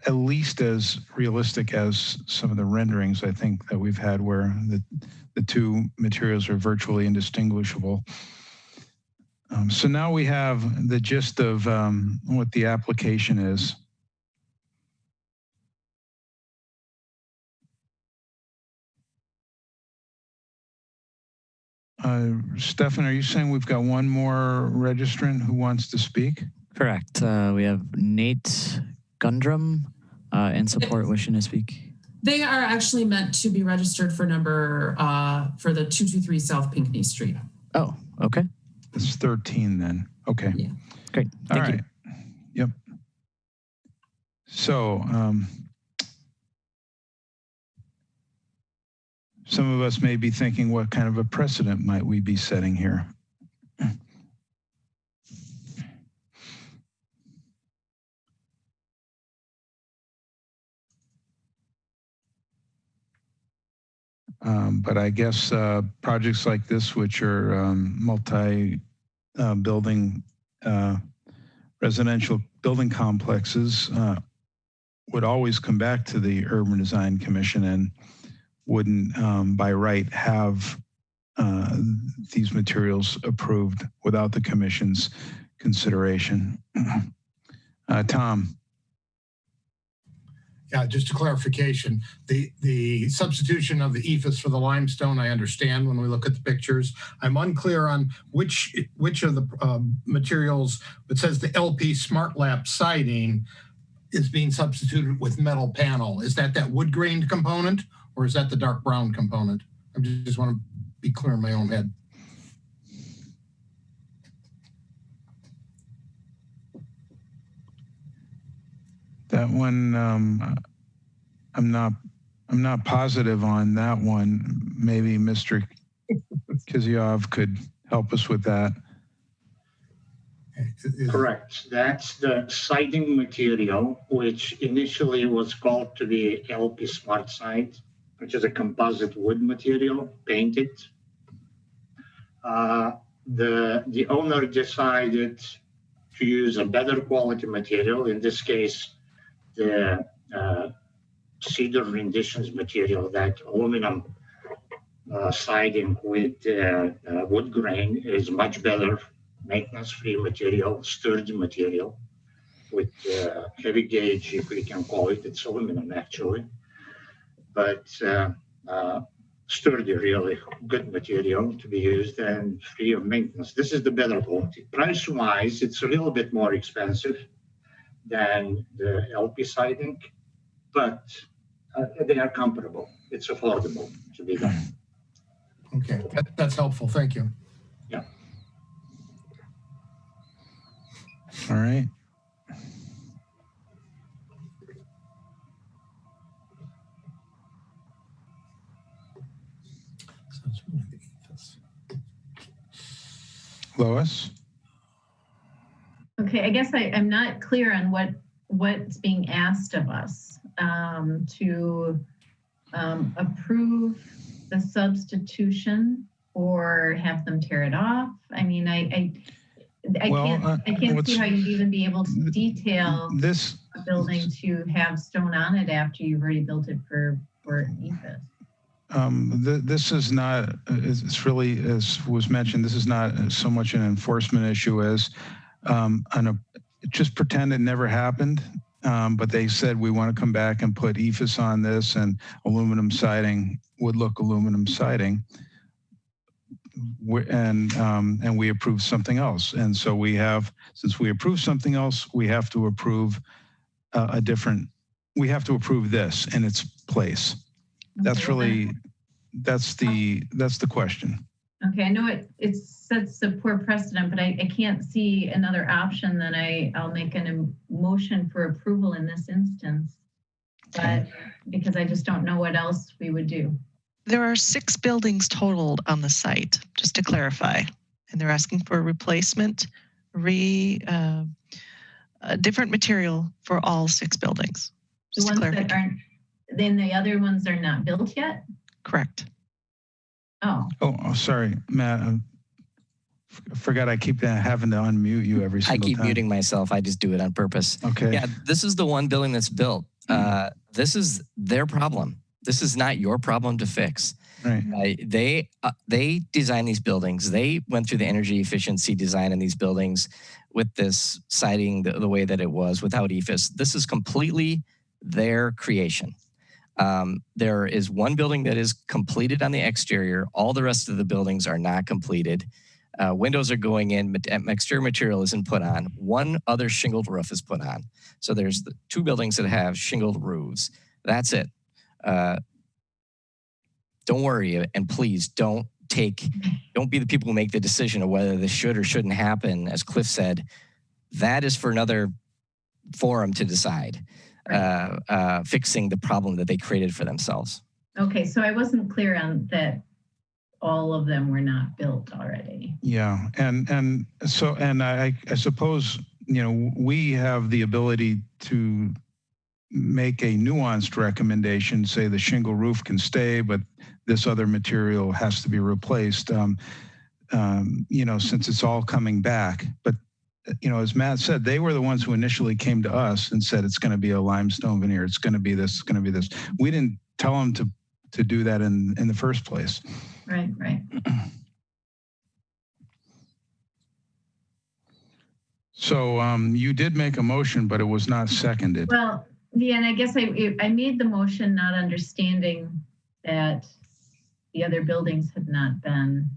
at least as realistic as some of the renderings I think that we've had where the two materials are virtually indistinguishable. So now we have the gist of what the application is. Stefan, are you saying we've got one more registrant who wants to speak? Correct. We have Nate Gundrum in support wishing to speak. They are actually meant to be registered for for the 223 South Pinckney Street. Oh, okay. It's 13 then. Okay. Yeah. Great. Thank you. Yep. So, some of us may be thinking, what kind of a precedent might we be setting here? But I guess projects like this, which are multi-building residential building complexes, would always come back to the Urban Design Commission and wouldn't by right have these materials approved without the commission's consideration. Tom. Yeah, just a clarification. The substitution of the ephes for the limestone, I understand when we look at the pictures. I'm unclear on which of the materials, it says the LP Smart Lap siding is being substituted with metal panel. Is that wood grained component or is that the dark brown component? I just want to be clear in my own head. That one, I'm not positive on that one. Maybe Mr. Kiziov could help us with that. Correct. That's the siding material, which initially was called to be LP Smart Side, which is a composite wood material, painted. The owner decided to use a better quality material, in this case, the cedar renditions material, that aluminum siding with wood grain is much better maintenance-free material, sturdy material with heavy gauge, if we can call it. It's aluminum actually, but sturdy, really good material to be used and free of maintenance. This is the better quality. Price-wise, it's a little bit more expensive than the LP siding, but they are comparable. It's affordable to be done. Okay, that's helpful. Thank you. Yeah. All right. Lois? Okay, I guess I'm not clear on what's being asked of us to approve the substitution or have them tear it off. I mean, I can't see how you'd even be able to detail this a building to have stone on it after you've already built it for ephes. This is not, it's really, as was mentioned, this is not so much an enforcement issue as just pretend it never happened. But they said, we want to come back and put ephes on this and aluminum siding, wood look aluminum siding. And we approved something else. And so we have, since we approved something else, we have to approve we have to approve this in its place. That's really, that's the question. Okay, I know it sets a poor precedent, but I can't see another option than I'll make a motion for approval in this instance, but because I just don't know what else we would do. There are 6 buildings totaled on the site, just to clarify, and they're asking for a replacement, different material for all 6 buildings. The ones that aren't, then the other ones are not built yet? Correct. Oh. Oh, sorry, Matt. Forgot I keep having to unmute you every single time. I keep muting myself. I just do it on purpose. Okay. Yeah, this is the one building that's built. This is their problem. This is not your problem to fix. Right. They designed these buildings. They went through the energy efficiency design in these buildings with this siding the way that it was without EFIS. This is completely their creation. There is one building that is completed on the exterior. All the rest of the buildings are not completed. Windows are going in, exterior material isn't put on. One other shingled roof is put on. So there's the 2 buildings that have shingled roofs. That's it. Don't worry, and please don't be the people who make the decision of whether this should or shouldn't happen. As Cliff said, that is for another forum to decide. Fixing the problem that they created for themselves. Okay, so I wasn't clear on that. All of them were not built already. Yeah, and I suppose, you know, we have the ability to make a nuanced recommendation, say the shingle roof can stay, but this other material has to be replaced, you know, since it's all coming back. But, you know, as Matt said, they were the ones who initially came to us and said, it's going to be a limestone veneer. It's going to be this, it's going to be this. We didn't tell them to do that in the first place. Right. So you did make a motion, but it was not seconded. Well, yeah, and I guess I made the motion not understanding that the other buildings had not been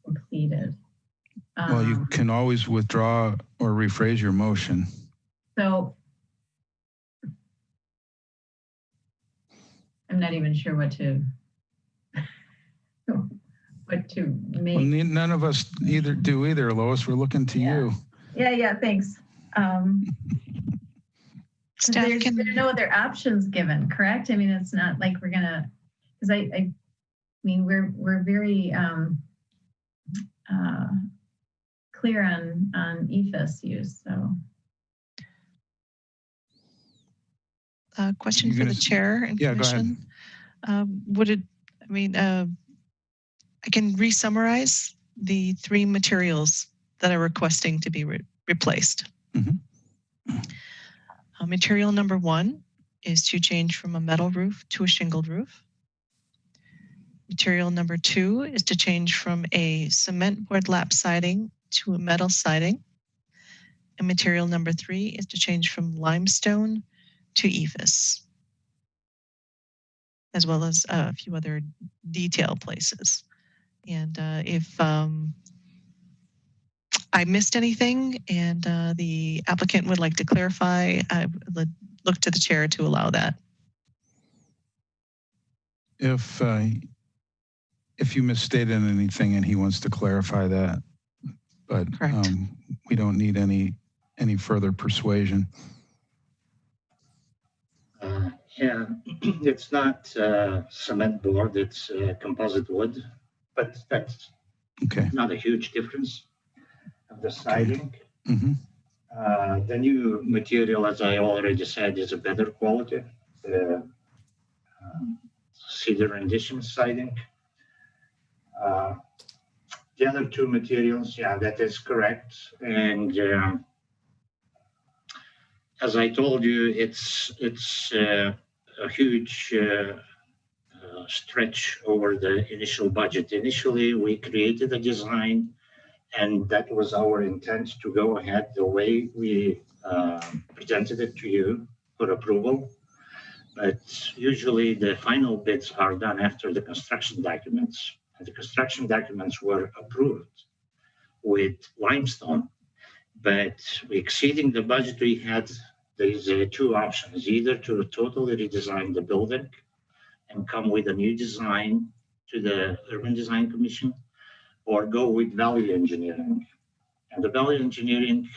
completed. Well, you can always withdraw or rephrase your motion. So I'm not even sure what to make. Well, none of us do either, Lois. We're looking to you. Yeah, thanks. There are no other options given, correct? I mean, it's not like we're gonna, because I mean, we're very clear on EFIS use. So, question for the chair and commission. Would it? I mean, I can re-summarize the 3 materials that are requesting to be replaced. Material number 1 is to change from a metal roof to a shingled roof. Material number 2 is to change from a cement board lap siding to a metal siding. And material number 3 is to change from limestone to EFIS, as well as a few other detail places. And if I missed anything and the applicant would like to clarify, I would look to the chair to allow that. If you misstated anything and he wants to clarify that, but we don't need any further persuasion. Yeah, it's not cement board, it's composite wood, but that's not a huge difference of the siding. The new material, as I already said, is a better quality. The cedar rendition siding. The other 2 materials, yeah, that is correct. And as I told you, it's a huge stretch over the initial budget. Initially, we created a design, and that was our intent to go ahead the way we presented it to you for approval. But usually the final bids are done after the construction documents. And the construction documents were approved with limestone, but exceeding the budget we had. There's 2 options, either to totally redesign the building and come with a new design to the Urban Design Commission, or go with value engineering. And the value engineering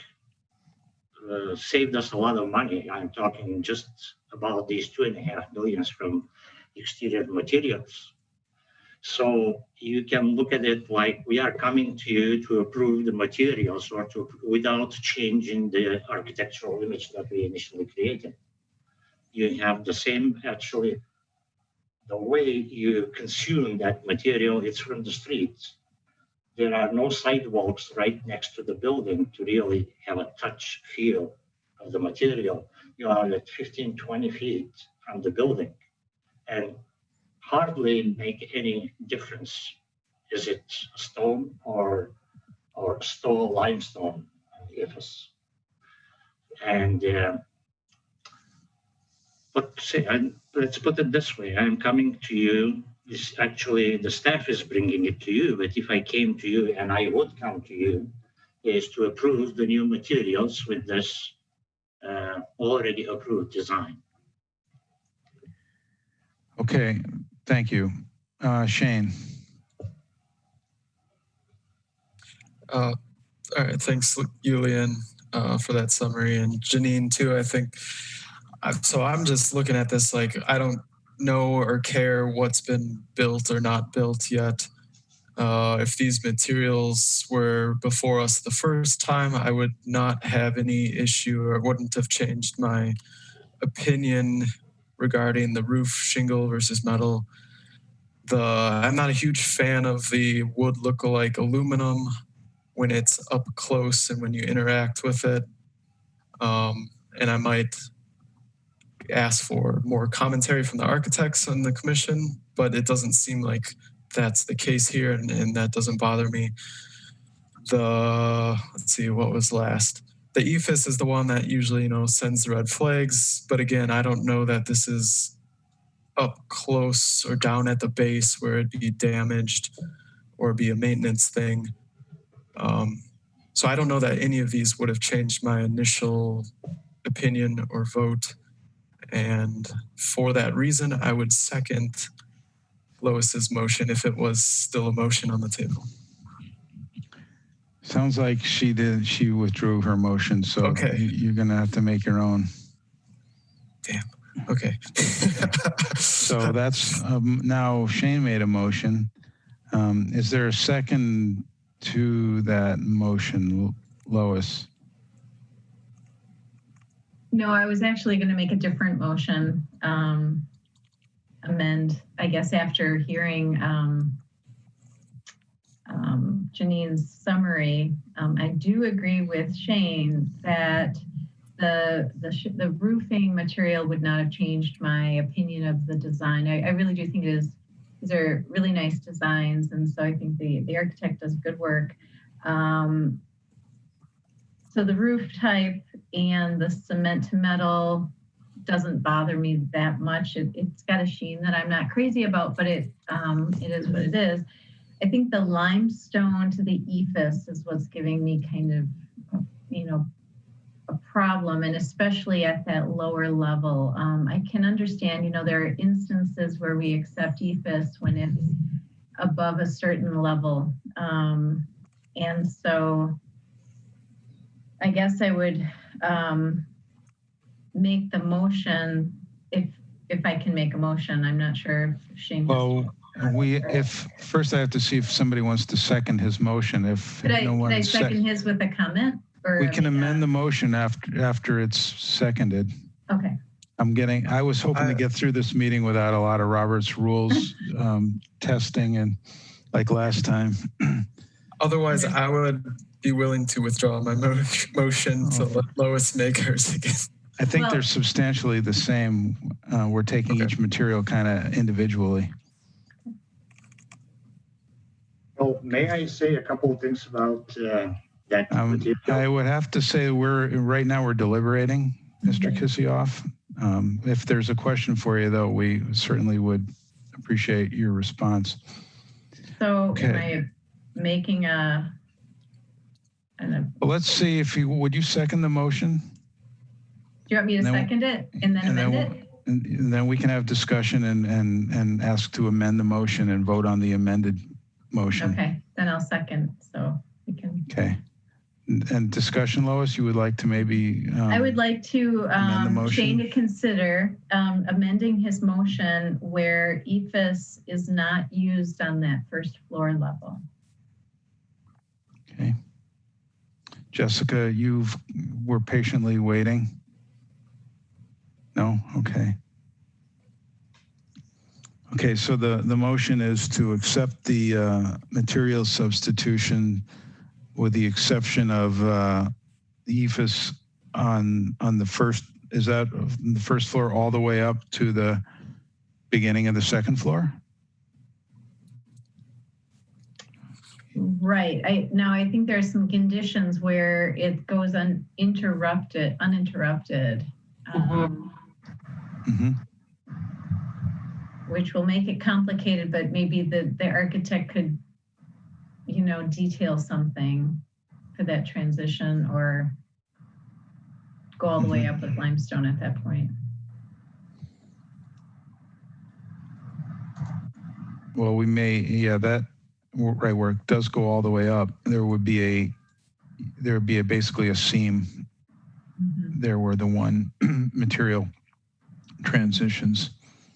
saved us a lot of money. I'm talking just about these $2.5 million from exterior materials. So you can look at it like we are coming to you to approve the materials or without changing the architectural image that we initially created. You have the same, actually, the way you consume that material, it's from the streets. there are no sidewalks right next to the building to really have a touch feel of the material. You are at 15, 20 feet from the building and hardly make any difference. Is it stone or stone limestone? And let's put it this way. I'm coming to you. Actually, the staff is bringing it to you, but if I came to you, and I would come to you, is to approve the new materials with this already approved design. Okay, thank you. Shane. All right, thanks, Julian, for that summary, and Janine too. I think so. I'm just looking at this like I don't know or care what's been built or not built yet. If these materials were before us the first time, I would not have any issue or wouldn't have changed my opinion regarding the roof shingle versus metal. I'm not a huge fan of the wood look-alike aluminum when it's up close and when you interact with it. And I might ask for more commentary from the architects on the commission, but it doesn't seem like that's the case here, and that doesn't bother me. Let's see, what was last? The EFIS is the one that usually, sends the red flags, but again, I don't know that this is up close or down at the base where it'd be damaged or be a maintenance thing. So I don't know that any of these would have changed my initial opinion or vote. And for that reason, I would second Lois's motion if it was still a motion on the table. Sounds like she withdrew her motion, so okay. You're going to have to make your own. Damn. Okay. So that's now Shane made a motion. Is there a second to that motion, Lois? No, I was actually going to make a different motion, amend, I guess, after hearing Janine's summary. I do agree with Shane that the roofing material would not have changed my opinion of the design. I really do think these are really nice designs, and so I think the architect does good work. So the roof type and the cement to metal doesn't bother me that much. It's got a sheen that I'm not crazy about, but it is what it is. I think the limestone to the EFIS is what's giving me kind of, a problem, and especially at that lower level. I can understand, there are instances where we accept EFIS when it's above a certain level. And so I guess I would make the motion if I can make a motion. I'm not sure if Shane. Well, first I have to see if somebody wants to second his motion. Could I second his with a comment? Or we can amend the motion after it's seconded. Okay. I was hoping to get through this meeting without a lot of Robert's rules testing and like last time. Otherwise, I would be willing to withdraw my motion to let Lois make hers again. I think they're substantially the same. We're taking each material kind of individually. Well, may I say a couple of things about that material? I would have to say right now we're deliberating, Mr. Kissioff. If there's a question for you, though, we certainly would appreciate your response. So am I making well, let's see would you second the motion? Do you want me to second it and then amend it? And then we can have discussion and ask to amend the motion and vote on the amended motion. Okay, then I'll second, so we can. Okay. And discussion, Lois, you would like to maybe I would like to Shane to consider amending his motion where EFIS is not used on that first floor level. Okay. Jessica, we're patiently waiting. No? Okay. Okay, so the motion is to accept the material substitution with the exception of the EFS on the first, is that the first floor all the way up to the beginning of the second floor? Right. I think there's some conditions where it goes uninterrupted. Which will make it complicated, but maybe the architect could, detail something for that transition or go all the way up with limestone at that point. Well, we may, that right where it does go all the way up, there would be basically a seam there where the one material transitions.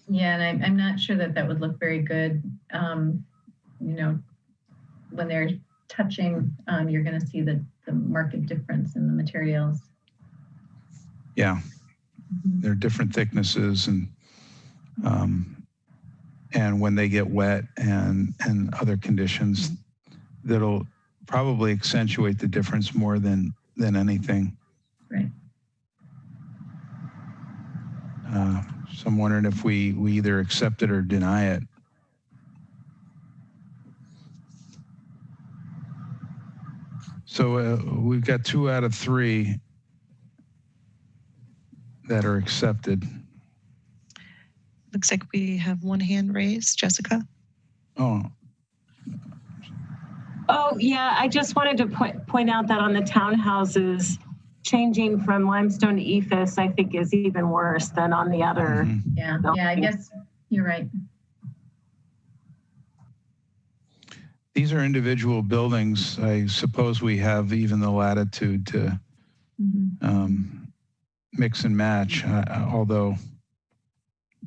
Yeah, and I'm not sure that would look very good. When they're touching, you're going to see the marked difference in the materials. Yeah, they're different thicknesses, and when they get wet and other conditions, that'll probably accentuate the difference more than anything. Right. So I'm wondering if we either accept it or deny it. So we've got 2 out of 3 that are accepted. Looks like we have one hand raised. Jessica? Oh, yeah. I just wanted to point out that on the townhouses, changing from limestone to EFS, I think, is even worse than on the other. Yeah, I guess you're right. These are individual buildings. I suppose we have even the latitude to mix and match, although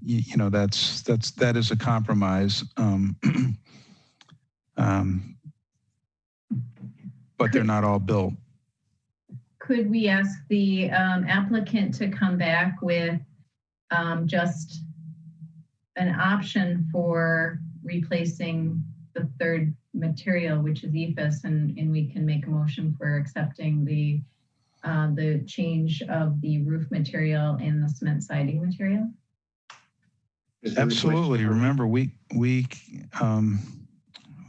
that is a compromise. But they're not all built. Could we ask the applicant to come back with just an option for replacing the third material, which is EFS, and we can make a motion for accepting the change of the roof material and the cement siding material? Absolutely. Remember, we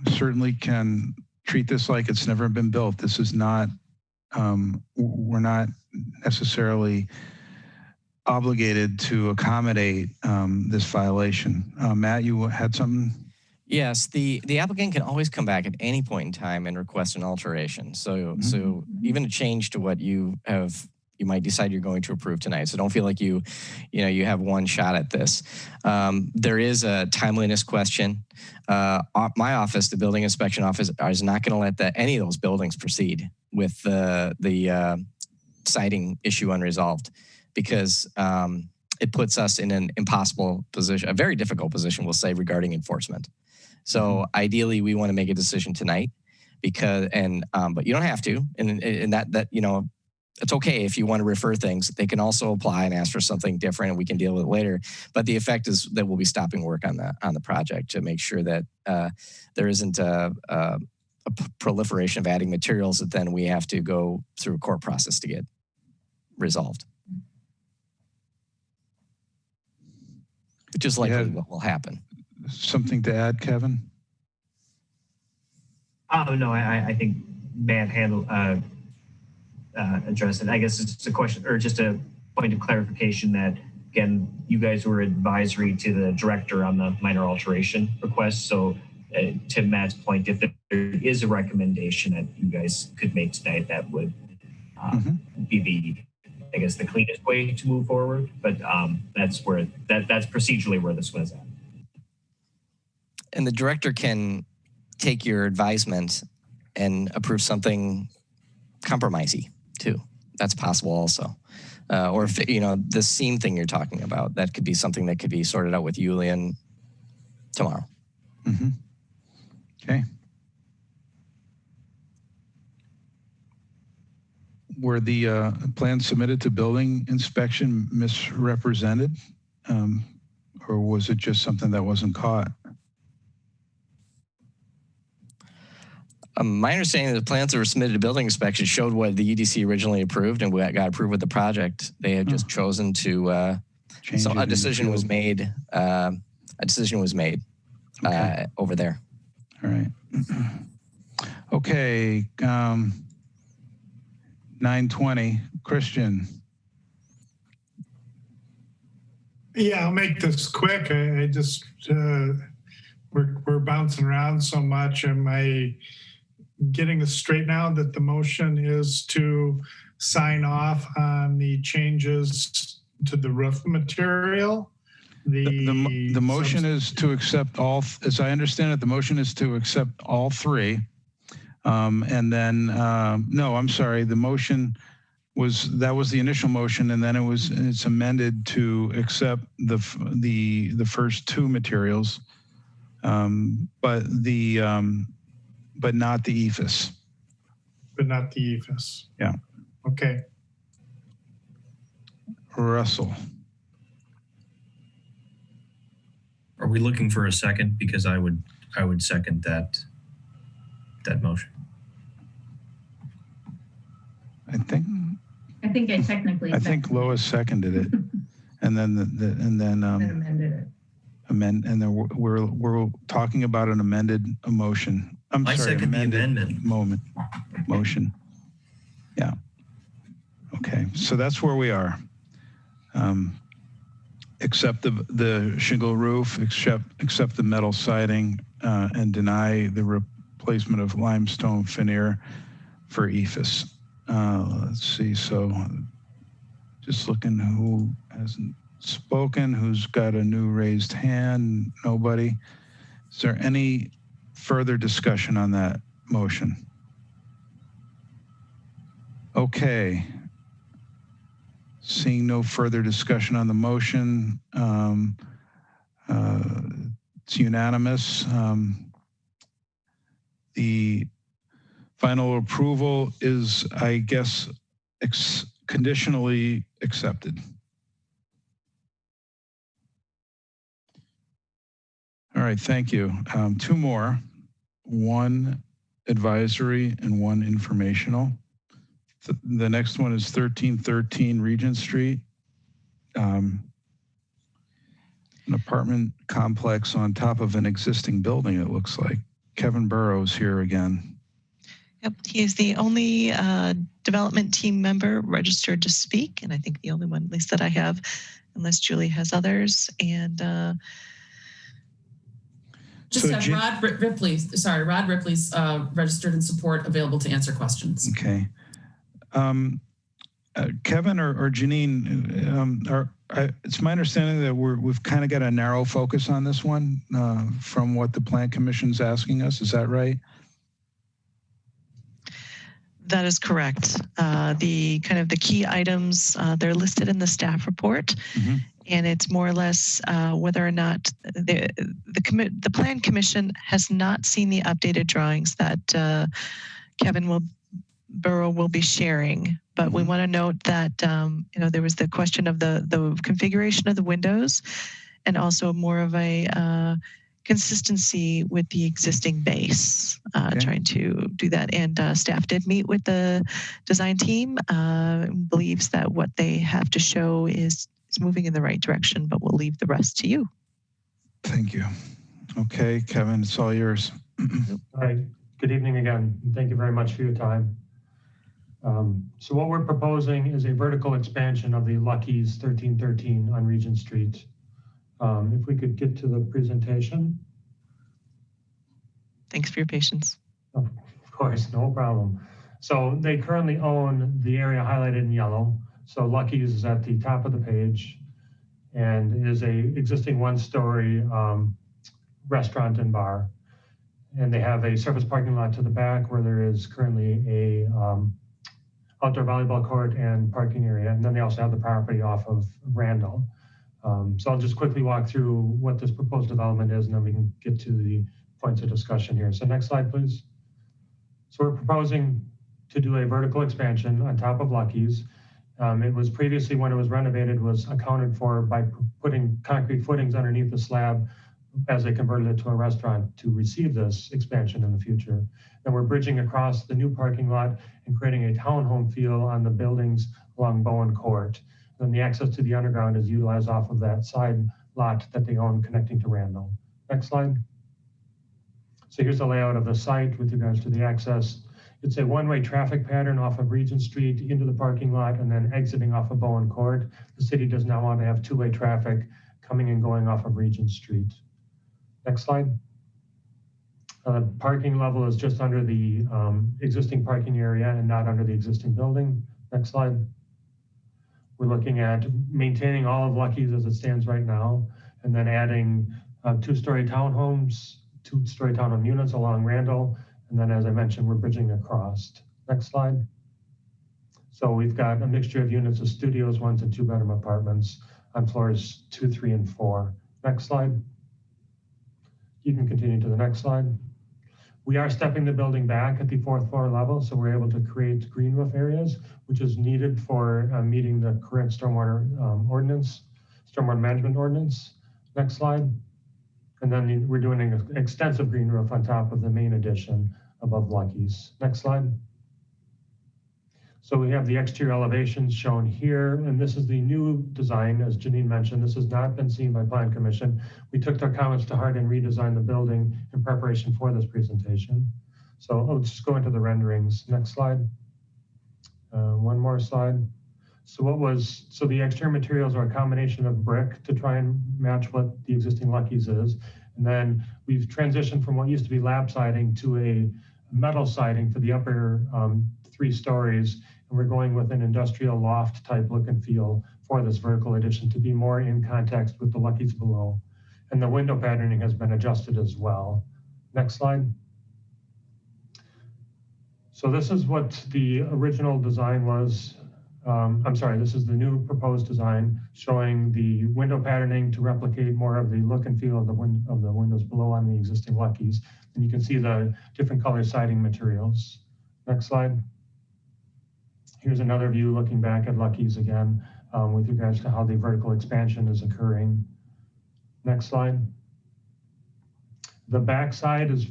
certainly can treat this like it's never been built. This is not, we're not necessarily obligated to accommodate this violation. Matt, you had something? Yes, the applicant can always come back at any point in time and request an alteration. So even a change to what you might decide you're going to approve tonight. So don't feel like you have one shot at this. There is a timeliness question. My office, the building inspection office, is not going to let any of those buildings proceed with the siding issue unresolved, because it puts us in an impossible position, a very difficult position, we'll say, regarding enforcement. So ideally, we want to make a decision tonight, but you don't have to, and that it's okay if you want to refer things. They can also apply and ask for something different, and we can deal with it later. But the effect is that we'll be stopping work on the project to make sure that there isn't a proliferation of adding materials that then we have to go through a court process to get resolved, which is likely what will happen. Something to add, Kevin? Oh, no, I think Matt addressed it. I guess it's a question, or just a point of clarification that, again, you guys were advisory to the director on the minor alteration request. So to Matt's point, if there is a recommendation that you guys could make tonight, that would be the cleanest way to move forward. But that's procedurally where this was at. And the director can take your advisement and approve something compromisey too. That's possible also. Or if, the seam thing you're talking about, that could be something that could be sorted out with Julian tomorrow. Okay. Were the plans submitted to building inspection misrepresented? or was it just something that wasn't caught? My understanding of the plans that were submitted to building inspection showed what the EDC originally approved and what got approved with the project. They had just chosen to, a decision was made. A decision was made over there. All right. Okay. 920, Christian. Yeah, I'll make this quick. I just, we're bouncing around so much. Am I getting this straight now that the motion is to sign off on the changes to the roof material? The motion is to accept all, as I understand it, the motion is to accept all three. And then, no, I'm sorry, the motion was, that was the initial motion, and then it's amended to accept the first two materials, but not the EFS. But not the EFS. Yeah. Okay. Russell. Are we looking for a second? Because I would second that motion. I think I technically. I think Lois seconded it, and then amended it. And then we're talking about an amended motion. I second the amendment. Motion. Yeah. Okay, so that's where we are. Accept the shingle roof, accept the metal siding, and deny the replacement of limestone veneer for EFS. Let's see, so just looking who hasn't spoken, who's got a new raised hand. Nobody. Is there any further discussion on that motion? Okay. Seeing no further discussion on the motion, it's unanimous. The final approval is, I guess, conditionally accepted. All right, thank you. Two more, one advisory and one informational. The next one is 1313 Regent Street, an apartment complex on top of an existing building, it looks like. Kevin Burrows here again. Yep, he is the only development team member registered to speak, and I think the only one, at least that I have, unless Julie has others. And just have Rod Ripley's registered in support, available to answer questions. Okay. Kevin or Janine, it's my understanding that we've kind of got a narrow focus on this one from what the Plan Commission's asking us. Is that right? that is correct. The kind of the key items, they're listed in the staff report. Mm-hmm. And it's more or less whether or not the Plan Commission has not seen the updated drawings that Kevin Burrow will be sharing. But we want to note that there was the question of the configuration of the windows, and also more of a consistency with the existing base, trying to do that. And staff did meet with the design team, believes that what they have to show is moving in the right direction, but we'll leave the rest to you. Thank you. Okay, Kevin, it's all yours. Hi, good evening again. Thank you very much for your time. So what we're proposing is a vertical expansion of the Lucky's 1313 on Regent Street. If we could get to the presentation. Thanks for your patience. Of course, no problem. So they currently own the area highlighted in yellow. So Lucky's is at the top of the page, and it is a existing one-story restaurant and bar. And they have a surface parking lot to the back where there is currently a outdoor volleyball court and parking area. And then they also have the property off of Randall. So I'll just quickly walk through what this proposed development is, and then we can get to the points of discussion here. So next slide, please. So we're proposing to do a vertical expansion on top of Lucky's. It was previously, when it was renovated, was accounted for by putting concrete footings underneath the slab as they converted it to a restaurant to receive this expansion in the future. And we're bridging across the new parking lot and creating a townhome feel on the buildings along Bowen Court. And the access to the underground is utilized off of that side lot that they own connecting to Randall. Next slide. So here's the layout of the site with regards to the access. It's a one-way traffic pattern off of Regent Street into the parking lot and then exiting off of Bowen Court. The city does not want to have two-way traffic coming and going off of Regent Street. Next slide. Parking level is just under the existing parking area and not under the existing building. Next slide. We're looking at maintaining all of Lucky's as it stands right now, and then adding two-story townhomes, two-story townhome units along Randall. And then, as I mentioned, we're bridging across. Next slide. So we've got a mixture of units of studios, 1 and 2 bedroom apartments on floors 2, 3, and 4. Next slide. You can continue to the next slide. We are stepping the building back at the 4th floor level, so we're able to create green roof areas, which is needed for meeting the current stormwater management ordinance. Next slide. And then we're doing an extensive green roof on top of the main addition above Lucky's. Next slide. So we have the exterior elevations shown here, and this is the new design, as Janine mentioned. This has not been seen by Plan Commission. We took their comments to heart and redesigned the building in preparation for this presentation. So let's just go into the renderings. Next slide. One more slide. So the exterior materials are a combination of brick to try and match what the existing Lucky's is. And then we've transitioned from what used to be lab siding to a metal siding for the upper 3 stories. And we're going with an industrial loft type look and feel for this vertical addition to be more in context with the Lucky's below. And the window patterning has been adjusted as well. Next slide. So this is what the original design was. This is the new proposed design showing the window patterning to replicate more of the look and feel of the windows below on the existing Lucky's. And you can see the different color siding materials. Next slide. Here's another view looking back at Lucky's again with regards to how the vertical expansion is occurring. Next slide. The back side is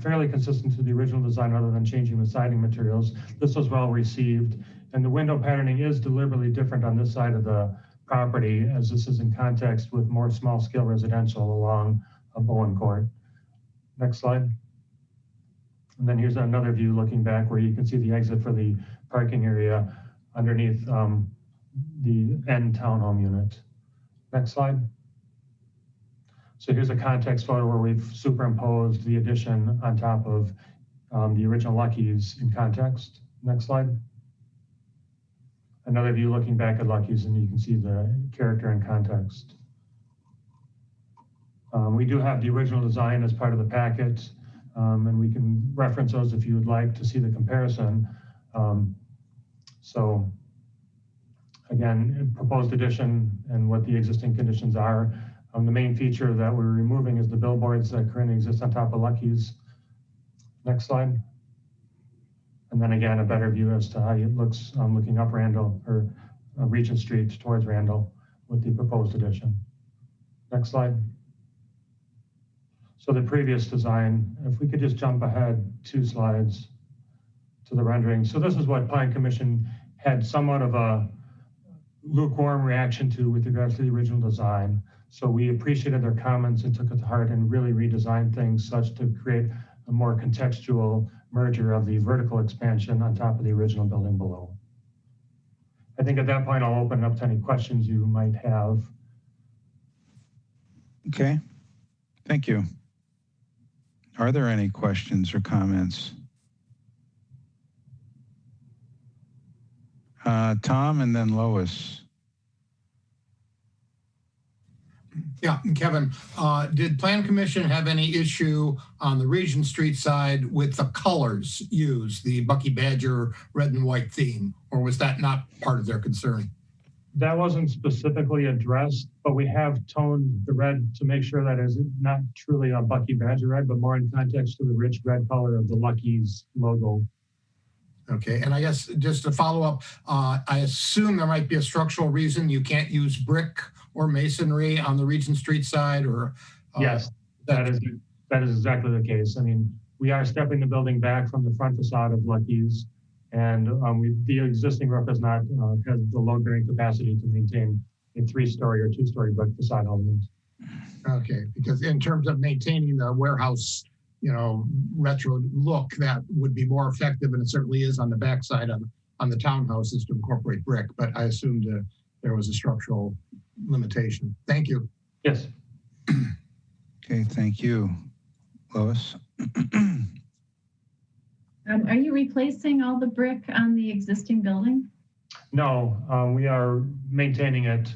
fairly consistent to the original design other than changing the siding materials. This was well received. And the window patterning is deliberately different on this side of the property, as this is in context with more small scale residential along Bowen Court. Next slide. And then here's another view looking back where you can see the exit for the parking area underneath the end townhome unit. Next slide. So here's a context photo where we've superimposed the addition on top of the original Lucky's in context. Next slide. Another view looking back at Lucky's, and you can see the character and context. We do have the original design as part of the packet, and we can reference those if you would like to see the comparison. So again, proposed addition and what the existing conditions are. The main feature that we're removing is the billboards that currently exist on top of Lucky's. Next slide. And then again, a better view as to how it looks looking up Randall or Regent Street towards Randall with the proposed addition. Next slide. So the previous design, if we could just jump ahead 2 slides to the rendering. So this is what Plan Commission had somewhat of a lukewarm reaction to with regards to the original design. So we appreciated their comments and took it to heart and really redesigned things such to create a more contextual merger of the vertical expansion on top of the original building below. I think at that point, I'll open it up to any questions you might have. Okay, thank you. Are there any questions or comments? Tom and then Lois. Yeah, Kevin, did Plan Commission have any issue on the Regent Street side with the colors used, the Bucky Badger red and white theme, or was that not part of their concern? That wasn't specifically addressed, but we have toned the red to make sure that is not truly a Bucky Badger red, but more in context to the rich red color of the Lucky's logo. Okay, and I guess just to follow up, I assume there might be a structural reason you can't use brick or masonry on the Regent Street side, or? Yes, that is exactly the case. I mean, we are stepping the building back from the front facade of Lucky's, and the existing roof does not have the load-bearing capacity to maintain a 3-story or 2-story brick facade element. Okay, because in terms of maintaining the warehouse, retro look, that would be more effective, and it certainly is on the backside on the townhouses to incorporate brick. But I assumed there was a structural limitation. Thank you. Yes. Okay, thank you, Lois. Are you replacing all the brick on the existing building? No, we are maintaining it.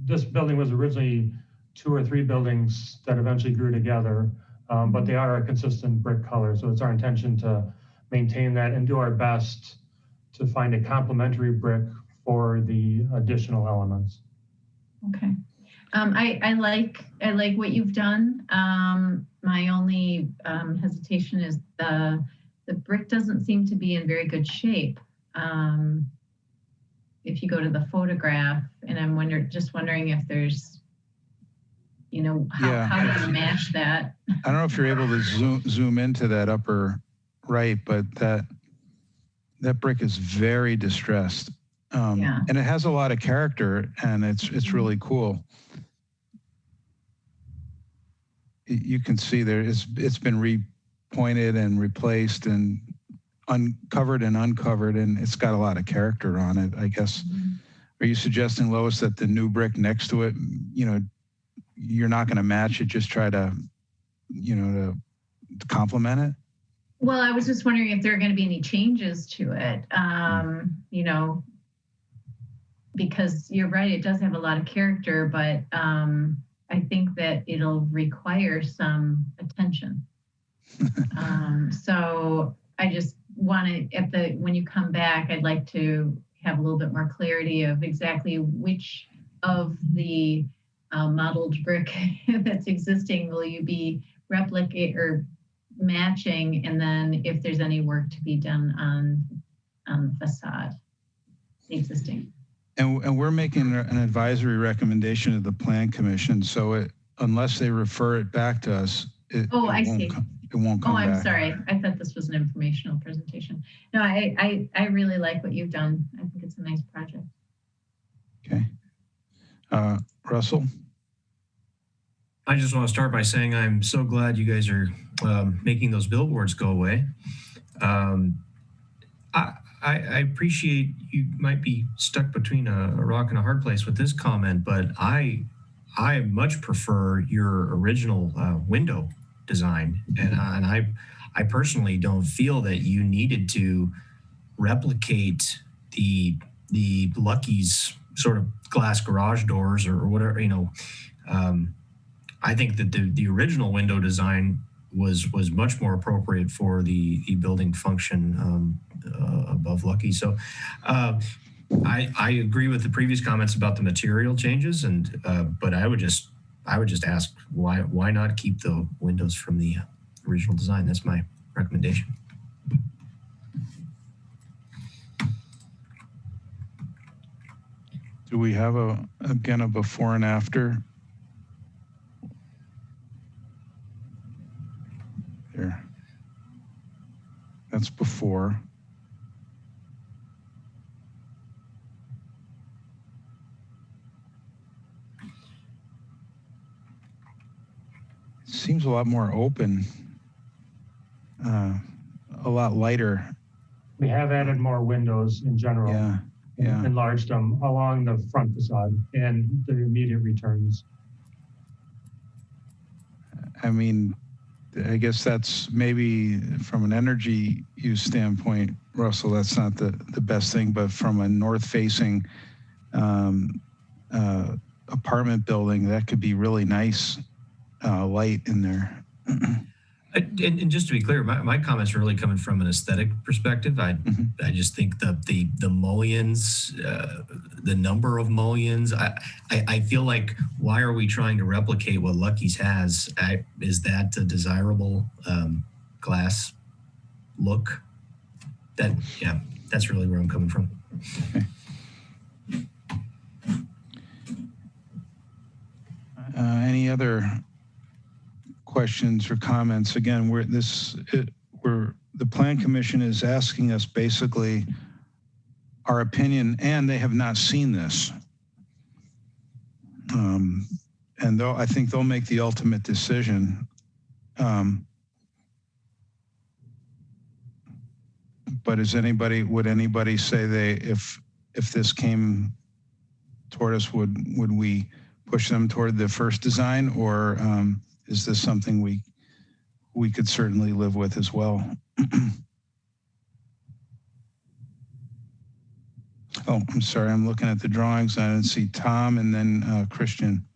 This building was originally 2 or 3 buildings that eventually grew together, but they are a consistent brick color. So it's our intention to maintain that and do our best to find a complementary brick for the additional elements. Okay. I like what you've done. My only hesitation is the brick doesn't seem to be in very good shape. If you go to the photograph, and I'm wondering if there's, how do you match that? I don't know if you're able to zoom into that upper right, but that brick is very distressed. And it has a lot of character, and it's really cool. You can see there it's been repointed and replaced and uncovered and uncovered, and it's got a lot of character on it, I guess. Are you suggesting, Lois, that the new brick next to it, you're not going to match it, just try to, to complement it? Well, I was just wondering if there are going to be any changes to it, because you're right, it does have a lot of character, but I think that it'll require some attention. So I just want to, when you come back, I'd like to have a little bit more clarity of exactly which of the modeled brick that's existing will you be replicate or matching, and then if there's any work to be done on the facade, the existing. And we're making an advisory recommendation to the Plan Commission, so unless they refer it back to us, it won't come back. I'm sorry. I thought this was an informational presentation. No, I really like what you've done. I think it's a nice project. Okay. Russell? I just want to start by saying I'm so glad you guys are making those billboards go away. I appreciate you might be stuck between a rock and a hard place with this comment, but I much prefer your original window design, and I personally don't feel that you needed to replicate the Lucky's sort of glass garage doors or whatever. I think that the original window design was much more appropriate for the building function above Lucky. So I agree with the previous comments about the material changes, and but I would just ask why not keep the windows from the original design? That's my recommendation. Do we have again a before and after? Here. That's before. Seems a lot more open, a lot lighter. We have added more windows in general. Yeah. Enlarged them along the front facade and the immediate returns. I mean, I guess that's maybe from an energy use standpoint, Russell, that's not the best thing, but from a north-facing apartment building, that could be really nice light in there. And just to be clear, my comments are really coming from an aesthetic perspective. I just think the mullions, the number of mullions, I feel like, why are we trying to replicate what Lucky's has? Is that a desirable glass look? that's really where I'm coming from. Okay. Any other questions or comments? Again, the Plan Commission is asking us basically our opinion, and they have not seen this. And I think they'll make the ultimate decision. But would anybody say if this came toward us, would we push them toward the first design, or is this something we could certainly live with as well? Oh, I'm sorry, I'm looking at the drawings. I didn't see Tom and then Christian.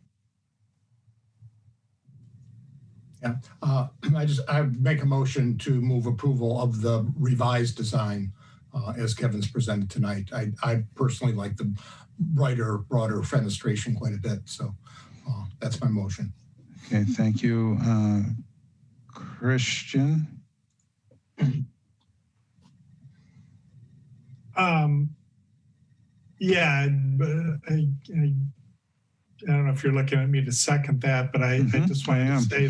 Yeah, I make a motion to move approval of the revised design as Kevin's presented tonight. I personally like the brighter, broader fenestration quite a bit, so that's my motion. Okay, thank you, Christian. Yeah, but I don't know if you're looking at me to second that, but I just wanted to say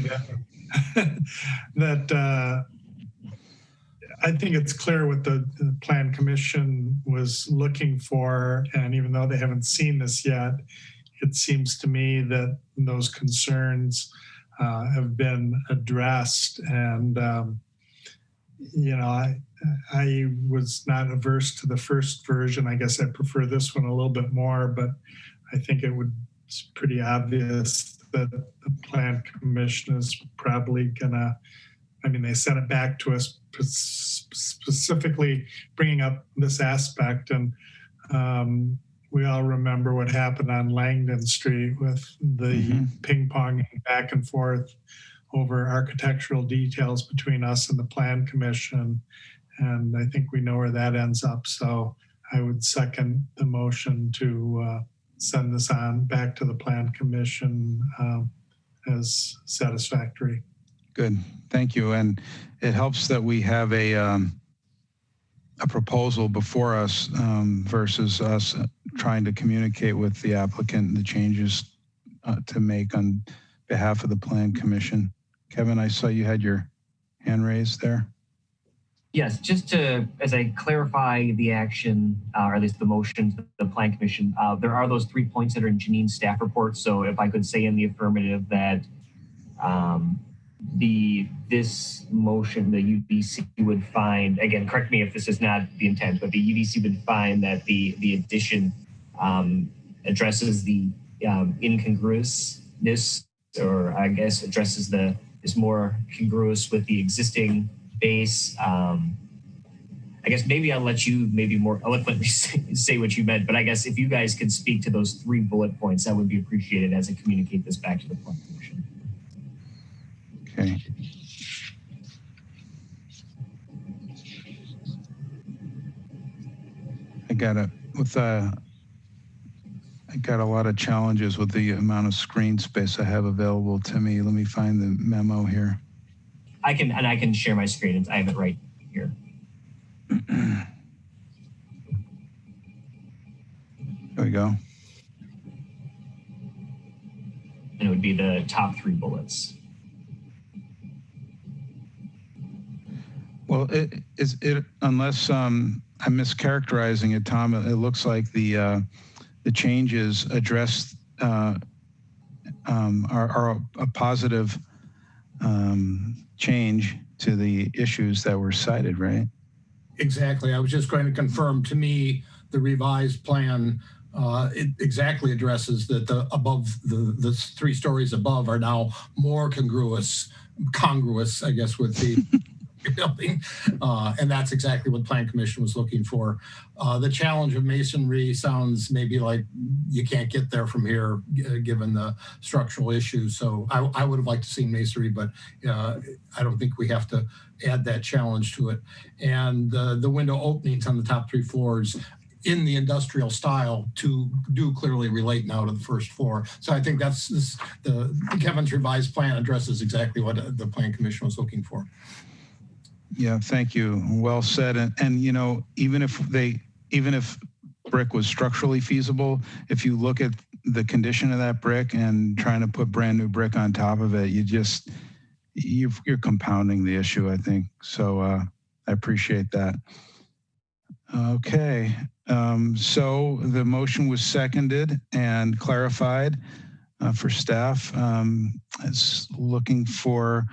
that I think it's clear what the Plan Commission was looking for, and even though they haven't seen this yet, it seems to me that those concerns have been addressed. And I was not averse to the first version. I guess I prefer this one a little bit more, but I think it's pretty obvious that the Plan Commission is probably gonna, they sent it back to us specifically bringing up this aspect. And we all remember what happened on Langdon Street with the ping-ponging back and forth over architectural details between us and the Plan Commission. And I think we know where that ends up. So I would second the motion to send this on back to the Plan Commission as satisfactory. Good, thank you. And it helps that we have a proposal before us versus us trying to communicate with the applicant the changes to make on behalf of the Plan Commission. Kevin, I saw you had your hand raised there. Yes, just as I clarify the action, or at least the motion to the Plan Commission, there are those 3 points that are in Janine's staff report. So if I could say in the affirmative that this motion, the UDC would find, again, correct me if this is not the intent, but the UDC would find that the addition addresses the incongruousness, or I guess addresses is more congruous with the existing base. I guess maybe I'll let you maybe more eloquently say what you meant, but I guess if you guys could speak to those 3 bullet points, that would be appreciated as I communicate this back to the Plan Commission. Okay. I got a lot of challenges with the amount of screen space I have available to me. Let me find the memo here. I can share my screen. I have it right here. There we go. And it would be the top 3 bullets. Well, unless I'm mischaracterizing it, Tom, it looks like the changes addressed are a positive change to the issues that were cited, right? Exactly. I was just going to confirm, to me, the revised plan it exactly addresses that the 3 stories above are now more congruous, I guess, with the building. And that's exactly what Plan Commission was looking for. The challenge of masonry sounds maybe like you can't get there from here given the structural issues. So I would have liked to see masonry, but I don't think we have to add that challenge to it. And the window openings on the top 3 floors in the industrial style do clearly relate now to the first floor. So I think Kevin's revised plan addresses exactly what the Plan Commission was looking for. Yeah, thank you. Well said. And you know, even if brick was structurally feasible, if you look at the condition of that brick and trying to put brand new brick on top of it, you're compounding the issue, I think. So I appreciate that. Okay, so the motion was seconded and clarified for staff. It's looking for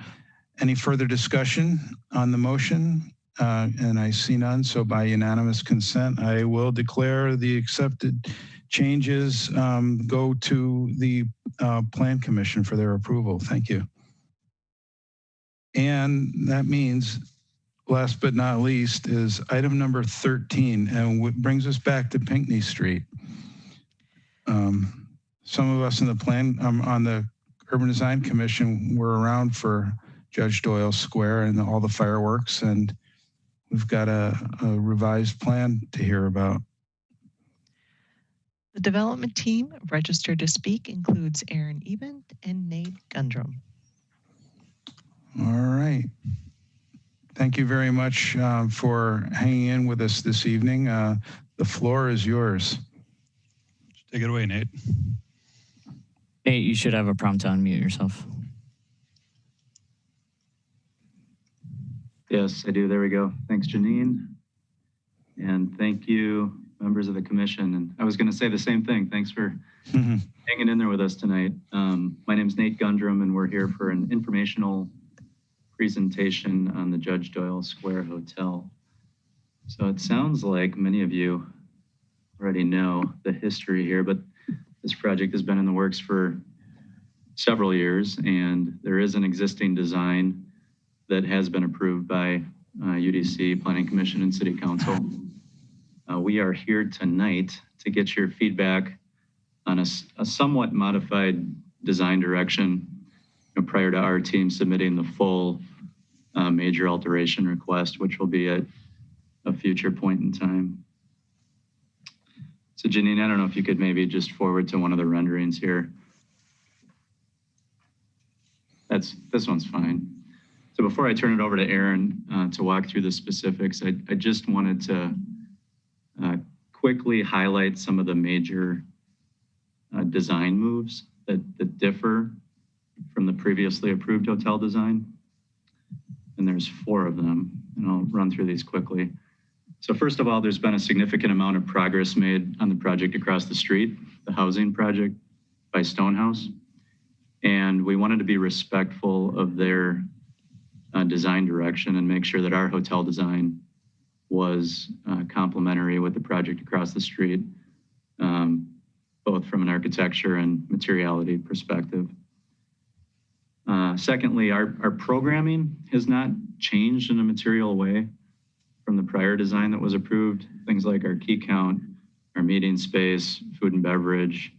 any further discussion on the motion? And I see none, so by unanimous consent, I will declare the accepted changes go to the Plan Commission for their approval. Thank you. And that means, last but not least, is item number 13, and what brings us back to Pinckney Street. Some of us in the on the Urban Design Commission were around for Judge Doyle Square and all the fireworks, and we've got a revised plan to hear about. The development team registered to speak includes Aaron Eben and Nate Gundrum. All right. Thank you very much for hanging in with us this evening. The floor is yours. Take it away, Nate. Nate, you should have a prompt to unmute yourself. Yes, I do. There we go. Thanks, Janine. And thank you, members of the commission. And I was going to say the same thing. Thanks for hanging in there with us tonight. My name is Nate Gundrum, and we're here for an informational presentation on the Judge Doyle Square Hotel. So it sounds like many of you already know the history here, but this project has been in the works for several years, and there is an existing design that has been approved by UDC, Planning Commission, and City Council. We are here tonight to get your feedback on a somewhat modified design direction prior to our team submitting the full major alteration request, which will be at a future point in time. So Janine, I don't know if you could maybe just forward to one of the renderings here. This one's fine. So before I turn it over to Aaron to walk through the specifics, I just wanted to quickly highlight some of the major design moves that differ from the previously approved hotel design. And there's 4 of them, and I'll run through these quickly. So first of all, there's been a significant amount of progress made on the project across the street, the housing project by Stonehouse. And we wanted to be respectful of their design direction and make sure that our hotel design was complementary with the project across the street, both from an architecture and materiality perspective. Secondly, our programming has not changed in a material way from the prior design that was approved. Things like our key count, our meeting space, food and beverage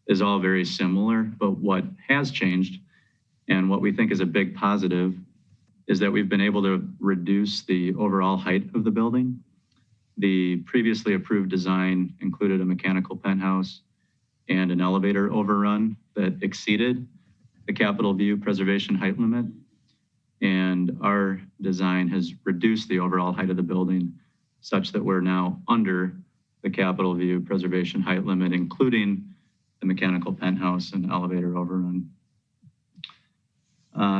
is all very similar, but what has changed and what we think is a big positive is that we've been able to reduce the overall height of the building. The previously approved design included a mechanical penthouse and an elevator overrun that exceeded the Capitol View preservation height limit. And our design has reduced the overall height of the building such that we're now under the Capitol View preservation height limit, including the mechanical penthouse and elevator overrun.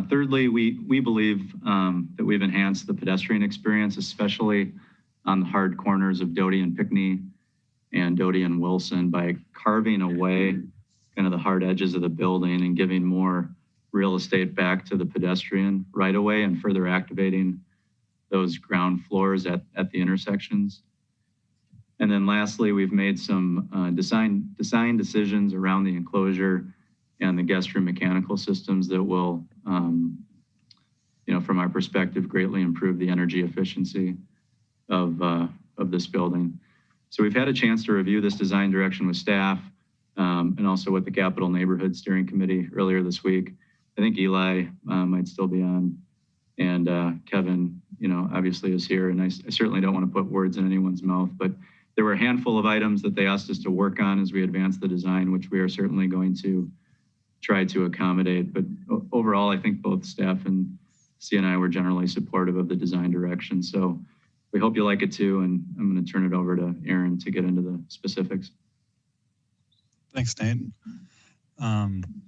Thirdly, we believe that we've enhanced the pedestrian experience, especially on the hard corners of Doty and Pinckney and Doty and Wilson, by carving away kind of the hard edges of the building and giving more real estate back to the pedestrian right away and further activating those ground floors at the intersections. And then lastly, we've made some design decisions around the enclosure and the guest room mechanical systems that will, from our perspective, greatly improve the energy efficiency of this building. So we've had a chance to review this design direction with staff and also with the Capital Neighborhood Steering Committee earlier this week. I think Eli might still be on, and Kevin, obviously is here. And I certainly don't want to put words in anyone's mouth, but there were a handful of items that they asked us to work on as we advance the design, which we are certainly going to try to accommodate. But overall, I think both staff and C and I were generally supportive of the design direction. So we hope you like it too. And I'm going to turn it over to Aaron to get into the specifics. Thanks, Nate.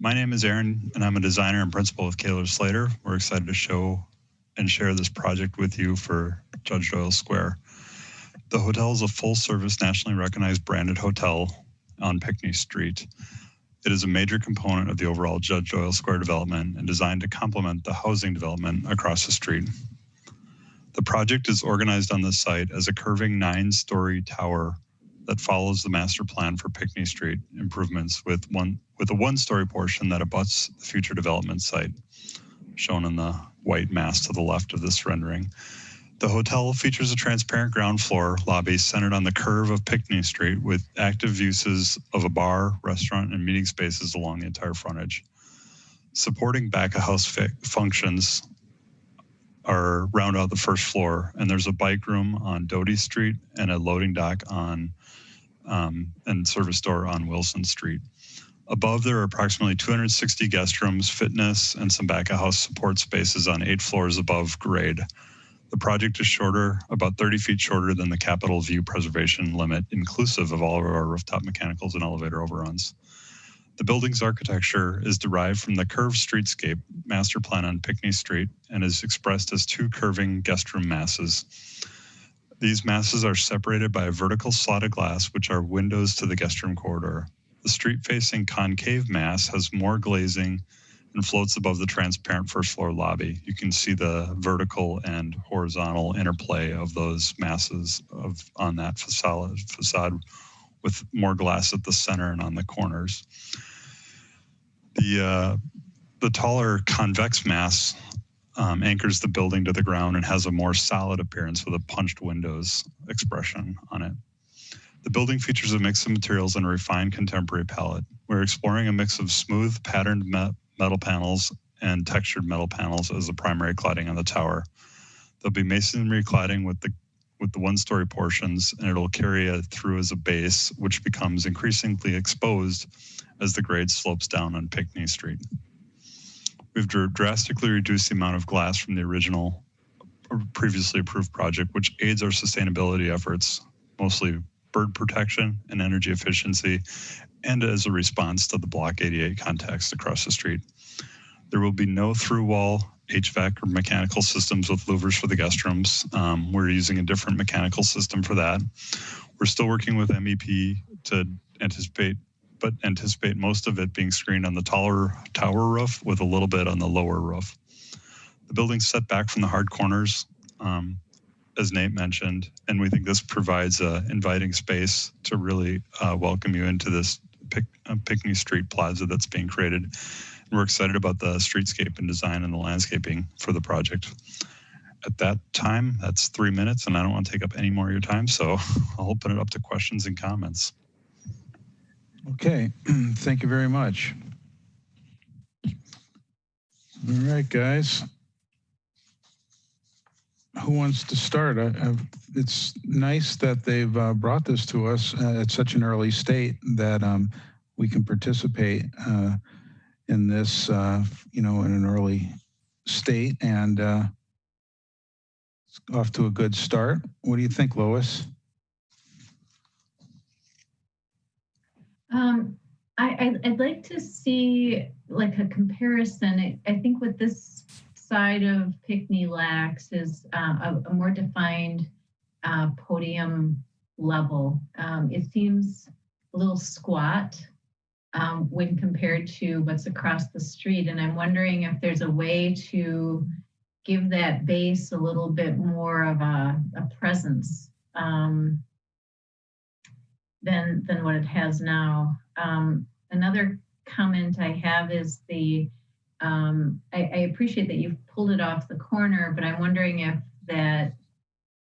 My name is Aaron, and I'm a designer and principal with Kaler Slater. We're excited to show and share this project with you for Judge Doyle Square. The hotel is a full-service, nationally recognized branded hotel on Pinckney Street. It is a major component of the overall Judge Doyle Square development and designed to complement the housing development across the street. The project is organized on the site as a curving 9-story tower that follows the master plan for Pinckney Street improvements with a 1-story portion that abuts the future development site, shown in the white mass to the left of this rendering. The hotel features a transparent ground floor lobby centered on the curve of Pinckney Street with active uses of a bar, restaurant, and meeting spaces along the entire frontage. Supporting back-of-house functions are round out the first floor, and there's a bike room on Doty Street and a loading dock on and service door on Wilson Street. Above, there are approximately 260 guest rooms, fitness, and some back-of-house support spaces on 8 floors above grade. The project is shorter, about 30 feet shorter than the Capitol View preservation limit, inclusive of all of our rooftop mechanicals and elevator overruns. The building's architecture is derived from the curved streetscape master plan on Pinckney Street and is expressed as 2 curving guest room masses. These masses are separated by a vertical slotted glass, which are windows to the guest room corridor. The street-facing concave mass has more glazing and floats above the transparent first floor lobby. You can see the vertical and horizontal interplay of those masses on that facade with more glass at the center and on the corners. The taller convex mass anchors the building to the ground and has a more solid appearance with a punched windows expression on it. The building features a mix of materials and a refined contemporary palette. We're exploring a mix of smooth patterned metal panels and textured metal panels as the primary cladding on the tower. There'll be masonry cladding with the 1-story portions, and it'll carry it through as a base, which becomes increasingly exposed as the grade slopes down on Pinckney Street. We've drastically reduced the amount of glass from the original or previously approved project, which aids our sustainability efforts, mostly bird protection and energy efficiency, and as a response to the Block 88 context across the street. There will be no through-wall HVAC or mechanical systems with louvers for the guest rooms. We're using a different mechanical system for that. We're still working with MEP to anticipate most of it being screened on the taller tower roof with a little bit on the lower roof. The building's set back from the hard corners, as Nate mentioned, and we think this provides an inviting space to really welcome you into this Pinckney Street plaza that's being created. And we're excited about the streetscape and design and the landscaping for the project. At that time, that's 3 minutes, and I don't want to take up any more of your time, so I'll open it up to questions and comments. Okay, thank you very much. All right, guys. Who wants to start? It's nice that they've brought this to us at such an early state that we can participate in this, in an early state, and it's off to a good start. What do you think, Lois? I'd like to see like a comparison. I think with this side of Pinckney Lax is a more defined podium level. It seems a little squat when compared to what's across the street. And I'm wondering if there's a way to give that base a little bit more of a presence than what it has now. Another comment I have is I appreciate that you've pulled it off the corner, but I'm wondering if that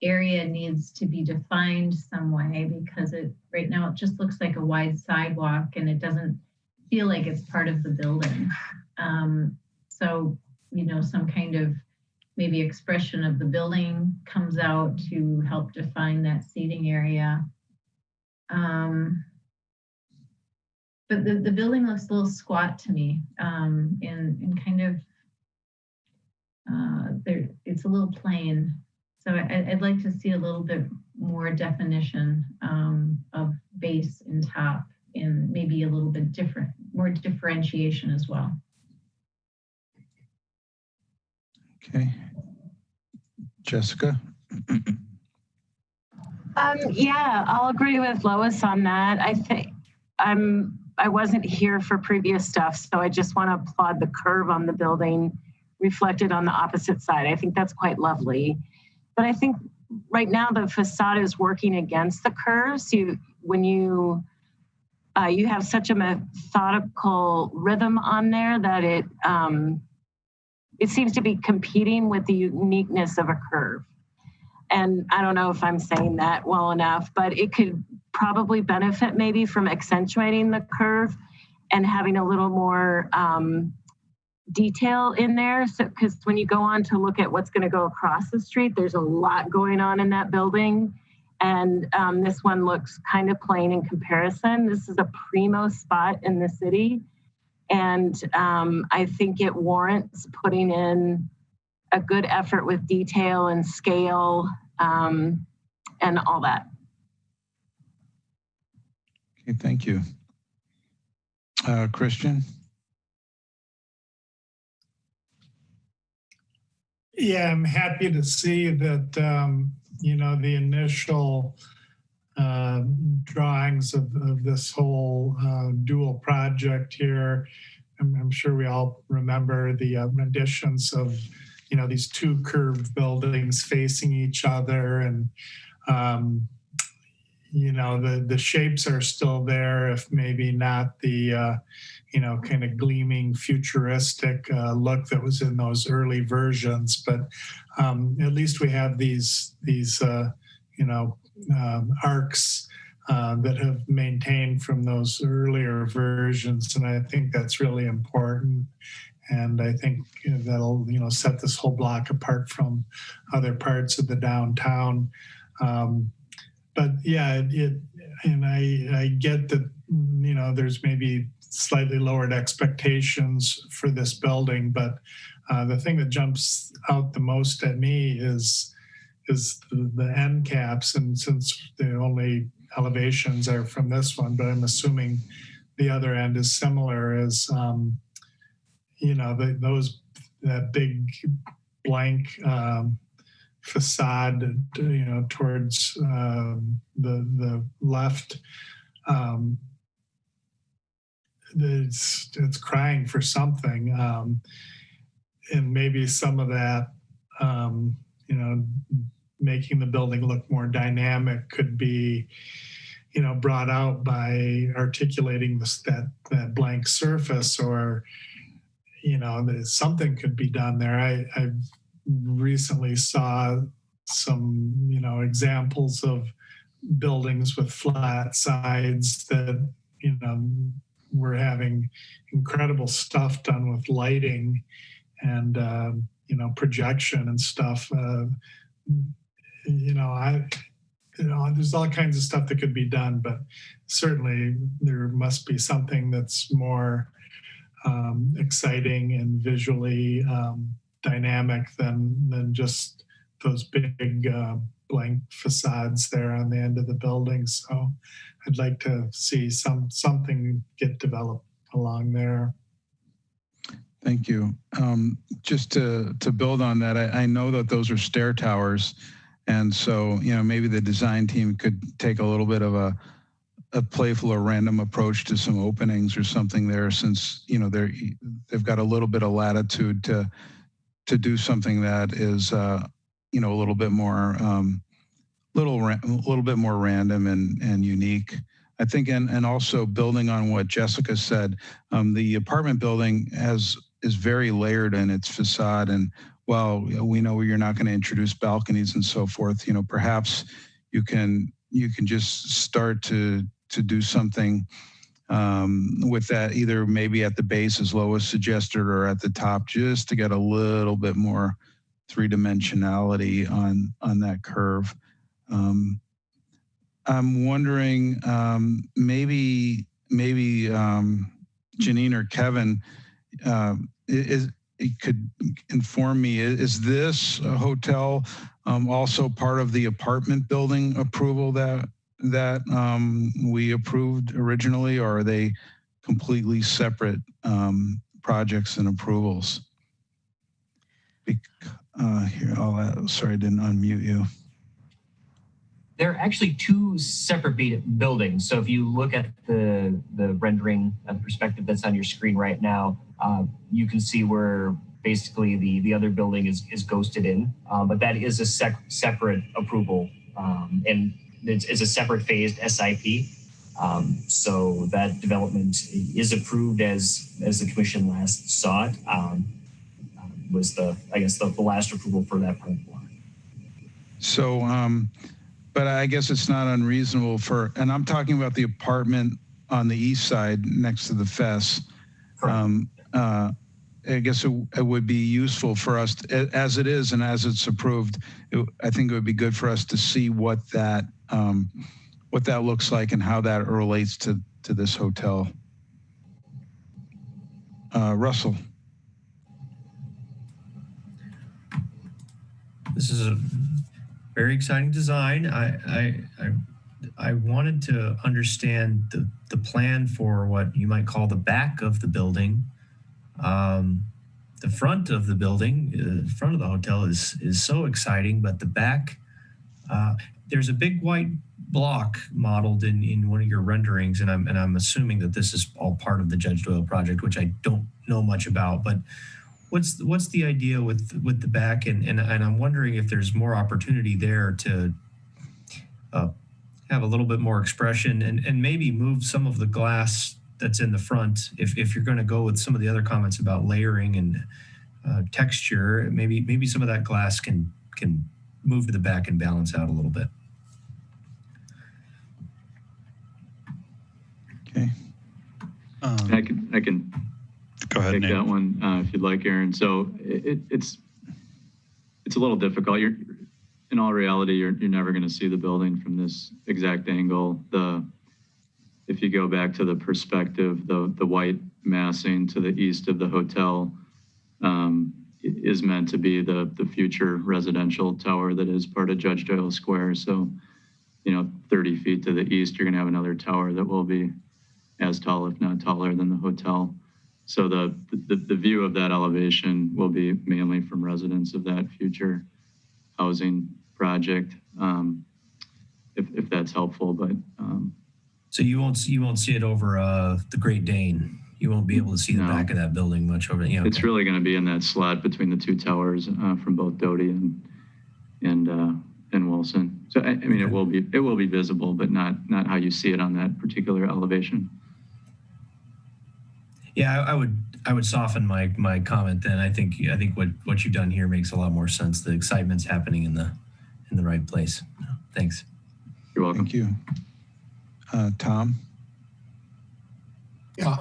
area needs to be defined some way, because right now it just looks like a wide sidewalk and it doesn't feel like it's part of the building. So, some kind of maybe expression of the building comes out to help define that seating area. But the building looks a little squat to me, and kind of it's a little plain. So I'd like to see a little bit more definition of base and top, and maybe a little bit different, more differentiation as well. Okay. Jessica? Yeah, I'll agree with Lois on that. I think I wasn't here for previous stuff, so I just want to applaud the curve on the building reflected on the opposite side. I think that's quite lovely. But I think right now the facade is working against the curves. When you have such a methodical rhythm on there that it seems to be competing with the uniqueness of a curve. And I don't know if I'm saying that well enough, but it could probably benefit maybe from accentuating the curve and having a little more detail in there. So, because when you go on to look at what's going to go across the street, there's a lot going on in that building. And this one looks kind of plain in comparison. This is a primo spot in the city. And I think it warrants putting in a good effort with detail and scale and all that. Okay, thank you. Christian? Yeah, I'm happy to see that, the initial drawings of this whole dual project here. I'm sure we all remember the renditions of, these two curved buildings facing each other, and the shapes are still there, if maybe not the kind of gleaming futuristic look that was in those early versions, but at least we have these arcs that have maintained from those earlier versions, and I think that's really important. And I think that'll set this whole block apart from other parts of the downtown. But yeah, I get that there's maybe slightly lowered expectations for this building, but the thing that jumps out the most at me is the end caps, and since the only elevations are from this one, but I'm assuming the other end is similar, as that big blank facade, towards the left. It's crying for something, and maybe some of that, making the building look more dynamic could be, brought out by articulating that blank surface, or that something could be done there. I recently saw some, examples of buildings with flat sides that, were having incredible stuff done with lighting and, projection and stuff. There's all kinds of stuff that could be done, but certainly there must be something that's more exciting and visually dynamic than just those big blank facades there on the end of the building. So I'd like to see something get developed along there. Thank you. Just to build on that, I know that those are stair towers, and so maybe the design team could take a little bit of a playful or random approach to some openings or something there, since they've got a little bit of latitude to do something that is a little bit more little bit more random and unique. I think, and also building on what Jessica said, the apartment building is very layered in its facade, and while we know you're not going to introduce balconies and so forth, perhaps you can just start to do something with that, either maybe at the base, as Lois suggested, or at the top, just to get a little bit more three-dimensionality on that curve. I'm wondering, maybe Janine or Kevin, is could inform me, is this hotel also part of the apartment building approval that we approved originally, or are they completely separate projects and approvals? Here, sorry, I didn't unmute you. They're actually two separate buildings. So if you look at the rendering perspective that's on your screen right now, you can see where basically the other building is ghosted in, but that is a separate approval, and it's a separate phased SIP. So that development is approved as the commission last saw it. Was the last approval for that front block. So, but I guess it's not unreasonable and I'm talking about the apartment on the east side next to the FES. I guess it would be useful for us, as it is and as it's approved, I think it would be good for us to see what that looks like and how that relates to this hotel. Russell. This is a very exciting design. I wanted to understand the plan for what you might call the back of the building. The front of the building, the front of the hotel is so exciting, but the back, there's a big white block modeled in one of your renderings, and I'm assuming that this is all part of the Judge Doyle project, which I don't know much about, but what's the idea with the back, and I'm wondering if there's more opportunity there to have a little bit more expression and maybe move some of the glass that's in the front. If you're going to go with some of the other comments about layering and texture, maybe some of that glass can move to the back and balance out a little bit. Okay. I can go ahead, take Nate. that one if you'd like, Aaron. So it's a little difficult. In all reality, you're never going to see the building from this exact angle. If you go back to the perspective, the white massing to the east of the hotel is meant to be the future residential tower that is part of Judge Doyle Square. So, 30 feet to the east, you're going to have another tower that will be as tall, if not taller, than the hotel. So the view of that elevation will be mainly from residents of that future housing project, if that's helpful. But so you won't see it over the Great Dane. You won't be able to see the back of that building much over. Yeah, it's really going to be in that slot between the two towers from both Doty and Wilson. So I mean, it will be visible, but not how you see it on that particular elevation. Yeah, I would soften my comment then. I think what you've done here makes a lot more sense. The excitement's happening in the right place. Thanks. You're welcome. Thank you. Tom? Yeah,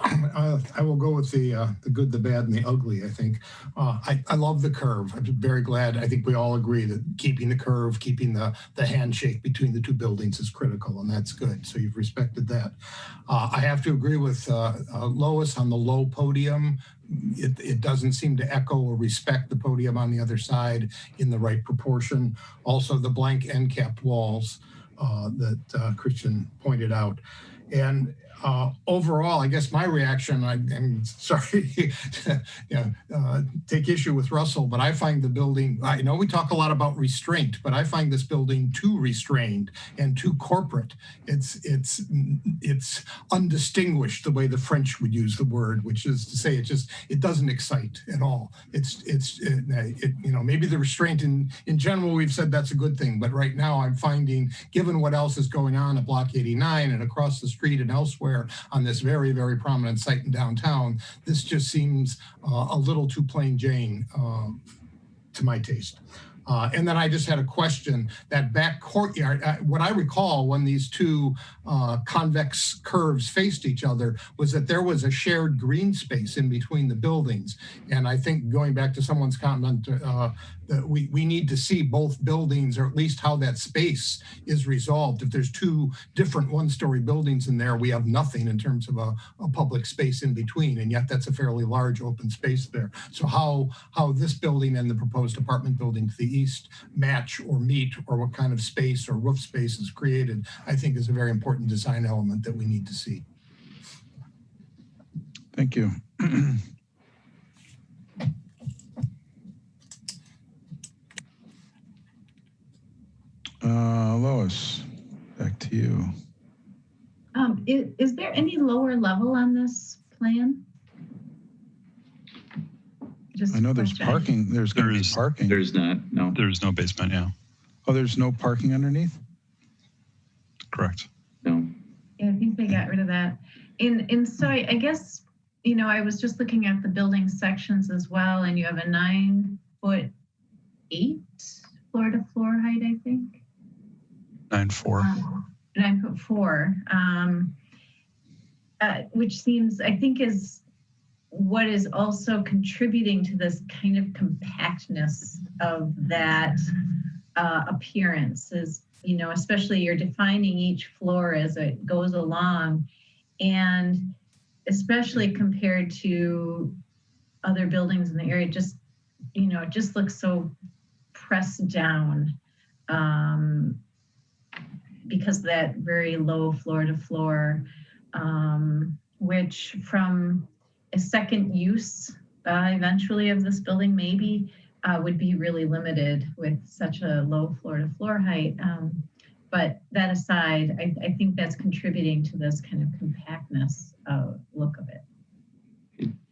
I will go with the good, the bad, and the ugly, I think. I love the curve. I'm very glad. I think we all agree that keeping the curve, keeping the handshake between the two buildings is critical, and that's good. So you've respected that. I have to agree with Lois on the low podium. It doesn't seem to echo or respect the podium on the other side in the right proportion. Also, the blank end capped walls that Christian pointed out. And overall, I guess my reaction, I'm sorry to take issue with Russell, but I find the building, I know we talk a lot about restraint, but I find this building too restrained and too corporate. It's undistinguished, the way the French would use the word, which is to say it doesn't excite at all. Maybe the restraint in general, we've said that's a good thing, but right now I'm finding, given what else is going on at Block 89 and across the street and elsewhere on this very, very prominent site in downtown, this just seems a little too plain Jane to my taste. And then I just had a question. That back courtyard, what I recall when these two convex curves faced each other was that there was a shared green space in between the buildings. And I think going back to someone's comment, that we need to see both buildings, or at least how that space is resolved. If there's two different one-story buildings in there, we have nothing in terms of a public space in between, and yet that's a fairly large open space there. So how this building and the proposed apartment building to the east match or meet, or what kind of space or roof space is created, I think is a very important design element that we need to see. Thank you. Lois, back to you. Is there any lower level on this plan? Just I know there's parking. There's going to be parking. There's not. No. There's no basement. Yeah. Oh, there's no parking underneath? Correct. No. Yeah, I think they got rid of that. And so I guess, you know, I was just looking at the building sections as well, and you have a 9'8" floor to floor height, I think. 9'4". 9'4", which seems, I think, is what is also contributing to this kind of compactness of that appearance. Is, you know, especially you're defining each floor as it goes along, and especially compared to other buildings in the area, just, you know, it just looks so pressed down. Because of that very low floor to floor, which from a second use eventually of this building maybe would be really limited with such a low floor to floor height. But that aside, I think that's contributing to this kind of compactness look of it.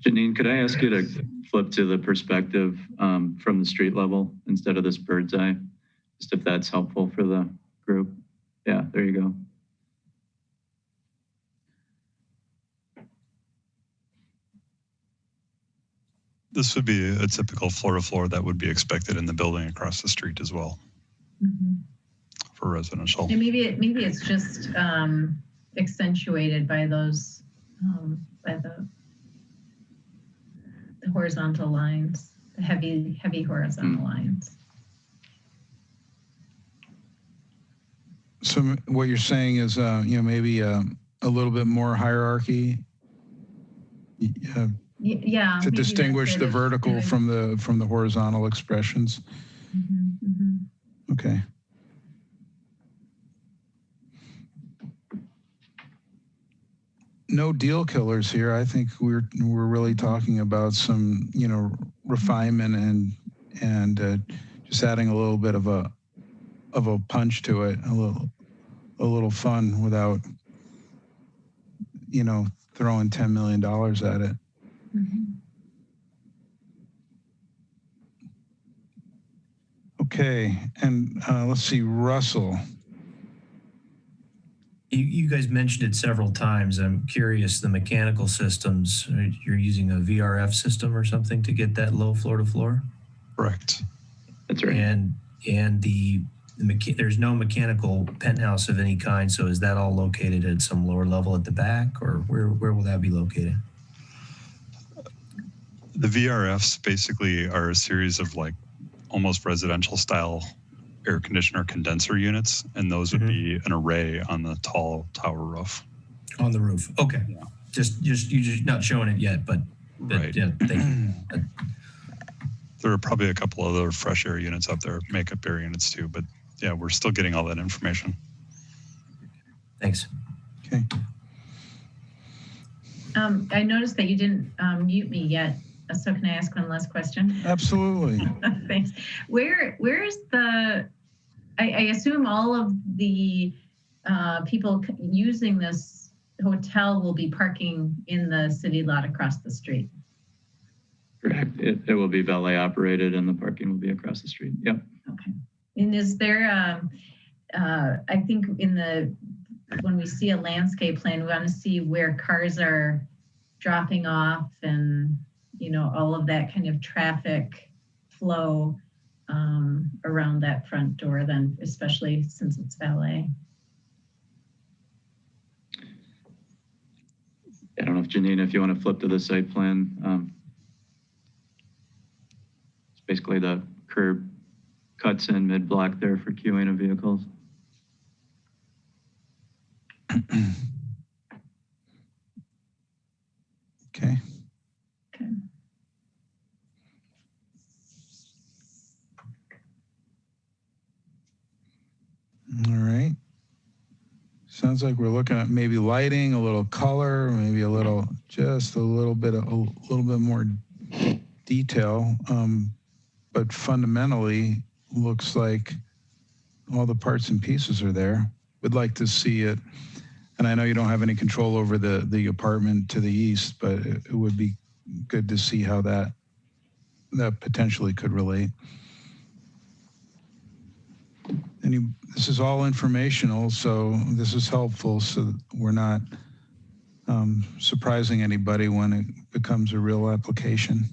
Janine, could I ask you to flip to the perspective from the street level instead of this bird's eye? Just if that's helpful for the group. Yeah, there you go. This would be a typical floor to floor that would be expected in the building across the street as well. Mm-hmm. For residential. And maybe it's just accentuated by those by the horizontal lines, the heavy horizontal lines. So what you're saying is, you know, maybe a little bit more hierarchy. Yeah. To distinguish the vertical from the horizontal expressions. Mm-hmm, mm-hmm. Okay. No deal killers here. I think we're really talking about some, you know, refinement and just adding a little bit of a punch to it, a little fun without, you know, throwing $10 million at it. Mm-hmm. Okay, and let's see, Russell. You guys mentioned it several times. I'm curious, the mechanical systems, you're using a VRF system or something to get that low floor to floor? Correct. That's right. And there's no mechanical penthouse of any kind, so is that all located at some lower level at the back, or where will that be located? The VRFs basically are a series of like almost residential style air conditioner condenser units, and those would be an array on the tall tower roof. On the roof. Okay. Yeah. Just you're just not showing it yet, but right. Yeah, thank you. There are probably a couple other fresh air units up there, makeup air units too, but yeah, we're still getting all that information. Thanks. Okay. I noticed that you didn't mute me yet. So can I ask one last question? Absolutely. Thanks. Where is the, I assume all of the people using this hotel will be parking in the city lot across the street. Correct. It will be valet operated and the parking will be across the street. Yep. Okay. And is there, I think when we see a landscape plan, we want to see where cars are dropping off and, you know, all of that kind of traffic flow. around that front door then, especially since it's valet. I don't know if Janine, if you want to flip to the site plan. It's basically the curb cuts in mid-block there for queuing of vehicles. Okay. Okay. All right. Sounds like we're looking at maybe lighting, a little color, maybe just a little bit more detail. But fundamentally, looks like all the parts and pieces are there. Would like to see it. And I know you don't have any control over the apartment to the east, but it would be good to see how that potentially could relate. This is all informational, so this is helpful so that we're not surprising anybody when it becomes a real application.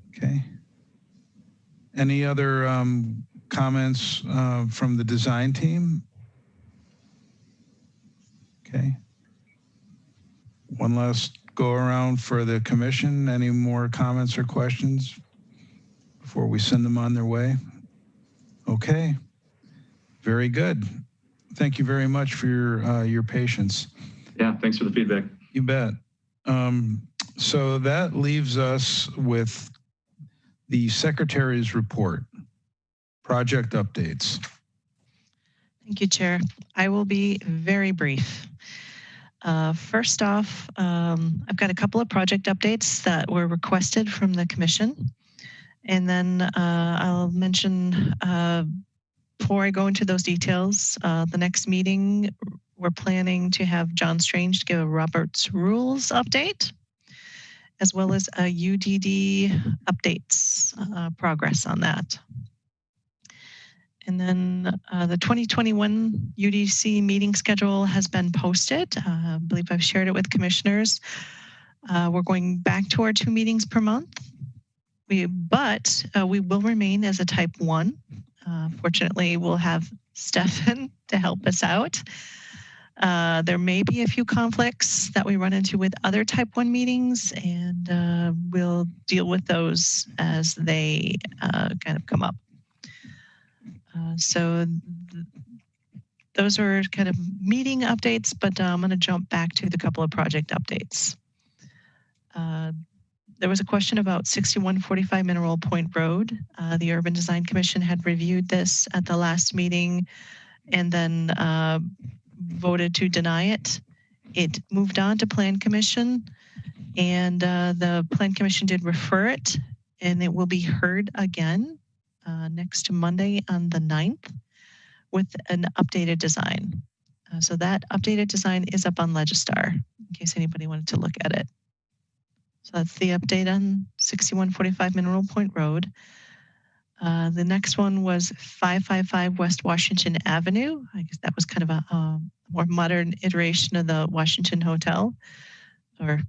Okay. Any other comments from the design team? Okay. One last go around for the commission. Any more comments or questions before we send them on their way? Okay. Very good. Thank you very much for your patience. Yeah, thanks for the feedback. You bet. So that leaves us with the secretary's report, project updates. Thank you, Chair. I will be very brief. First off, I've got a couple of project updates that were requested from the commission. And then I'll mention, before I go into those details, the next meeting, we're planning to have John Strange to give a Robert's Rules update, as well as a UDD updates, progress on that. And then the 2021 UDC meeting schedule has been posted. I believe I've shared it with commissioners. We're going back to our 2 meetings per month. But we will remain as a type 1. Fortunately, we'll have Stefan to help us out. There may be a few conflicts that we run into with other type 1 meetings, and we'll deal with those as they kind of come up. So those are kind of meeting updates, but I'm going to jump back to the couple of project updates. There was a question about 6145 Mineral Point Road. The Urban Design Commission had reviewed this at the last meeting and then voted to deny it. It moved on to Plan Commission, and the Plan Commission did refer it, and it will be heard again next Monday on the 9th with an updated design. So that updated design is up on Legistar in case anybody wanted to look at it. So that's the update on 6145 Mineral Point Road. The next one was 555 West Washington Avenue. I guess that was kind of a more modern iteration of the Washington Hotel, or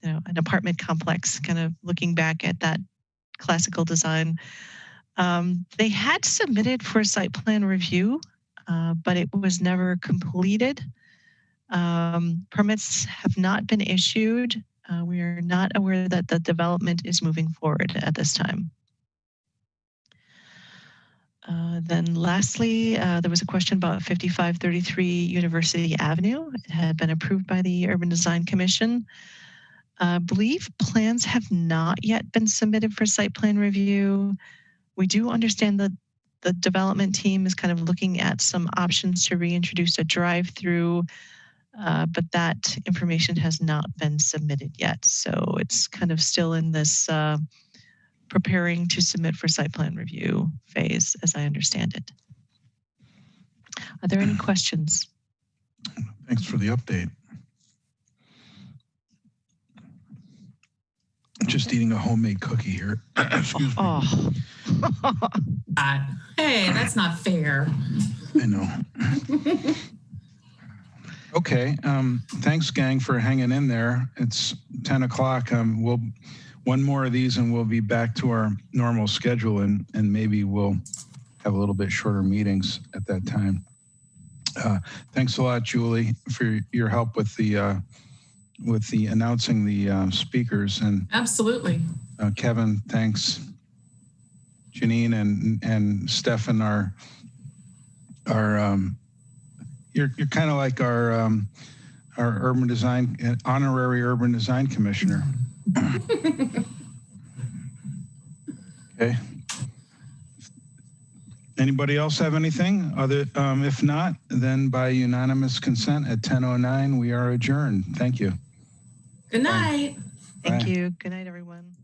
an apartment complex, kind of looking back at that classical design. They had submitted for a site plan review, but it was never completed. Permits have not been issued. We are not aware that the development is moving forward at this time. Then lastly, there was a question about 5533 University Avenue. It had been approved by the Urban Design Commission. I believe plans have not yet been submitted for site plan review. We do understand that the development team is kind of looking at some options to reintroduce a drive-through, but that information has not been submitted yet. So it's kind of still in this preparing to submit for site plan review phase, as I understand it. Are there any questions? Thanks for the update. Just eating a homemade cookie here. Excuse me. Oh. Hey, that's not fair. I know. Okay. Thanks, gang, for hanging in there. It's 10 o'clock. one more of these and we'll be back to our normal schedule, and maybe we'll have a little bit shorter meetings at that time. Thanks a lot, Julie, for your help with the announcing the speakers. And absolutely. Kevin, thanks. Janine and Stefan you're kind of like our urban design, honorary urban design commissioner. Okay. Anybody else have anything? If not, then by unanimous consent at 10:09, we are adjourned. Thank you. Good night. Thank you. Good night, everyone.